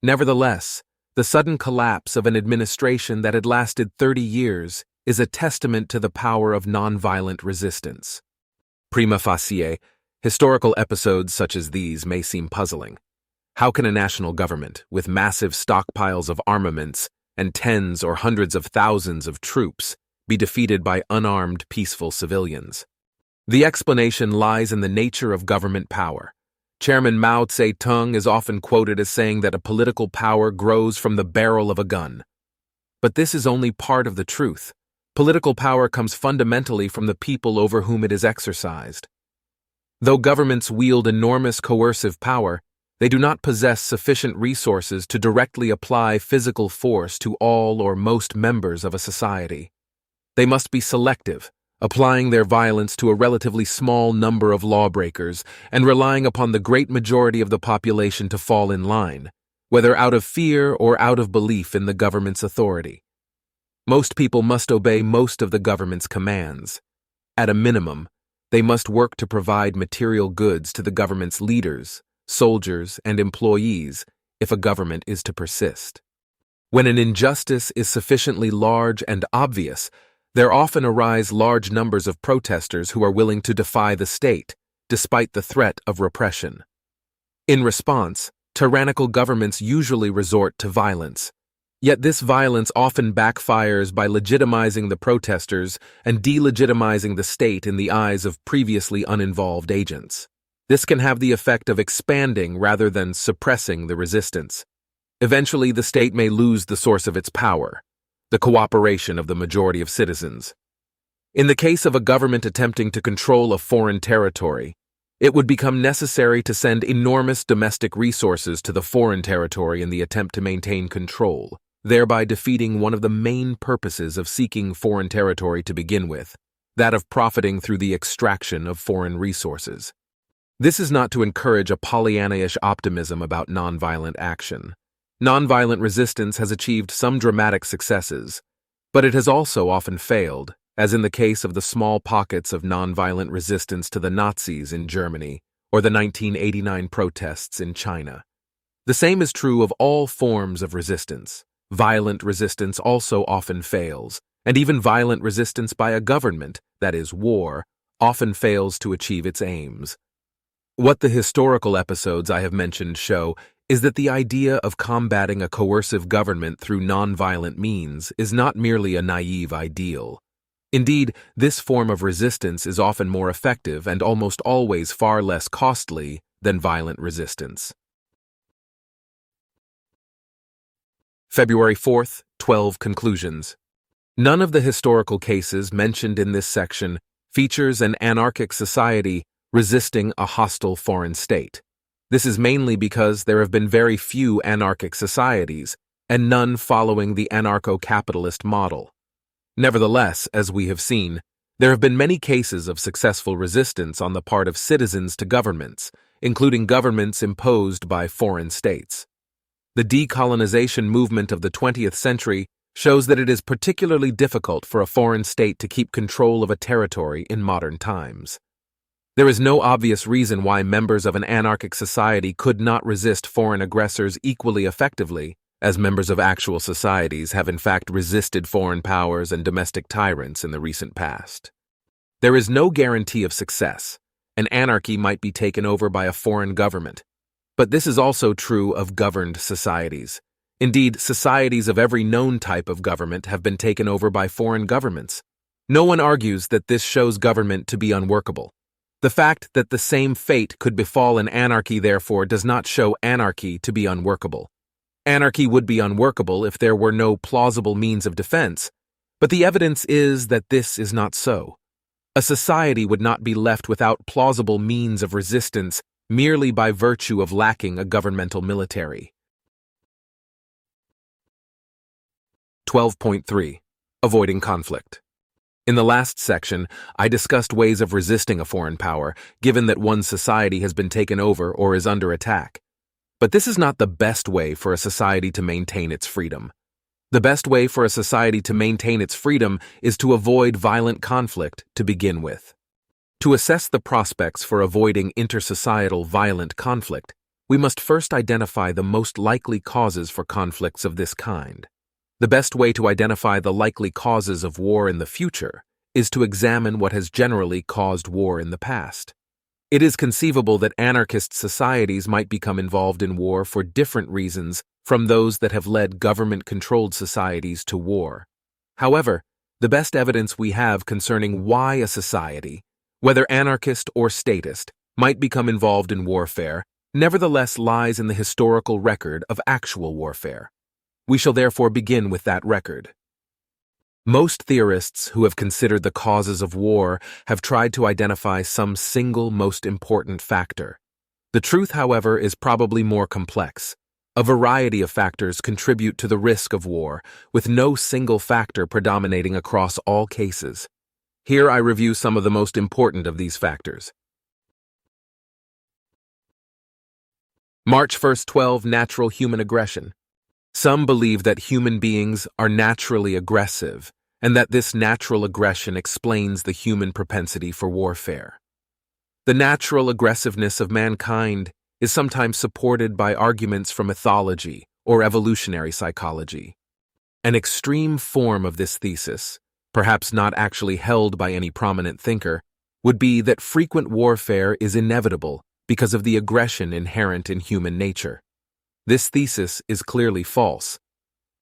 Nevertheless, the sudden collapse of an administration that had lasted 30 years is a testament to the power of nonviolent resistance. Prima facie, historical episodes such as these may seem puzzling. How can a national government, with massive stockpiles of armaments and tens or hundreds of thousands of troops, be defeated by unarmed, peaceful civilians? The explanation lies in the nature of government power. Chairman Mao Zedong is often quoted as saying that a political power grows from the barrel of a gun. But this is only part of the truth. Political power comes fundamentally from the people over whom it is exercised. Though governments wield enormous coercive power, they do not possess sufficient resources to directly apply physical force to all or most members of a society. They must be selective, applying their violence to a relatively small number of lawbreakers and relying upon the great majority of the population to fall in line, whether out of fear or out of belief in the government's authority. Most people must obey most of the government's commands. At a minimum, they must work to provide material goods to the government's leaders, soldiers, and employees if a government is to persist. When an injustice is sufficiently large and obvious, there often arise large numbers of protesters who are willing to defy the state, despite the threat of repression. In response, tyrannical governments usually resort to violence. Yet this violence often backfires by legitimizing the protesters and delegitimizing the state in the eyes of previously uninvolved agents. This can have the effect of expanding rather than suppressing the resistance. Eventually, the state may lose the source of its power, the cooperation of the majority of citizens. In the case of a government attempting to control a foreign territory, it would become necessary to send enormous domestic resources to the foreign territory in the attempt to maintain control, thereby defeating one of the main purposes of seeking foreign territory to begin with, that of profiting through the extraction of foreign resources. This is not to encourage a Pollyanna-ish optimism about nonviolent action. Nonviolent resistance has achieved some dramatic successes, but it has also often failed, as in the case of the small pockets of nonviolent resistance to the Nazis in Germany or the 1989 protests in China. The same is true of all forms of resistance. Violent resistance also often fails, and even violent resistance by a government, that is, war, often fails to achieve its aims. What the historical episodes I have mentioned show is that the idea of combating a coercive government through nonviolent means is not merely a naive ideal. Indeed, this form of resistance is often more effective and almost always far less costly than violent resistance. February 4th, 12 Conclusions. None of the historical cases mentioned in this section features an anarchic society resisting a hostile foreign state. This is mainly because there have been very few anarchic societies, and none following the anarcho-capitalist model. Nevertheless, as we have seen, there have been many cases of successful resistance on the part of citizens to governments, including governments imposed by foreign states. The decolonization movement of the 20th century shows that it is particularly difficult for a foreign state to keep control of a territory in modern times. There is no obvious reason why members of an anarchic society could not resist foreign aggressors equally effectively, as members of actual societies have in fact resisted foreign powers and domestic tyrants in the recent past. There is no guarantee of success. An anarchy might be taken over by a foreign government, but this is also true of governed societies. Indeed, societies of every known type of government have been taken over by foreign governments. No one argues that this shows government to be unworkable. The fact that the same fate could befall an anarchy, therefore, does not show anarchy to be unworkable. Anarchy would be unworkable if there were no plausible means of defense, but the evidence is that this is not so. A society would not be left without plausible means of resistance merely by virtue of lacking a governmental military. 12.3. Avoiding conflict. In the last section, I discussed ways of resisting a foreign power, given that one society has been taken over or is under attack. But this is not the best way for a society to maintain its freedom. The best way for a society to maintain its freedom is to avoid violent conflict to begin with. To assess the prospects for avoiding intersocietal violent conflict, we must first identify the most likely causes for conflicts of this kind. The best way to identify the likely causes of war in the future is to examine what has generally caused war in the past. It is conceivable that anarchist societies might become involved in war for different reasons from those that have led government-controlled societies to war. However, the best evidence we have concerning why a society, whether anarchist or statist, might become involved in warfare, nevertheless lies in the historical record of actual warfare. We shall therefore begin with that record. Most theorists who have considered the causes of war have tried to identify some single most important factor. The truth, however, is probably more complex. A variety of factors contribute to the risk of war, with no single factor predominating across all cases. Here I review some of the most important of these factors. March 1st, 12. Natural human aggression. Some believe that human beings are naturally aggressive, and that this natural aggression explains the human propensity for warfare. The natural aggressiveness of mankind is sometimes supported by arguments from mythology or evolutionary psychology. An extreme form of this thesis, perhaps not actually held by any prominent thinker, would be that frequent warfare is inevitable because of the aggression inherent in human nature. This thesis is clearly false.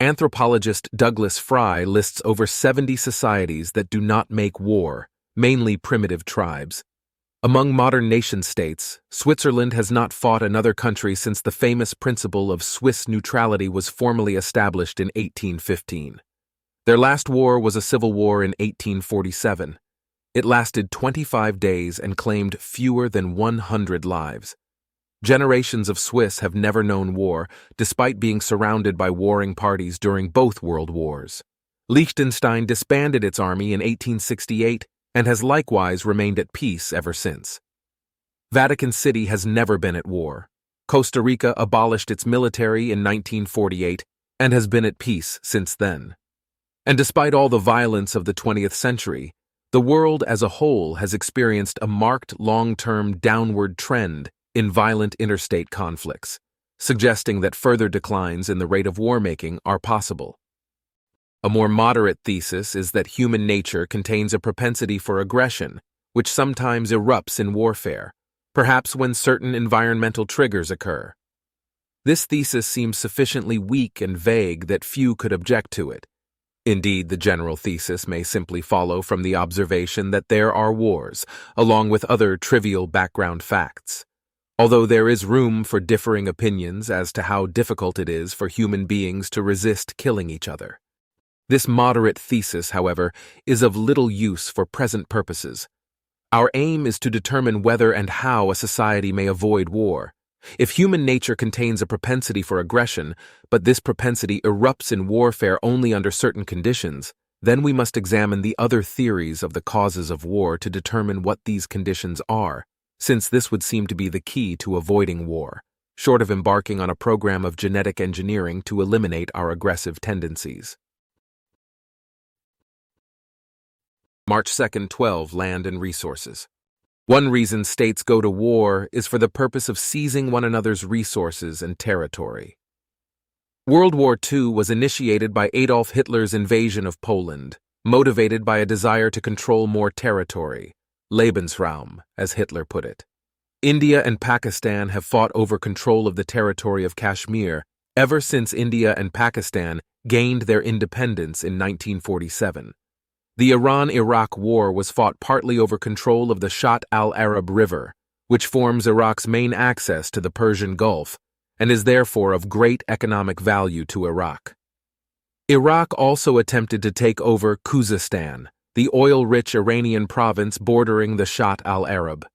Anthropologist Douglas Fry lists over 70 societies that do not make war, mainly primitive tribes. Among modern nation-states, Switzerland has not fought another country since the famous principle of Swiss neutrality was formally established in 1815. Their last war was a civil war in 1847. It lasted 25 days and claimed fewer than 100 lives. Generations of Swiss have never known war, despite being surrounded by warring parties during both world wars. Liechtenstein disbanded its army in 1868 and has likewise remained at peace ever since. Vatican City has never been at war. Costa Rica abolished its military in 1948 and has been at peace since then. And despite all the violence of the 20th century, the world as a whole has experienced a marked long-term downward trend in violent interstate conflicts, suggesting that further declines in the rate of war-making are possible. A more moderate thesis is that human nature contains a propensity for aggression, which sometimes erupts in warfare, perhaps when certain environmental triggers occur. This thesis seems sufficiently weak and vague that few could object to it. Indeed, the general thesis may simply follow from the observation that there are wars, along with other trivial background facts. Although there is room for differing opinions as to how difficult it is for human beings to resist killing each other. This moderate thesis, however, is of little use for present purposes. Our aim is to determine whether and how a society may avoid war. If human nature contains a propensity for aggression, but this propensity erupts in warfare only under certain conditions, then we must examine the other theories of the causes of war to determine what these conditions are, since this would seem to be the key to avoiding war, short of embarking on a program of genetic engineering to eliminate our aggressive tendencies. March 2nd, 12. Land and resources. One reason states go to war is for the purpose of seizing one another's resources and territory. World War II was initiated by Adolf Hitler's invasion of Poland, motivated by a desire to control more territory, Lebensraum, as Hitler put it. India and Pakistan have fought over control of the territory of Kashmir ever since India and Pakistan gained their independence in 1947. The Iran-Iraq War was fought partly over control of the Shatt al-Arab River, which forms Iraq's main access to the Persian Gulf and is therefore of great economic value to Iraq. Iraq also attempted to take over Khuzestan, the oil-rich Iranian province bordering the Shatt al-Arab.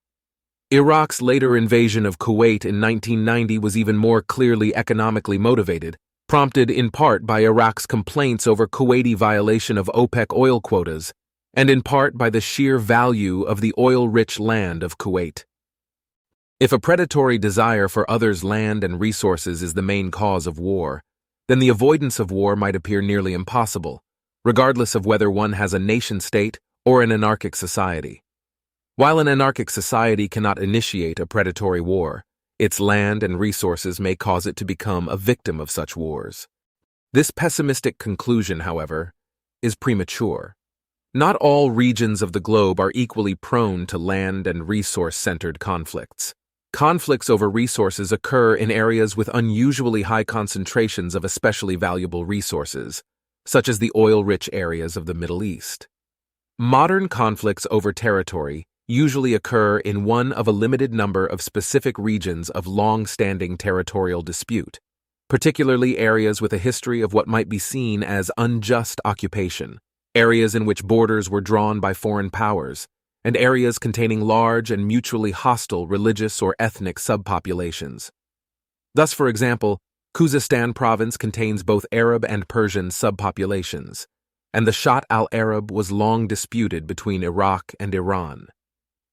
Iraq's later invasion of Kuwait in 1990 was even more clearly economically motivated, prompted in part by Iraq's complaints over Kuwaiti violation of OPEC oil quotas, and in part by the sheer value of the oil-rich land of Kuwait. If a predatory desire for others' land and resources is the main cause of war, then the avoidance of war might appear nearly impossible, regardless of whether one has a nation-state or an anarchic society. While an anarchic society cannot initiate a predatory war, Its land and resources may cause it to become a victim of such wars. This pessimistic conclusion, however, is premature. Not all regions of the globe are equally prone to land and resource-centered conflicts. Conflicts over resources occur in areas with unusually high concentrations of especially valuable resources, such as the oil-rich areas of the Middle East. Modern conflicts over territory usually occur in one of a limited number of specific regions of long-standing territorial dispute, particularly areas with a history of what might be seen as unjust occupation, areas in which borders were drawn by foreign powers, and areas containing large and mutually hostile religious or ethnic subpopulations. Thus, for example, Khuzestan province contains both Arab and Persian subpopulations, and the Shat al-Arab was long disputed between Iraq and Iran.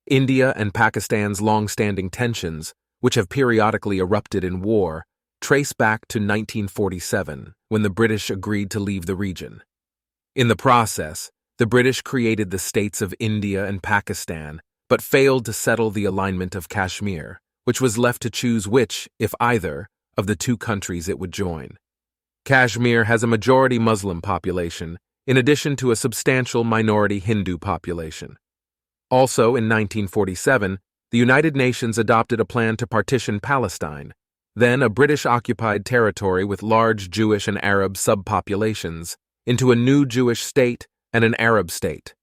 India and Pakistan's long-standing tensions, which have periodically erupted in war, trace back to 1947, when the British agreed to leave the region. In the process, the British created the states of India and Pakistan, but failed to settle the alignment of Kashmir, which was left to choose which, if either, of the two countries it would join. Kashmir has a majority Muslim population, in addition to a substantial minority Hindu population. Also, in 1947, the United Nations adopted a plan to partition Palestine, then a British-occupied territory with large Jewish and Arab subpopulations, into a new Jewish state and an Arab state.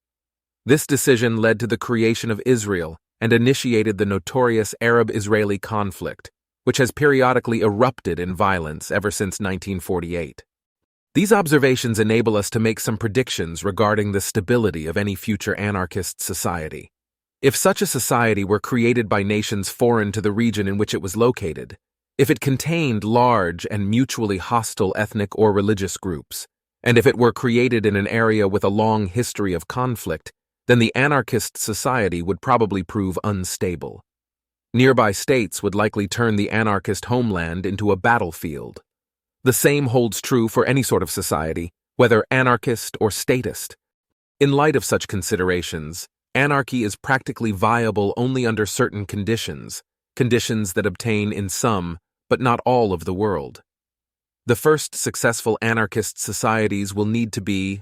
This decision led to the creation of Israel and initiated the notorious Arab-Israeli conflict, which has periodically erupted in violence ever since 1948. These observations enable us to make some predictions regarding the stability of any future anarchist society. If such a society were created by nations foreign to the region in which it was located, if it contained large and mutually hostile ethnic or religious groups, and if it were created in an area with a long history of conflict, then the anarchist society would probably prove unstable. Nearby states would likely turn the anarchist homeland into a battlefield. The same holds true for any sort of society, whether anarchist or statist. In light of such considerations, anarchy is practically viable only under certain conditions, conditions that obtain in some, but not all of the world. The first successful anarchist societies will need to be,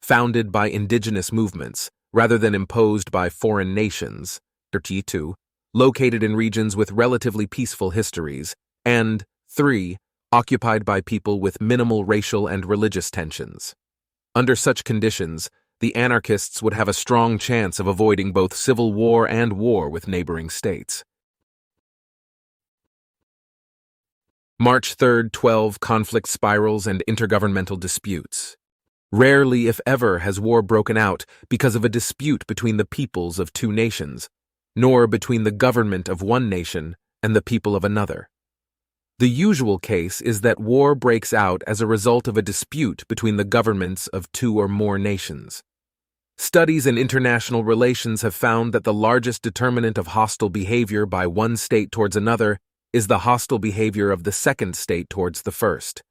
founded by indigenous movements, rather than imposed by foreign nations, 2, located in regions with relatively peaceful histories, and 3, occupied by people with minimal racial and religious tensions. Under such conditions, the anarchists would have a strong chance of avoiding both civil war and war with neighboring states. March 3, 12 conflict spirals and intergovernmental disputes. Rarely, if ever, has war broken out because of a dispute between the peoples of two nations, nor between the government of one nation and the people of another. The usual case is that war breaks out as a result of a dispute between the governments of two or more nations. Studies in international relations have found that the largest determinant of hostile behavior by one state towards another is the hostile behavior of the second state towards the first.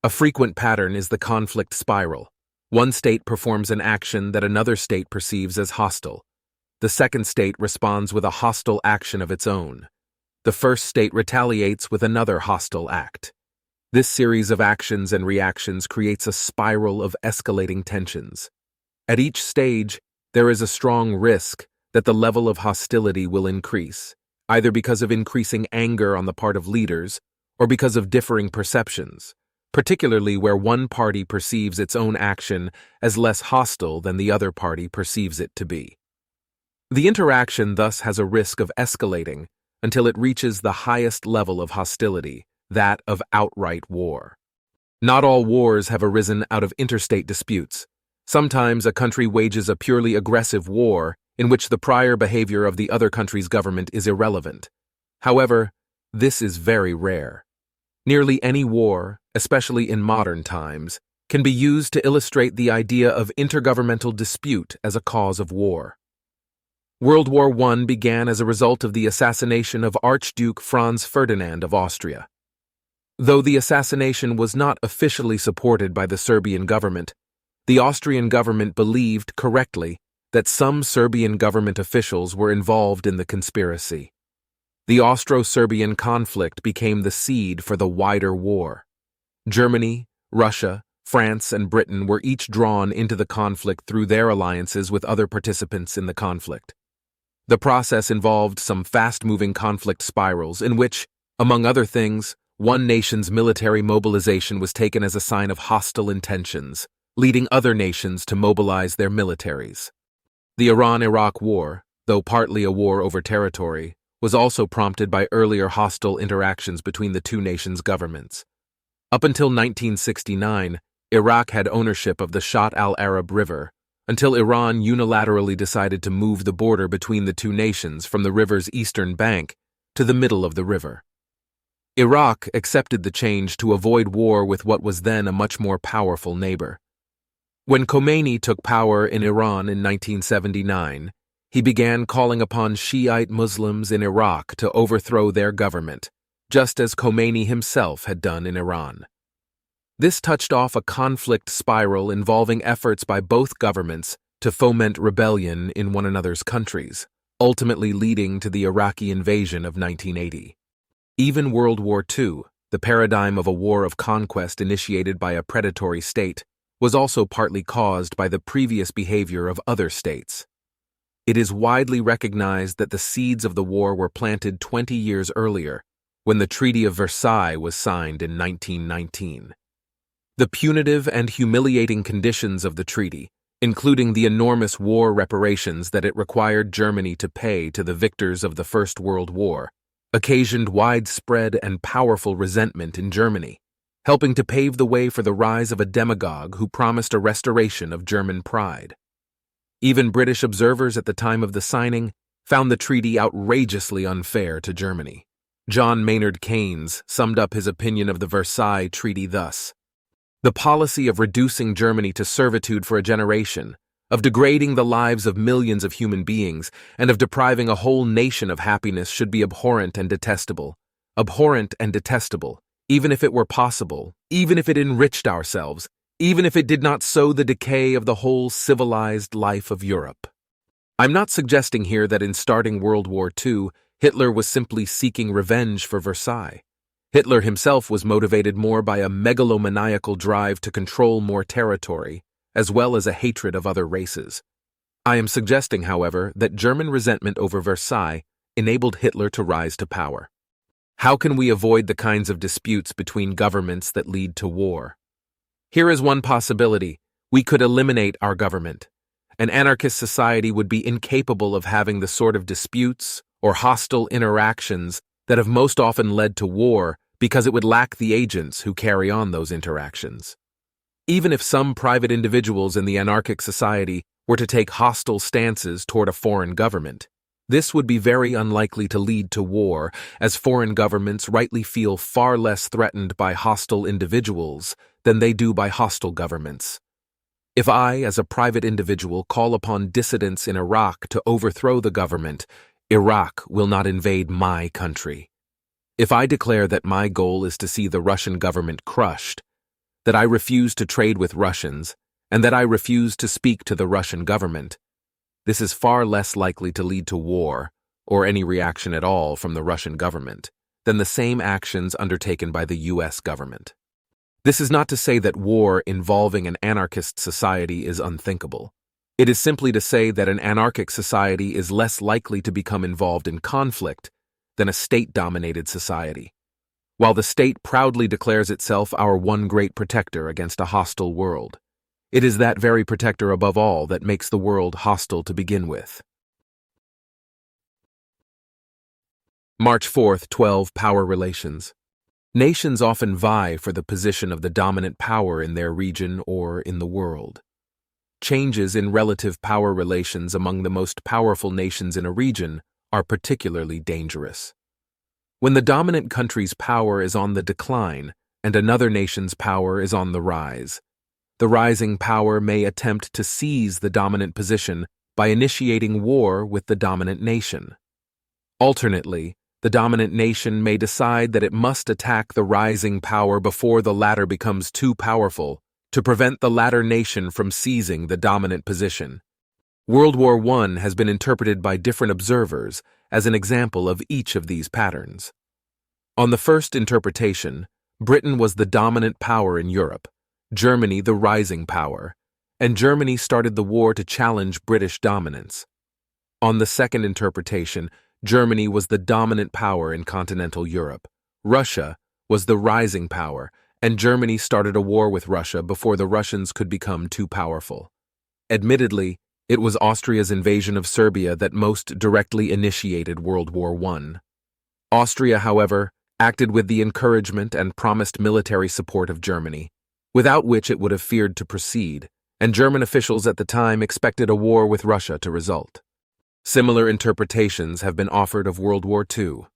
A frequent pattern is the conflict spiral. One state performs an action that another state perceives as hostile. The second state responds with a hostile action of its own. The first state retaliates with another hostile act. This series of actions and reactions creates a spiral of escalating tensions. At each stage, there is a strong risk that the level of hostility will increase, either because of increasing anger on the part of leaders or because of differing perceptions, particularly where one party perceives its own action as less hostile than the other party perceives it to be. The interaction thus has a risk of escalating until it reaches the highest level of hostility, that of outright war. Not all wars have arisen out of interstate disputes. Sometimes a country wages a purely aggressive war in which the prior behavior of the other country's government is irrelevant. However, this is very rare. Nearly any war, especially in modern times, can be used to illustrate the idea of intergovernmental dispute as a cause of war. World War I began as a result of the assassination of Archduke Franz Ferdinand of Austria. Though the assassination was not officially supported by the Serbian government, the Austrian government believed correctly that some Serbian government officials were involved in the conspiracy. The Austro-Serbian conflict became the seed for the wider war. Germany, Russia, France, and Britain were each drawn into the conflict through their alliances with other participants in the conflict. The process involved some fast-moving conflict spirals in which, among other things, one nation's military mobilization was taken as a sign of hostile intentions, leading other nations to mobilize their militaries. The Iran-Iraq War, though partly a war over territory, was also prompted by earlier hostile interactions between the two nations' governments. Up until 1969, Iraq had ownership of the Shatt al-Arab River, until Iran unilaterally decided to move the border between the two nations from the river's eastern bank to the middle of the river. Iraq accepted the change to avoid war with what was then a much more powerful neighbor. When Khomeini took power in Iran in 1979, he began calling upon Shiite Muslims in Iraq to overthrow their government, just as Khomeini himself had done in Iran. This touched off a conflict spiral involving efforts by both governments to foment rebellion in one another's countries, ultimately leading to the Iraqi invasion of 1980. Even World War II, the paradigm of a war of conquest initiated by a predatory state, was also partly caused by the previous behavior of other states. It is widely recognized that the seeds of the war were planted 20 years earlier, when the Treaty of Versailles was signed in 1919. The punitive and humiliating conditions of the treaty, including the enormous war reparations that it required Germany to pay to the victors of the First World War, occasioned widespread and powerful resentment in Germany, helping to pave the way for the rise of a demagogue who promised a restoration of German pride. Even British observers at the time of the signing found the treaty outrageously unfair to Germany. John Maynard Keynes summed up his opinion of the Versailles Treaty thus: "The policy of reducing Germany to servitude for a generation, of degrading the lives of millions of human beings, and of depriving a whole nation of happiness should be abhorrent and detestable, even if it were possible, even if it enriched ourselves, even if it did not sow the decay of the whole civilized life of Europe." I'm not suggesting here that in starting World War II, Hitler was simply seeking revenge for Versailles. Hitler himself was motivated more by a megalomaniacal drive to control more territory, as well as a hatred of other races. I am suggesting, however, that German resentment over Versailles enabled Hitler to rise to power. How can we avoid the kinds of disputes between governments that lead to war? Here is one possibility: we could eliminate our government. An anarchist society would be incapable of having the sort of disputes or hostile interactions that have most often led to war because it would lack the agents who carry on those interactions. Even if some private individuals in the anarchic society were to take hostile stances toward a foreign government, this would be very unlikely to lead to war, as foreign governments rightly feel far less threatened by hostile individuals than they do by hostile governments. If I, as a private individual, call upon dissidents in Iraq to overthrow the government, Iraq will not invade my country. If I declare that my goal is to see the Russian government crushed, that I refuse to trade with Russians, and that I refuse to speak to the Russian government, this is far less likely to lead to war, or any reaction at all from the Russian government, than the same actions undertaken by the U.S. government. This is not to say that war involving an anarchist society is unthinkable. It is simply to say that an anarchic society is less likely to become involved in conflict than a state-dominated society. While the state proudly declares itself our one great protector against a hostile world, it is that very protector above all that makes the world hostile to begin with. March 4th, 12. Power relations. Nations often vie for the position of the dominant power in their region or in the world. Changes in relative power relations among the most powerful nations in a region are particularly dangerous. When the dominant country's power is on the decline and another nation's power is on the rise, the rising power may attempt to seize the dominant position by initiating war with the dominant nation. Alternately, the dominant nation may decide that it must attack the rising power before the latter becomes too powerful to prevent the latter nation from seizing the dominant position. World War I has been interpreted by different observers as an example of each of these patterns. On the first interpretation, Britain was the dominant power in Europe, Germany the rising power, and Germany started the war to challenge British dominance. On the second interpretation, Germany was the dominant power in continental Europe, Russia was the rising power, and Germany started a war with Russia before the Russians could become too powerful. Admittedly, it was Austria's invasion of Serbia that most directly initiated World War I. Austria, however, acted with the encouragement and promised military support of Germany, without which it would have feared to proceed, and German officials at the time expected a war with Russia to result. Similar interpretations have been offered of World War II.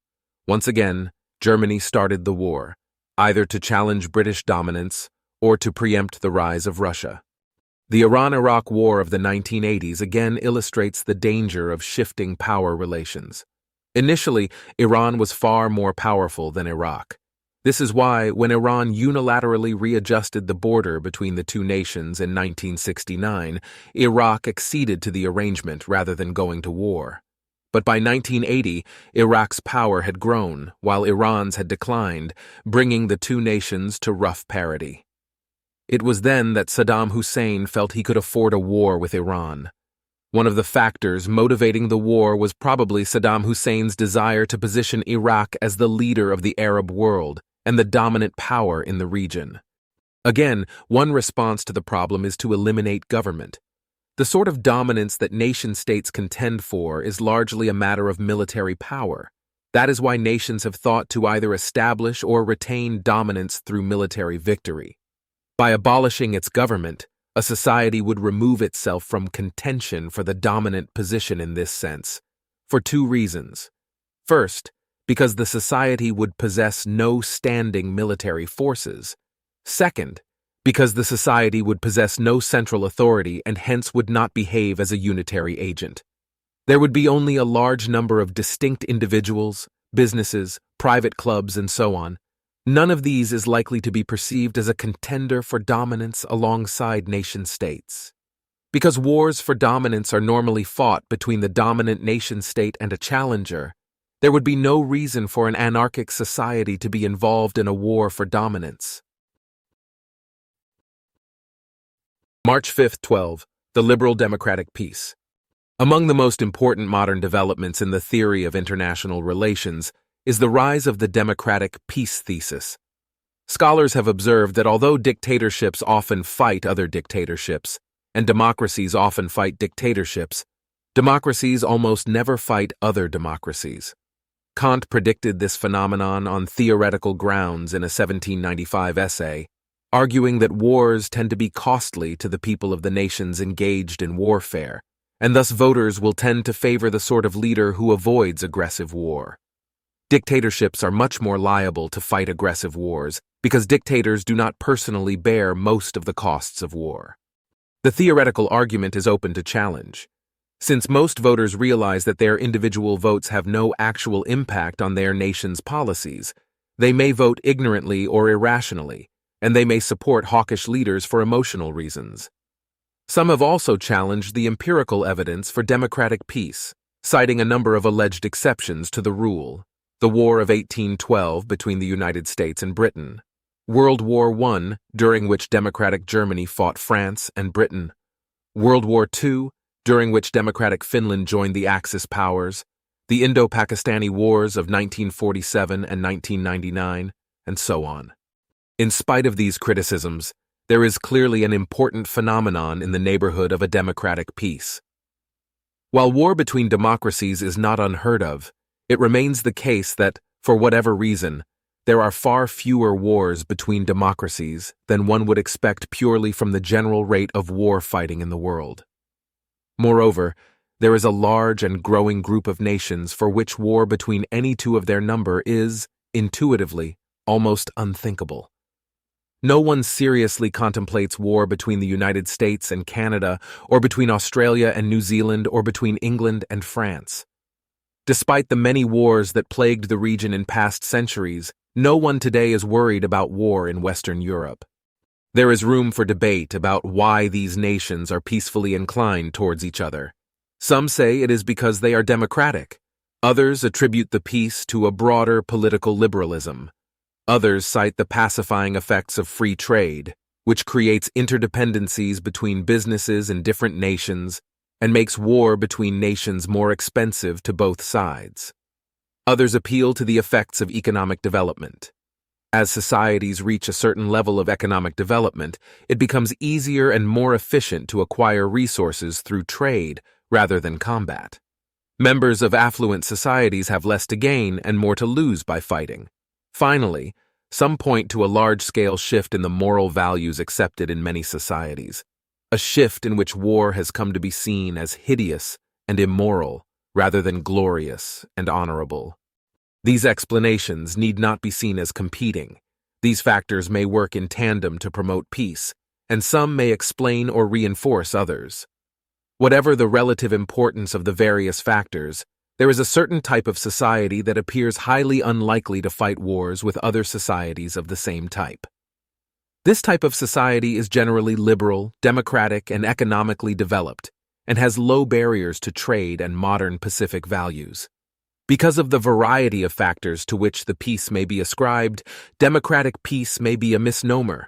Once again, Germany started the war, either to challenge British dominance or to preempt the rise of Russia. The Iran-Iraq War of the 1980s again illustrates the danger of shifting power relations. Initially, Iran was far more powerful than Iraq. This is why, when Iran unilaterally readjusted the border between the two nations in 1969, Iraq acceded to the arrangement rather than going to war. But by 1980, Iraq's power had grown, while Iran's had declined, bringing the two nations to rough parity. It was then that Saddam Hussein felt he could afford a war with Iran. One of the factors motivating the war was probably Saddam Hussein's desire to position Iraq as the leader of the Arab world and the dominant power in the region. Again, one response to the problem is to eliminate government. The sort of dominance that nation-states contend for is largely a matter of military power. That is why nations have thought to either establish or retain dominance through military victory. By abolishing its government, a society would remove itself from contention for the dominant position in this sense, for two reasons. First, because the society would possess no standing military forces. Second, because the society would possess no central authority and hence would not behave as a unitary agent. There would be only a large number of distinct individuals, businesses, private clubs, and so on. None of these is likely to be perceived as a contender for dominance alongside nation-states. Because wars for dominance are normally fought between the dominant nation-state and a challenger, there would be no reason for an anarchic society to be involved in a war for dominance. March 5, 12. The Liberal Democratic Peace. Among the most important modern developments in the theory of international relations is the rise of the democratic peace thesis. Scholars have observed that although dictatorships often fight other dictatorships, and democracies often fight dictatorships, democracies almost never fight other democracies. Kant predicted this phenomenon on theoretical grounds in a 1795 essay, arguing that wars tend to be costly to the people of the nations engaged in warfare, and thus voters will tend to favor the sort of leader who avoids aggressive war. Dictatorships are much more liable to fight aggressive wars because dictators do not personally bear most of the costs of war. The theoretical argument is open to challenge. Since most voters realize that their individual votes have no actual impact on their nation's policies, they may vote ignorantly or irrationally, and they may support hawkish leaders for emotional reasons. Some have also challenged the empirical evidence for democratic peace, citing a number of alleged exceptions to the rule. The War of 1812 between the United States and Britain, World War I, during which democratic Germany fought France and Britain, World War II, during which democratic Finland joined the Axis powers, the Indo-Pakistani Wars of 1947 and 1999, and so on. In spite of these criticisms, there is clearly an important phenomenon in the neighborhood of a democratic peace. While war between democracies is not unheard of, it remains the case that, for whatever reason, there are far fewer wars between democracies than one would expect purely from the general rate of war fighting in the world. Moreover, there is a large and growing group of nations for which war between any two of their number is, intuitively, almost unthinkable. No one seriously contemplates war between the United States and Canada, or between Australia and New Zealand, or between England and France. Despite the many wars that plagued the region in past centuries, no one today is worried about war in Western Europe. There is room for debate about why these nations are peacefully inclined towards each other. Some say it is because they are democratic. Others attribute the peace to a broader political liberalism. Others cite the pacifying effects of free trade, which creates interdependencies between businesses in different nations and makes war between nations more expensive to both sides. Others appeal to the effects of economic development. As societies reach a certain level of economic development, it becomes easier and more efficient to acquire resources through trade rather than combat. Members of affluent societies have less to gain and more to lose by fighting. Finally, some point to a large-scale shift in the moral values accepted in many societies, a shift in which war has come to be seen as hideous and immoral rather than glorious and honorable. These explanations need not be seen as competing. These factors may work in tandem to promote peace, and some may explain or reinforce others. Whatever the relative importance of the various factors, there is a certain type of society that appears highly unlikely to fight wars with other societies of the same type. This type of society is generally liberal, democratic, and economically developed, and has low barriers to trade and modern Pacific values. Because of the variety of factors to which the peace may be ascribed, democratic peace may be a misnomer.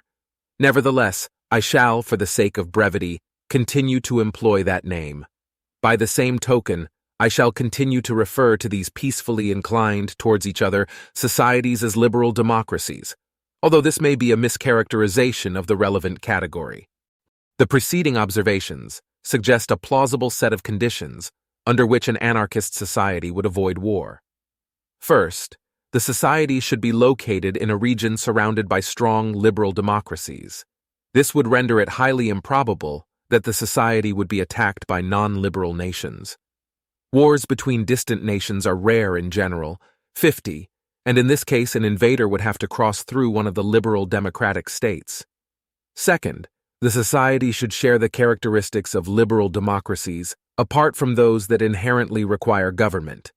Nevertheless, I shall, for the sake of brevity, continue to employ that name. By the same token, I shall continue to refer to these peacefully inclined towards each other societies as liberal democracies, although this may be a mischaracterization of the relevant category. The preceding observations suggest a plausible set of conditions under which an anarchist society would avoid war. First, the society should be located in a region surrounded by strong liberal democracies. This would render it highly improbable that the society would be attacked by non-liberal nations. Wars between distant nations are rare in general, 50, and in this case an invader would have to cross through one of the liberal democratic states. Second, the society should share the characteristics of liberal democracies apart from those that inherently require government.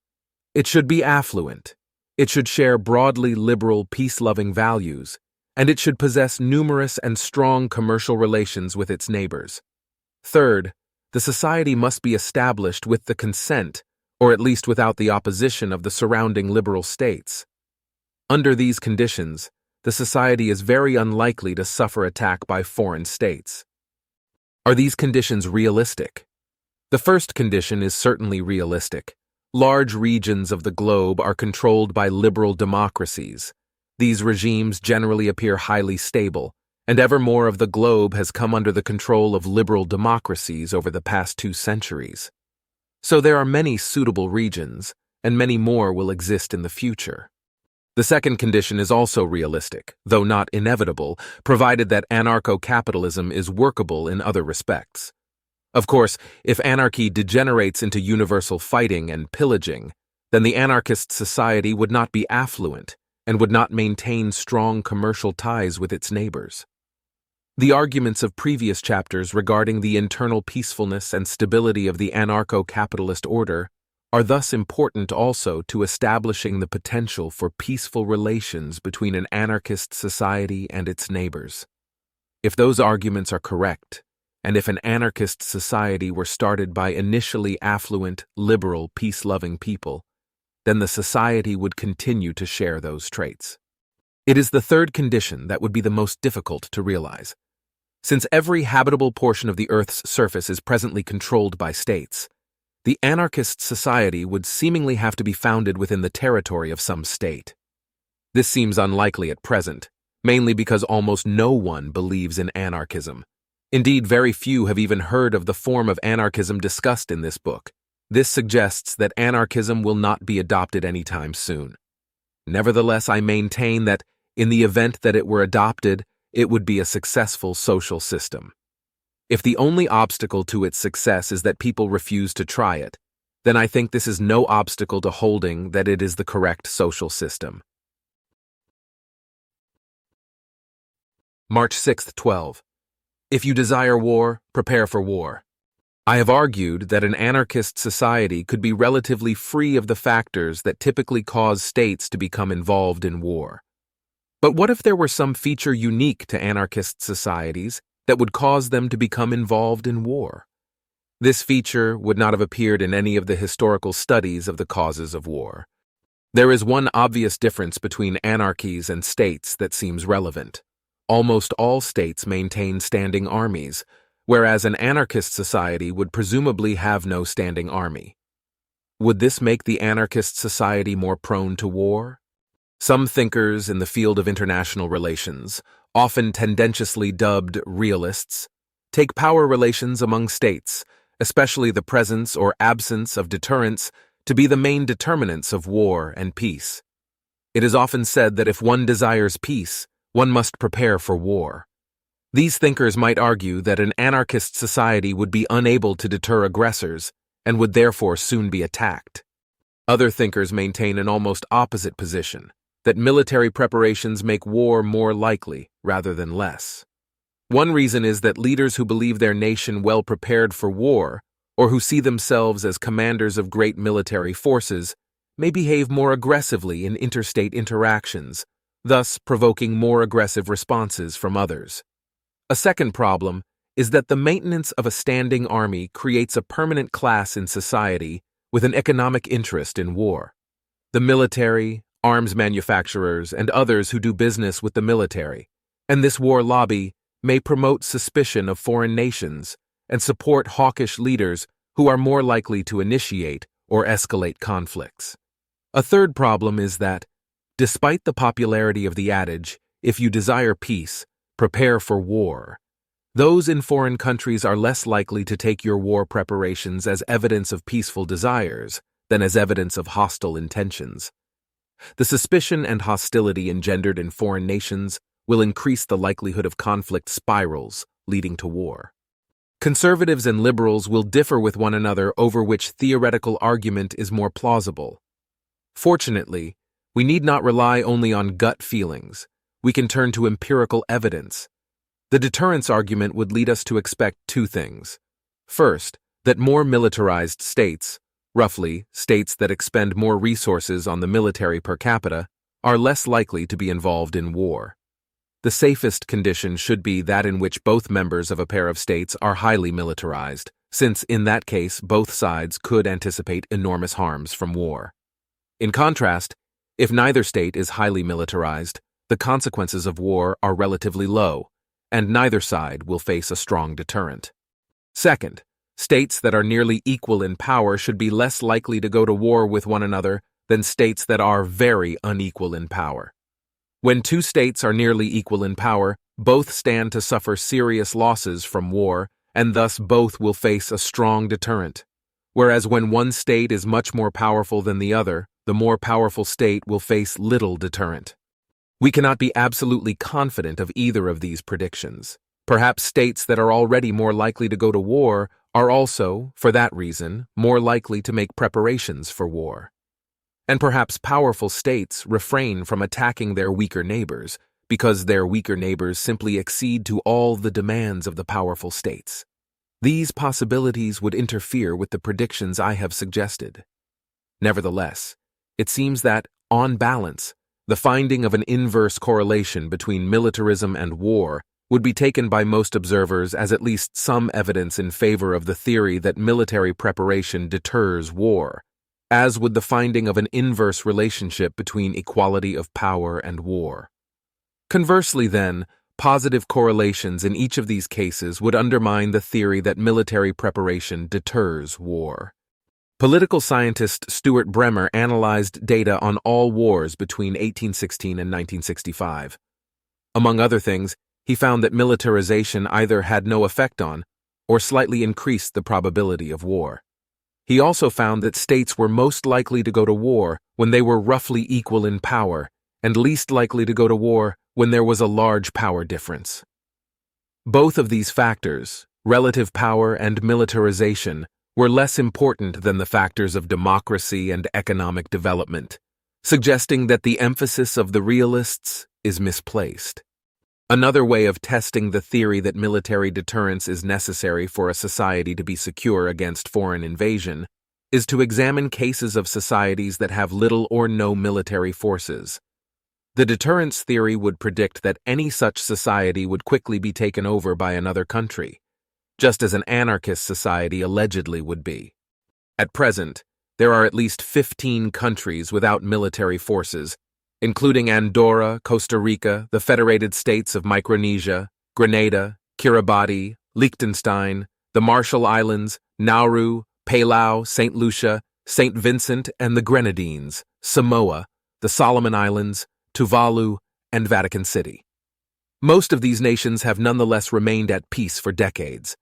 It should be affluent. It should share broadly liberal, peace-loving values, and it should possess numerous and strong commercial relations with its neighbors. Third, the society must be established with the consent, or at least without the opposition of the surrounding liberal states. Under these conditions, the society is very unlikely to suffer attack by foreign states. Are these conditions realistic? The first condition is certainly realistic. Large regions of the globe are controlled by liberal democracies. These regimes generally appear highly stable, and ever more of the globe has come under the control of liberal democracies over the past 2 centuries. So there are many suitable regions, and many more will exist in the future. The second condition is also realistic, though not inevitable, provided that anarcho-capitalism is workable in other respects. Of course, if anarchy degenerates into universal fighting and pillaging, then the anarchist society would not be affluent and would not maintain strong commercial ties with its neighbors. The arguments of previous chapters regarding the internal peacefulness and stability of the anarcho-capitalist order are thus important also to establishing the potential for peaceful relations between an anarchist society and its neighbors. If those arguments are correct, and if an anarchist society were started by initially affluent, liberal, peace-loving people, then the society would continue to share those traits. It is the third condition that would be the most difficult to realize. Since every habitable portion of the Earth's surface is presently controlled by states, the anarchist society would seemingly have to be founded within the territory of some state. This seems unlikely at present, mainly because almost no one believes in anarchism. Indeed, very few have even heard of the form of anarchism discussed in this book. This suggests that anarchism will not be adopted anytime soon. Nevertheless, I maintain that, in the event that it were adopted, it would be a successful social system. If the only obstacle to its success is that people refuse to try it, then I think this is no obstacle to holding that it is the correct social system. March 6, 12. If you desire war, prepare for war. I have argued that an anarchist society could be relatively free of the factors that typically cause states to become involved in war. But what if there were some feature unique to anarchist societies that would cause them to become involved in war? This feature would not have appeared in any of the historical studies of the causes of war. There is one obvious difference between anarchies and states that seems relevant. Almost all states maintain standing armies, whereas an anarchist society would presumably have no standing army. Would this make the anarchist society more prone to war? Some thinkers in the field of international relations, often tendentiously dubbed realists, take power relations among states, especially the presence or absence of deterrence, to be the main determinants of war and peace. It is often said that if one desires peace, one must prepare for war. These thinkers might argue that an anarchist society would be unable to deter aggressors and would therefore soon be attacked. Other thinkers maintain an almost opposite position, that military preparations make war more likely rather than less. One reason is that leaders who believe their nation well prepared for war, or who see themselves as commanders of great military forces, may behave more aggressively in interstate interactions, thus provoking more aggressive responses from others. A second problem is that the maintenance of a standing army creates a permanent class in society with an economic interest in war. The military, arms manufacturers, and others who do business with the military, and this war lobby may promote suspicion of foreign nations and support hawkish leaders who are more likely to initiate or escalate conflicts. A third problem is that, despite the popularity of the adage, "If you desire peace, prepare for war," those in foreign countries are less likely to take your war preparations as evidence of peaceful desires than as evidence of hostile intentions. The suspicion and hostility engendered in foreign nations will increase the likelihood of conflict spirals leading to war. Conservatives and liberals will differ with one another over which theoretical argument is more plausible. Fortunately, we need not rely only on gut feelings. We can turn to empirical evidence. The deterrence argument would lead us to expect two things. First, that more militarized states, roughly states that expend more resources on the military per capita, are less likely to be involved in war. The safest condition should be that in which both members of a pair of states are highly militarized, since in that case both sides could anticipate enormous harms from war. In contrast, if neither state is highly militarized, the consequences of war are relatively low, and neither side will face a strong deterrent. Second, states that are nearly equal in power should be less likely to go to war with one another than states that are very unequal in power. When two states are nearly equal in power, both stand to suffer serious losses from war, and thus both will face a strong deterrent. Whereas when one state is much more powerful than the other, the more powerful state will face little deterrent. We cannot be absolutely confident of either of these predictions. Perhaps states that are already more likely to go to war are also, for that reason, more likely to make preparations for war. And perhaps powerful states refrain from attacking their weaker neighbors because their weaker neighbors simply accede to all the demands of the powerful states. These possibilities would interfere with the predictions I have suggested. Nevertheless, it seems that, on balance, the finding of an inverse correlation between militarism and war would be taken by most observers as at least some evidence in favor of the theory that military preparation deters war, as would the finding of an inverse relationship between equality of power and war. Conversely, then, positive correlations in each of these cases would undermine the theory that military preparation deters war. Political scientist Stuart Bremer analyzed data on all wars between 1816 and 1965. Among other things, he found that militarization either had no effect on or slightly increased the probability of war. He also found that states were most likely to go to war when they were roughly equal in power, and least likely to go to war when there was a large power difference. Both of these factors, relative power and militarization, were less important than the factors of democracy and economic development, suggesting that the emphasis of the realists is misplaced. Another way of testing the theory that military deterrence is necessary for a society to be secure against foreign invasion is to examine cases of societies that have little or no military forces. The deterrence theory would predict that any such society would quickly be taken over by another country. just as an anarchist society allegedly would be. At present, there are at least 15 countries without military forces, including Andorra, Costa Rica, the Federated States of Micronesia, Grenada, Kiribati, Liechtenstein, the Marshall Islands, Nauru, Palau, St. Lucia, St. Vincent and the Grenadines, Samoa, the Solomon Islands, Tuvalu, and Vatican City. Most of these nations have nonetheless remained at peace for decades.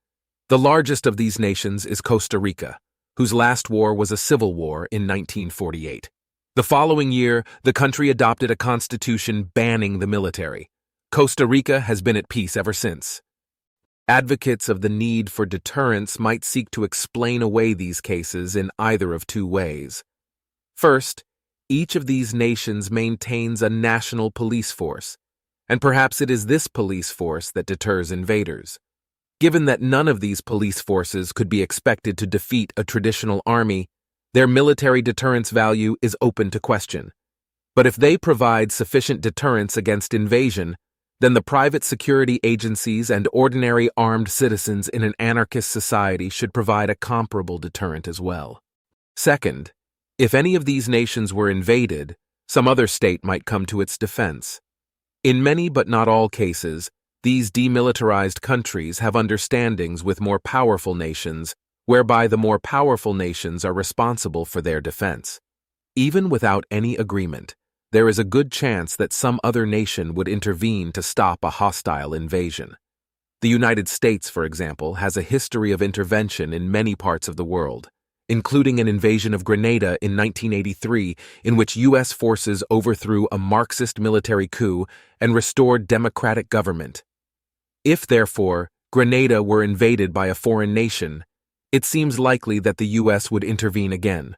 The largest of these nations is Costa Rica, whose last war was a civil war in 1948. The following year, the country adopted a constitution banning the military. Costa Rica has been at peace ever since. Advocates of the need for deterrence might seek to explain away these cases in either of two ways. First, each of these nations maintains a national police force, and perhaps it is this police force that deters invaders. Given that none of these police forces could be expected to defeat a traditional army, their military deterrence value is open to question. But if they provide sufficient deterrence against invasion, then the private security agencies and ordinary armed citizens in an anarchist society should provide a comparable deterrent as well. Second, if any of these nations were invaded, some other state might come to its defense. In many but not all cases, these demilitarized countries have understandings with more powerful nations, whereby the more powerful nations are responsible for their defense. Even without any agreement, there is a good chance that some other nation would intervene to stop a hostile invasion. The United States, for example, has a history of intervention in many parts of the world, including an invasion of Grenada in 1983, in which U.S. forces overthrew a Marxist military coup and restored democratic government. If, therefore, Grenada were invaded by a foreign nation, it seems likely that the U.S. would intervene again.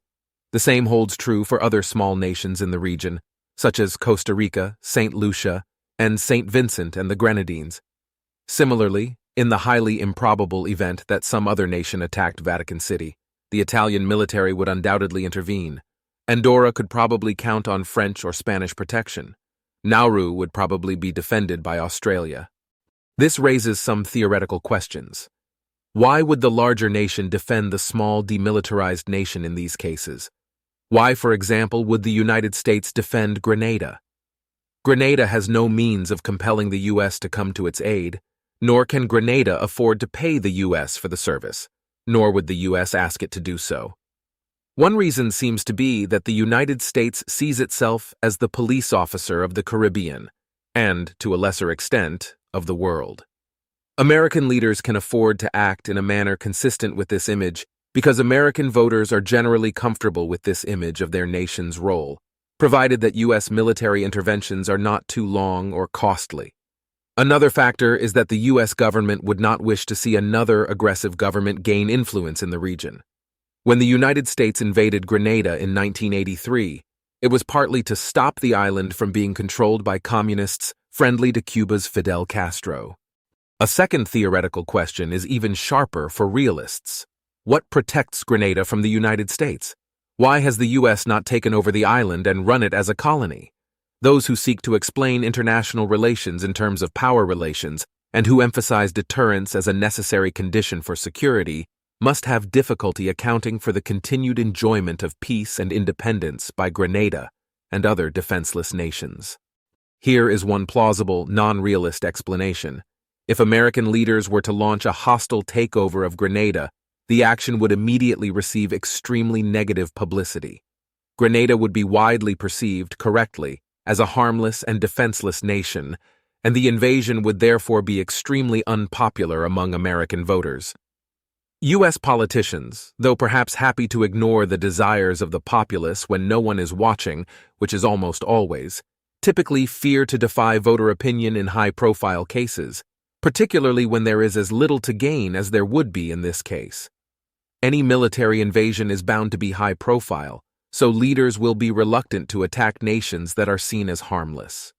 The same holds true for other small nations in the region, such as Costa Rica, St. Lucia, and St. Vincent and the Grenadines. Similarly, in the highly improbable event that some other nation attacked Vatican City, the Italian military would undoubtedly intervene. Andorra could probably count on French or Spanish protection. Nauru would probably be defended by Australia. This raises some theoretical questions. Why would the larger nation defend the small demilitarized nation in these cases? Why, for example, would the United States defend Grenada? Grenada has no means of compelling the U.S. to come to its aid, nor can Grenada afford to pay the U.S. for the service, nor would the U.S. ask it to do so. One reason seems to be that the United States sees itself as the police officer of the Caribbean, and, to a lesser extent, of the world. American leaders can afford to act in a manner consistent with this image because American voters are generally comfortable with this image of their nation's role, provided that U.S. military interventions are not too long or costly. Another factor is that the U.S. government would not wish to see another aggressive government gain influence in the region. When the United States invaded Grenada in 1983, it was partly to stop the island from being controlled by communists friendly to Cuba's Fidel Castro. A second theoretical question is even sharper for realists. What protects Grenada from the United States? Why has the U.S. not taken over the island and run it as a colony? Those who seek to explain international relations in terms of power relations and who emphasize deterrence as a necessary condition for security must have difficulty accounting for the continued enjoyment of peace and independence by Grenada and other defenseless nations. Here is one plausible, non-realist explanation. If American leaders were to launch a hostile takeover of Grenada, the action would immediately receive extremely negative publicity. Grenada would be widely perceived, correctly, as a harmless and defenseless nation, and the invasion would therefore be extremely unpopular among American voters. U.S. politicians, though perhaps happy to ignore the desires of the populace when no one is watching, which is almost always, typically fear to defy voter opinion in high-profile cases, particularly when there is as little to gain as there would be in this case. Any military invasion is bound to be high-profile, so leaders will be reluctant to attack nations that are seen as harmless.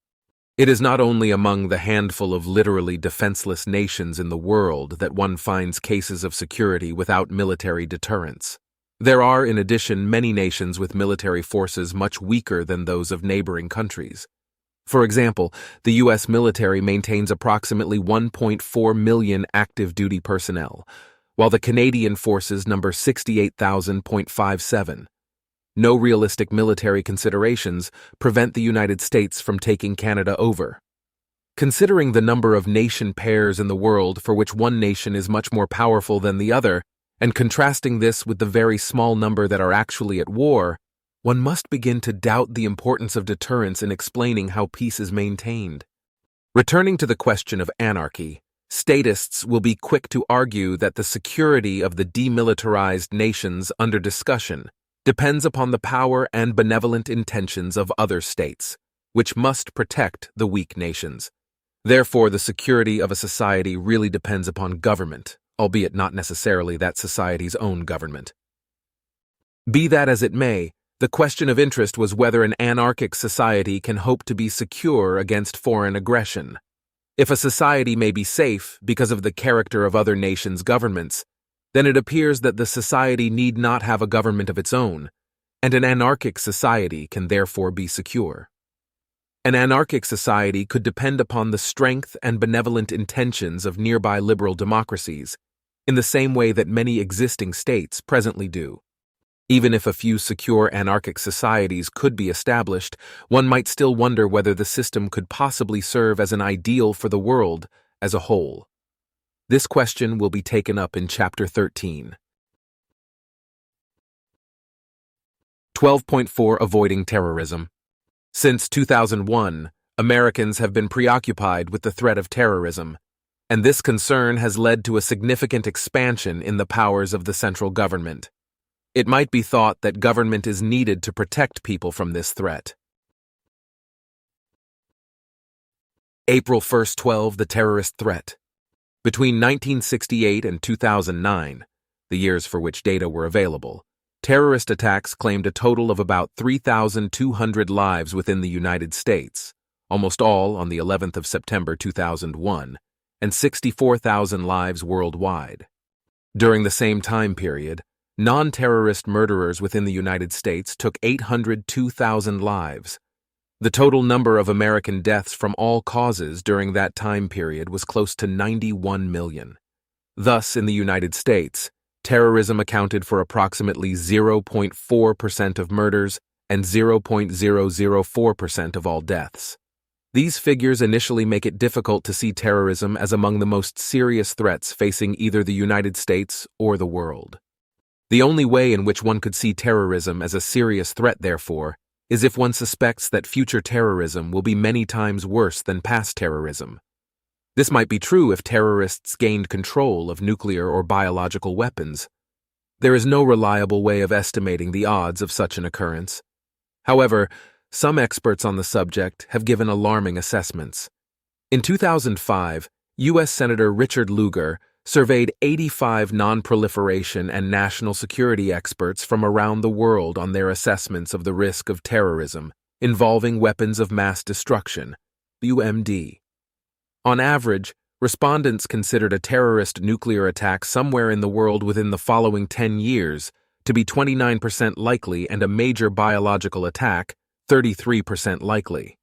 It is not only among the handful of literally defenseless nations in the world that one finds cases of security without military deterrence. There are, in addition, many nations with military forces much weaker than those of neighboring countries. For example, the U.S. military maintains approximately 1.4 million active duty personnel, while the Canadian forces number 68,000.57. No realistic military considerations prevent the United States from taking Canada over. Considering the number of nation pairs in the world for which one nation is much more powerful than the other, and contrasting this with the very small number that are actually at war, one must begin to doubt the importance of deterrence in explaining how peace is maintained. Returning to the question of anarchy, statists will be quick to argue that the security of the demilitarized nations under discussion depends upon the power and benevolent intentions of other states, which must protect the weak nations. Therefore, the security of a society really depends upon government, albeit not necessarily that society's own government. Be that as it may, the question of interest was whether an anarchic society can hope to be secure against foreign aggression. If a society may be safe because of the character of other nations' governments, then it appears that the society need not have a government of its own, and an anarchic society can therefore be secure. An anarchic society could depend upon the strength and benevolent intentions of nearby liberal democracies, in the same way that many existing states presently do. Even if a few secure anarchic societies could be established, one might still wonder whether the system could possibly serve as an ideal for the world as a whole. This question will be taken up in Chapter 13. 12.4 Avoiding Terrorism. Since 2001, Americans have been preoccupied with the threat of terrorism, and this concern has led to a significant expansion in the powers of the central government. It might be thought that government is needed to protect people from this threat. April 1, 12, the terrorist threat. Between 1968 and 2009, the years for which data were available, terrorist attacks claimed a total of about 3,200 lives within the United States, almost all on the 11th of September 2001, and 64,000 lives worldwide. During the same time period, non-terrorist murderers within the United States took 802,000 lives. The total number of American deaths from all causes during that time period was close to 91 million. Thus, in the United States, terrorism accounted for approximately 0.4% of murders and 0.004% of all deaths. These figures initially make it difficult to see terrorism as among the most serious threats facing either the United States or the world. The only way in which one could see terrorism as a serious threat, therefore, is if one suspects that future terrorism will be many times worse than past terrorism. This might be true if terrorists gained control of nuclear or biological weapons. There is no reliable way of estimating the odds of such an occurrence. However, some experts on the subject have given alarming assessments. In 2005, U.S. Senator Richard Lugar surveyed 85 non-proliferation and national security experts from around the world on their assessments of the risk of terrorism involving weapons of mass destruction, WMD. On average, respondents considered a terrorist nuclear attack somewhere in the world within the following 10 years to be 29% likely and a major biological attack 33% likely.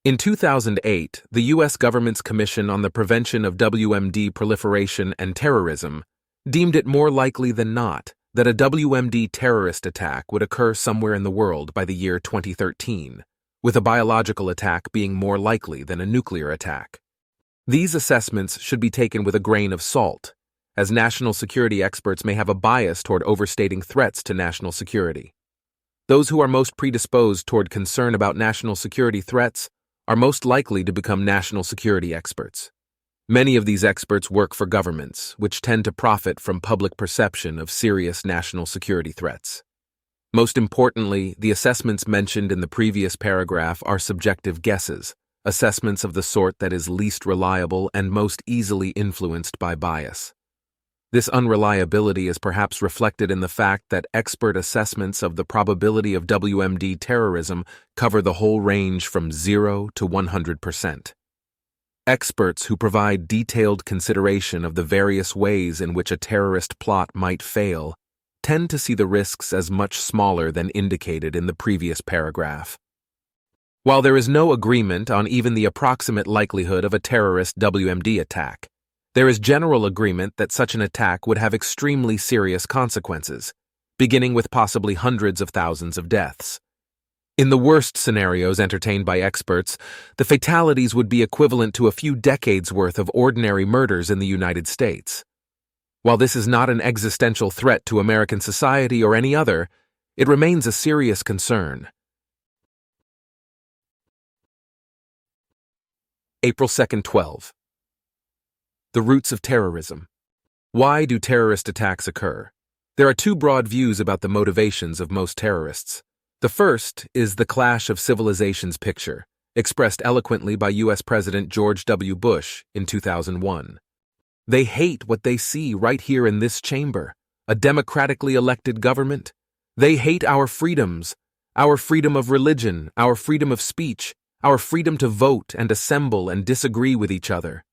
In 2008, the U.S. government's Commission on the Prevention of WMD Proliferation and Terrorism deemed it more likely than not that a WMD terrorist attack would occur somewhere in the world by the year 2013, with a biological attack being more likely than a nuclear attack. These assessments should be taken with a grain of salt, as national security experts may have a bias toward overstating threats to national security. Those who are most predisposed toward concern about national security threats are most likely to become national security experts. Many of these experts work for governments, which tend to profit from public perception of serious national security threats. Most importantly, the assessments mentioned in the previous paragraph are subjective guesses, assessments of the sort that is least reliable and most easily influenced by bias. This unreliability is perhaps reflected in the fact that expert assessments of the probability of WMD terrorism cover the whole range from 0 to 100%. Experts who provide detailed consideration of the various ways in which a terrorist plot might fail tend to see the risks as much smaller than indicated in the previous paragraph. While there is no agreement on even the approximate likelihood of a terrorist WMD attack, there is general agreement that such an attack would have extremely serious consequences, beginning with possibly hundreds of thousands of deaths. In the worst scenarios entertained by experts, the fatalities would be equivalent to a few decades' worth of ordinary murders in the United States. While this is not an existential threat to American society or any other, it remains a serious concern. April 2nd, 12. The roots of terrorism. Why do terrorist attacks occur? There are two broad views about the motivations of most terrorists. The first is the clash of civilizations picture, expressed eloquently by U.S. President George W. Bush in 2001. They hate what they see right here in this chamber, a democratically elected government. They hate our freedoms, our freedom of religion, our freedom of speech, our freedom to vote and assemble and disagree with each other.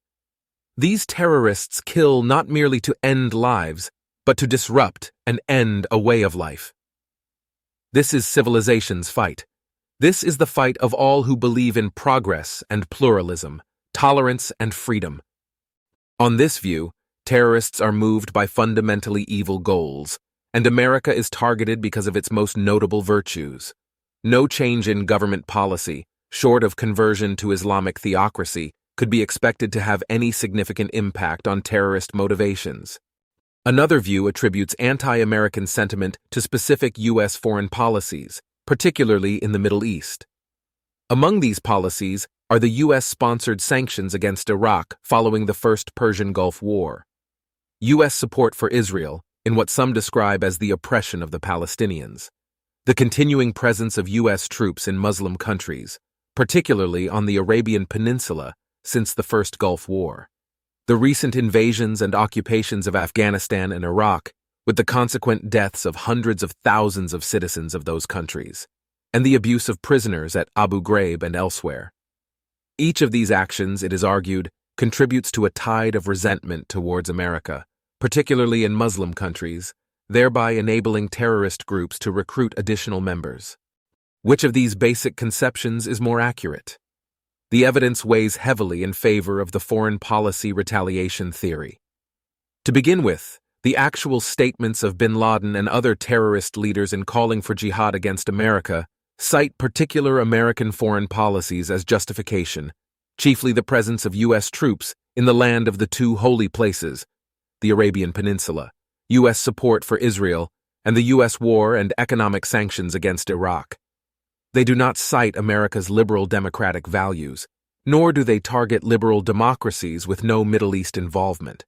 These terrorists kill not merely to end lives, but to disrupt and end a way of life. This is civilization's fight. This is the fight of all who believe in progress and pluralism, tolerance and freedom. On this view, terrorists are moved by fundamentally evil goals, and America is targeted because of its most notable virtues. No change in government policy, short of conversion to Islamic theocracy, could be expected to have any significant impact on terrorist motivations. Another view attributes anti-American sentiment to specific U.S. foreign policies, particularly in the Middle East. Among these policies are the U.S.-sponsored sanctions against Iraq following the First Persian Gulf War, U.S. support for Israel in what some describe as the oppression of the Palestinians, the continuing presence of U.S. troops in Muslim countries, particularly on the Arabian Peninsula since the First Gulf War, the recent invasions and occupations of Afghanistan and Iraq, with the consequent deaths of hundreds of thousands of citizens of those countries, and the abuse of prisoners at Abu Ghraib and elsewhere. Each of these actions, it is argued, contributes to a tide of resentment towards America, particularly in Muslim countries, thereby enabling terrorist groups to recruit additional members. Which of these basic conceptions is more accurate? The evidence weighs heavily in favor of the foreign policy retaliation theory. To begin with, the actual statements of bin Laden and other terrorist leaders in calling for jihad against America cite particular American foreign policies as justification, chiefly the presence of U.S. troops in the land of the two holy places, the Arabian Peninsula, U.S. support for Israel, and the U.S. war and economic sanctions against Iraq. They do not cite America's liberal democratic values, nor do they target liberal democracies with no Middle East involvement.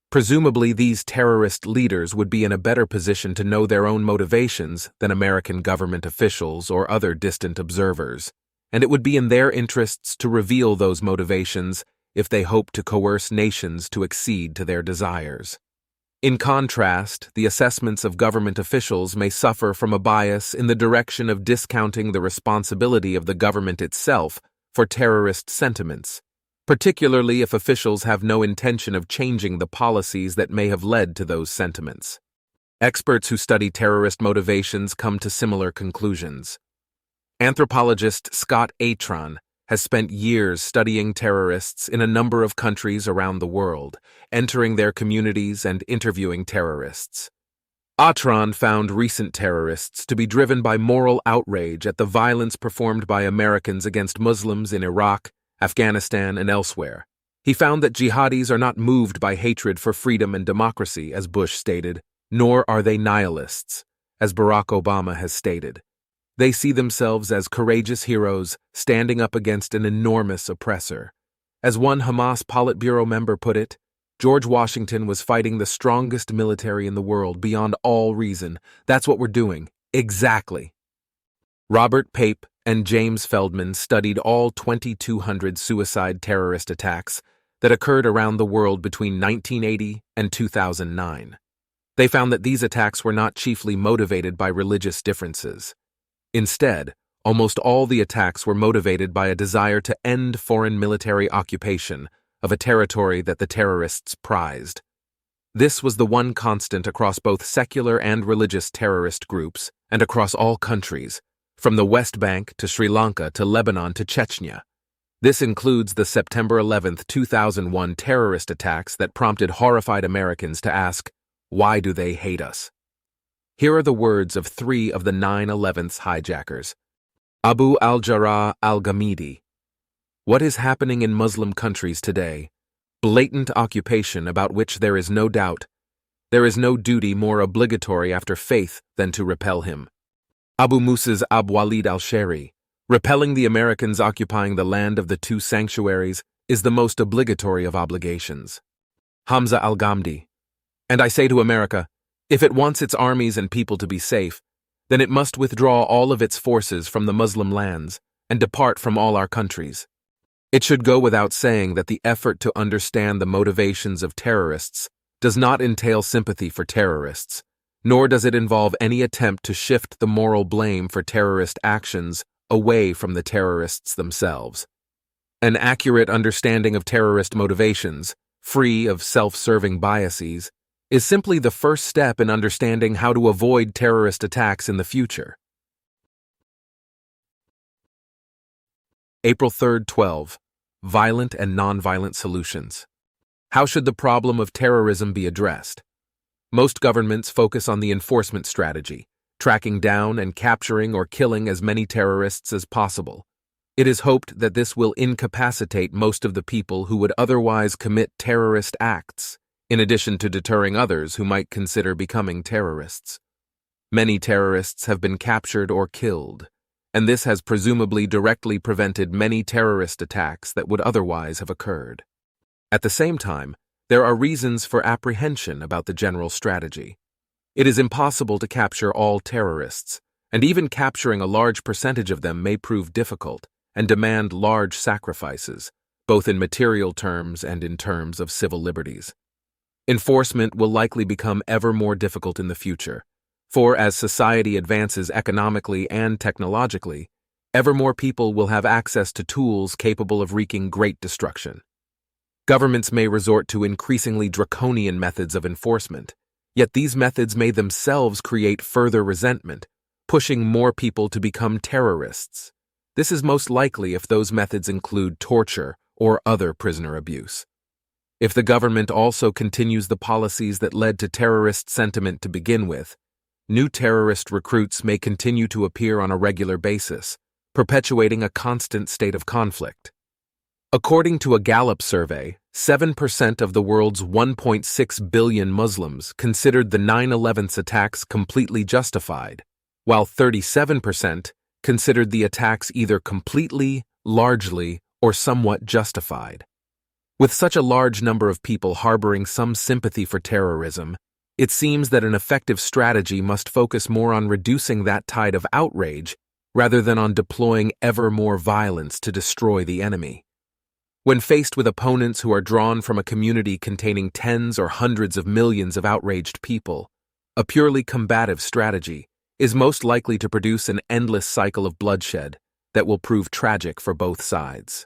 Presumably, these terrorist leaders would be in a better position to know their own motivations than American government officials or other distant observers, and it would be in their interests to reveal those motivations if they hope to coerce nations to accede to their desires. In contrast, the assessments of government officials may suffer from a bias in the direction of discounting the responsibility of the government itself for terrorist sentiments, particularly if officials have no intention of changing the policies that may have led to those sentiments. Experts who study terrorist motivations come to similar conclusions. Anthropologist Scott Atran has spent years studying terrorists in a number of countries around the world, entering their communities and interviewing terrorists. Atran found recent terrorists to be driven by moral outrage at the violence performed by Americans against Muslims in Iraq, Afghanistan, and elsewhere. He found that jihadis are not moved by hatred for freedom and democracy, as Bush stated, nor are they nihilists, as Barack Obama has stated. They see themselves as courageous heroes standing up against an enormous oppressor. As one Hamas Politburo member put it, George Washington was fighting the strongest military in the world beyond all reason. That's what we're doing. Exactly. Robert Pape and James Feldman studied all 2,200 suicide terrorist attacks that occurred around the world between 1980 and 2009. They found that these attacks were not chiefly motivated by religious differences. Instead, almost all the attacks were motivated by a desire to end foreign military occupation of a territory that the terrorists prized. This was the one constant across both secular and religious terrorist groups and across all countries, from the West Bank to Sri Lanka to Lebanon to Chechnya. This includes the September 11, 2001 terrorist attacks that prompted horrified Americans to ask, why do they hate us? Here are the words of 3 of the 9/11's hijackers. Abu al-Jarrah al-Ghamidi. What is happening in Muslim countries today? Blatant occupation about which there is no doubt. There is no duty more obligatory after faith than to repel him. Abu Musa's Abu Walid al-Shari. Repelling the Americans occupying the land of the 2 sanctuaries is the most obligatory of obligations. Hamza al-Ghamdi. And I say to America, if it wants its armies and people to be safe, then it must withdraw all of its forces from the Muslim lands and depart from all our countries. It should go without saying that the effort to understand the motivations of terrorists does not entail sympathy for terrorists, nor does it involve any attempt to shift the moral blame for terrorist actions away from the terrorists themselves. An accurate understanding of terrorist motivations, free of self-serving biases, is simply the first step in understanding how to avoid terrorist attacks in the future. April 3, 12. Violent and nonviolent solutions. How should the problem of terrorism be addressed? Most governments focus on the enforcement strategy, tracking down and capturing or killing as many terrorists as possible. It is hoped that this will incapacitate most of the people who would otherwise commit terrorist acts, in addition to deterring others who might consider becoming terrorists. Many terrorists have been captured or killed, and this has presumably directly prevented many terrorist attacks that would otherwise have occurred. At the same time, there are reasons for apprehension about the general strategy. It is impossible to capture all terrorists, and even capturing a large percentage of them may prove difficult and demand large sacrifices, both in material terms and in terms of civil liberties. Enforcement will likely become ever more difficult in the future, for as society advances economically and technologically, ever more people will have access to tools capable of wreaking great destruction. Governments may resort to increasingly draconian methods of enforcement, yet these methods may themselves create further resentment, pushing more people to become terrorists. This is most likely if those methods include torture or other prisoner abuse. If the government also continues the policies that led to terrorist sentiment to begin with, new terrorist recruits may continue to appear on a regular basis, perpetuating a constant state of conflict. According to a Gallup survey, 7% of the world's 1.6 billion Muslims considered the 9/11 attacks completely justified, while 37% considered the attacks either completely, largely, or somewhat justified. With such a large number of people harboring some sympathy for terrorism, it seems that an effective strategy must focus more on reducing that tide of outrage rather than on deploying ever more violence to destroy the enemy. When faced with opponents who are drawn from a community containing tens or hundreds of millions of outraged people, a purely combative strategy is most likely to produce an endless cycle of bloodshed that will prove tragic for both sides.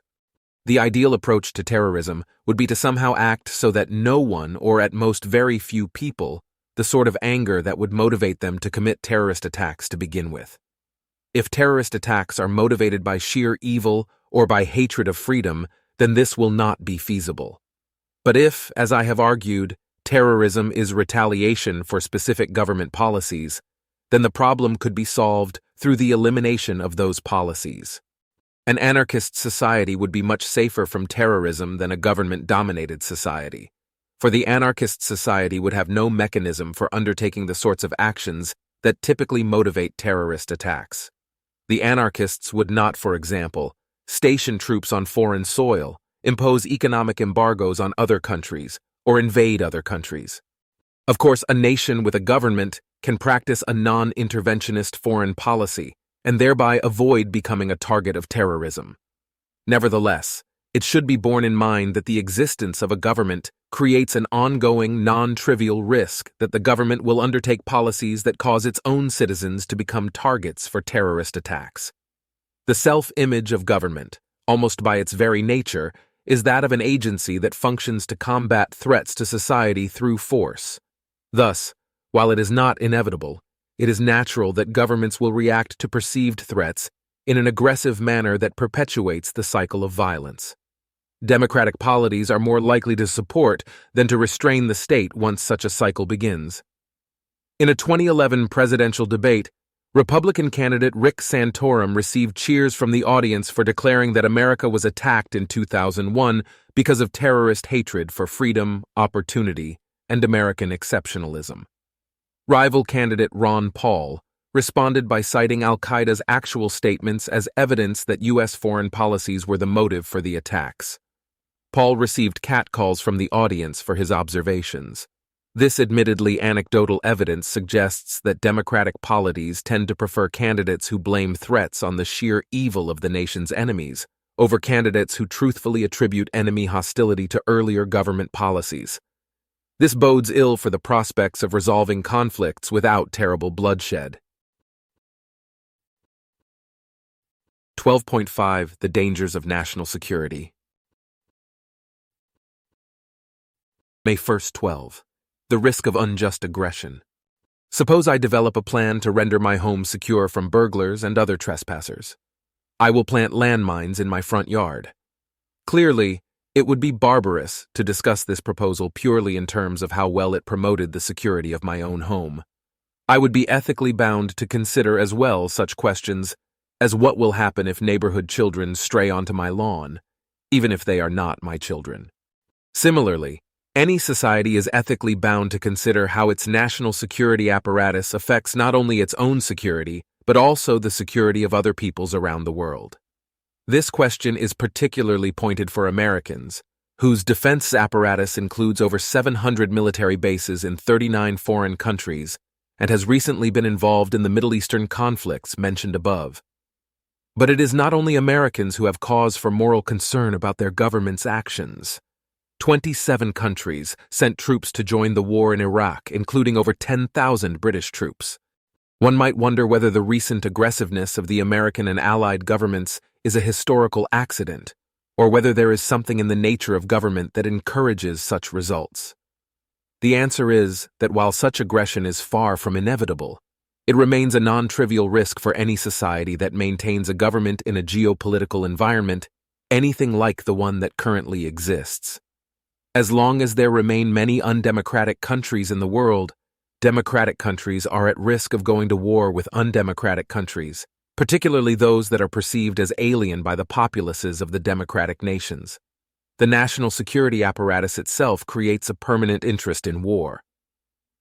The ideal approach to terrorism would be to somehow act so that no one, or at most very few people, the sort of anger that would motivate them to commit terrorist attacks to begin with. If terrorist attacks are motivated by sheer evil or by hatred of freedom, then this will not be feasible. But if, as I have argued, terrorism is retaliation for specific government policies, then the problem could be solved through the elimination of those policies. An anarchist society would be much safer from terrorism than a government-dominated society, for the anarchist society would have no mechanism for undertaking the sorts of actions that typically motivate terrorist attacks. The anarchists would not, for example, station troops on foreign soil, impose economic embargoes on other countries, or invade other countries. Of course, a nation with a government can practice a non-interventionist foreign policy and thereby avoid becoming a target of terrorism. Nevertheless, it should be borne in mind that the existence of a government creates an ongoing, non-trivial risk that the government will undertake policies that cause its own citizens to become targets for terrorist attacks. The self-image of government, almost by its very nature, is that of an agency that functions to combat threats to society through force. Thus, while it is not inevitable, It is natural that governments will react to perceived threats in an aggressive manner that perpetuates the cycle of violence. Democratic polities are more likely to support than to restrain the state once such a cycle begins. In a 2011 presidential debate, Republican candidate Rick Santorum received cheers from the audience for declaring that America was attacked in 2001 because of terrorist hatred for freedom, opportunity, and American exceptionalism. Rival candidate Ron Paul responded by citing al-Qaeda's actual statements as evidence that U.S. foreign policies were the motive for the attacks. Paul received catcalls from the audience for his observations. This admittedly anecdotal evidence suggests that Democratic polities tend to prefer candidates who blame threats on the sheer evil of the nation's enemies over candidates who truthfully attribute enemy hostility to earlier government policies. This bodes ill for the prospects of resolving conflicts without terrible bloodshed. 12.5 The Dangers of National Security. May 1st, 12. The risk of unjust aggression. Suppose I develop a plan to render my home secure from burglars and other trespassers. I will plant landmines in my front yard. Clearly, it would be barbarous to discuss this proposal purely in terms of how well it promoted the security of my own home. I would be ethically bound to consider as well such questions as what will happen if neighborhood children stray onto my lawn, even if they are not my children. Similarly, any society is ethically bound to consider how its national security apparatus affects not only its own security, but also the security of other peoples around the world. This question is particularly pointed for Americans, whose defense apparatus includes over 700 military bases in 39 foreign countries and has recently been involved in the Middle Eastern conflicts mentioned above. But it is not only Americans who have cause for moral concern about their government's actions. 27 countries sent troops to join the war in Iraq, including over 10,000 British troops. One might wonder whether the recent aggressiveness of the American and Allied governments is a historical accident, or whether there is something in the nature of government that encourages such results. The answer is that while such aggression is far from inevitable, it remains a non-trivial risk for any society that maintains a government in a geopolitical environment anything like the one that currently exists. As long as there remain many undemocratic countries in the world, democratic countries are at risk of going to war with undemocratic countries, particularly those that are perceived as alien by the populaces of the democratic nations. The national security apparatus itself creates a permanent interest in war.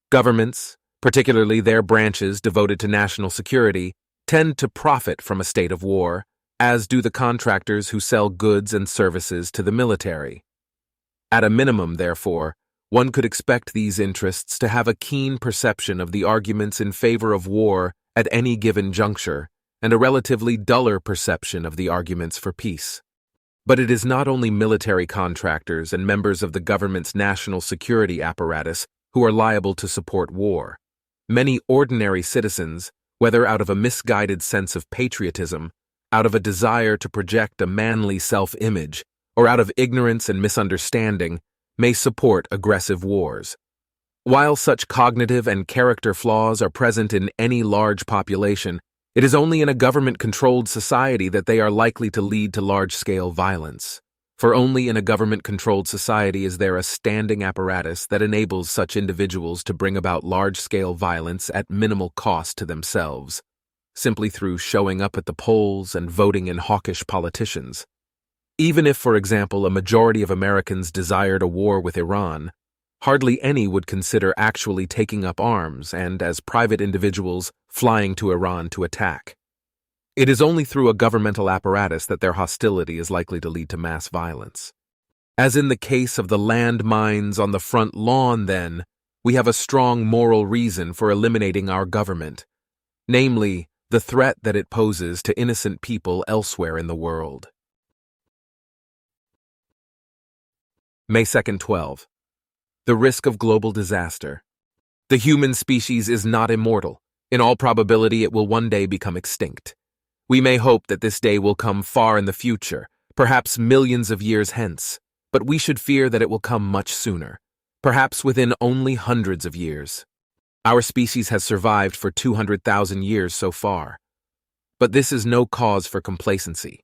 Governments, particularly their branches devoted to national security, tend to profit from a state of war, as do the contractors who sell goods and services to the military. At a minimum, therefore, one could expect these interests to have a keen perception of the arguments in favor of war at any given juncture, and a relatively duller perception of the arguments for peace. But it is not only military contractors and members of the government's national security apparatus who are liable to support war. Many ordinary citizens, whether out of a misguided sense of patriotism, out of a desire to project a manly self-image, or out of ignorance and misunderstanding, may support aggressive wars. While such cognitive and character flaws are present in any large population, it is only in a government-controlled society that they are likely to lead to large-scale violence. For only in a government-controlled society is there a standing apparatus that enables such individuals to bring about large-scale violence at minimal cost to themselves, simply through showing up at the polls and voting in hawkish politicians. Even if, for example, a majority of Americans desired a war with Iran, hardly any would consider actually taking up arms and, as private individuals, flying to Iran to attack. It is only through a governmental apparatus that their hostility is likely to lead to mass violence. As in the case of the landmines on the front lawn, then, we have a strong moral reason for eliminating our government, namely, the threat that it poses to innocent people elsewhere in the world. May 2nd, 12. The risk of global disaster. The human species is not immortal. In all probability, it will one day become extinct. We may hope that this day will come far in the future, perhaps millions of years hence, but we should fear that it will come much sooner, perhaps within only hundreds of years. Our species has survived for 200,000 years so far. But this is no cause for complacency.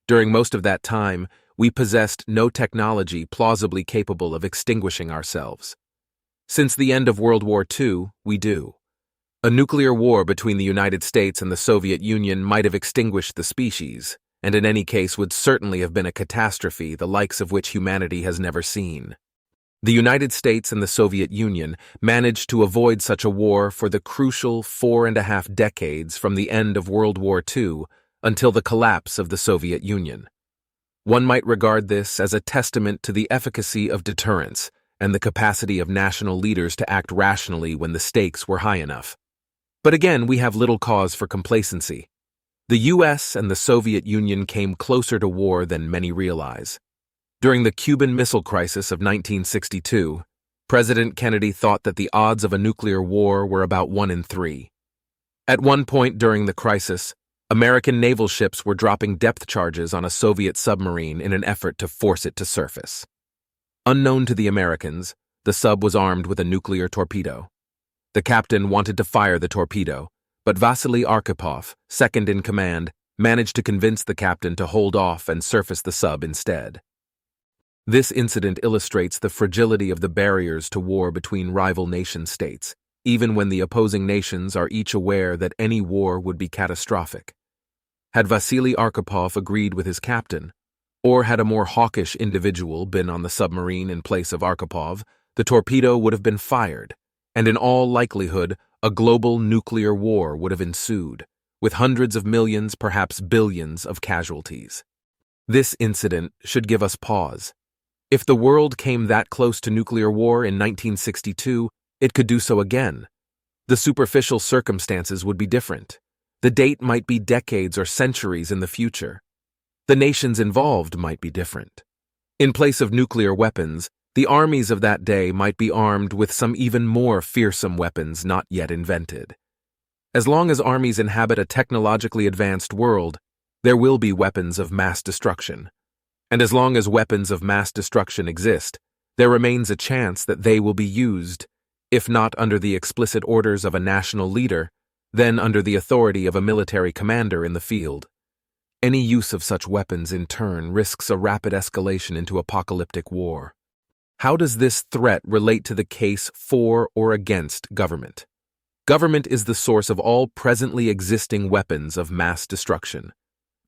During most of that time, we possessed no technology plausibly capable of extinguishing ourselves. Since the end of World War II, we do. A nuclear war between the United States and the Soviet Union might have extinguished the species, and in any case would certainly have been a catastrophe the likes of which humanity has never seen. The United States and the Soviet Union managed to avoid such a war for the crucial 4.5 decades from the end of World War II until the collapse of the Soviet Union. One might regard this as a testament to the efficacy of deterrence and the capacity of national leaders to act rationally when the stakes were high enough. But again, we have little cause for complacency. The US and the Soviet Union came closer to war than many realize. During the Cuban Missile Crisis of 1962, President Kennedy thought that the odds of a nuclear war were about 1 in 3. At one point during the crisis, American naval ships were dropping depth charges on a Soviet submarine in an effort to force it to surface. Unknown to the Americans, the sub was armed with a nuclear torpedo. The captain wanted to fire the torpedo, but Vasily Arkhipov, second in command, managed to convince the captain to hold off and surface the sub instead. This incident illustrates the fragility of the barriers to war between rival nation-states, even when the opposing nations are each aware that any war would be catastrophic. Had Vasily Arkhipov agreed with his captain, or had a more hawkish individual been on the submarine in place of Arkhipov, the torpedo would have been fired, and in all likelihood, a global nuclear war would have ensued, with hundreds of millions, perhaps billions, of casualties. This incident should give us pause. If the world came that close to nuclear war in 1962, it could do so again. The superficial circumstances would be different. The date might be decades or centuries in the future. The nations involved might be different. In place of nuclear weapons, the armies of that day might be armed with some even more fearsome weapons not yet invented. As long as armies inhabit a technologically advanced world, there will be weapons of mass destruction. And as long as weapons of mass destruction exist, there remains a chance that they will be used, if not under the explicit orders of a national leader, then under the authority of a military commander in the field. Any use of such weapons, in turn, risks a rapid escalation into apocalyptic war. How does this threat relate to the case for or against government? Government is the source of all presently existing weapons of mass destruction.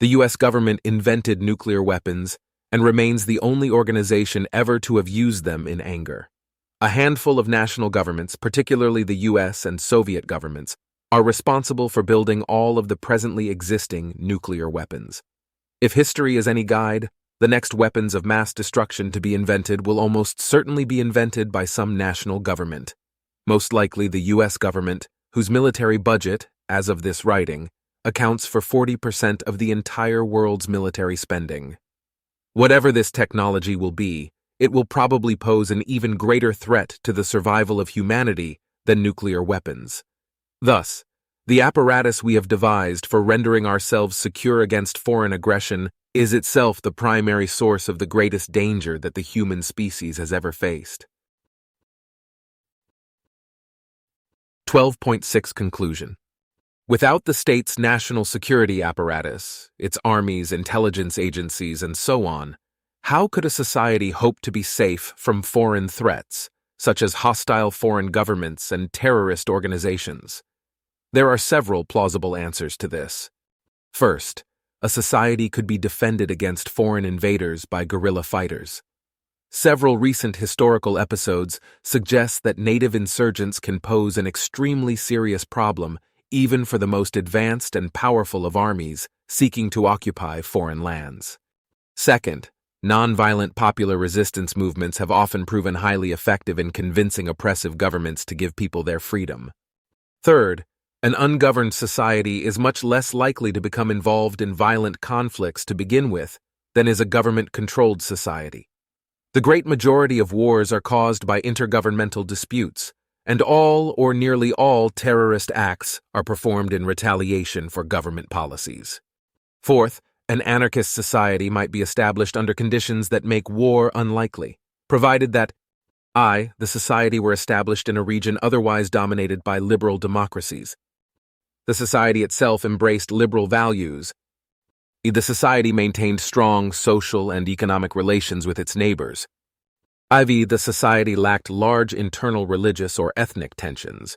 The U.S. government invented nuclear weapons and remains the only organization ever to have used them in anger. A handful of national governments, particularly the U.S. and Soviet governments, are responsible for building all of the presently existing nuclear weapons. If history is any guide, the next weapons of mass destruction to be invented will almost certainly be invented by some national government, most likely the U.S. government, whose military budget, as of this writing, accounts for 40% of the entire world's military spending. Whatever this technology will be, it will probably pose an even greater threat to the survival of humanity than nuclear weapons. Thus, the apparatus we have devised for rendering ourselves secure against foreign aggression is itself the primary source of the greatest danger that the human species has ever faced. 12.6 Conclusion. Without the state's national security apparatus, its armies, intelligence agencies, and so on, how could a society hope to be safe from foreign threats, such as hostile foreign governments and terrorist organizations? There are several plausible answers to this. First, a society could be defended against foreign invaders by guerrilla fighters. Several recent historical episodes suggest that native insurgents can pose an extremely serious problem even for the most advanced and powerful of armies seeking to occupy foreign lands. Second, nonviolent popular resistance movements have often proven highly effective in convincing oppressive governments to give people their freedom. Third, an ungoverned society is much less likely to become involved in violent conflicts to begin with than is a government-controlled society. The great majority of wars are caused by intergovernmental disputes, and all or nearly all terrorist acts are performed in retaliation for government policies. Fourth, an anarchist society might be established under conditions that make war unlikely, provided that The society were established in a region otherwise dominated by liberal democracies. The society itself embraced liberal values. The society maintained strong social and economic relations with its neighbors. The society lacked large internal religious or ethnic tensions.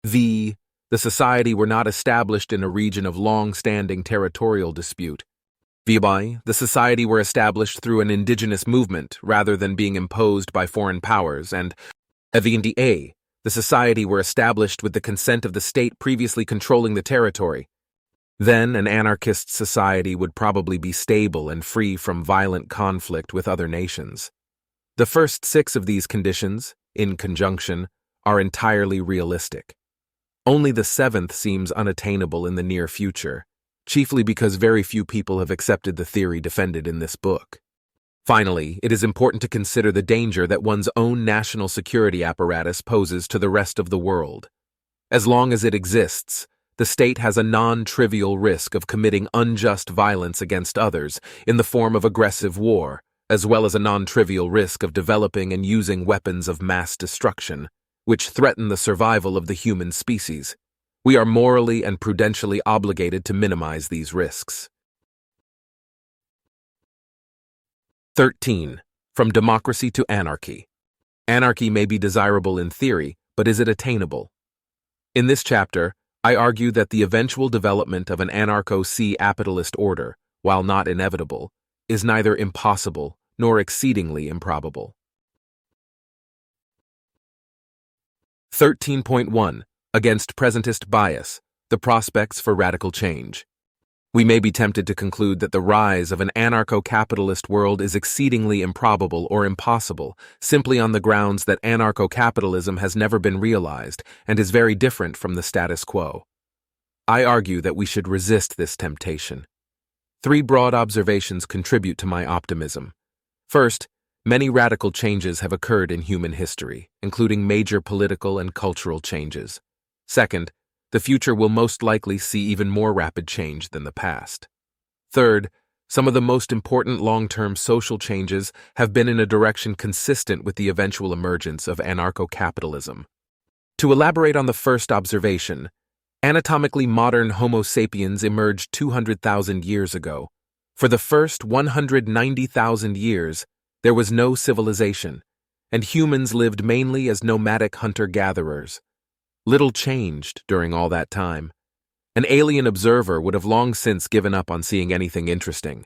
The society were not established in a region of long-standing territorial dispute. The society were established through an indigenous movement rather than being imposed by foreign powers, and the society were established with the consent of the state previously controlling the territory. Then an anarchist society would probably be stable and free from violent conflict with other nations. The first 6 of these conditions, in conjunction, are entirely realistic. Only the 7th seems unattainable in the near future, chiefly because very few people have accepted the theory defended in this book. Finally, it is important to consider the danger that one's own national security apparatus poses to the rest of the world. As long as it exists, the state has a non-trivial risk of committing unjust violence against others in the form of aggressive war, as well as a non-trivial risk of developing and using weapons of mass destruction, which threaten the survival of the human species. We are morally and prudentially obligated to minimize these risks. 13. From democracy to anarchy. Anarchy may be desirable in theory, but is it attainable? In this chapter, I argue that the eventual development of an anarcho-capitalist order, while not inevitable, is neither impossible nor exceedingly improbable. 13.1. Against presentist bias, the prospects for radical change. We may be tempted to conclude that the rise of an anarcho-capitalist world is exceedingly improbable or impossible, simply on the grounds that anarcho-capitalism has never been realized and is very different from the status quo. I argue that we should resist this temptation. 3 broad observations contribute to my optimism. First, many radical changes have occurred in human history, including major political and cultural changes. Second, the future will most likely see even more rapid change than the past. Third, some of the most important long-term social changes have been in a direction consistent with the eventual emergence of anarcho-capitalism. To elaborate on the first observation, anatomically modern Homo sapiens emerged 200,000 years ago. For the first 190,000 years, there was no civilization, and humans lived mainly as nomadic hunter-gatherers. Little changed during all that time. An alien observer would have long since given up on seeing anything interesting.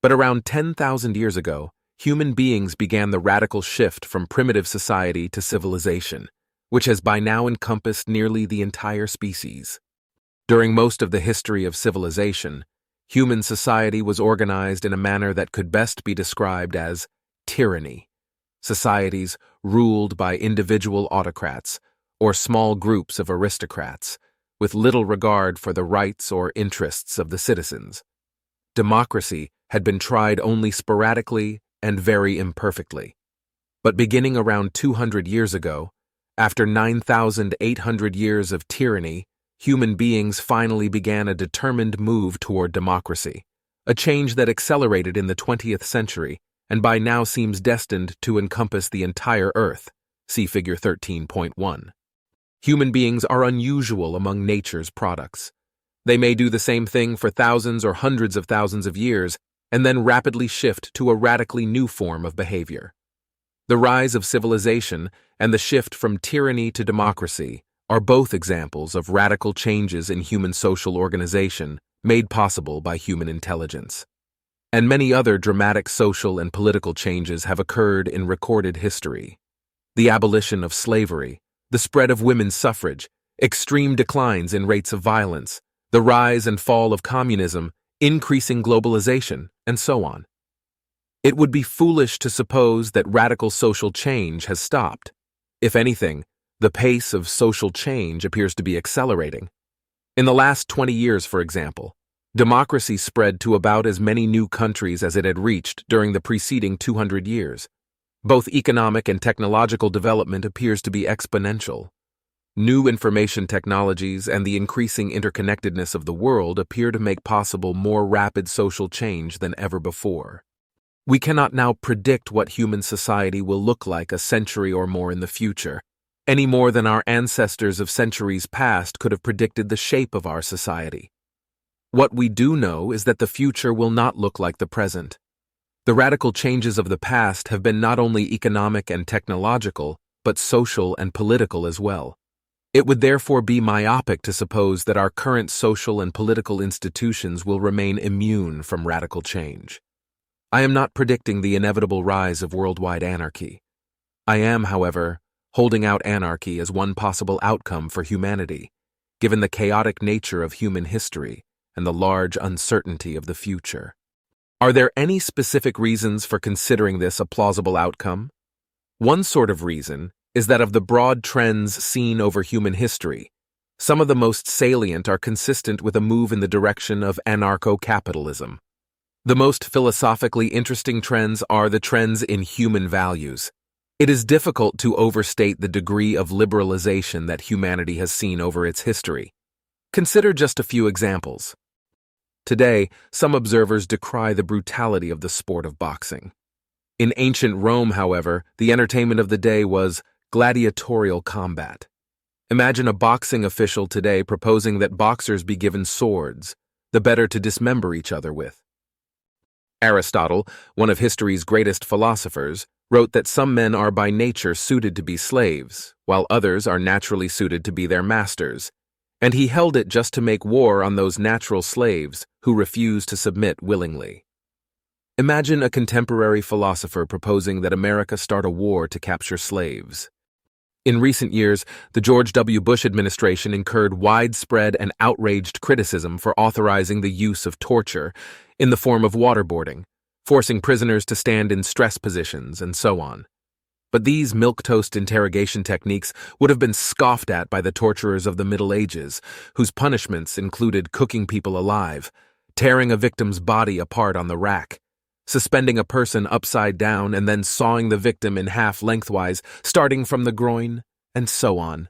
But around 10,000 years ago, human beings began the radical shift from primitive society to civilization, which has by now encompassed nearly the entire species. During most of the history of civilization, human society was organized in a manner that could best be described as tyranny. Societies ruled by individual autocrats, or small groups of aristocrats, with little regard for the rights or interests of the citizens. Democracy had been tried only sporadically and very imperfectly. But beginning around 200 years ago, after 9,800 years of tyranny, human beings finally began a determined move toward democracy, a change that accelerated in the 20th century and by now seems destined to encompass the entire Earth. See Figure 13.1. Human beings are unusual among nature's products. They may do the same thing for thousands or hundreds of thousands of years and then rapidly shift to a radically new form of behavior. The rise of civilization and the shift from tyranny to democracy are both examples of radical changes in human social organization made possible by human intelligence. And many other dramatic social and political changes have occurred in recorded history. The abolition of slavery, the spread of women's suffrage, extreme declines in rates of violence, the rise and fall of communism, increasing globalization, and so on. It would be foolish to suppose that radical social change has stopped. If anything, the pace of social change appears to be accelerating. In the last 20 years, for example, democracy spread to about as many new countries as it had reached during the preceding 200 years. Both economic and technological development appears to be exponential. New information technologies and the increasing interconnectedness of the world appear to make possible more rapid social change than ever before. We cannot now predict what human society will look like a century or more in the future, any more than our ancestors of centuries past could have predicted the shape of our society. What we do know is that the future will not look like the present. The radical changes of the past have been not only economic and technological, but social and political as well. It would therefore be myopic to suppose that our current social and political institutions will remain immune from radical change. I am not predicting the inevitable rise of worldwide anarchy. I am, however, holding out anarchy as one possible outcome for humanity, given the chaotic nature of human history and the large uncertainty of the future. Are there any specific reasons for considering this a plausible outcome? One sort of reason is that of the broad trends seen over human history, some of the most salient are consistent with a move in the direction of anarcho-capitalism. The most philosophically interesting trends are the trends in human values. It is difficult to overstate the degree of liberalization that humanity has seen over its history. Consider just a few examples. Today, some observers decry the brutality of the sport of boxing. In ancient Rome, however, the entertainment of the day was gladiatorial combat. Imagine a boxing official today proposing that boxers be given swords, the better to dismember each other with. Aristotle, one of history's greatest philosophers, wrote that some men are by nature suited to be slaves, while others are naturally suited to be their masters, and he held it just to make war on those natural slaves who refuse to submit willingly. Imagine a contemporary philosopher proposing that America start a war to capture slaves. In recent years, the George W. Bush administration incurred widespread and outraged criticism for authorizing the use of torture in the form of waterboarding, forcing prisoners to stand in stress positions, and so on. But these milquetoast interrogation techniques would have been scoffed at by the torturers of the Middle Ages, whose punishments included cooking people alive, tearing a victim's body apart on the rack, suspending a person upside down and then sawing the victim in half lengthwise, starting from the groin, and so on.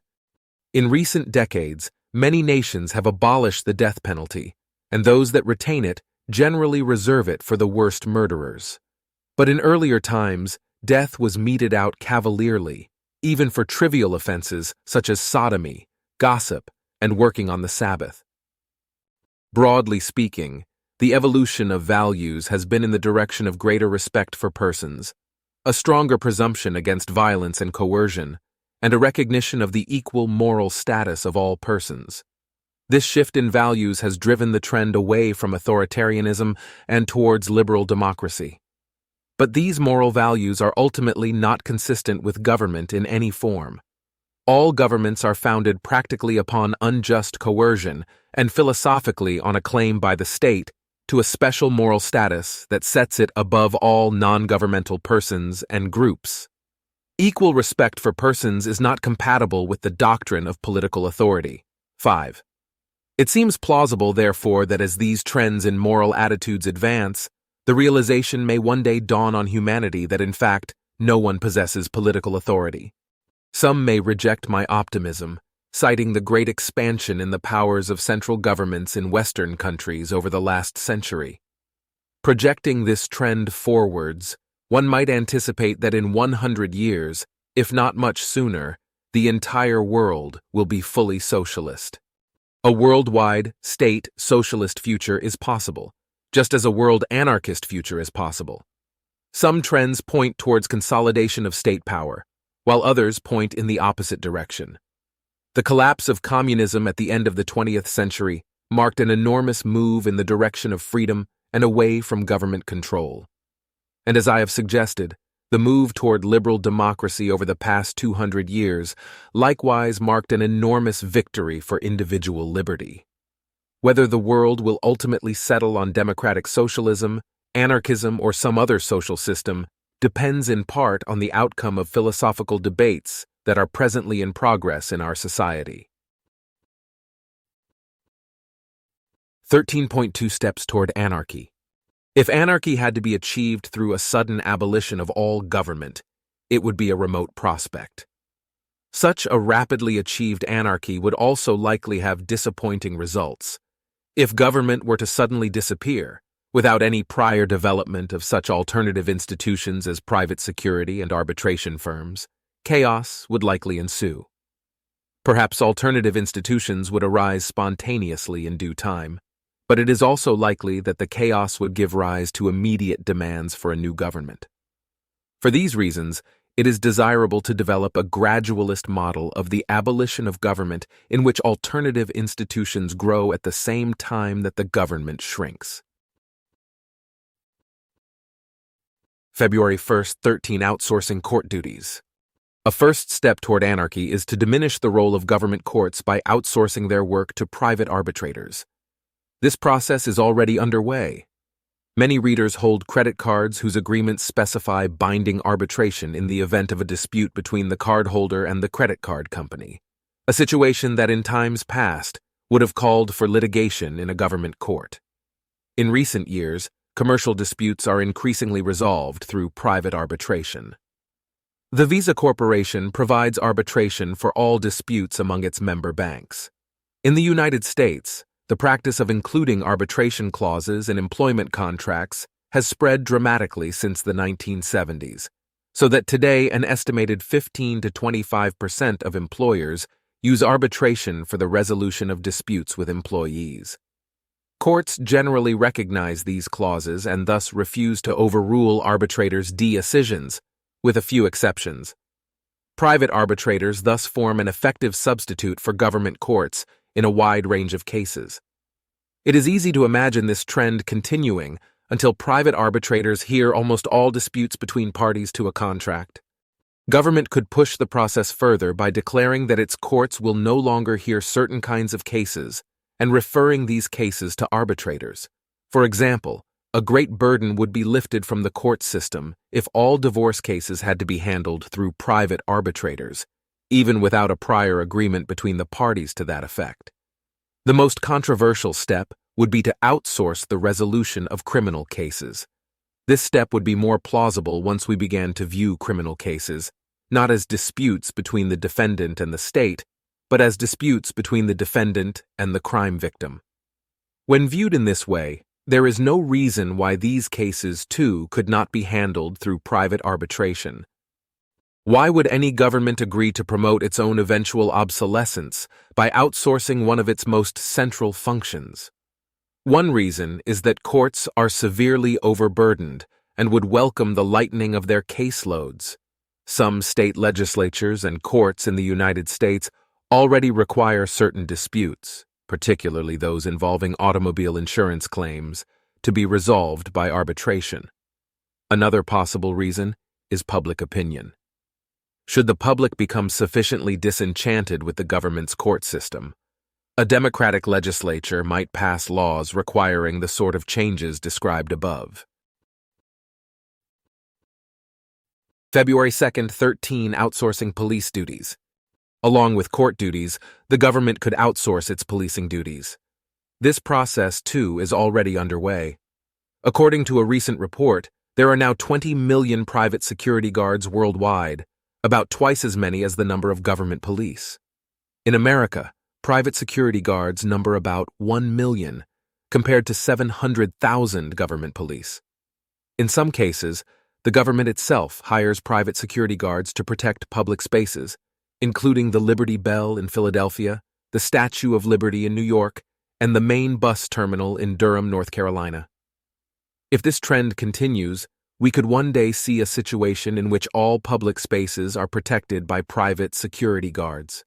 In recent decades, many nations have abolished the death penalty, and those that retain it generally reserve it for the worst murderers. But in earlier times, death was meted out cavalierly, even for trivial offenses such as sodomy, gossip, and working on the Sabbath. Broadly speaking, the evolution of values has been in the direction of greater respect for persons, a stronger presumption against violence and coercion, and a recognition of the equal moral status of all persons. This shift in values has driven the trend away from authoritarianism and towards liberal democracy. But these moral values are ultimately not consistent with government in any form. All governments are founded practically upon unjust coercion and philosophically on a claim by the state to a special moral status that sets it above all non-governmental persons and groups. Equal respect for persons is not compatible with the doctrine of political authority. 5. It seems plausible, therefore, that as these trends in moral attitudes advance, the realization may one day dawn on humanity that, in fact, no one possesses political authority. Some may reject my optimism, citing the great expansion in the powers of central governments in Western countries over the last century. Projecting this trend forwards, one might anticipate that in 100 years, if not much sooner, the entire world will be fully socialist. A worldwide, state, socialist future is possible, just as a world anarchist future is possible. Some trends point towards consolidation of state power, while others point in the opposite direction. The collapse of communism at the end of the 20th century marked an enormous move in the direction of freedom and away from government control. And as I have suggested, the move toward liberal democracy over the past 200 years likewise marked an enormous victory for individual liberty. Whether the world will ultimately settle on democratic socialism, anarchism, or some other social system depends in part on the outcome of philosophical debates that are presently in progress in our society. 13.2 Steps toward Anarchy. If anarchy had to be achieved through a sudden abolition of all government, it would be a remote prospect. Such a rapidly achieved anarchy would also likely have disappointing results. If government were to suddenly disappear, Without any prior development of such alternative institutions as private security and arbitration firms, chaos would likely ensue. Perhaps alternative institutions would arise spontaneously in due time, but it is also likely that the chaos would give rise to immediate demands for a new government. For these reasons, it is desirable to develop a gradualist model of the abolition of government in which alternative institutions grow at the same time that the government shrinks. February 1st, 13 Outsourcing court duties. A first step toward anarchy is to diminish the role of government courts by outsourcing their work to private arbitrators. This process is already underway. Many readers hold credit cards whose agreements specify binding arbitration in the event of a dispute between the cardholder and the credit card company, a situation that in times past would have called for litigation in a government court. In recent years, commercial disputes are increasingly resolved through private arbitration. The Visa Corporation provides arbitration for all disputes among its member banks. In the United States, the practice of including arbitration clauses in employment contracts has spread dramatically since the 1970s, so that today an estimated 15 to 25% of employers use arbitration for the resolution of disputes with employees. Courts generally recognize these clauses and thus refuse to overrule arbitrators' decisions, with a few exceptions. Private arbitrators thus form an effective substitute for government courts in a wide range of cases. It is easy to imagine this trend continuing until private arbitrators hear almost all disputes between parties to a contract. Government could push the process further by declaring that its courts will no longer hear certain kinds of cases and referring these cases to arbitrators. For example, a great burden would be lifted from the court system if all divorce cases had to be handled through private arbitrators, even without a prior agreement between the parties to that effect. The most controversial step would be to outsource the resolution of criminal cases. This step would be more plausible once we began to view criminal cases, not as disputes between the defendant and the state, but as disputes between the defendant and the crime victim. When viewed in this way, there is no reason why these cases, too, could not be handled through private arbitration. Why would any government agree to promote its own eventual obsolescence by outsourcing one of its most central functions? One reason is that courts are severely overburdened and would welcome the lightening of their caseloads. Some state legislatures and courts in the United States already require certain disputes, particularly those involving automobile insurance claims, to be resolved by arbitration. Another possible reason is public opinion. Should the public become sufficiently disenchanted with the government's court system, a democratic legislature might pass laws requiring the sort of changes described above. February 2nd, 13 Outsourcing police duties. Along with court duties, the government could outsource its policing duties. This process, too, is already underway. According to a recent report, there are now 20 million private security guards worldwide, about twice as many as the number of government police. In America, private security guards number about 1 million, compared to 700,000 government police. In some cases, the government itself hires private security guards to protect public spaces, including the Liberty Bell in Philadelphia, the Statue of Liberty in New York, and the main bus terminal in Durham, North Carolina. If this trend continues, we could one day see a situation in which all public spaces are protected by private security guards.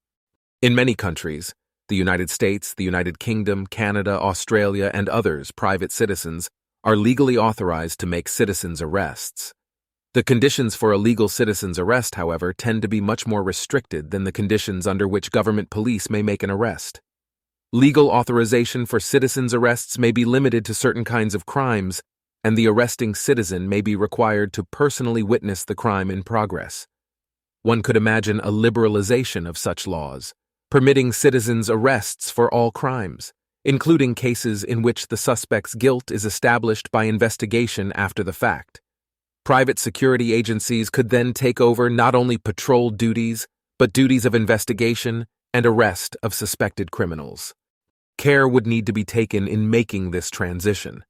In many countries, the United States, the United Kingdom, Canada, Australia, and others, private citizens are legally authorized to make citizens' arrests. The conditions for a legal citizen's arrest, however, tend to be much more restricted than the conditions under which government police may make an arrest. Legal authorization for citizens' arrests may be limited to certain kinds of crimes, and the arresting citizen may be required to personally witness the crime in progress. One could imagine a liberalization of such laws, permitting citizens' arrests for all crimes, including cases in which the suspect's guilt is established by investigation after the fact. Private security agencies could then take over not only patrol duties, but duties of investigation and arrest of suspected criminals. Care would need to be taken in making this transition.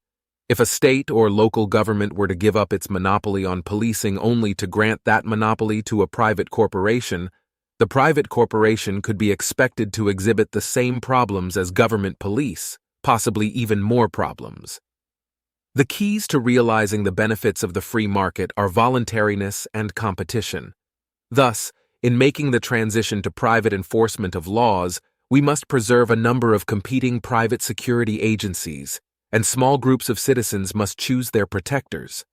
If a state or local government were to give up its monopoly on policing only to grant that monopoly to a private corporation, the private corporation could be expected to exhibit the same problems as government police, possibly even more problems. The keys to realizing the benefits of the free market are voluntariness and competition. Thus, in making the transition to private enforcement of laws, we must preserve a number of competing private security agencies, and small groups of citizens must choose their protectors.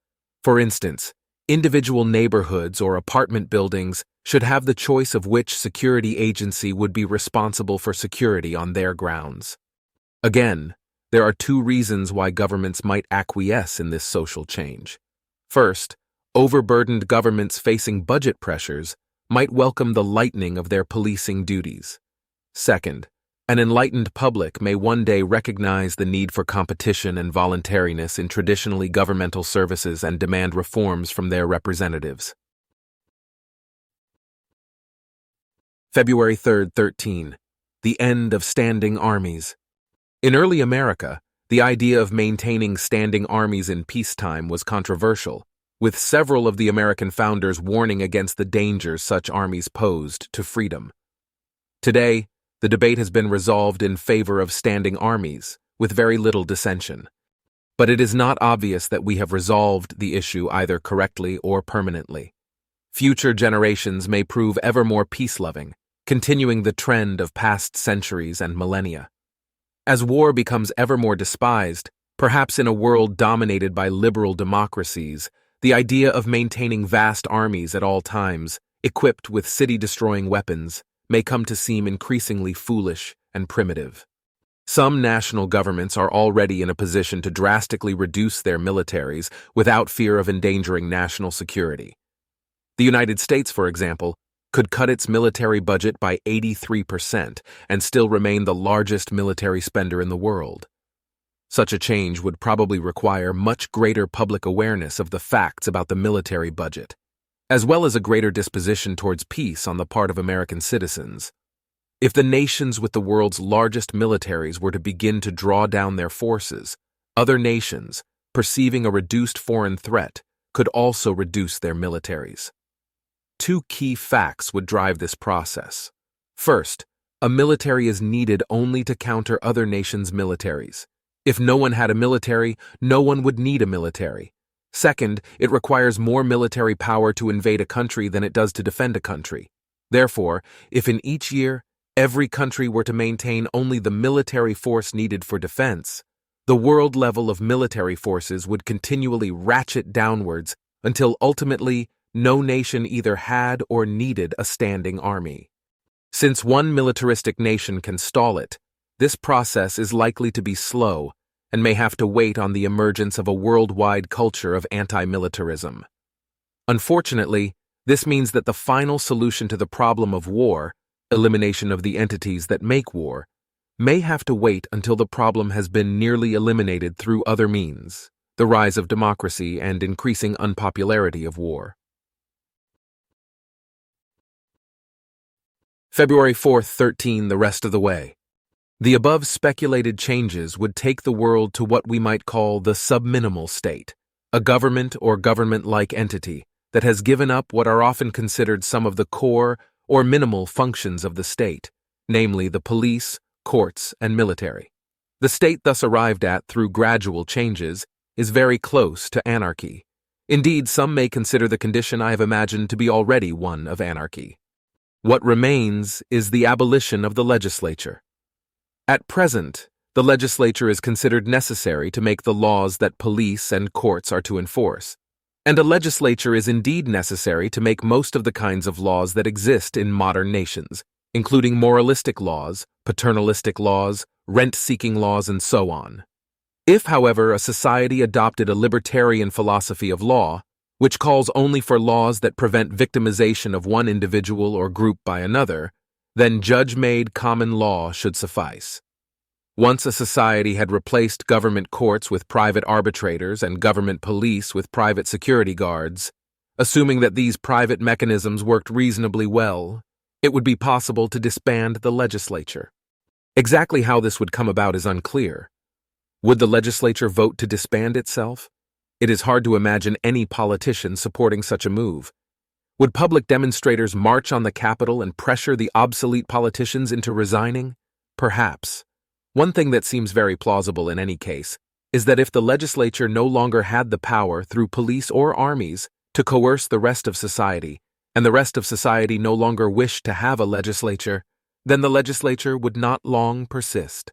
For instance, individual neighborhoods or apartment buildings should have the choice of which security agency would be responsible for security on their grounds. Again, there are two reasons why governments might acquiesce in this social change. First, overburdened governments facing budget pressures might welcome the lightening of their policing duties. Second, an enlightened public may one day recognize the need for competition and voluntariness in traditionally governmental services and demand reforms from their representatives. February 3, 13. The end of standing armies. In early America, the idea of maintaining standing armies in peacetime was controversial, with several of the American founders warning against the dangers such armies posed to freedom. Today, the debate has been resolved in favor of standing armies, with very little dissension. But it is not obvious that we have resolved the issue either correctly or permanently. Future generations may prove ever more peace-loving, continuing the trend of past centuries and millennia. As war becomes ever more despised, perhaps in a world dominated by liberal democracies, the idea of maintaining vast armies at all times, equipped with city-destroying weapons, may come to seem increasingly foolish and primitive. Some national governments are already in a position to drastically reduce their militaries without fear of endangering national security. The United States, for example, could cut its military budget by 83% and still remain the largest military spender in the world. Such a change would probably require much greater public awareness of the facts about the military budget, as well as a greater disposition towards peace on the part of American citizens. If the nations with the world's largest militaries were to begin to draw down their forces, other nations, perceiving a reduced foreign threat, could also reduce their militaries. Two key facts would drive this process. First, a military is needed only to counter other nations' militaries. If no one had a military, no one would need a military. Second, it requires more military power to invade a country than it does to defend a country. Therefore, if in each year, every country were to maintain only the military force needed for defense, the world level of military forces would continually ratchet downwards until ultimately no nation either had or needed a standing army. Since one militaristic nation can stall it, this process is likely to be slow and may have to wait on the emergence of a worldwide culture of anti-militarism. Unfortunately, this means that the final solution to the problem of war, elimination of the entities that make war, may have to wait until the problem has been nearly eliminated through other means, the rise of democracy and increasing unpopularity of war. February 4, 13, the rest of the way. The above speculated changes would take the world to what we might call the subminimal state, a government or government-like entity that has given up what are often considered some of the core or minimal functions of the state, namely the police, courts, and military. The state thus arrived at through gradual changes is very close to anarchy. Indeed, some may consider the condition I have imagined to be already one of anarchy. What remains is the abolition of the legislature. At present, the legislature is considered necessary to make the laws that police and courts are to enforce, and a legislature is indeed necessary to make most of the kinds of laws that exist in modern nations, including moralistic laws, paternalistic laws, rent-seeking laws, and so on. If, however, a society adopted a libertarian philosophy of law, which calls only for laws that prevent victimization of one individual or group by another, then judge-made common law should suffice. Once a society had replaced government courts with private arbitrators and government police with private security guards, assuming that these private mechanisms worked reasonably well, it would be possible to disband the legislature. Exactly how this would come about is unclear. Would the legislature vote to disband itself? It is hard to imagine any politician supporting such a move. Would public demonstrators march on the Capitol and pressure the obsolete politicians into resigning? Perhaps. One thing that seems very plausible in any case is that if the legislature no longer had the power through police or armies to coerce the rest of society, and the rest of society no longer wished to have a legislature, then the legislature would not long persist.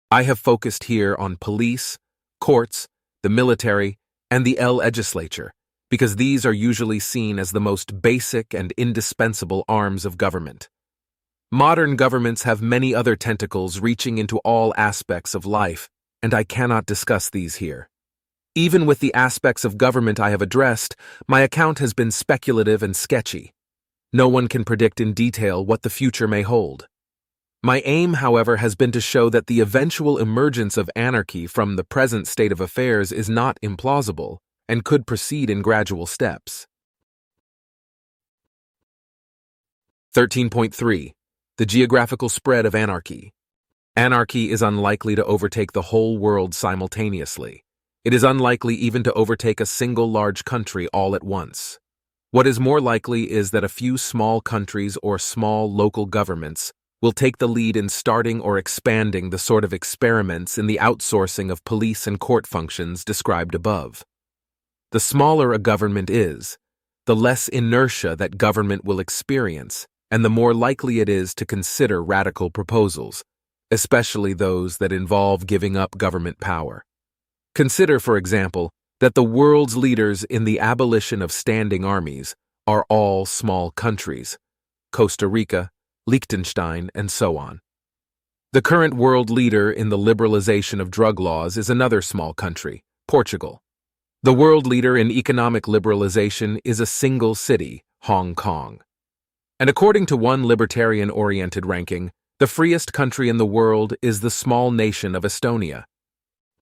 I have focused here on police, courts, the military, and the legislature, because these are usually seen as the most basic and indispensable arms of government. Modern governments have many other tentacles reaching into all aspects of life, and I cannot discuss these here. Even with the aspects of government I have addressed, my account has been speculative and sketchy. No one can predict in detail what the future may hold. My aim, however, has been to show that the eventual emergence of anarchy from the present state of affairs is not implausible and could proceed in gradual steps. 13.3. The geographical spread of anarchy. Anarchy is unlikely to overtake the whole world simultaneously. It is unlikely even to overtake a single large country all at once. What is more likely is that a few small countries or small local governments will take the lead in starting or expanding the sort of experiments in the outsourcing of police and court functions described above. The smaller a government is, the less inertia that government will experience, and the more likely it is to consider radical proposals, especially those that involve giving up government power. Consider, for example, that the world's leaders in the abolition of standing armies are all small countries: Costa Rica, Liechtenstein, and so on. The current world leader in the liberalization of drug laws is another small country, Portugal. The world leader in economic liberalization is a single city, Hong Kong. And according to one libertarian-oriented ranking, the freest country in the world is the small nation of Estonia.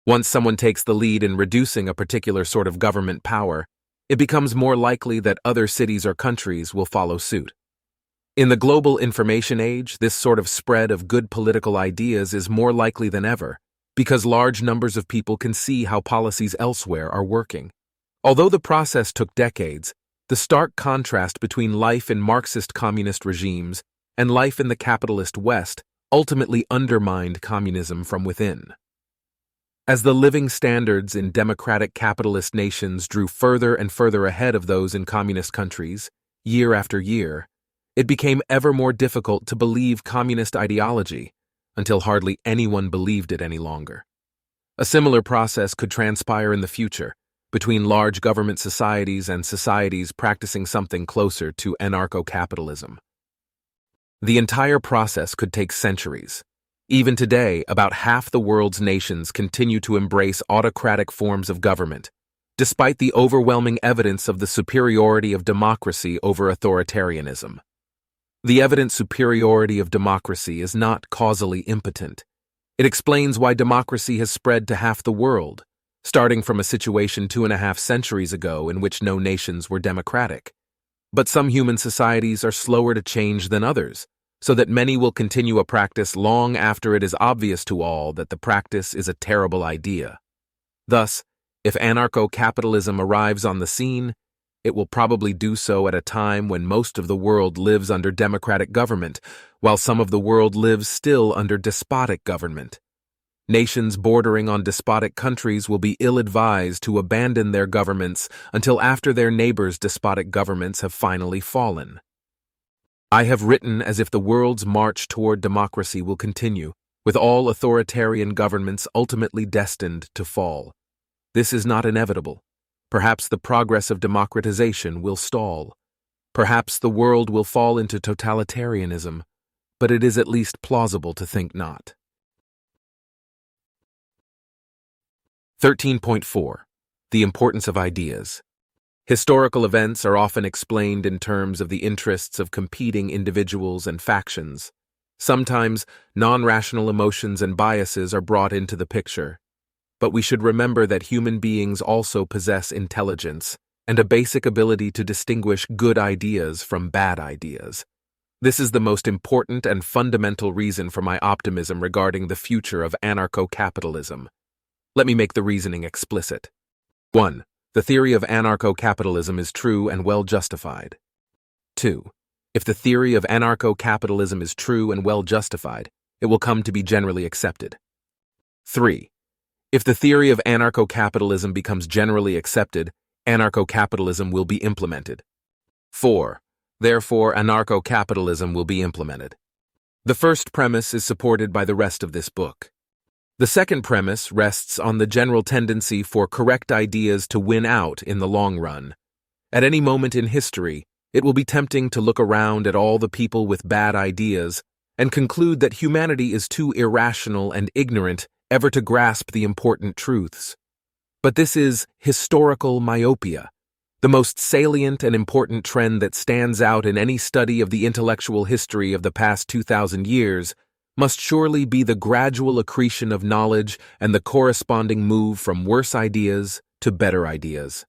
Once someone takes the lead in reducing a particular sort of government power, it becomes more likely that other cities or countries will follow suit. In the global information age, this sort of spread of good political ideas is more likely than ever, because large numbers of people can see how policies elsewhere are working. Although the process took decades, the stark contrast between life in Marxist communist regimes and life in the capitalist West ultimately undermined communism from within. As the living standards in democratic capitalist nations drew further and further ahead of those in communist countries, year after year, it became ever more difficult to believe communist ideology until hardly anyone believed it any longer. A similar process could transpire in the future between large government societies and societies practicing something closer to anarcho-capitalism. The entire process could take centuries. Even today, about half the world's nations continue to embrace autocratic forms of government, despite the overwhelming evidence of the superiority of democracy over authoritarianism. The evident superiority of democracy is not causally impotent. It explains why democracy has spread to half the world, starting from a situation 2.5 centuries ago in which no nations were democratic. But some human societies are slower to change than others, so that many will continue a practice long after it is obvious to all that the practice is a terrible idea. Thus, if anarcho-capitalism arrives on the scene, it will probably do so at a time when most of the world lives under democratic government, while some of the world lives still under despotic government. Nations bordering on despotic countries will be ill-advised to abandon their governments until after their neighbors' despotic governments have finally fallen. I have written as if the world's march toward democracy will continue, with all authoritarian governments ultimately destined to fall. This is not inevitable. Perhaps the progress of democratization will stall. Perhaps the world will fall into totalitarianism, but it is at least plausible to think not. 13.4. The importance of ideas. Historical events are often explained in terms of the interests of competing individuals and factions. Sometimes, non-rational emotions and biases are brought into the picture. But we should remember that human beings also possess intelligence and a basic ability to distinguish good ideas from bad ideas. This is the most important and fundamental reason for my optimism regarding the future of anarcho-capitalism. Let me make the reasoning explicit. 1. The theory of anarcho-capitalism is true and well justified. 2. If the theory of anarcho-capitalism is true and well justified, it will come to be generally accepted. 3. If the theory of anarcho-capitalism becomes generally accepted, anarcho-capitalism will be implemented. 4. Therefore, anarcho-capitalism will be implemented. The first premise is supported by the rest of this book. The second premise rests on the general tendency for correct ideas to win out in the long run. At any moment in history, it will be tempting to look around at all the people with bad ideas and conclude that humanity is too irrational and ignorant ever to grasp the important truths. But this is historical myopia. The most salient and important trend that stands out in any study of the intellectual history of the past 2,000 years must surely be the gradual accretion of knowledge and the corresponding move from worse ideas to better ideas.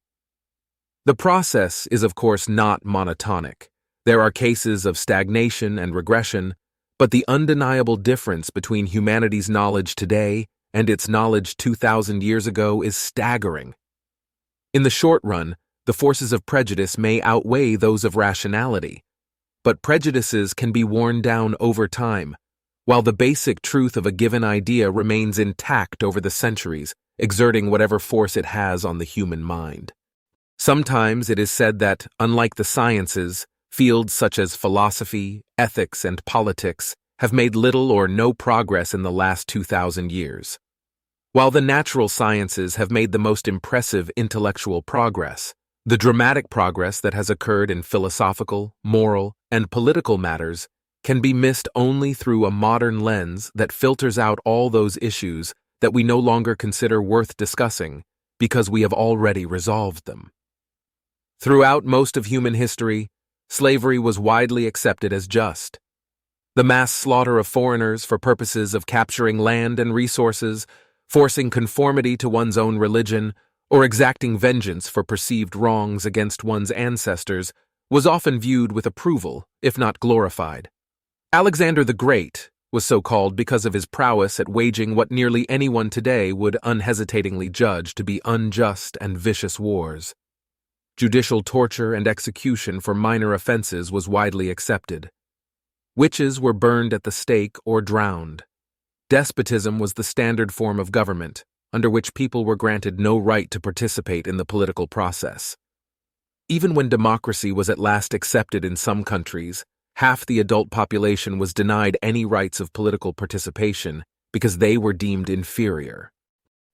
The process is, of course, not monotonic. There are cases of stagnation and regression, but the undeniable difference between humanity's knowledge today and its knowledge 2,000 years ago is staggering. In the short run, the forces of prejudice may outweigh those of rationality, but prejudices can be worn down over time, while the basic truth of a given idea remains intact over the centuries, exerting whatever force it has on the human mind. Sometimes it is said that, unlike the sciences, fields such as philosophy, ethics, and politics have made little or no progress in the last 2,000 years. While the natural sciences have made the most impressive intellectual progress, the dramatic progress that has occurred in philosophical, moral, and political matters can be missed only through a modern lens that filters out all those issues that we no longer consider worth discussing because we have already resolved them. Throughout most of human history, slavery was widely accepted as just. The mass slaughter of foreigners for purposes of capturing land and resources, forcing conformity to one's own religion, or exacting vengeance for perceived wrongs against one's ancestors was often viewed with approval, if not glorified. Alexander the Great was so called because of his prowess at waging what nearly anyone today would unhesitatingly judge to be unjust and vicious wars. Judicial torture and execution for minor offenses was widely accepted. Witches were burned at the stake or drowned. Despotism was the standard form of government, under which people were granted no right to participate in the political process. Even when democracy was at last accepted in some countries, half the adult population was denied any rights of political participation because they were deemed inferior.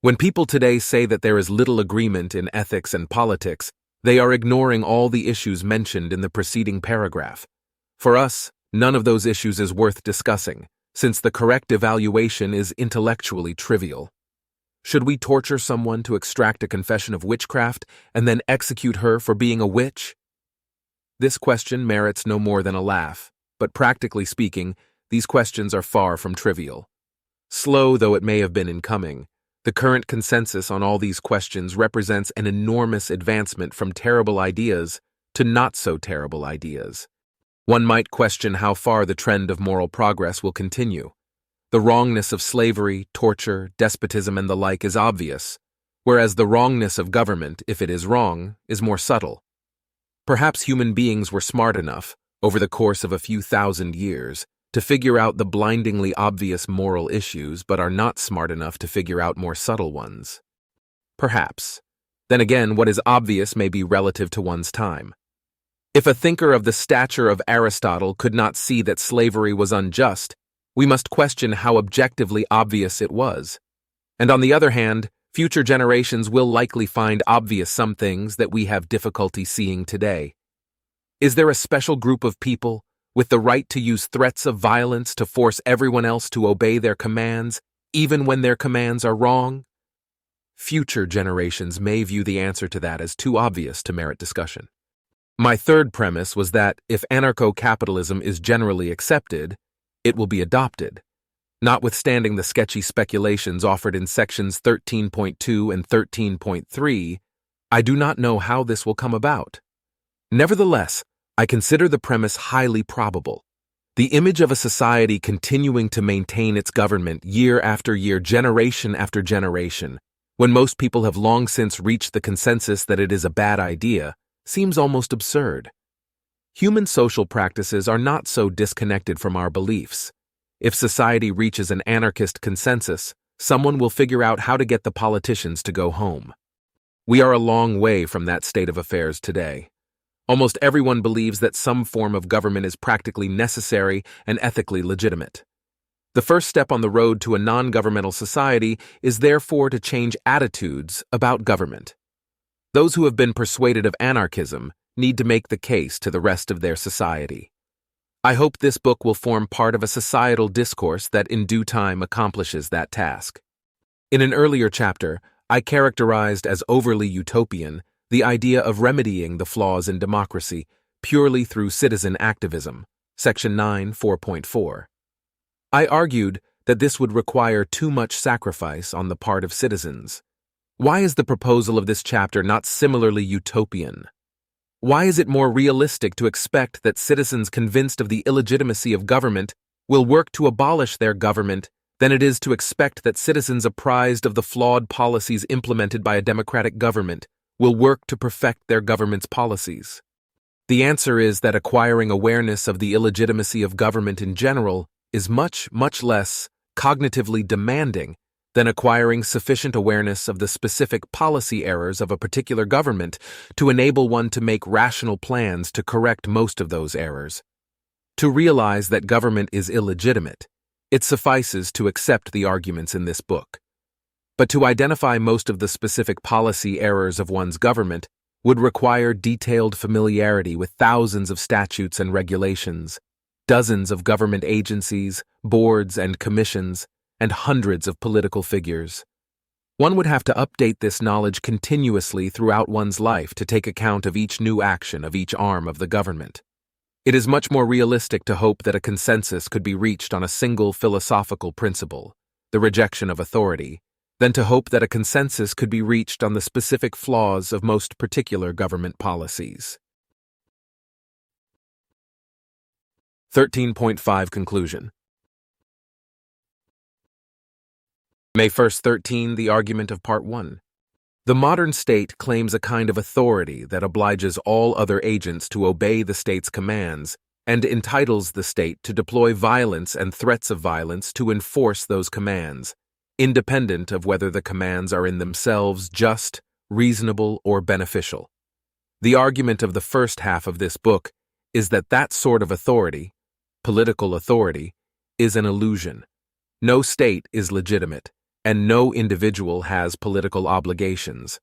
When people today say that there is little agreement in ethics and politics, they are ignoring all the issues mentioned in the preceding paragraph. For us, none of those issues is worth discussing, since the correct evaluation is intellectually trivial. Should we torture someone to extract a confession of witchcraft and then execute her for being a witch? This question merits no more than a laugh, but practically speaking, these questions are far from trivial. Slow though it may have been in coming, the current consensus on all these questions represents an enormous advancement from terrible ideas to not-so-terrible ideas. One might question how far the trend of moral progress will continue. The wrongness of slavery, torture, despotism, and the like is obvious, whereas the wrongness of government, if it is wrong, is more subtle. Perhaps human beings were smart enough, over the course of a few thousand years, to figure out the blindingly obvious moral issues but are not smart enough to figure out more subtle ones. Perhaps. Then again, what is obvious may be relative to one's time. If a thinker of the stature of Aristotle could not see that slavery was unjust, we must question how objectively obvious it was. And on the other hand, future generations will likely find obvious some things that we have difficulty seeing today. Is there a special group of people with the right to use threats of violence to force everyone else to obey their commands, even when their commands are wrong? Future generations may view the answer to that as too obvious to merit discussion. My third premise was that if anarcho-capitalism is generally accepted, it will be adopted. Notwithstanding the sketchy speculations offered in sections 13.2 and 13.3, I do not know how this will come about. Nevertheless, I consider the premise highly probable. The image of a society continuing to maintain its government year after year, generation after generation, when most people have long since reached the consensus that it is a bad idea, seems almost absurd. Human social practices are not so disconnected from our beliefs. If society reaches an anarchist consensus, someone will figure out how to get the politicians to go home. We are a long way from that state of affairs today. Almost everyone believes that some form of government is practically necessary and ethically legitimate. The first step on the road to a non-governmental society is therefore to change attitudes about government. Those who have been persuaded of anarchism need to make the case to the rest of their society. I hope this book will form part of a societal discourse that in due time accomplishes that task. In an earlier chapter, I characterized as overly utopian the idea of remedying the flaws in democracy purely through citizen activism, Section 9, 4.4. I argued that this would require too much sacrifice on the part of citizens. Why is the proposal of this chapter not similarly utopian? Why is it more realistic to expect that citizens convinced of the illegitimacy of government will work to abolish their government than it is to expect that citizens apprised of the flawed policies implemented by a democratic government will work to perfect their government's policies? The answer is that acquiring awareness of the illegitimacy of government in general is much, much less cognitively demanding than acquiring sufficient awareness of the specific policy errors of a particular government to enable one to make rational plans to correct most of those errors. To realize that government is illegitimate, it suffices to accept the arguments in this book. But to identify most of the specific policy errors of one's government would require detailed familiarity with thousands of statutes and regulations, dozens of government agencies, boards, and commissions, and hundreds of political figures. One would have to update this knowledge continuously throughout one's life to take account of each new action of each arm of the government. It is much more realistic to hope that a consensus could be reached on a single philosophical principle, the rejection of authority, than to hope that a consensus could be reached on the specific flaws of most particular government policies. 13.5 Conclusion. May 1st, 13, the argument of Part 1. The modern state claims a kind of authority that obliges all other agents to obey the state's commands and entitles the state to deploy violence and threats of violence to enforce those commands, independent of whether the commands are in themselves just, reasonable, or beneficial. The argument of the first half of this book is that that sort of authority, political authority, is an illusion. No state is legitimate, and no individual has political obligations.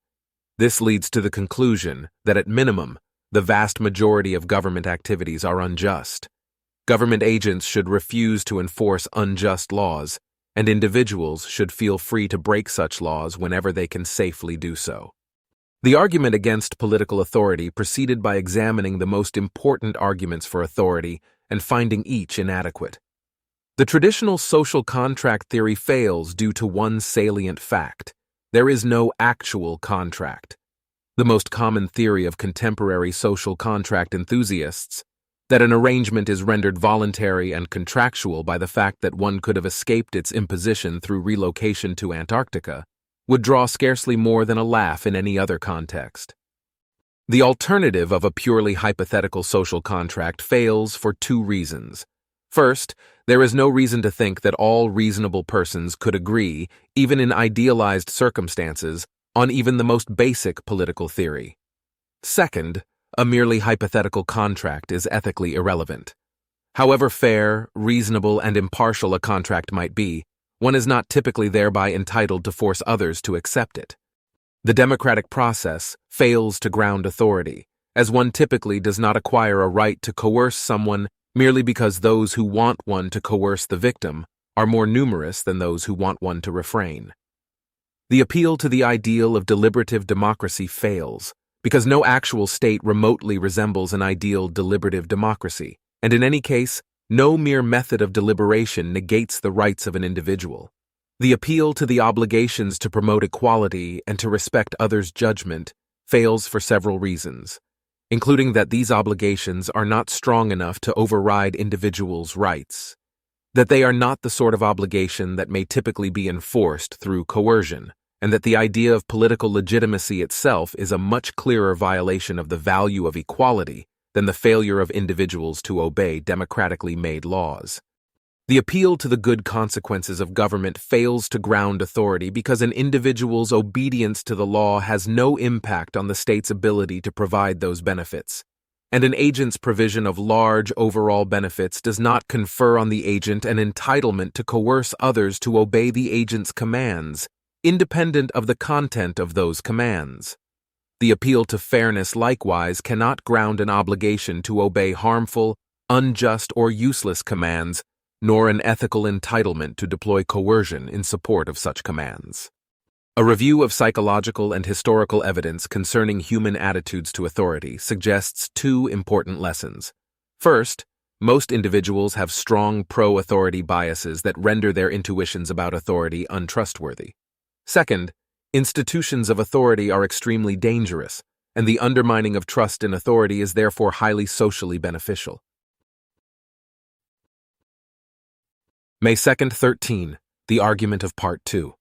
This leads to the conclusion that at minimum, the vast majority of government activities are unjust. Government agents should refuse to enforce unjust laws, and individuals should feel free to break such laws whenever they can safely do so. The argument against political authority proceeded by examining the most important arguments for authority and finding each inadequate. The traditional social contract theory fails due to one salient fact: there is no actual contract. The most common theory of contemporary social contract enthusiasts, that an arrangement is rendered voluntary and contractual by the fact that one could have escaped its imposition through relocation to Antarctica, would draw scarcely more than a laugh in any other context. The alternative of a purely hypothetical social contract fails for two reasons. First, there is no reason to think that all reasonable persons could agree, even in idealized circumstances, on even the most basic political theory. Second, a merely hypothetical contract is ethically irrelevant. However fair, reasonable, and impartial a contract might be, one is not typically thereby entitled to force others to accept it. The democratic process fails to ground authority, as one typically does not acquire a right to coerce someone merely because those who want one to coerce the victim are more numerous than those who want one to refrain. The appeal to the ideal of deliberative democracy fails, because no actual state remotely resembles an ideal deliberative democracy, and in any case, no mere method of deliberation negates the rights of an individual. The appeal to the obligations to promote equality and to respect others' judgment fails for several reasons, including that these obligations are not strong enough to override individuals' rights, that they are not the sort of obligation that may typically be enforced through coercion, and that the idea of political legitimacy itself is a much clearer violation of the value of equality than the failure of individuals to obey democratically made laws. The appeal to the good consequences of government fails to ground authority because an individual's obedience to the law has no impact on the state's ability to provide those benefits, and an agent's provision of large overall benefits does not confer on the agent an entitlement to coerce others to obey the agent's commands, independent of the content of those commands. The appeal to fairness likewise cannot ground an obligation to obey harmful, unjust, or useless commands, nor an ethical entitlement to deploy coercion in support of such commands. A review of psychological and historical evidence concerning human attitudes to authority suggests two important lessons. First, most individuals have strong pro-authority biases that render their intuitions about authority untrustworthy. Second, institutions of authority are extremely dangerous, and the undermining of trust in authority is therefore highly socially beneficial. May 2nd, 13. The Argument of Part 2.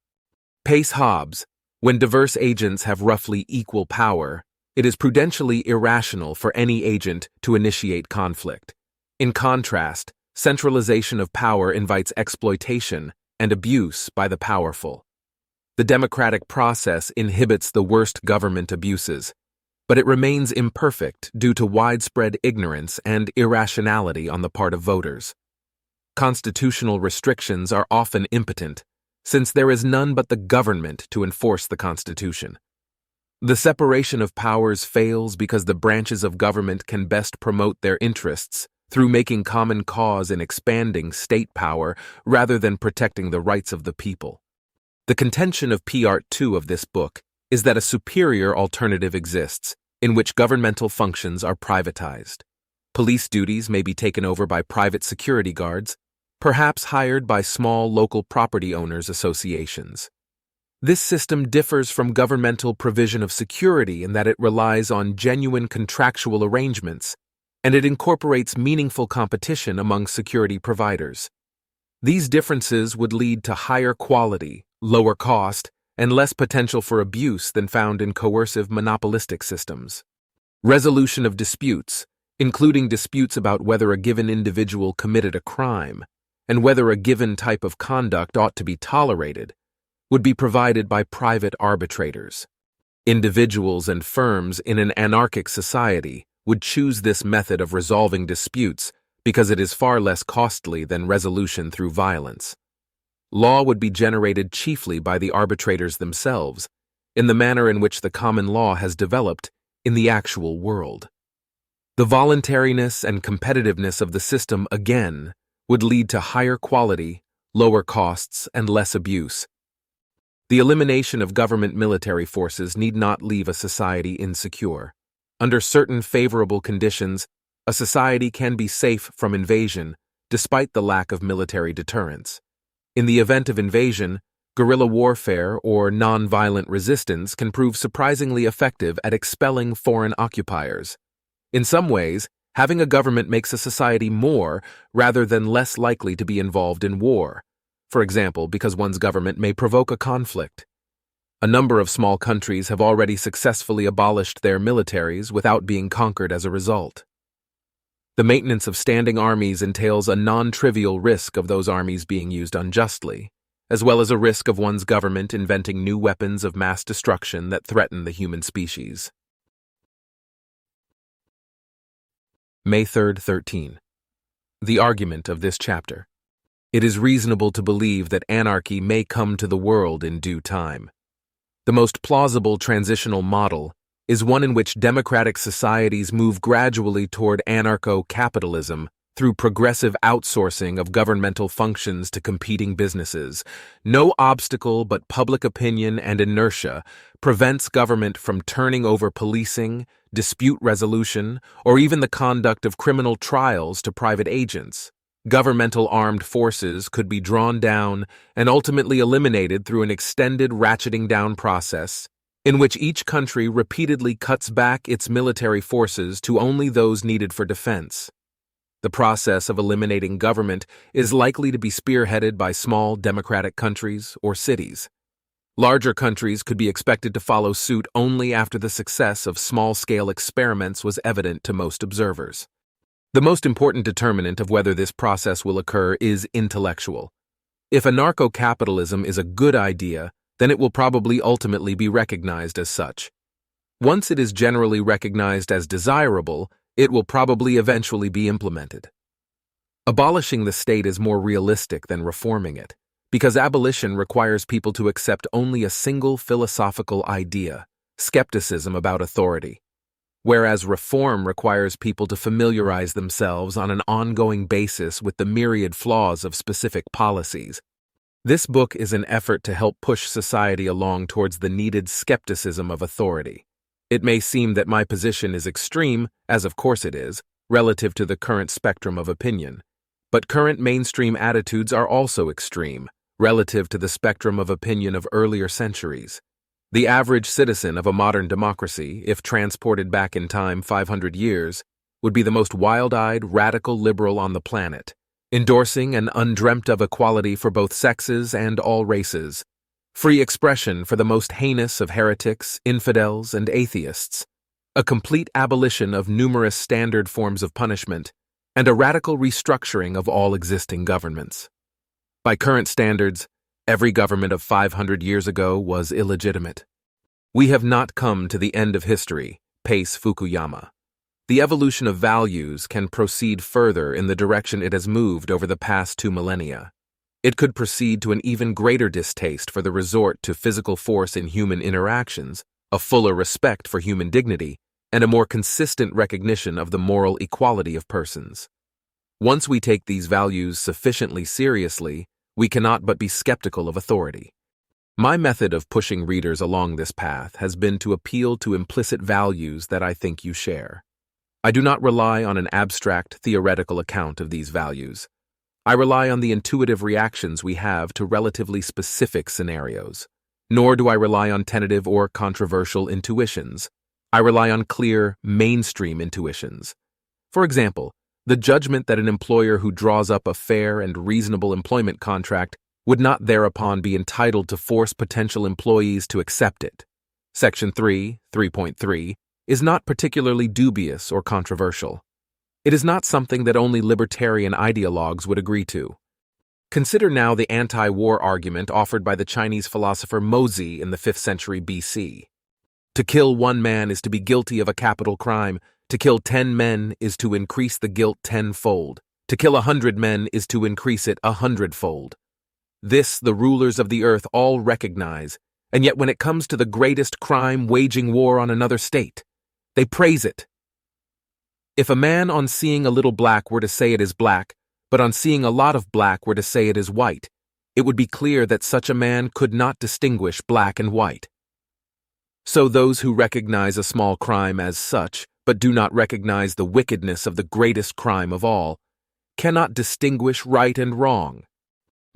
Pace Hobbes, when diverse agents have roughly equal power, it is prudentially irrational for any agent to initiate conflict. In contrast, centralization of power invites exploitation and abuse by the powerful. The democratic process inhibits the worst government abuses, but it remains imperfect due to widespread ignorance and irrationality on the part of voters. Constitutional restrictions are often impotent, since there is none but the government to enforce the Constitution. The separation of powers fails because the branches of government can best promote their interests through making common cause in expanding state power rather than protecting the rights of the people. The contention of Part 2 of this book is that a superior alternative exists, in which governmental functions are privatized. Police duties may be taken over by private security guards, perhaps hired by small local property owners' associations. This system differs from governmental provision of security in that it relies on genuine contractual arrangements, and it incorporates meaningful competition among security providers. These differences would lead to higher quality, lower cost, and less potential for abuse than found in coercive monopolistic systems. Resolution of disputes, including disputes about whether a given individual committed a crime, and whether a given type of conduct ought to be tolerated, would be provided by private arbitrators. Individuals and firms in an anarchic society would choose this method of resolving disputes because it is far less costly than resolution through violence. Law would be generated chiefly by the arbitrators themselves, in the manner in which the common law has developed in the actual world. The voluntariness and competitiveness of the system, again, would lead to higher quality, lower costs, and less abuse. The elimination of government military forces need not leave a society insecure. Under certain favorable conditions, a society can be safe from invasion despite the lack of military deterrence. In the event of invasion, guerrilla warfare or non-violent resistance can prove surprisingly effective at expelling foreign occupiers. In some ways, having a government makes a society more rather than less likely to be involved in war, for example, because one's government may provoke a conflict. A number of small countries have already successfully abolished their militaries without being conquered as a result. The maintenance of standing armies entails a non-trivial risk of those armies being used unjustly, as well as a risk of one's government inventing new weapons of mass destruction that threaten the human species. May 3rd, 13. The argument of this chapter. It is reasonable to believe that anarchy may come to the world in due time. The most plausible transitional model is one in which democratic societies move gradually toward anarcho-capitalism through progressive outsourcing of governmental functions to competing businesses. No obstacle but public opinion and inertia prevents government from turning over policing, dispute resolution, or even the conduct of criminal trials to private agents. Governmental armed forces could be drawn down and ultimately eliminated through an extended ratcheting down process in which each country repeatedly cuts back its military forces to only those needed for defense. The process of eliminating government is likely to be spearheaded by small democratic countries or cities. Larger countries could be expected to follow suit only after the success of small-scale experiments was evident to most observers. The most important determinant of whether this process will occur is intellectual. If anarcho-capitalism is a good idea, then it will probably ultimately be recognized as such. Once it is generally recognized as desirable, it will probably eventually be implemented. Abolishing the state is more realistic than reforming it, because abolition requires people to accept only a single philosophical idea, skepticism about authority, whereas reform requires people to familiarize themselves on an ongoing basis with the myriad flaws of specific policies. This book is an effort to help push society along towards the needed skepticism of authority. It may seem that my position is extreme, as of course it is, relative to the current spectrum of opinion, but current mainstream attitudes are also extreme, relative to the spectrum of opinion of earlier centuries. The average citizen of a modern democracy, if transported back in time 500 years, would be the most wild-eyed, radical liberal on the planet, endorsing an undreamt-of equality for both sexes and all races, free expression for the most heinous of heretics, infidels, and atheists, a complete abolition of numerous standard forms of punishment, and a radical restructuring of all existing governments. By current standards, every government of 500 years ago was illegitimate. We have not come to the end of history, pace Fukuyama. The evolution of values can proceed further in the direction it has moved over the past 2 millennia. It could proceed to an even greater distaste for the resort to physical force in human interactions, a fuller respect for human dignity, and a more consistent recognition of the moral equality of persons. Once we take these values sufficiently seriously, we cannot but be skeptical of authority. My method of pushing readers along this path has been to appeal to implicit values that I think you share. I do not rely on an abstract, theoretical account of these values. I rely on the intuitive reactions we have to relatively specific scenarios. Nor do I rely on tentative or controversial intuitions. I rely on clear, mainstream intuitions. For example, the judgment that an employer who draws up a fair and reasonable employment contract would not thereupon be entitled to force potential employees to accept it. Section 3.3, is not particularly dubious or controversial. It is not something that only libertarian ideologues would agree to. Consider now the anti-war argument offered by the Chinese philosopher Mozi in the 5th century BC. To kill one man is to be guilty of a capital crime. To kill 10 men is to increase the guilt 10-fold. To kill 100 men is to increase it 100-fold. This the rulers of the earth all recognize, and yet when it comes to the greatest crime, waging war on another state, they praise it. If a man on seeing a little black were to say it is black, but on seeing a lot of black were to say it is white, it would be clear that such a man could not distinguish black and white. So those who recognize a small crime as such, but do not recognize the wickedness of the greatest crime of all, cannot distinguish right and wrong.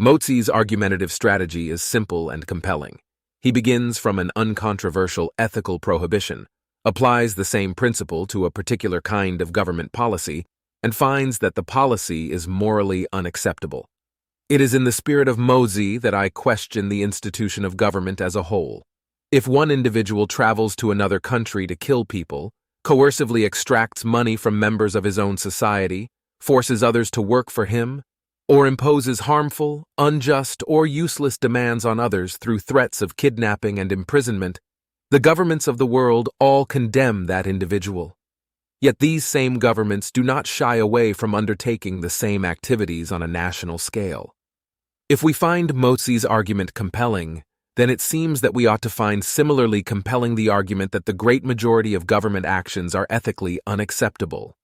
Mozi's argumentative strategy is simple and compelling. He begins from an uncontroversial ethical prohibition, applies the same principle to a particular kind of government policy, and finds that the policy is morally unacceptable. It is in the spirit of Mozi that I question the institution of government as a whole. If one individual travels to another country to kill people, coercively extracts money from members of his own society, forces others to work for him, or imposes harmful, unjust, or useless demands on others through threats of kidnapping and imprisonment, the governments of the world all condemn that individual. Yet these same governments do not shy away from undertaking the same activities on a national scale. If we find Mozi's argument compelling, then it seems that we ought to find similarly compelling the argument that the great majority of government actions are ethically unacceptable.